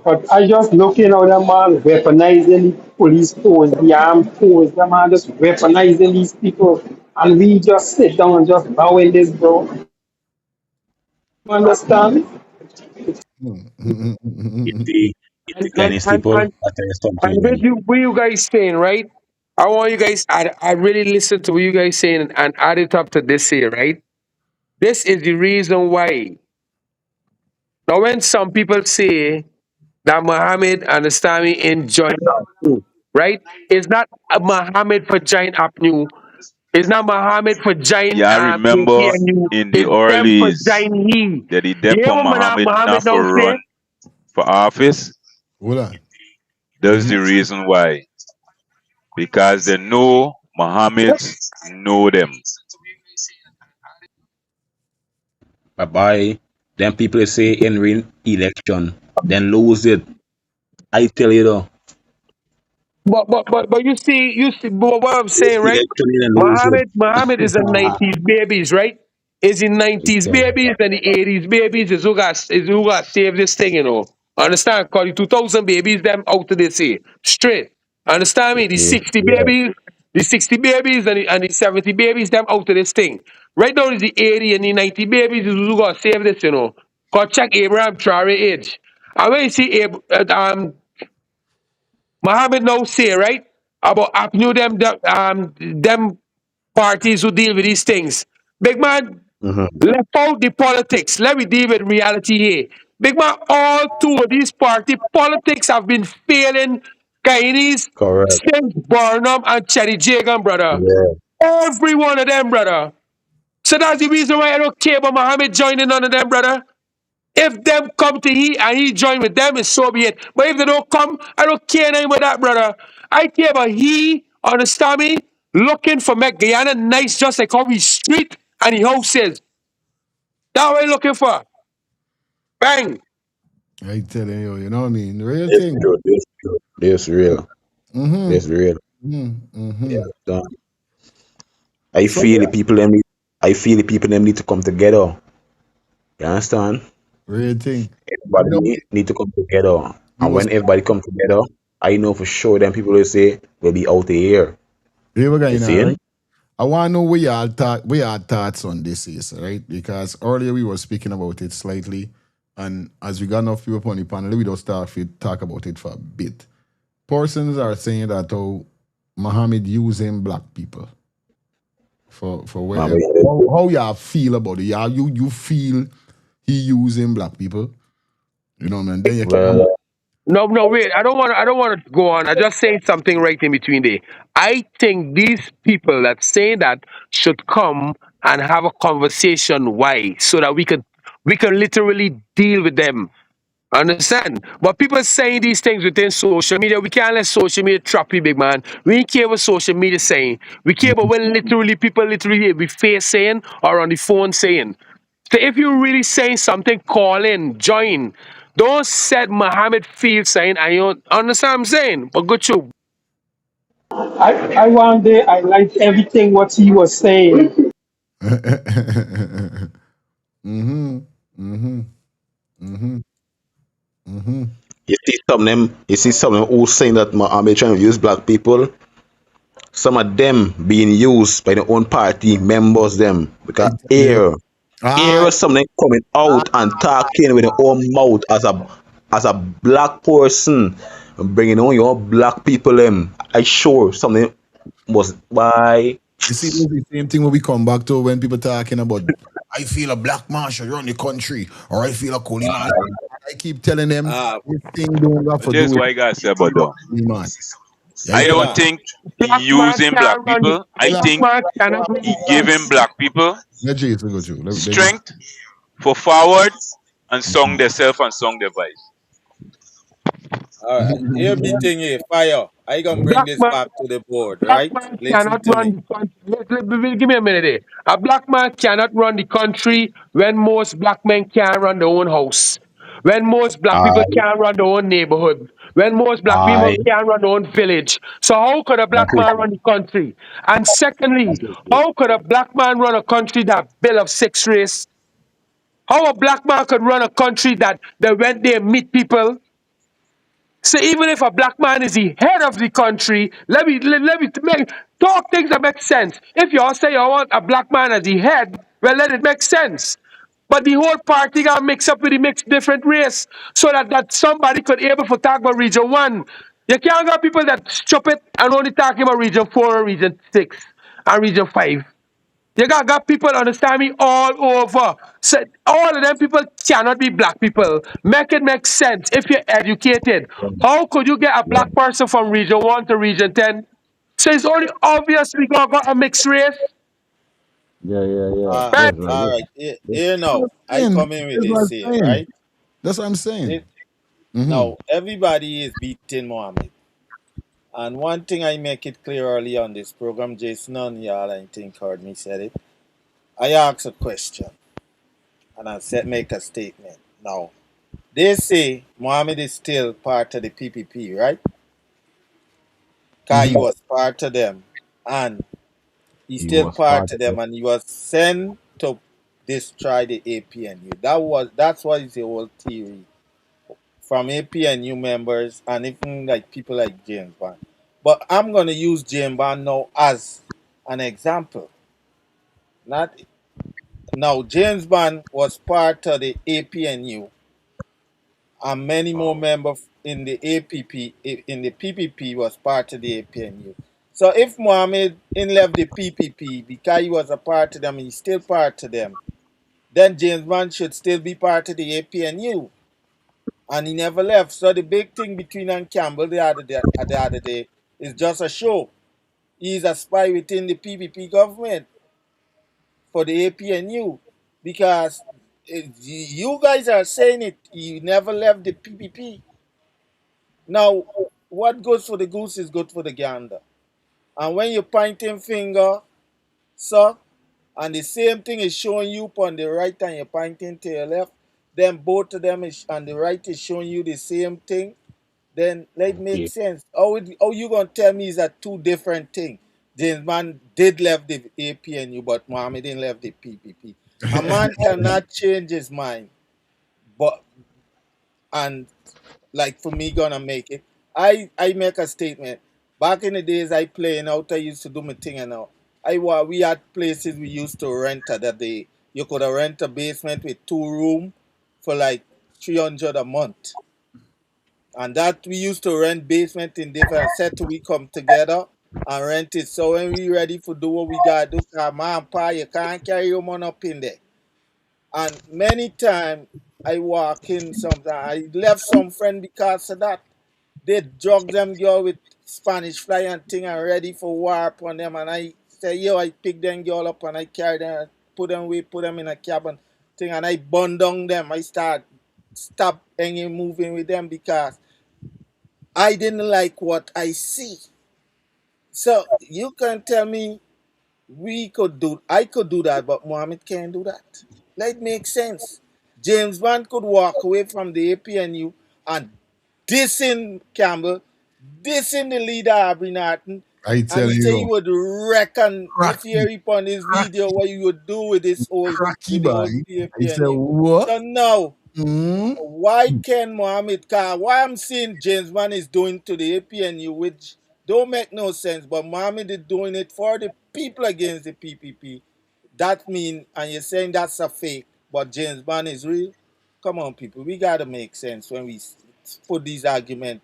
But I just looking how that man weaponizing the police force, the armed force, that man just weaponizing these people. And we just sit down and just bow in this, bro. You understand? It the And and Guyanese and people and, that tell something and them. what you guys saying, right? I want you guys. I really listen to what you guys saying and add it up to this here, right? This is the reason why. Now, when some people say that Muhammad and the Stami in join up new, right? It's not a Muhammad for join up new. It's not Muhammad for join Y'all remember APNU. in the It's them for earlys join he. that he You hear depot what Muhammad Muhammad not now for say? run for office. Hold on. That's Mm-hmm. the reason why. Because they know Muhammad's know them. Bye bye. Them people say in win election, then lose it. I tell you though, But you see what I'm saying, right? election then lose it. Muhammad is a '90s babies, right? Is in I '90s tell you. babies and the '80s babies is who got saved this thing, you know. Understand? Cause the 2000 babies them out of this here straight. Understand me? The Yeah. 60 Yeah. babies, the 60 babies and the 70 babies them out of this thing. Right now is the 80 and the 90 babies is who got saved this, you know. Cause check Abraham Traore age. And when you see Mohammed now say, right, about apnew them parties who deal with these things. Big man, Mm-hmm. left out the politics. Let me deal with reality here. Big man, all two of these party politics have been failing Guyanese Correct. since Barnum and Cherry Jagan, brother. Yeah. Every one of them, brother. So that's the reason why I don't care about Mohammed joining none of them, brother. If them come to he and he join with them, it's so be it. But if they don't come, I don't care nothing about that, brother. I care about he, understand me, looking for make Guyana nice just like how we street and the house is. That what I looking for. Bang. I telling you, you know what I mean? The real This thing. real. This real. This real. Mm-hmm. This real. Mm-hmm. Yeah. Done. I So feel the yeah, people them need, I feel the people them need to come together. You understand? real thing. You know, Everybody need to come together. we And was when everybody come together, I know for sure them people will say we'll be out of here. we were You going on, see? right? I want to know where your thoughts on this is, right? Because earlier we were speaking about it slightly, and as we got enough people on the panel, we just start to talk about it for a bit. Persons are saying that Muhammad using black people for wherever. How y'all feel about it? Yeah, you feel he using black people? You know, man. Then you can. Well, No, wait. I don't want to go on. I just saying something right in between there. I think these people that say that should come and have a conversation. Why? So that we can literally deal with them. Understand? But people saying these things within social media, we can't let social media trap you, big man. We don't care what social media saying. We care about what literally people literally be face saying or on the phone saying. So if you're really saying something, call in, join. Don't set Muhammad feel saying, I don't understand what I'm saying. But good you. I one day I liked everything what he was saying. Mm-hmm. Mm-hmm. Mm-hmm. Mm-hmm. You see some of them who saying that Muhammad trying to use black people. Some of them being used by their own party members them because Yeah. here Aye. some of them coming out and talking with their own mouth as a black person, bringing on your black people them. I sure something was by. You see, this is the same thing when we come back to when people talking about, I feel a black man should run the country, or I feel a coolie man. I keep telling them, this thing don't have to do This with what I gotta say about them. coolie man. Yeah, I yeah. don't think he Black man using black can't run the people. I Hold think black man cannot run he the giving black people Let Jason go through. They go. strength for forward and song themselves and song their voice. All right. Here be thing here, fire. I gonna bring black this man. back to the board, Black right? man Listen cannot to run me. the country. Give me a minute there. A black man cannot run the country when most black men can't run their own house. When most black people I can't run their own neighborhood. When most black people I can't run their own village. So how could a black man run the country? And secondly, how could a black man run a country that bill of six race? How a black man could run a country that they went there meet people? So even if a black man is the head of the country, let me make, talk things that make sense. If you all say you want a black man as the head, well, let it make sense. But the whole party got mixed up with the mixed different race so that somebody could able to talk about region one. You can't got people that stupid and only talking about region four or region six and region five. You got people understand me all over. So all of them people cannot be black people. Make it make sense if you're educated. How could you get a black person from region 1 to region 10? So it's only obvious we got a mixed race. yeah yeah yeah. Right? Yes, right. All Yes. right. Yes. Here That's now. what I'm I saying. come in with That's what this I'm here, saying. right? That's what I'm saying. It, Mm-hmm. now everybody is beating Mohammed. And one thing I make it clear early on this program, Jason and y'all I think heard me said it. I ask a question and I said make a statement. Now they say Mohammed is still part of the PPP, right? Because he Mm-hmm. was part of them. And he's He still was part part of of it. them and he was sent to destroy the APNU. That's what is the whole theory from APNU members and even like people like James Bond. But I'm gonna use James Bond now as an example. Not now James Bond was part of the APNU and many more members in the APP in the PPP was part of the APNU. So if Mohammed in left the PPP because he was a part of them, he's still part of them. Then James Bond should still be part of the APNU, and he never left. So the big thing between and Campbell the other day is just a show. He's a spy within the PPP government for the APNU because you guys are saying it. He never left the PPP. Now, what goes for the goose is good for the gander. And when you're pointing finger, sir, and the same thing is showing you on the right and you're pointing to your left, then both of them is on the right is showing you the same thing, then let make Okay. sense. How you gonna tell me is that two different things? James Man did left the APNU, but Mohammed didn't left the PPP. A man cannot change his mind, but and like for me gonna make it. I make a statement. Back in the days I playing out, I used to do my thing and now. We had places we used to rent that they you could rent a basement with 2 room for like 300 a month. And that we used to rent basement in different set we come together and rent it. So when we ready for do what we gotta do, cause man pa, you can't carry your money up in there. And many times I walk in sometimes I left some friend because of that. They drug them girl with Spanish fly and thing and ready for war upon them and I say, yo, I pick them girl up and I carry them, put them in a cabin thing and I burn down them. I start stop hanging moving with them because I didn't like what I see. So you can tell me I could do that, but Mohammed can't do that. That makes sense. James Bond could walk away from the APNU and dissing Campbell, dissing the leader Abby Norton, I and tell he said he you, would reckon if he cracky, hear upon his video cracky, what he would do with this whole cracky with the boy. whole I say, APNU. what? So now Mm? why can Mohammed Khan, why I'm seeing James Bond is doing to the APNU, which don't make no sense, but Mohammed is doing it for the people against the PPP. That mean, and you're saying that's a fake, but James Bond is real? Come on, people, we gotta make sense when we put these arguments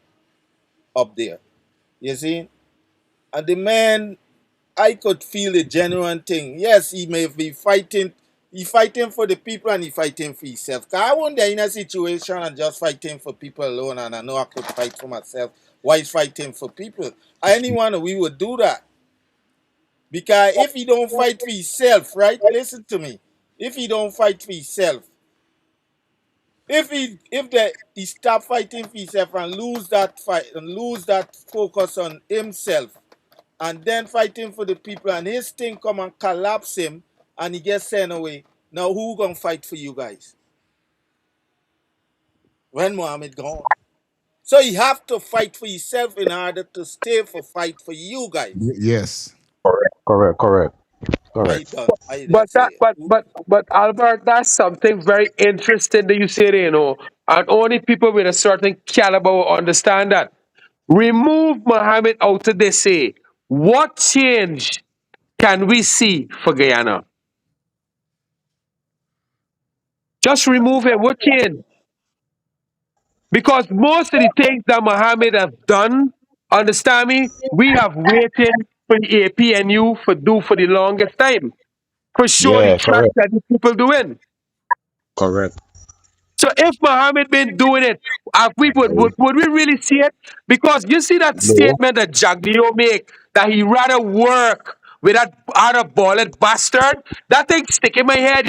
up there. You see? And the man, I could feel the genuine thing. Yes, he may be fighting. He fighting for the people and he fighting for himself. Cause I wonder in a situation and just fighting for people alone, and I know I could fight for myself. Why is fighting for people? Anyone we would do that. Because if he don't fight for himself, right? Listen to me. If he don't fight for himself, he stop fighting for himself and lose that fight and lose that focus on himself and then fighting for the people and his thing come and collapse him and he gets sent away. Now who gonna fight for you guys when Muhammad gone? So you have to fight for yourself in order to stay for fight for you guys. Yes. Correct, correct, I correct. done. I done But that, say. but Albert, that's something very interesting that you say there, and only people with a certain caliber will understand that. Remove Muhammad out of this, say, what change can we see for Guyana? Just remove him. What change? Because most of the things that Muhammad have done, understand me, we have waited for the APNU for do for the longest time. For sure the Yeah, track correct, that the people doing. correct. So if Muhammad been doing it, we would we really see it? Because you see that No. statement that Jagdio make that he rather work with that other ballad bastard. That thing stick in my head.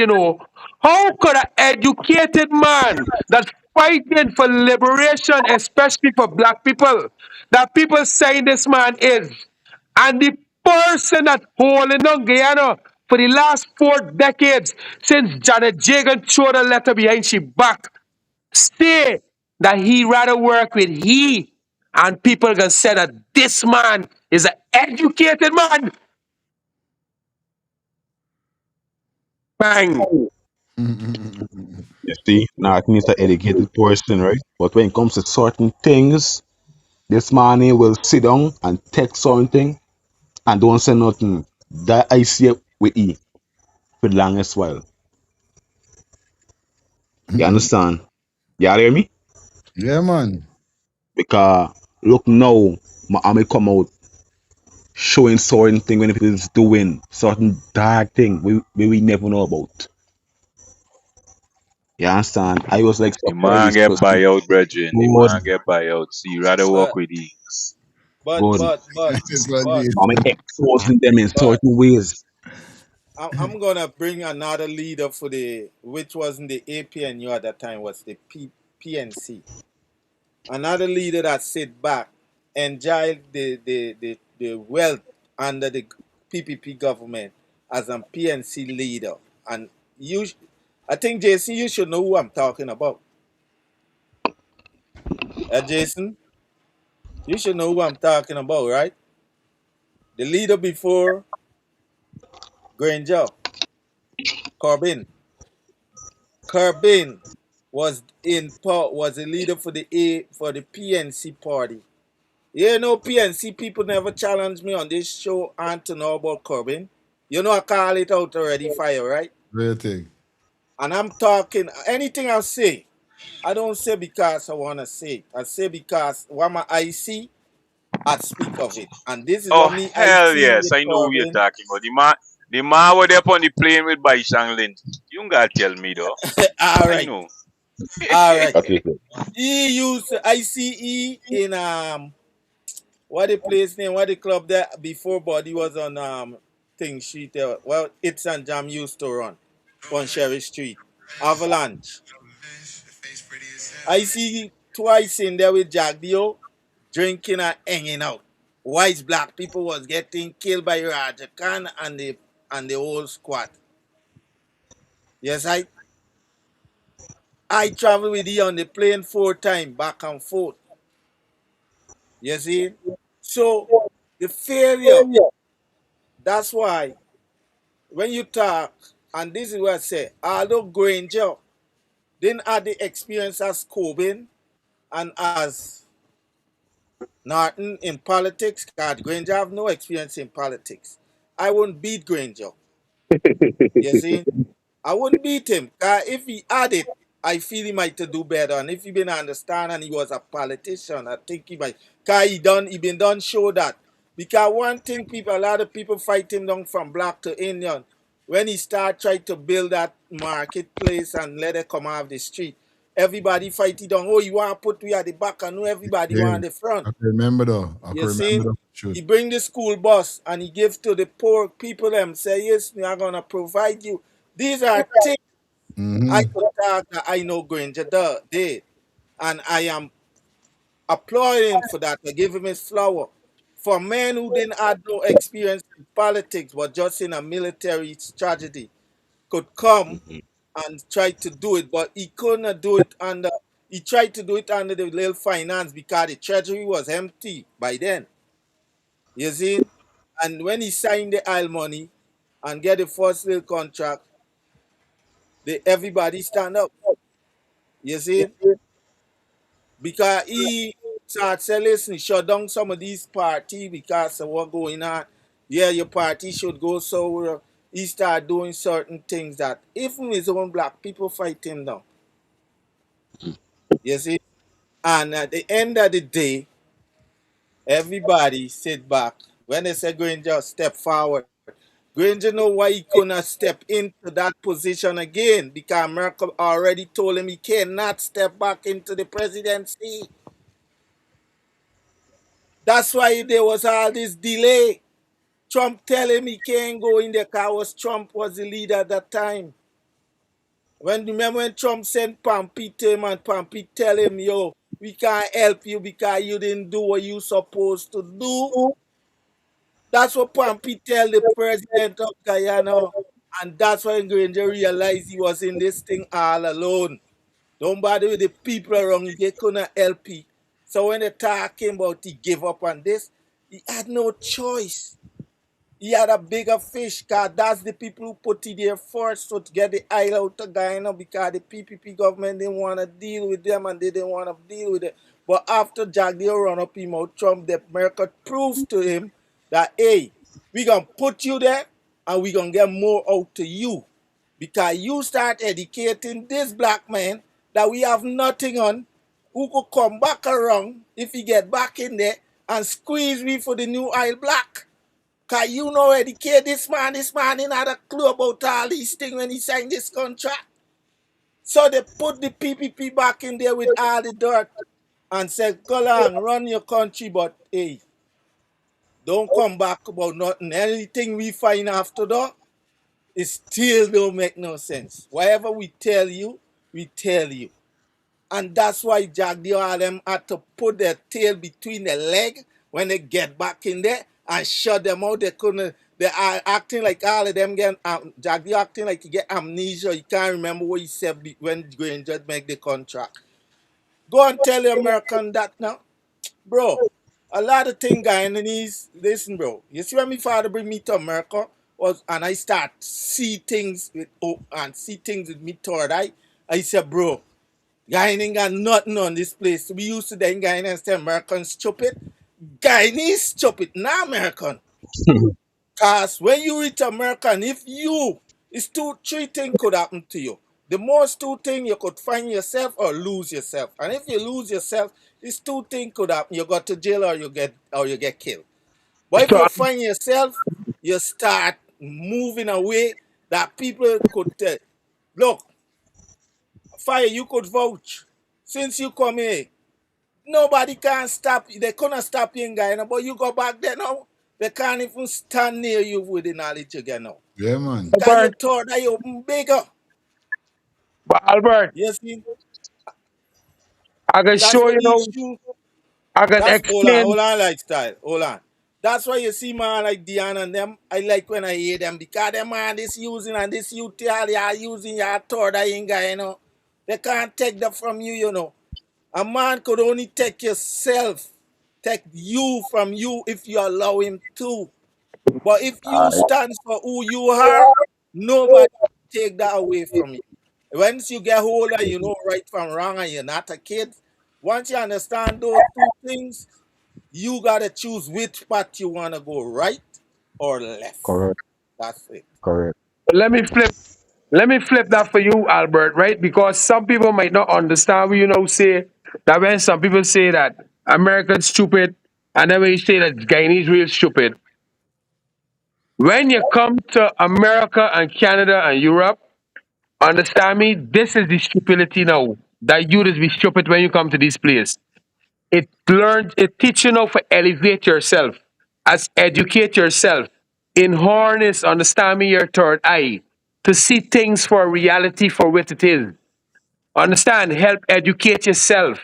How could an educated man that's fighting for liberation, especially for black people, that people saying this man is, and the person that holding on Guyana for the last 4 decades since Janet Jagan threw the letter behind she back say that he rather work with he and people can say that this man is an educated man. Bang. You see, now I think he's an educated person, right? But when it comes to certain things, this man here will sit down and take something and don't say nothing. That I see it with E for the longest while. You understand? You hear me? Yeah, man. Because look now, Muhammad come out showing certain thing when people is doing certain dark thing we never know about. You understand? I was like The surprised man this get person. buyout, brethren. The Good, man get buyout. So you rather work But with he. but good. but but This one but is. Muhammad exposing them in but certain ways. I'm gonna bring another leader for the which wasn't the APNU at that time was the PNC. Another leader that sit back, enjoy the wealth under the PPP government as a PNC leader. And I think Jason, you should know who I'm talking about. Jason, you should know who I'm talking about, right? The leader before Granger, Corbyn. Corbyn was a leader for the PNC party. You know, PNC people never challenge me on this show and to know about Corbyn. You know, I call it out already, fire, right? Real thing. And I'm talking anything I say. I don't say because I want to say it. I say because what my I see, I speak of it. And this is Oh what me I hell see yes, with I know who you're Corbyn. talking about. The man were there on the plane with Bai Shanglin. You ain't gotta tell me though. All I right, know. all right. That's it. He used ICE in what the place name, what the club that before Body was on thing street there. Well, it's and Jam used to run on Sherry Street. Avalanche. I see twice in there with Jack Dio drinking and hanging out. White black people was getting killed by Raja Khan and the whole squad. Yes, I travel with he on the plane 4 times back and forth. You see? So the failure, that's why when you talk, and this is what I say, although Granger didn't have the experience as Corbyn and as Norton in politics, because Granger have no experience in politics. I wouldn't beat Granger. You see? I wouldn't beat him. If he had it, I feel he might to do better. And if he been understand and he was a politician, I think he might. Cause he been done show that. Because one thing a lot of people fight him down from black to Indian. When he start trying to build that marketplace and let it come out of the street, everybody fight it down. Oh, you want to put we at the back and know everybody Yeah, want the front. I can remember though. I can You see? remember though. Shoot. He bring the school bus and he give to the poor people them. Say, yes, we are going to provide you. These are things I Mm-hmm. could talk that I know Granger did. And I am applauding him for that. I give him his flower. For men who didn't have no experience in politics, but just in a military strategy, could come and try to do it, but he couldn't do it under. He tried to do it under the little finance because the treasury was empty by then. You see, and when he signed the oil money and get the first little contract, everybody stand up. You see, because he start saying, listen, shut down some of these party because of what going on. Yeah, your party should go so. He start doing certain things that even his own black people fight him down. You see, and at the end of the day, everybody sit back. When they say Granger step forward, Granger know why he couldn't step into that position again because America already told him he cannot step back into the presidency. That's why there was all this delay. Trump tell him he can't go in there because Trump was the leader at that time. Remember when Trump sent Pompey to him and Pompey tell him, yo, we can't help you because you didn't do what you supposed to do. That's what Pompey tell the president of Guyana. And that's when Granger realized he was in this thing all alone. Don't bother with the people around you, they couldn't help you. So when they talking about he gave up on this, he had no choice. He had a bigger fish, cause that's the people who put it there first to get the oil out of Guyana because the PPP government didn't want to deal with them and they didn't want to deal with it. But after Jack Deal run up him out, Trump, the America proved to him that, hey, we going to put you there and we going to get more out to you. Because you start educating this black man that we have nothing on, who could come back around if he get back in there and squeeze me for the new oil black. Cause you know educate this man he had a clue about all these things when he signed this contract. So they put the PPP back in there with all the dirt and said, go along, run your country, but hey, don't come back about nothing. Anything we find after that, it still don't make no sense. Whatever we tell you, we tell you. And that's why Jack the all them had to put their tail between their leg when they get back in there and shut them out. They couldn't. They are acting like all of them get Jack the acting like he get amnesia. He can't remember what he said when Granger make the contract. Go and tell the American that now, bro. A lot of things Guyanese. Listen, bro. You see when my father bring me to America and I start see things with me third eye. I said, bro. Guyana ain't got nothing on this place. We used to then Guyana and say American stupid. Guyanese stupid, not American. Cause when you reach American, it's three things could happen to you. The most two things you could find yourself or lose yourself. And if you lose yourself, it's two things could happen. You go to jail or you get killed. But if So you find yourself, you start moving away that people could tell. Look, Fire, you could vouch. Since you come here, nobody can stop you. They couldn't stop you in Guyana, but you go back there now. They can't even stand near you with the knowledge you get now. Yeah, man. Because you thought that you're bigger. But Albert, You see? I can That's show what you the know. issue. I can That's explain. hold on, lifestyle. Hold on. That's why you see man like Diana and them. I like when I hear them because them man this using and this you tell they are using your third eye in guy, you know. They can't take that from you, you know. A man could only take yourself, take you from you if you allow him to. But if you stand for who you are, nobody take that away from you. Once you get older, you know right from wrong, and you're not a kid. Once you understand those two things, you gotta choose which path you wanna go, right or left. Correct. That's it. Correct. Let me flip. Let me flip that for you, Albert. Right? Because some people might not understand. You know, say that when some people say that Americans stupid, and then when you say that Guyanese real stupid. When you come to America and Canada and Europe, understand me, this is the stupidity now. That you just be stupid when you come to this place. It teach you now for elevate yourself, as educate yourself, in harness, understand me, your third eye, to see things for reality for what it is. Understand, help educate yourself.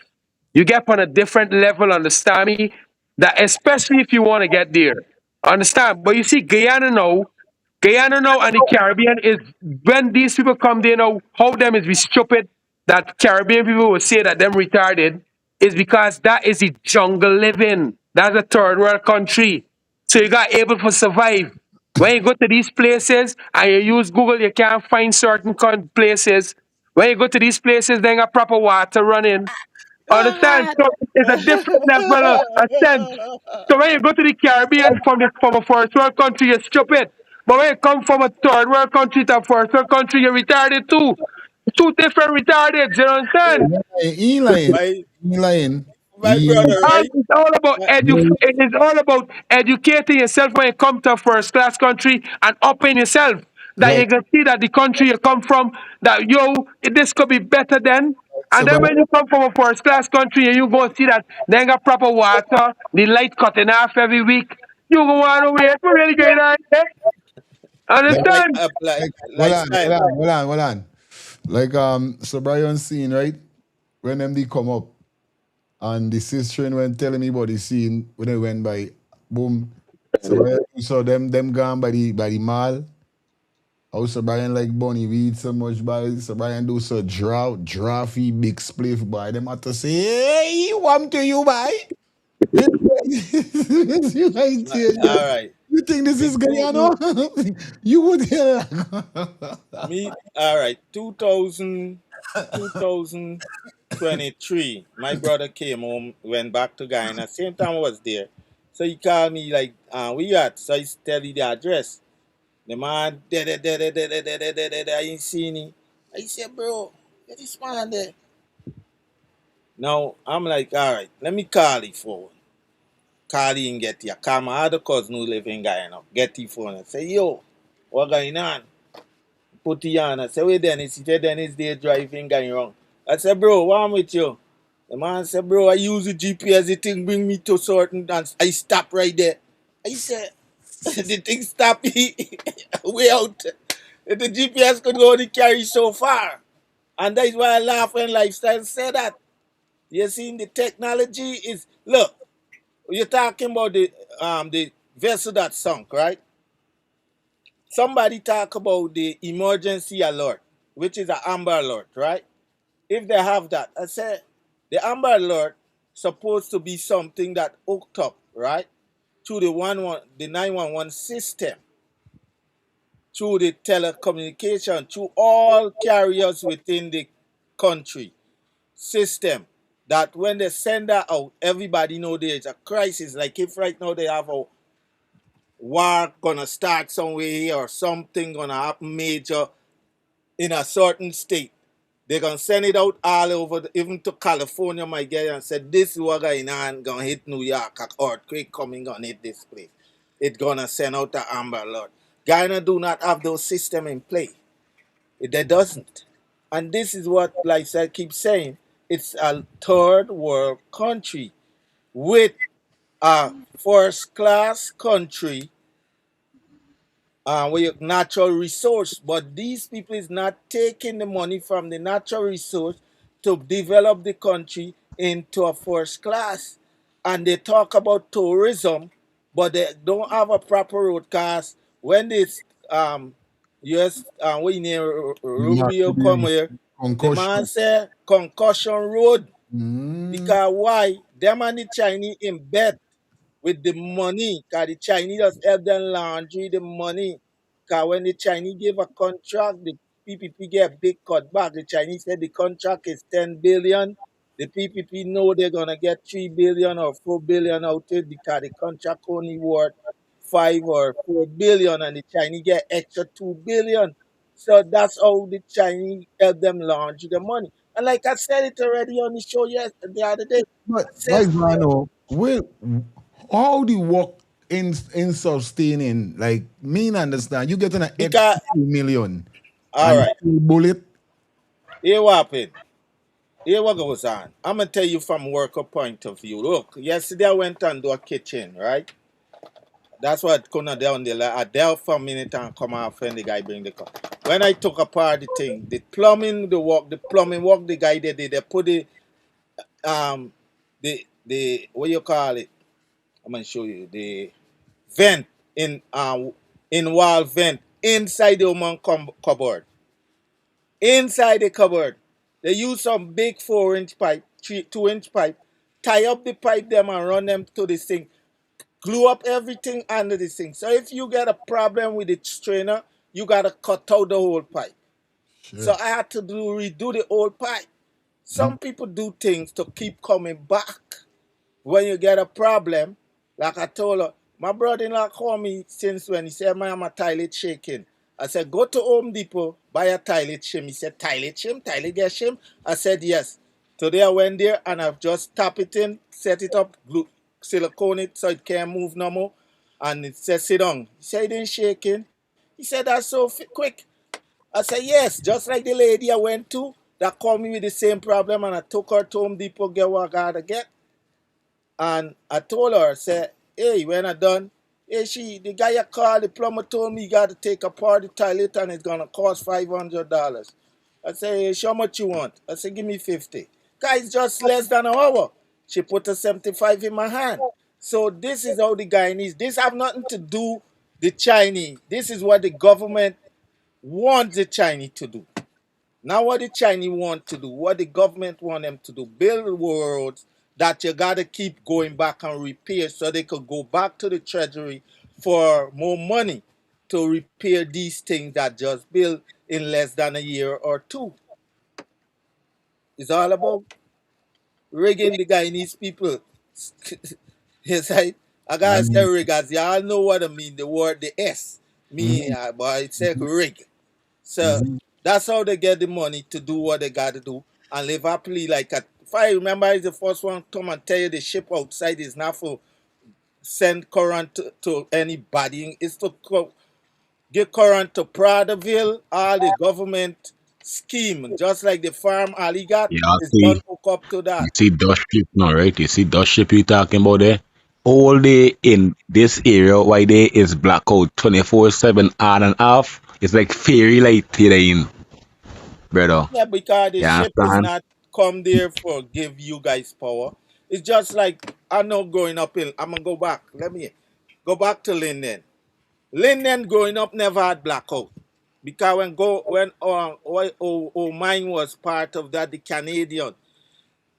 You get on a different level, understand me? That especially if you want to get there. Understand? But you see, Guyana now and the Caribbean is when these people come there now, how them is be stupid that Caribbean people will say that them retarded is because that is the jungle living. That's a third world country. So you got able to survive. When you go to these places and you use Google, you can't find certain places. When you go to these places, they got proper water running. Understand? So it's a different level of sense. So when you go to the Caribbean from a first world country, you're stupid. But when you come from a third world country to a first world country, you're retarded too. Two different retardeds, you understand? He ain't lying. My He ain't lying. He, brother, right? It's all about it is all about educating yourself when you come to a first class country and upping yourself. That like, you can see that the country you come from, that this could be better than. so, And then when you come from a first class country and you go see that they ain't got proper water, the light cut in half every week, you go want to wait for really going on. Eh? Like Understand? like, hold on, lifestyle. hold on, hold on, hold on. Like, so Brian scene, right? When them they come up and the sister went telling me about the scene when they went by, boom. So Brian, so them gone by the mall. How so Brian like Bunny weed so much by so Brian do so drafty big spliff by them have to say, hey, what to you by? You ain't here. All right. You think this Me is two, Guyana? You would hear me all right. 2023. My brother came home, went back to Guyana. Same time I was there. So he called me like, where you at? So I tell you the address. The man, I ain't seen him. I said, bro, get this man there. Now, I'm like, all right, let me call him phone. Call him and get you. Call my other cousin who live in Guyana. Get his phone and say, yo, what going on? Put it on. I say, wait, Dennis. He said, Dennis, they driving going wrong. I said, bro, what am with you? The man said, bro, I use the GPS. The thing bring me to certain dance. I stop right there. I said, the thing stop me way out. The GPS could only carry so far. And that is why I laugh when Lifestyle said that. You see, the technology is, look, you're talking about the vessel that sunk, right? Somebody talk about the emergency alert, which is an Amber Alert, right? If they have that, I say the Amber Alert supposed to be something that hooked up, right, through the 911 system, through the telecommunication, through all carriers within the country system. That when they send that out, everybody know there's a crisis. Like if right now they have a war gonna start somewhere here or something gonna happen major in a certain state. They're gonna send it out all over, even to California, my guy, and said this is what going on, gonna hit New York, a earthquake coming, gonna hit this place. It's gonna send out the Amber Alert. Guyana do not have those system in play. They doesn't. And this is what, like I keep saying, it's a third world country with a first class country with natural resource. But these people is not taking the money from the natural resource to develop the country into a first class. And they talk about tourism, but they don't have a proper road cause when this US what you name The Rubio come accident, here, the man concussion. say concussion road. Mm. Because why? Them and the Chinese in bed with the money. Because the Chinese just help them laundry the money. Because when the Chinese give a contract, the PPP get a big cut back. The Chinese said the contract is 10 billion. The PPP know they're going to get 3 billion or 4 billion out of it because the contract only worth 5 or 4 billion and the Chinese get extra 2 billion. So that's how the Chinese help them launch the money. And like I said it already on the show the other day, But I said, like Vano, how do you work in sustaining? Like me and understand you getting an extra because, 2 million all and right, still bullet. here what happened. Here what goes on. I'm going to tell you from worker point of view. Look, yesterday I went and do a kitchen, right? That's what Kuna down there. Like, I dealt for a minute and come off when the guy bring the car. When I took apart the thing, the plumbing work the guy did, they put um the what you call it? I'm gonna show you the vent in wall vent inside the woman cupboard. Inside the cupboard, they use some big 4-inch pipe, 2-inch pipe, tie up the pipe them and run them to the sink, glue up everything under the sink. So if you get a problem with the strainer, you gotta cut out the whole pipe. So Shit. I had to redo the whole pipe. Some people do things to keep coming back when you get a problem. Like I told her, my brother-in-law called me since when he said, man, my toilet shaking. I said, go to Home Depot, buy a toilet shim. He said, toilet shim? Toilet get shim? I said, yes. Today I went there and I've just tap it in, set it up, glue, silicone it so it can't move no more. And it says, sit down. He said, it ain't shaking. He said, that's so quick. I said, yes, just like the lady I went to that called me with the same problem and I took her to Home Depot, get what I gotta get. And I told her, I said, hey, when I done, hey, the guy I called, the plumber told me you got to take apart the toilet and it's going to cost $500. I said, hey, how much you want? I said, give me 50. Guys, just less than an hour. She put a 75 in my hand. So this is how the Guyanese, this have nothing to do the Chinese. This is what the government wants the Chinese to do. Now what the Chinese want to do, what the government want them to do, build roads that you gotta keep going back and repair so they could go back to the treasury for more money to repair these things that just built in less than a year or two. It's all about rigging the Guyanese people. Yes, I I gotta say mean, rig as y'all know what I mean, the word the S. Me, mhm, but it's like rig. So mhm. that's how they get the money to do what they got to do and live happily. Like, if I remember, it's the first one to come and tell you the ship outside is not for send current to anybody. It's to give current to Pradaville, all the government scheme, just like the farm Ali got Yeah, is done see, hook up to you that. see Dutch ship now, right? You see Dutch ship you talking about there? All day in this area, why there is blackout 24/7 on and off. It's like fairy light here in, brother. Yeah, because the You ship is understand? not come there for give you guys power. It's just like I know growing up in. I'm gonna go back. Let me go back to Linden. Linden growing up never had blackout because when mine was part of that the Canadian,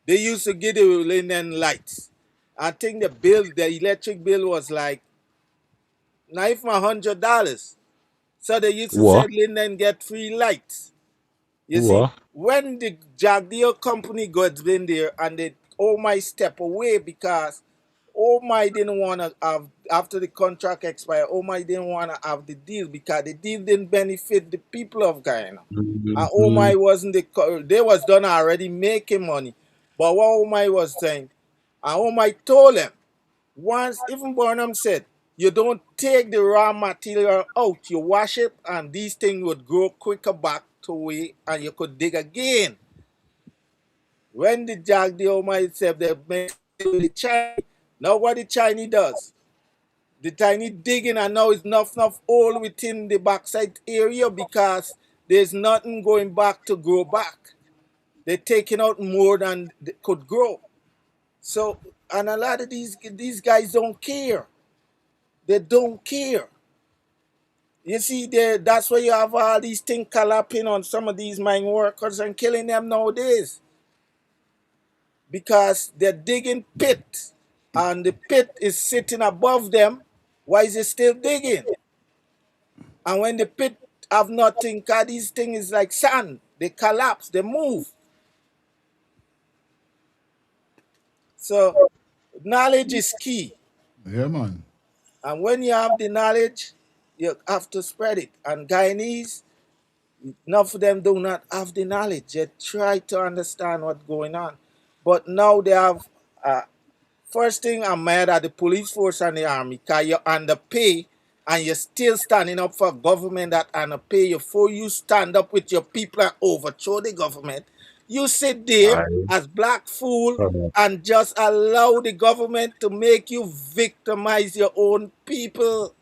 they used to give the Linden lights. I think the electric bill was like not even $100. So they used to say What? Linden get free lights. You see, What? when the Jagdeo company got in there and they oh my step away because oh my didn't want to have after the contract expired. Oh my didn't want to have the deal because the deal didn't benefit the people of Guyana. And oh Mhm. my wasn't they was done already making money, but what oh my was saying, and oh my told them once even Burnham said you don't take the raw material out, you wash it, and these things would grow quicker back to way, and you could dig again. When the Jack the Almighty said they make the Chinese, now what the Chinese does, the Chinese digging and now it's enough hole within the backside area because there's nothing going back to grow back. They're taking out more than they could grow. So, and a lot of these guys don't care. They don't care. You see, that's why you have all these things collapsing on some of these mine workers and killing them nowadays. Because they're digging pit, and the pit is sitting above them. Why is it still digging? And when the pit have nothing, cause these things is like sand. They collapse, they move. So knowledge is key. Yeah, man. And when you have the knowledge, you have to spread it. And Guyanese, enough of them do not have the knowledge. They try to understand what's going on. But now they have, first thing I'm mad at the police force and the army, because you're underpay and you're still standing up for a government that underpay you. Before you stand up with your people and overthrow the government, you sit there as black fool and just allow the government to make you victimize your own people.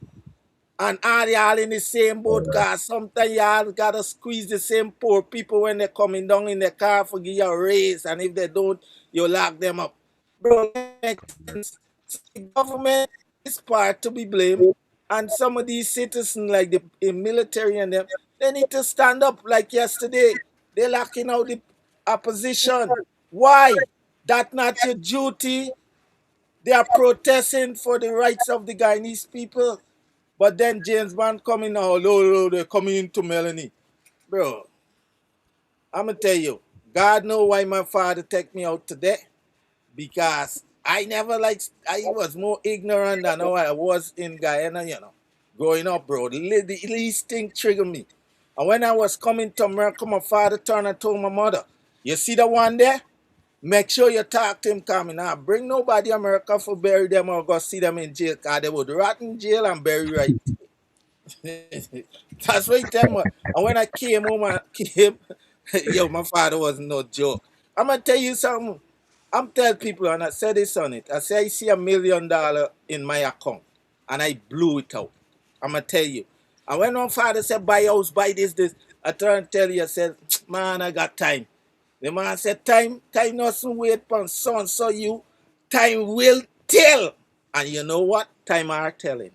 And all y'all in the same boat, cause sometimes y'all gotta squeeze the same poor people when they're coming down in the car for give you a raise, and if they don't, you lock them up. Bro, that makes sense. So the government is part to be blamed, and some of these citizens, like the military and them, they need to stand up like yesterday. They're locking out the opposition. Why? That not your duty. They are protesting for the rights of the Guyanese people. But then James Bond coming now, Lola, they're coming into Melanie. Bro, I'm going to tell you, God know why my father take me out today. Because I was more ignorant than how I was in Guyana, growing up, bro. The least thing triggered me. And when I was coming to America, my father turned and told my mother, you see the one there? Make sure you talk to him coming now. Bring nobody America for bury them or go see them in jail, because they would rot in jail and bury right. That's what he tell me. And when I came home and came, yo, my father was no joke. I'm gonna tell you something. I'm telling people, and I said this on it. I say I see $1 million in my account, and I blew it out. I'm gonna tell you. And when my father said buy house, buy this, I turn and tell you, I said, man, I got time. The man said, time doesn't wait for son, so you, time will tell. And you know what? Time are telling.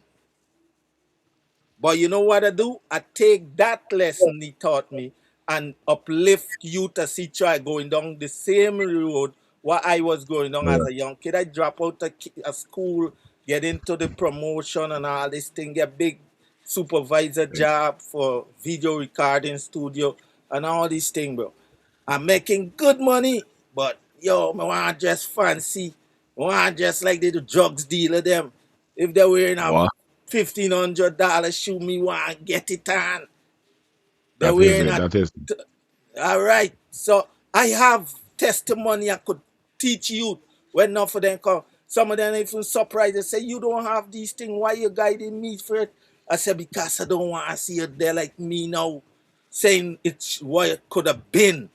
But you know what I do? I take that lesson he taught me and uplift you to see try going down the same road what I was going down as a young kid. I drop out a school, get into the promotion and all this thing, get big supervisor job for video recording studio and all these things, bro. I'm making good money, but yo, I want just fancy. I want just like they do drugs dealer them. If they're wearing a What? $1,500 shoe, me want get it on. They're That is wearing it. a That is all right. So I have testimony I could teach you when none of them come. Some of them even surprised. They say, you don't have these things. Why you guiding me for it? I said, because I don't want to see you there like me now, saying it's what it could have been.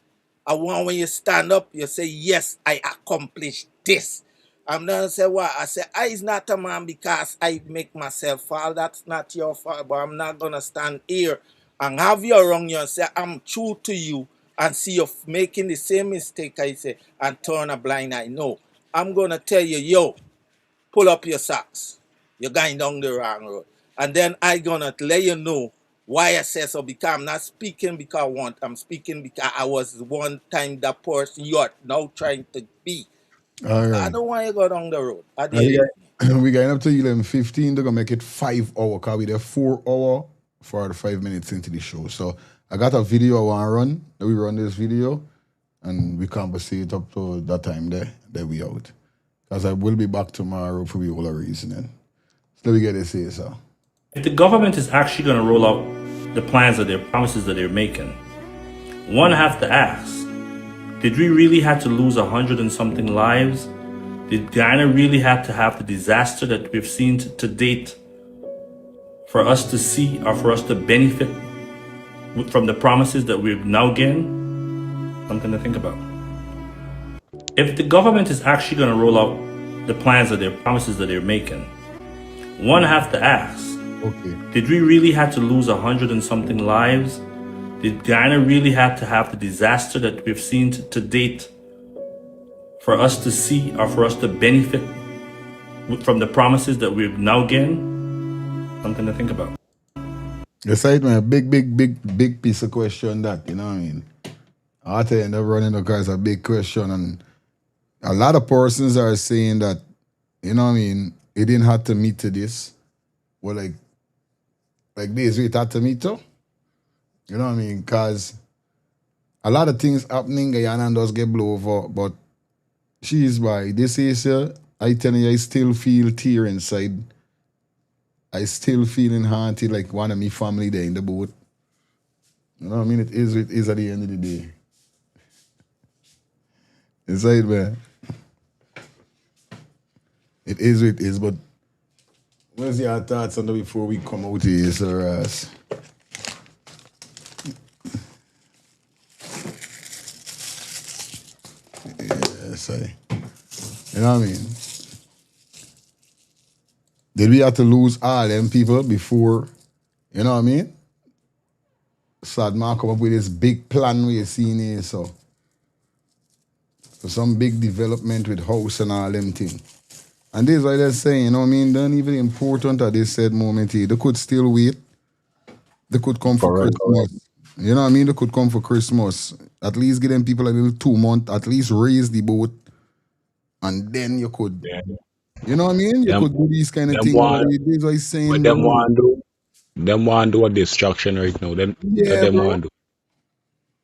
I want when you stand up, you say, yes, I accomplished this. I'm not gonna say what I say. I is not a man because I make myself fall. That's not your fault. But I'm not gonna stand here and have you around you and say I'm true to you and see you making the same mistake I say and turn a blind eye. No, I'm gonna tell you, yo, pull up your socks. You're going down the wrong road, and then I gonna let you know why I say so. Because I'm not speaking because I want. I'm speaking because I was one time that person you are now trying to be. All I right. don't want you to go down the road. I And dare you. we got up to 11:15. They're gonna make it 5 hour. Cause we there 4 hour for the 5 minutes into the show. So I got a video I want to run. We run this video and we conversate up to that time there. Then we out. Cause I will be back tomorrow for the whole reasoning. So let me get this here, sir. If the government is actually going to roll out the plans or their promises that they're making, one have to ask, did we really have to lose 100 and something lives? Did Guyana really have to have the disaster that we've seen to date for us to see or for us to benefit from the promises that we've now getting? Something to think about. If the government is actually going to roll out the plans or their promises that they're making, one have to ask, did we really have to lose 100 and something lives? Did Guyana really have to have the disaster that we've seen to date for for us to see or for us to benefit from the promises that we've now gained, something to think about. It's like man, big piece of question that, you know what I mean? I tell you, end up running across a big question, and a lot of persons are saying that, you know what I mean, it didn't have to meet to this. Well, like this, it had to meet to. You know what I mean? Because a lot of things happening, Guyana and does get blow over, but she's by this is I tell you, I still feel tear inside. I still feeling haunted like one of me family there in the boat. You know what I mean? It is at the end of the day. It's right, man. It is what it is, but what's your thoughts on that before we come out here, sir? Yes, you know what I mean? Did we have to lose all them people before, you know what I mean? Sadman come up with this big plan we're seeing here, so some big development with house and all them things. And this is why they're saying, you know what I mean? Don't even important at this said moment here. They could still wait. They could come for Correct. Christmas. You know what I mean? They could come for Christmas. At least give them people a little 2 month, at least raise the boat. And then you could, Yeah. you know what I mean? You Them, could do these kind of them things. But want, this is why he's what saying, them no. want do? Them want do a distraction right now. That Yeah, them bro. want do.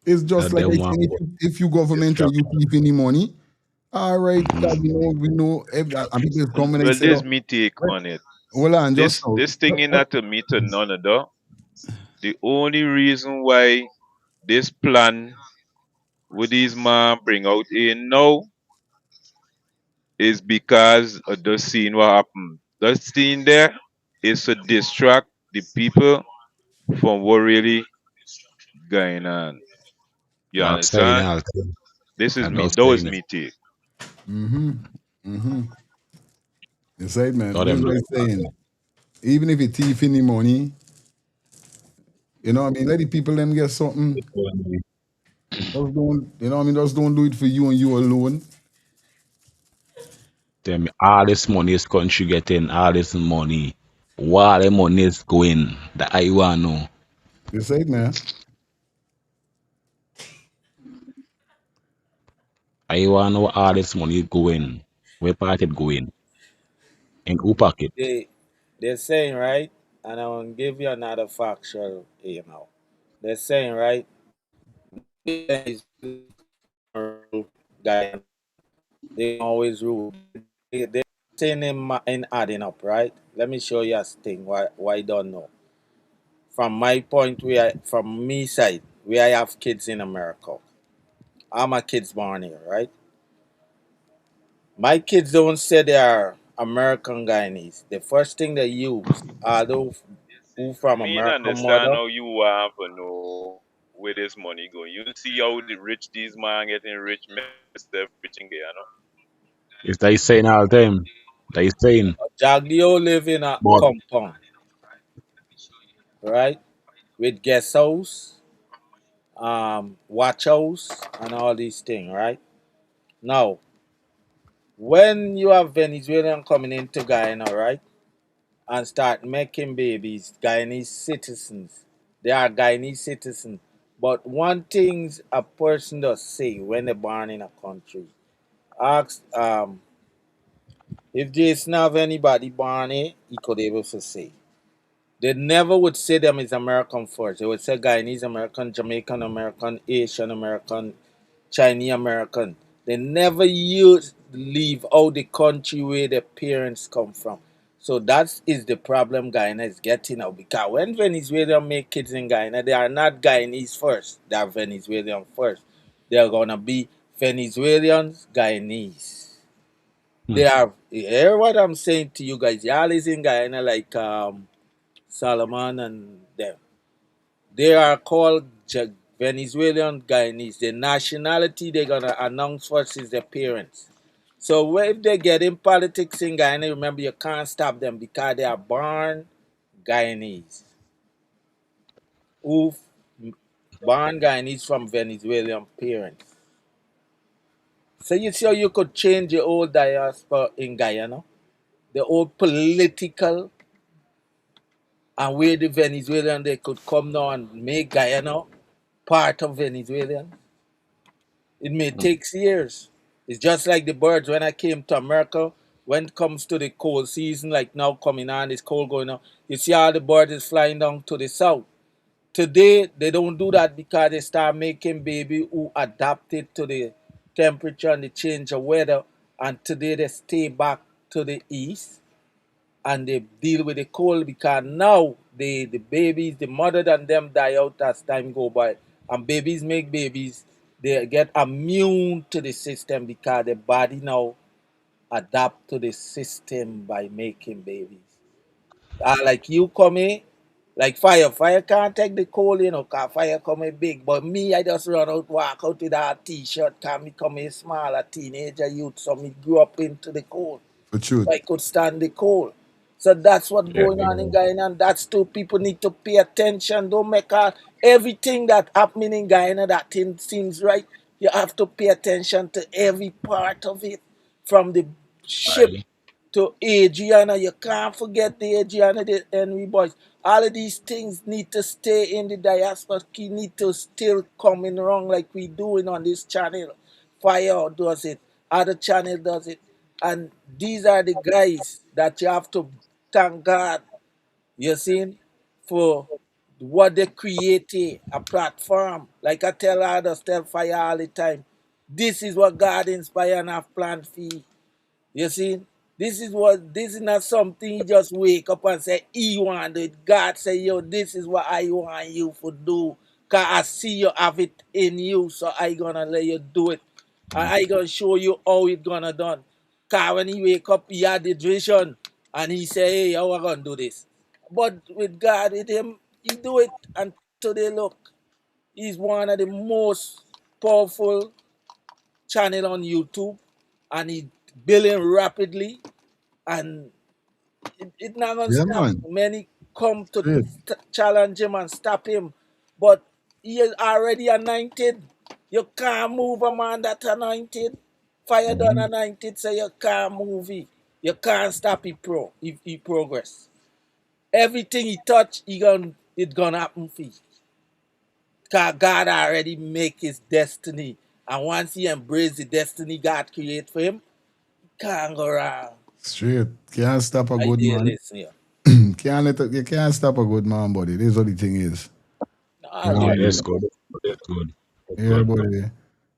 It's just That like I them saying, want do if you government or you distraction. keep any money, all right, God, we know, and people come and they Well, say, this look, me take on it. hold on, just This now. this thing in not to meet to none of that. The only reason why this plan with these man bring out in now is because of the scene what happened. The scene there is to distract the people from what really going on. You I'm saying understand? all. This is I'm me. not Those saying it. me take. Mm-hmm. Mm-hmm. You say, man, So this is them what do I'm saying. Even if you thief any money, you know what I mean? Let the people them get something. it. Just don't, you know what I mean? Just don't do it for you and you alone. Tell me all this money this country getting, all this money. Where the money is going? That I want to know. You say, man. I want to know where all this money is going. Where part it going? In who pocket? They're saying, right, and I want to give you another factual, They're saying, right, Guyana, they always rule. They're saying in adding up, right? Let me show you a thing why I don't know. From my point, from me side, where I have kids in America. I'm a kids born here, right? My kids don't say they are American Guyanese. The first thing they use are those who from Me and American understand mother. how you want to know where this money going. You see how the rich these man getting rich, Mr. Rich in Guyana. Is they saying all the time? They saying, Jaglio live in a but compound, right? With guest house, watch house, and all these things, right? Now, when you have Venezuelan coming into Guyana, right, and start making babies, Guyanese citizens, they are Guyanese citizens. But one thing a person does say when they're born in a country, ask if Jason have anybody born here, he could able to say. They never would say them is American first. They would say Guyanese American, Jamaican American, Asian American, Chinese American. They never use leave out the country where their parents come from. So that is the problem Guyana is getting now. Because when Venezuelans make kids in Guyana, they are not Guyanese first. They are Venezuelan first. They are gonna be Venezuelans, Guyanese. hmm, They are, hear what I'm saying to you guys. Y'all is in Guyana like Solomon and them. They are called Venezuelan Guyanese. The nationality they're gonna announce first is their parents. So if they get in politics in Guyana, remember you can't stop them because they are born Guyanese. Who born Guyanese from Venezuelan parents. So you see how you could change the old diaspora in Guyana, the old political, and where the Venezuelan they could come now and make Guyana part of Venezuela. It may take years. It's just like the birds. When I came to America, when it comes to the cold season, like now coming on, it's cold going on. You see how the birds is flying down to the south. Today they don't do that because they start making baby who adapted to the temperature and the change of weather. And today they stay back to the east and they deal with the cold because now the babies, the mother and them die out as time go by. And babies make babies, they get immune to the system because the body now adapt to the system by making babies. Like you come in, like fire. Fire can't take the cold, cause fire come in big. But me, I just run out, walk out with that t-shirt, cause me come in small, a teenager youth, so me grew up into the cold. For truth. I could stand the cold. So that's what's Yeah. going on in Guyana, and that's too. People need to pay attention. Don't make everything that happening in Guyana that thing seems right. You have to pay attention to every part of it, from the ship Aye. to Adriana. You can't forget the Adriana, the Henry boys. All of these things need to stay in the diaspora. You need to still coming wrong like we doing on this channel. Fire does it. Other channel does it. And these are the guys that you have to thank God, you see, for what they created, a platform. Like I tell others, tell Fire all the time. This is what God inspired and have planned for you. You see, this is not something you just wake up and say, he want it. God say, yo, this is what I want you to do. Cause I see you have it in you, so I gonna let you do it. And I gonna show you how it gonna done. Cause when he wake up, he had the vision and he say, hey, how I gonna do this? But with God, with him, he do it, and today look, he's one of the most powerful channel on YouTube, and he building rapidly, and it not gonna Yeah, stop. man. Many come to Straight. challenge him and stop him, but he is already anointed. You can't move a man that anointed. Fire done anointed, so you can't move it. You can't stop it if he progress. Everything he touch, it gonna happen for you. Cause God already make his destiny. And once he embrace the destiny God create for him, can't go wrong. Straight. Can't stop a I good dear man. listen here. You can't stop a good man, buddy. This is what the thing is. You All know the what Yeah, I that's mean? good. That's good. That's Yeah, good. buddy.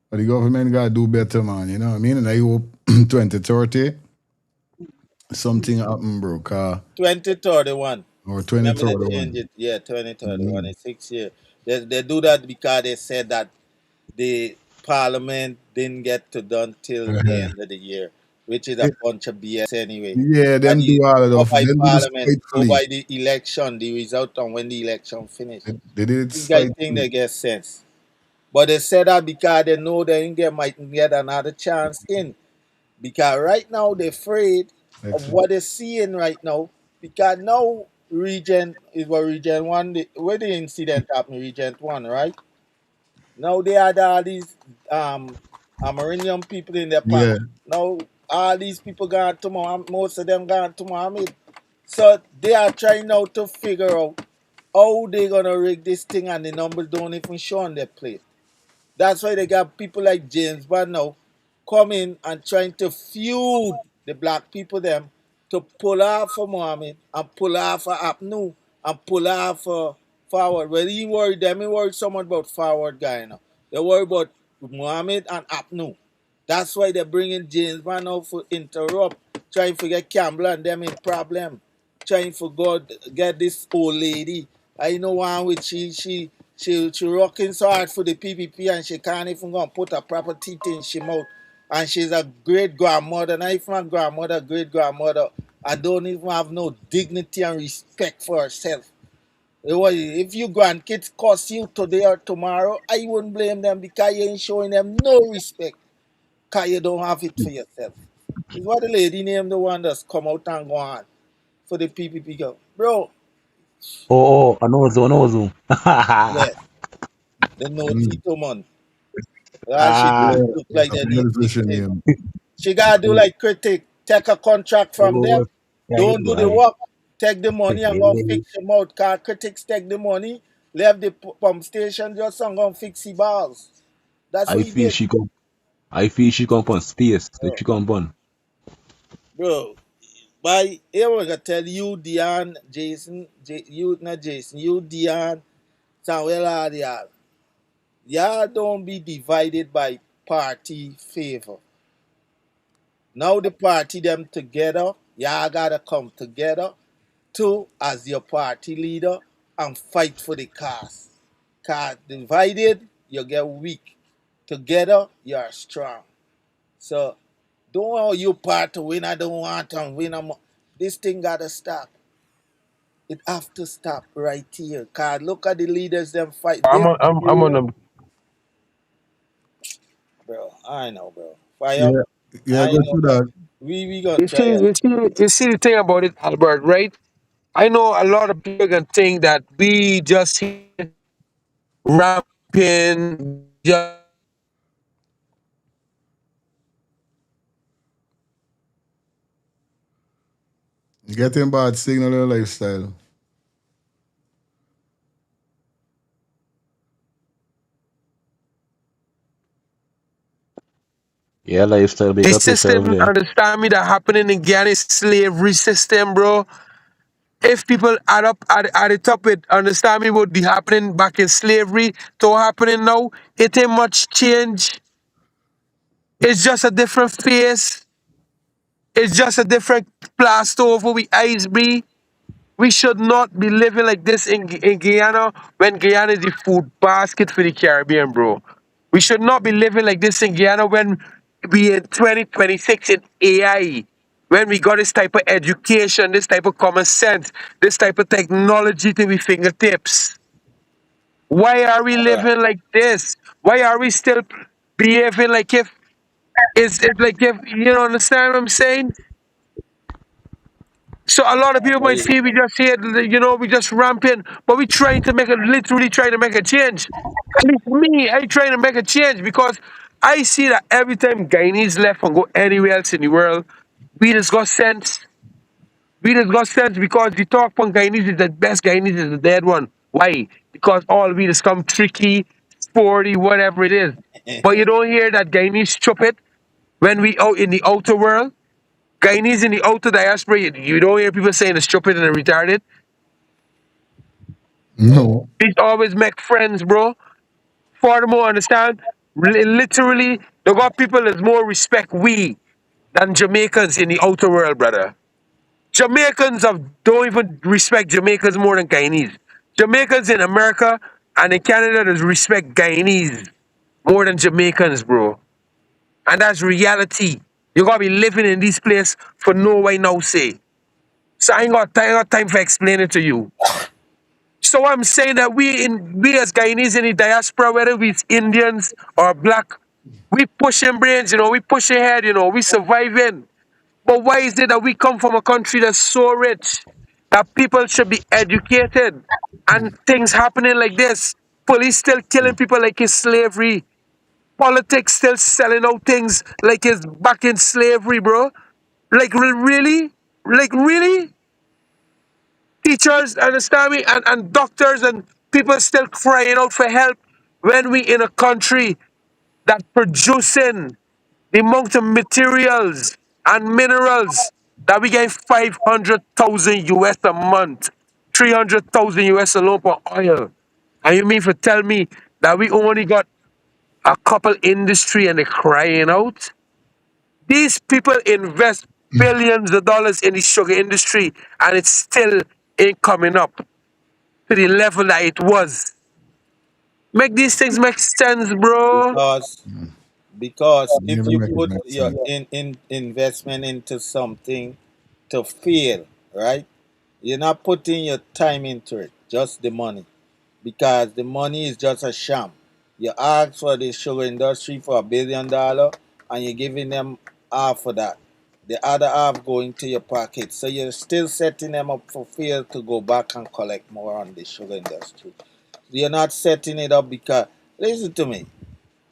But the government gotta do better, man. You know what I mean? And I hope 2030 something happen, bro. 2031. Or Remember they 2031. changed it. Yeah, 2031 Mm-hmm. is 6 years. They do that because they said that the parliament didn't get to done till the Uh-huh. end of the year, which is a bunch of BS anyway. Yeah, But them do all of go that. by Them do this parliament, go spitefully. by the election, the result on when the election finished. They did it These guys think spitefully. they get sense. But they said that because they know they might get another chance in. Because right now they're afraid of Excellent. what they're seeing right now. Because now region is what region one, where the incident happened, region one, right? Now they had all these Amerindian people in their Yeah. panel. Now all these people gone to Mohammed, most of them gone to Mohammed. So they are trying now to figure out how they gonna rig this thing, and the numbers don't even show on their plate. That's why they got people like James Bond now coming and trying to feud the black people them to pull off for Mohammed and pull off for Apnu and pull off for Forward. Well, he worried them, he worried someone about Forward guy now. They worry about Mohammed and Apnu. That's why they're bringing James Bond now for interrupt, trying to get Campbell and them in problem, trying for God get this old lady. I know one with she rocking so hard for the PPP, and she can't even go and put a proper teeth in she mouth. And she's a great grandmother, not even a grandmother, great grandmother. I don't even have no dignity and respect for herself. If your grandkids curse you today or tomorrow, I wouldn't blame them because you ain't showing them no respect because you don't have it for yourself. It's what the lady named the one that's come out and go on for the PPP girl. Bro, Oh, I know Zoom. yes, the no Mm. Tito man. She Yeah, do look like I they forget need his fixing. name. She gotta do like critic, take a contract from Oh, them. right, Don't do the boy. work. Take the money and go fix your mouth. Cause critics take the money, left the pump station, just and go and fix the balls. That's what I he feel did, she come. I feel she come on space. That bro. she come on. Bro, by here we gonna tell you, Dion, Jason, you not Jason, you Dion, Samuel Adial. Y'all don't be divided by party favor. Now the party them together, y'all gotta come together to as your party leader and fight for the cause. Cause divided, you get weak. Together, you are strong. So don't want you part to win. I don't want to win. This thing gotta stop. It have to stop right here. Cause look at the leaders them fight. I'm This on, I'm on area, them. bro. I know, bro. Fire. Yeah, yeah, I go know. through that. We gonna You try see, it. the thing about it, Albert, right? I know a lot of people can think that we just rapping, just Getting bad signal or lifestyle. Yeah, lifestyle. Big the up yourself system, there. understand me, that happening in Guyana is slavery system, bro. If people add up at the top it, understand me, what be happening back in slavery to what happening now, it ain't much change. It's just a different face. It's just a different plaster over we eyes be. We should not be living like this in Guyana when Guyana is the food basket for the Caribbean, bro. We should not be living like this in Guyana when we in 2026 in AI, when we got this type of education, this type of common sense, this type of technology to we fingertips. Why are we All right. living like this? Why are we still behaving like if it's like if you don't understand what I'm saying? So a lot of people might see we just here, we just ramping, but we trying to literally trying to make a change. At least me, I trying to make a change because I see that every time Guyanese left and go anywhere else in the world, we just got sense. We just got sense because the talk from Guyanese is the best Guyanese is the dead one. Why? Because all we just come tricky, sporty, whatever it is. But you don't hear that Guyanese stupid when we out in the outer world. Guyanese in the outer diaspora, you don't hear people saying they're stupid and they're retarded. No. We always make friends, bro. Furthermore, understand? Literally, they got people that's more respect we than Jamaicans in the outer world, brother. Don't even respect Jamaicans more than Guyanese. Jamaicans in America and in Canada does respect Guyanese more than Jamaicans, bro. And that's reality. You gotta be living in this place for no way no say. So I ain't got time for explaining it to you. So I'm saying that we as Guyanese in the diaspora, whether we Indians or black, we pushing brains, we push ahead, we surviving. But why is it that we come from a country that's so rich that people should be educated and things happening like this? Police still killing people like it's slavery. Politics still selling out things like it's back in slavery, bro. Like really? Like really? Teachers, understand me, and doctors and people still crying out for help when we in a country that producing the amount of materials and minerals that we get 500,000 US a month, 300,000 US alone for oil. And you mean for tell me that we only got a couple industry and they're crying out? These people invest billions of dollars in the sugar industry and it still ain't coming up to the level that it was. Make these things make sense, bro. Because You if never you make it put make your sense. in investment into something to fail, right? You're not putting your time into it, just the money. Because the money is just a sham. You ask for the sugar industry for $1 billion and you're giving them half of that. The other half going to your pocket. So you're still setting them up for fail to go back and collect more on the sugar industry. You're not setting it up because listen to me.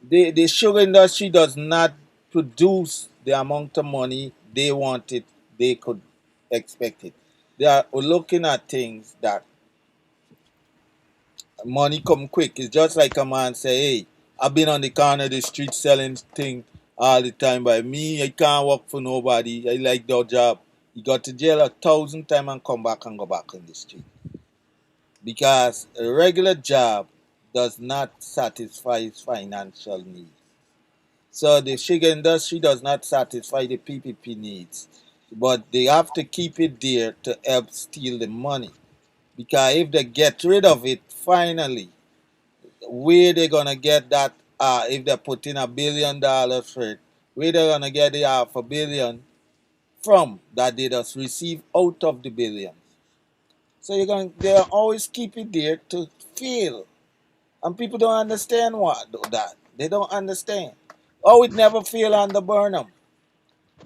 the sugar industry does not produce the amount of money they wanted, they could expect it. They are looking at things that money come quick. It's just like a man say, hey, I've been on the corner of the street selling thing all the time. By me, I can't work for nobody. I like the job. He got to jail 1,000 times and come back and go back on the street. Because a regular job does not satisfy his financial needs. So the sugar industry does not satisfy the PPP needs. But they have to keep it there to help steal the money. Because if they get rid of it finally, where they gonna get that if they put in $1 billion for it, where they gonna get the $500 million from that they just receive out of the billions. So they always keep it there to fail. And people don't understand that. They don't understand. Oh, it never fail on the Burnham.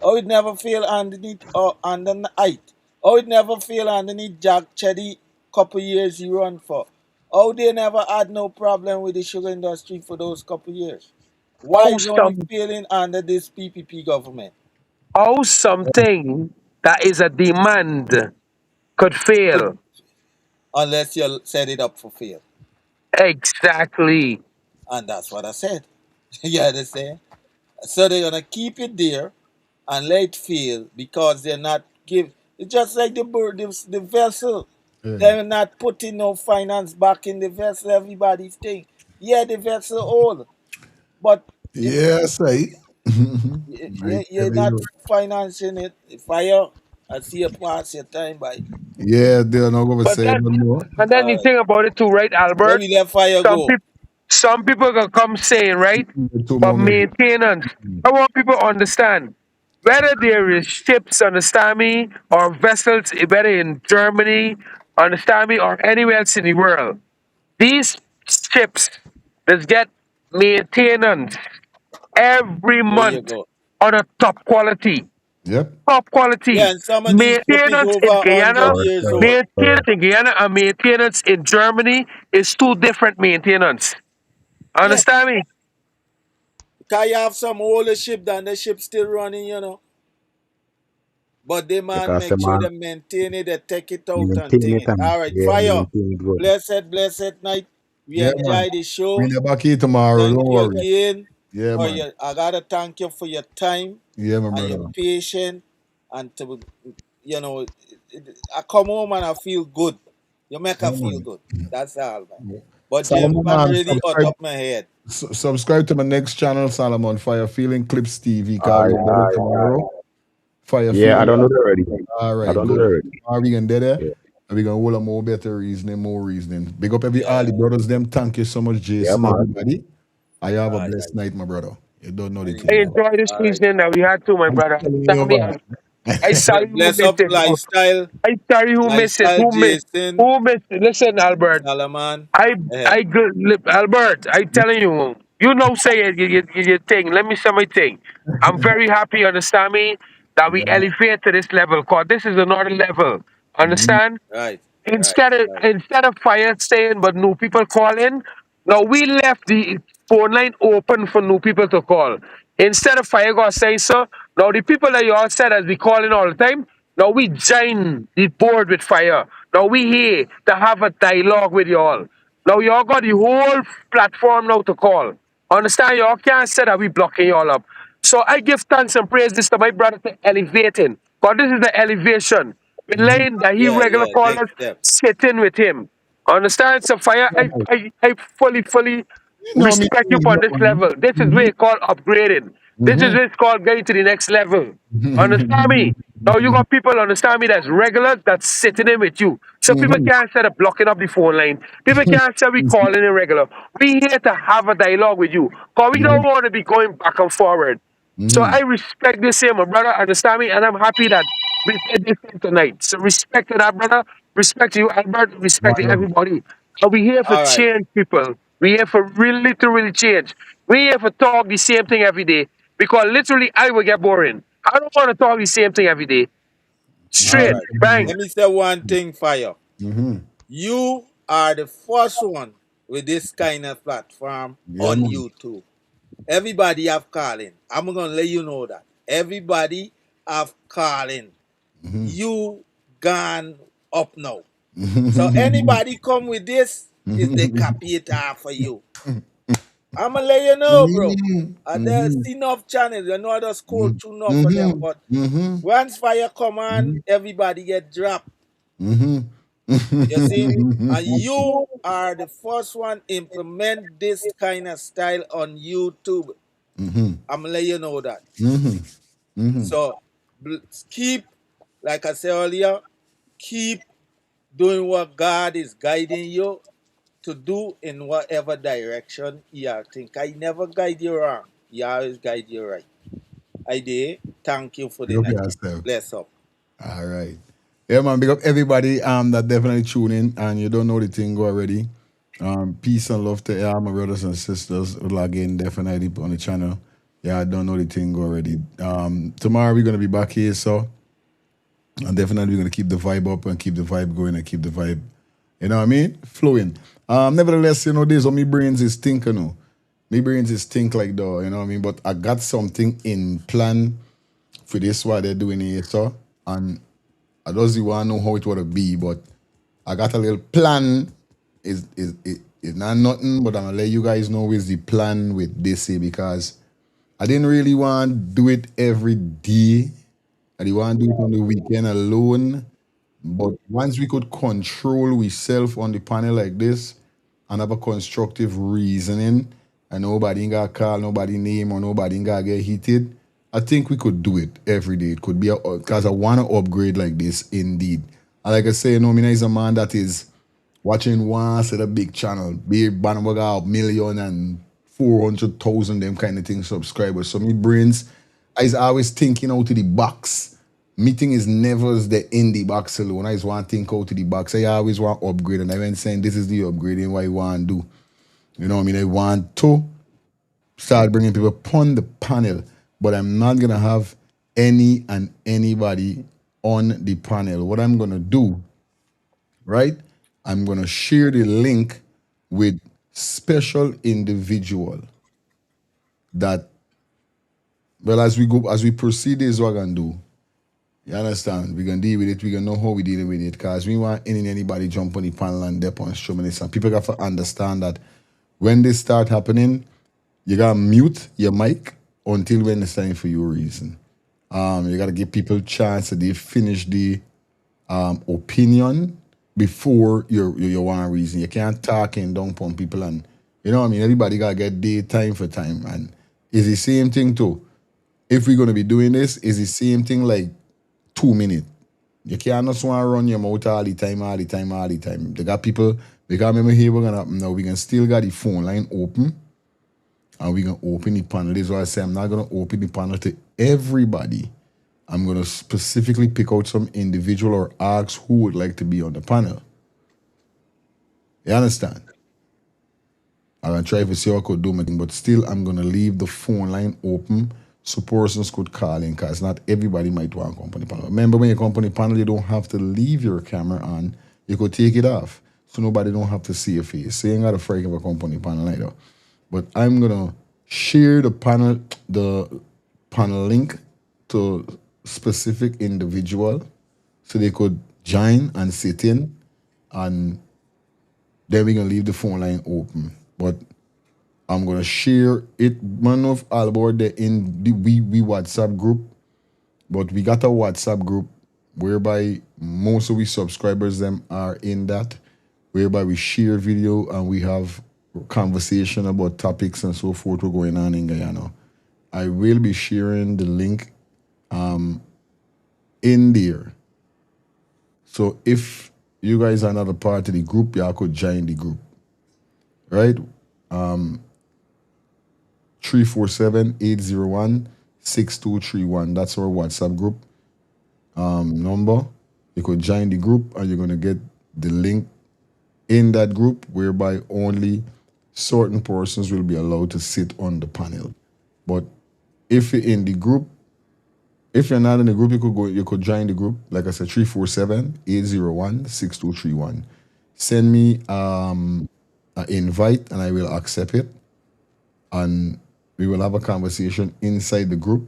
Oh, it never fail underneath or on the height. Oh, it never fail underneath Jack Chetty couple years he run for. Oh, they never had no problem with the sugar industry for those couple years. Why How is only some failing under this PPP government? how something that is a demand could Could fail. unless you set it up for fail. Exactly. And that's what I said. You understand? So they're gonna keep it there and let it fail because they're not give. It's just like the vessel. Yeah. They're not putting no finance back in the vessel. Everybody's think, yeah, the vessel old, but if Yes, I. I you're tell not you. financing it, fire, I see you pass your time by. Yeah, they're not going to But say then no more. and then All you right, think about it too, right, let Albert? me let fire Some go. people some people can come saying, right? Two But more minutes. maintenance. I want people to understand whether there is ships, understand me, or vessels, whether in Germany, understand me, or anywhere else in the world. These ships that get maintenance every There you month go. on a top quality. Yep. Top Yeah, quality. and some of these ship is Maintenance over in Guyana, 100 years old. maintenance in Guyana and maintenance in Germany is two different maintenance. Yeah, Understand me? because you have some older ship than the ship still running, But they man Because make sure man, they maintain it, they take it out and maintain thing it it. and All right, yeah, fire. maintain it good. Blessed night. We Yeah, man. enjoy the We show. never key tomorrow. Thank Don't you worry. again Yeah, for man. your. I gotta thank you for your time Yeah, my and your brother. patience and to, I come home and I feel good. You make Yeah, I feel man. good. That's all, man. But James Solomon, Bond really out subscribe, of my head. subscribe to my next channel, Solomon Fire Feeling Clips TV. Because Aye, we're aye, there tomorrow. Fire yeah, I Feeling. don't know that already. All I right, don't know that good. already. Are we gonna do that? Yeah, And we're gonna hold a more better reasoning, more reasoning. Big up every all Yeah. the brothers, them. Thank you so much, yeah, Jason, man. everybody. I have a All blessed right. night, my brother. You don't know the And I thing, you. man. enjoy this All right. evening that we had too, my I'm brother. telling you Understand me? about I sorry who Bless missed up it. lifestyle. I sorry who missed it. Lifestyle Who missed? Jason. Who missed it? Listen, Albert. Salaman. I Eh. I good Albert. I telling you, you know, say it, your thing. Let me say my thing. I'm very happy. Understand me that we yeah, man. elevate to this level. Cause this is another level. Mhm. Understand? Right. Right. Right. Instead of fire staying, but new people call in. Now we left the phone line open for new people to call. Instead of fire God saying so, now the people that you all said as we call in all the time, now we join the board with fire. Now we here to have a dialogue with you all. Now y'all got the whole platform now to call. Understand? Y'all can't say that we blocking y'all up. So I give thanks and praise this to my brother to elevating. Because this is the elevation. The Mhm. lane that he Yeah. regular Yeah. call Next us, step. sitting with him. Understand? So fire, Yeah, man. I fully You know me, respect you things, on this man. level. This is where it's called upgrading. This is Mhm. where it's called getting to the next level. Understand me? Now you got people understand me that's regular that's sitting in with you. So people Mhm. can't say blocking up the phone line. People can't say we calling in regular. We here to have a dialogue with you. Cause we don't Mhm. want to be going back and forward. So I Mhm. respect this here, my brother. Understand me? And I'm happy that we did this thing tonight. So respect to that, brother. Respect to you, Albert. Respect One to love. everybody. And we here for All right. change, people. We here for really to really change. We here for talk the same thing every day. Because literally I will get boring. I don't want to talk the same thing every day. All Straight, right. bang. Let me say one thing, fire. Mhm. You are the first one with this kind of platform Yeah, on man. YouTube. Everybody have calling. I'm gonna let you know that. Everybody have calling. You gone up now. So anybody come with this is the copy it off for you. I'ma let you know, bro. There's enough channels. You know I just scroll through enough for them, but once fire come on, everybody get dropped. You see? And you are the first one implement this kind of style on YouTube. I'm gonna let you know that. So keep, like I said earlier, keep doing what God is guiding you to do in whatever direction you think. I never guide you wrong. He always guide you right. I did. Thank you for the Big up night. yourself. Bless up. All right. Yeah, man, big up everybody that definitely tune in and you don't know the thing already. Peace and love to all my brothers and sisters who log in definitely on the channel. Yeah, I don't know the thing already. Tomorrow we're gonna be back here, so and definitely we're gonna keep the vibe up and keep the vibe going and keep the vibe, you know what I mean, flowing. Nevertheless, you know, this on my brains is thinking, you know. My brains is think like though, you know what I mean? But I got something in plan for this what they're doing here, so and I don't want to know how it would be, but I got a little plan. Is not nothing, but I'm gonna let you guys know is the plan with this here because I didn't really want to do it every day. I didn't want to do it on the weekend alone. But once we could control ourselves on the panel like this and have a constructive reasoning and nobody got call, nobody name or nobody got get heated, I think we could do it every day. It could be because I want to upgrade like this indeed. And like I say, you know, me is a man that is watching one set of big channel, big bandwagon out 1,400,000 them kind of thing subscribers. So me brains is always thinking out of the box. Meeting is never the in the box alone. I just want to think out of the box. I always want to upgrade, and I went saying this is the upgrading what I want to do. You know what I mean? I want to start bringing people upon the panel, but I'm not gonna have any and anybody on the panel. What I'm gonna do, right? I'm gonna share the link with special individual that, well, as we proceed, is what I'm gonna do. You understand? We're gonna deal with it. We're gonna know how we dealing with it. Cause we want anybody jump on the panel and dep on streaming this. And people got to understand that when this start happening, you gotta mute your mic until when it's time for your reason. You gotta give people chance that they finish the opinion before you want a reason. You can't talk and dump on people and you know what I mean? Everybody gotta get day time for time. And it's the same thing too. If we're gonna be doing this, it's the same thing like 2 minutes. You can't just want to run your mouth all the time. They got people, because remember here we're gonna now we can still got the phone line open and we can open the panel. This is why I say I'm not gonna open the panel to everybody. I'm gonna specifically pick out some individual or ask who would like to be on the panel. You understand? I'm gonna try to see how I could do my thing, but still I'm gonna leave the phone line open so persons could call in because not everybody might want a company panel. Remember when you company panel, you don't have to leave your camera on. You could take it off. So nobody don't have to see your face. So you ain't got to freak of a company panel either. But I'm gonna share the panel link to specific individual so they could join and sit in and then we're gonna leave the phone line open. But I'm gonna share it, man, of all about the in the we WhatsApp group. But we got a WhatsApp group whereby most of we subscribers them are in that, whereby we share video and we have conversation about topics and so forth we're going on in Guyana. I will be sharing the link in there. So if you guys are not a part of the group, y'all could join the group. Right? 347-801-6231. That's our WhatsApp group number. You could join the group and you're going to get the link in that group whereby only certain persons will be allowed to sit on the panel. But if you're in the group, if you're not in the group, you could join the group. Like I said, 347-801-6231. Send me an invite and I will accept it. And We will have a conversation inside the group.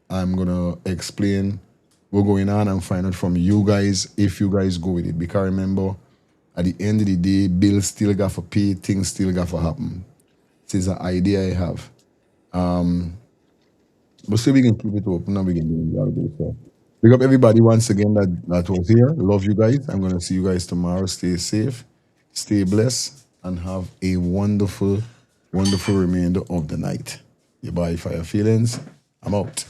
I'm gonna explain what's going on and find out from you guys if you guys go with it. Because remember, at the end of the day, bills still got to pay, things still got to happen. This is an idea I have. But still we can keep it open and we can do it. So big up everybody once again that was here. Love you guys. I'm gonna see you guys tomorrow. Stay safe, stay blessed, and have a wonderful, wonderful remainder of the night. You bye for your feelings. I'm out.